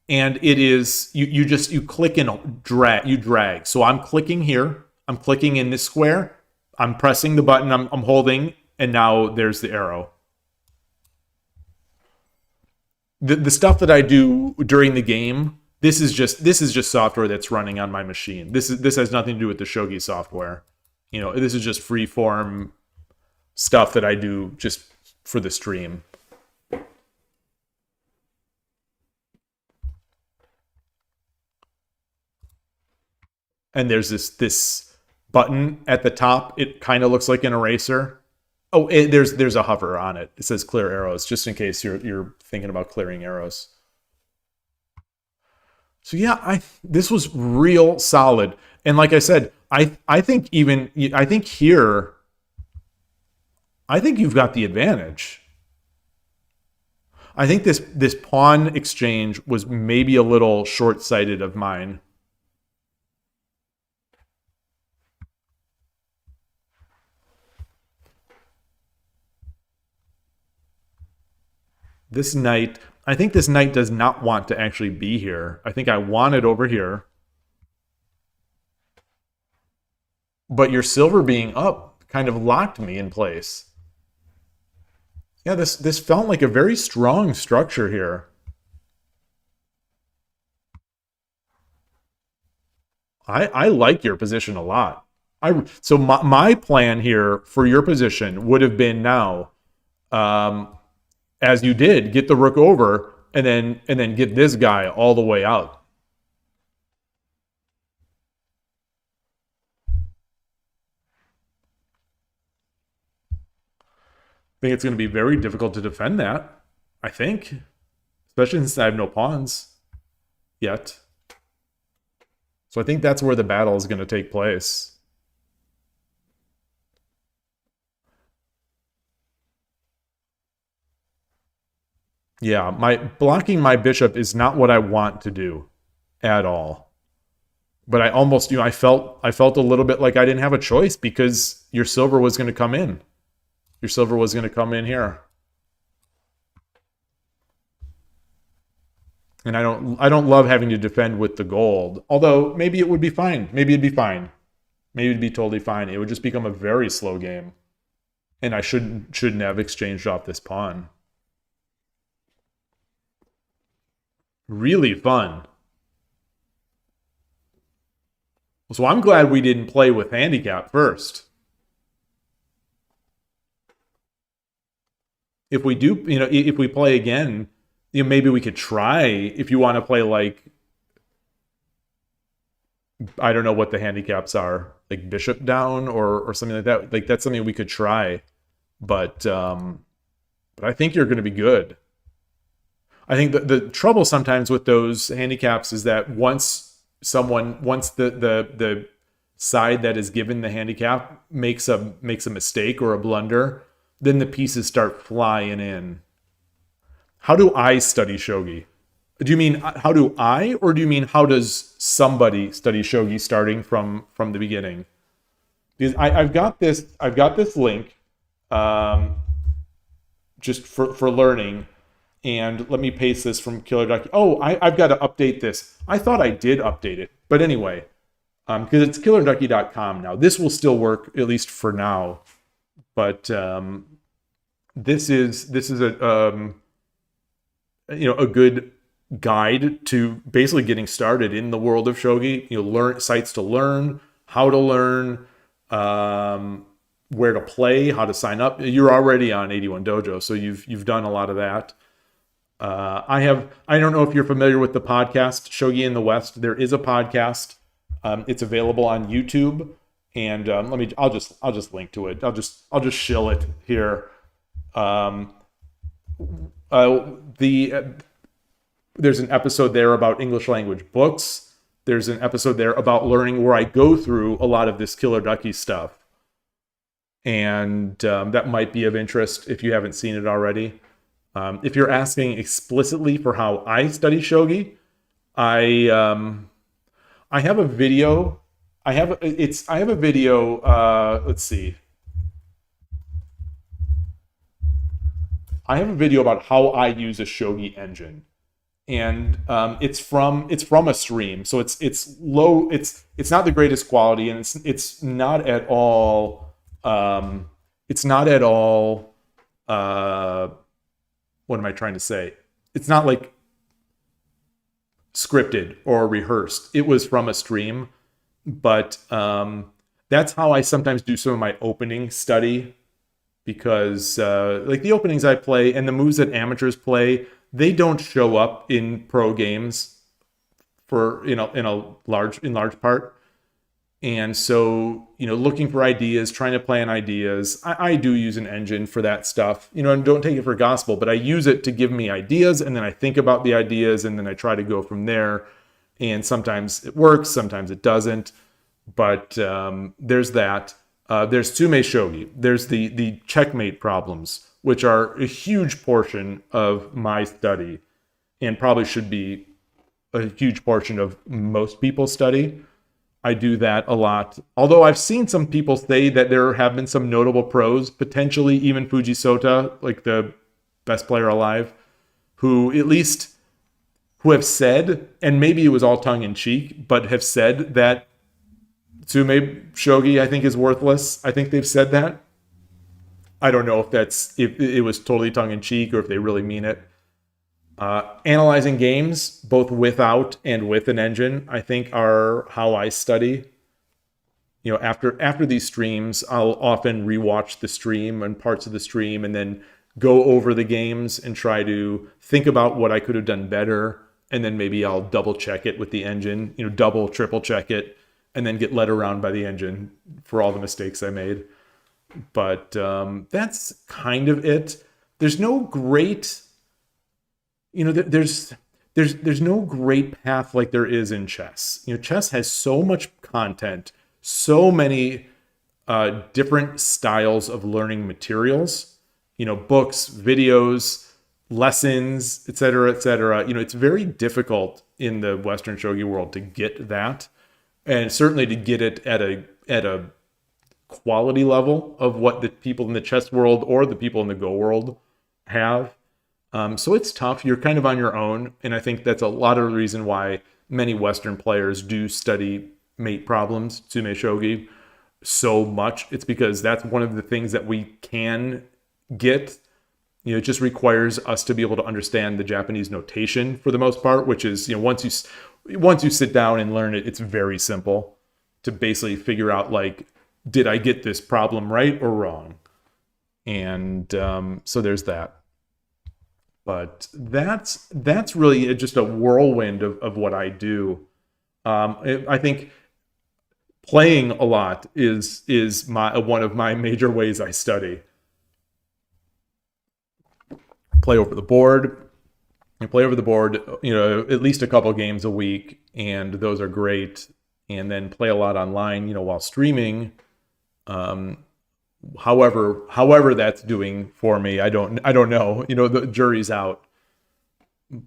and it is you click and drag. So I'm clicking here I'm clicking in this square. I'm pressing the button I'm holding, and now there's the arrow. The stuff that I do during the game, this is just software that's running on my machine. This has nothing to do with the Shogi software. You know, this is just freeform stuff that I do just for the stream. And there's this button at the top. It kind of looks like an eraser. Oh, there's a hover on it. It says clear arrows, just in case you're thinking about clearing arrows. So yeah, this was real solid. And like I said, I think here, I think you've got the advantage. I think this pawn exchange was maybe a little short-sighted of mine. This knight, I think this knight does not want to actually be here. I think I want it over here. But your silver being up kind of locked me in place. Yeah, this felt like a very strong structure here. I like your position a lot. So my plan here for your position would have been now, as you did, get the rook over and then get this guy all the way out. I think it's going to be very difficult to defend that, I think. Especially since I have no pawns yet. So I think that's where the battle is going to take place. Yeah, blocking my bishop is not what I want to do at all. But I almost, I felt a little bit like I didn't have a choice because your silver was going to come in. Your silver was going to come in here. And I don't love having to defend with the gold. Although maybe it would be fine. Maybe it'd be fine. Maybe it'd be totally fine. It would just become a very slow game. And I shouldn't have exchanged off this pawn. Really fun. So I'm glad we didn't play with handicap first. If we do, if we play again, maybe we could try, if you want to play like, I don't know what the handicaps are, like bishop down or something like that. Like that's something we could try. But I think you're going to be good. I think the trouble sometimes with those handicaps is that once the side that is given the handicap makes a mistake or a blunder, then the pieces start flying in. How do I study shogi? Do you mean how do I, or do you mean how does somebody study shogi starting from the beginning? Because I've got this link just for learning. And let me paste this from Killer Ducky. Oh, I've got to update this. I thought I did update it. But anyway, because it's killerducky.com now. This will still work, at least for now. But this is a a good guide to basically getting started in the world of shogi. Learn sites to learn, how to learn, where to play, how to sign up. You're already on 81 Dojo, so you've done a lot of that. I don't know if you're familiar with the podcast Shogi in the West. There is a podcast. It's available on YouTube, and I'll just link to it. I'll just shill it here. There's an episode there about English language books. There's an episode there about learning where I go through a lot of this Killer Ducky stuff, and that might be of interest if you haven't seen it already. If you're asking explicitly for how I study shogi, I have a video. I have a video. Let's see. I have a video about how I use a shogi engine, and it's from a stream, so it's low. It's not the greatest quality, and it's not at all. It's not at all. What am I trying to say? It's not like scripted or rehearsed. It was from a stream, but that's how I sometimes do some of my opening study, because like the openings I play and the moves that amateurs play, they don't show up in pro games for in large part. And so, looking for ideas, trying to plan ideas, I do use an engine for that stuff, and don't take it for gospel, but I use it to give me ideas, and then I think about the ideas, and then I try to go from there. And sometimes it works, sometimes it doesn't. But there's that. There's Tsume Shogi. There's the checkmate problems, which are a huge portion of my study, and probably should be a huge portion of most people's study. I do that a lot. Although I've seen some people say that there have been some notable pros, potentially even Fujisota, like the best player alive, who have said, and maybe it was all tongue in cheek, but have said that Tsume Shogi, I think, is worthless. I think they've said that. I don't know if it was totally tongue in cheek or if they really mean it. Analyzing games, both without and with an engine, I think are how I study. After these streams, I'll often rewatch the stream and parts of the stream, and then go over the games and try to think about what I could have done better. And then maybe I'll double check it with the engine, double, triple check it, and then get led around by the engine for all the mistakes I made. But that's kind of it. There's no great, there's no great path like there is in chess. Chess has so much content, so many different styles of learning materials, books, videos, lessons, etc., etc. It's very difficult in the Western shogi world to get that, and certainly to get it at a quality level of what the people in the chess world or the people in the Go world have. So it's tough. You're kind of on your own, and I think that's a lot of the reason why many Western players do study mate problems, Tsume Shogi, so much. It's because that's one of the things that we can get. It just requires us to be able to understand the Japanese notation for the most part, which is, once you sit down and learn it, it's very simple to basically figure out, like, did I get this problem right or wrong? And so there's that. But that's really just a whirlwind of what I do. I think playing a lot is one of my major ways I study. Play over the board. At least a couple games a week, and those are great. And then play a lot online, while streaming. However that's doing for me, I don't know. The jury's out.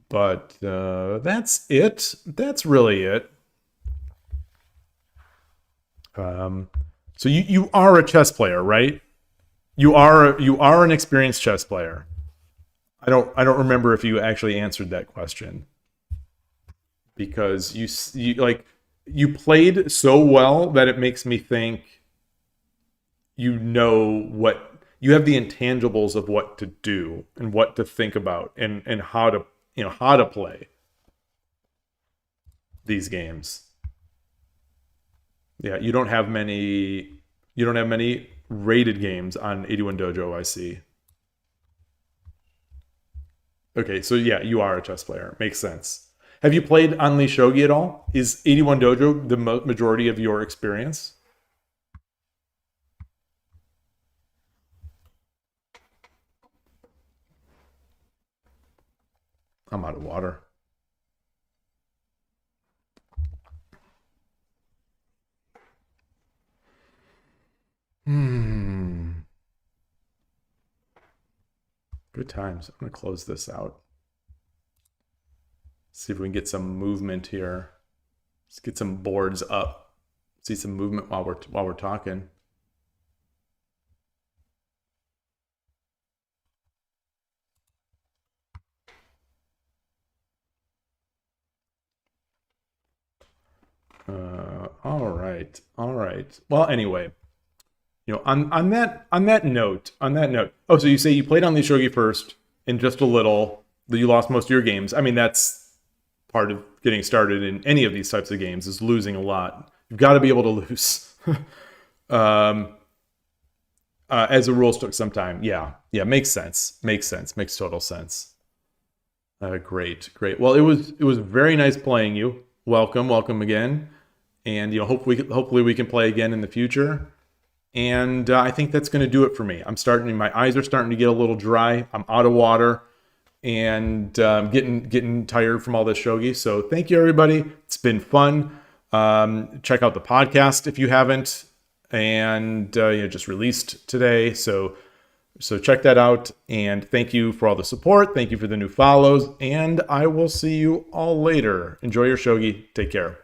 But that's it. That's really it. So you are a chess player, right? You are an experienced chess player. I don't remember if you actually answered that question, because you played so well that it makes me think you have the intangibles of what to do and what to think about and how to play these games. Yeah, you don't have many rated games on 81 Dojo, I see. Okay, so yeah, you are a chess player. Makes sense. Have you played Unleashed Shogi at all? Is 81 Dojo the majority of your experience? I'm out of water. Good times. I'm going to close this out. See if we can get some movement here. Let's get some boards up. See some movement while we're talking. right. All right. Well, anyway, on that note. Oh, so you say you played on the Shogi first and just a little, that you lost most of your games. I mean, that's part of getting started in any of these types of games, is losing a lot. You've got to be able to lose. As the rules took some time. Yeah, makes sense. Makes total sense. Great. Well, it was very nice playing you. Welcome again. And hopefully we can play again in the future. And I think that's going to do it for me. My eyes are starting to get a little dry. I'm out of water and getting tired from all this shogi. So thank you, everybody. It's been fun. Check out the podcast if you haven't. And just released today. So check that out. And thank you for all the support. Thank you for the new follows. And I will see you all later. Enjoy your shogi. Take care.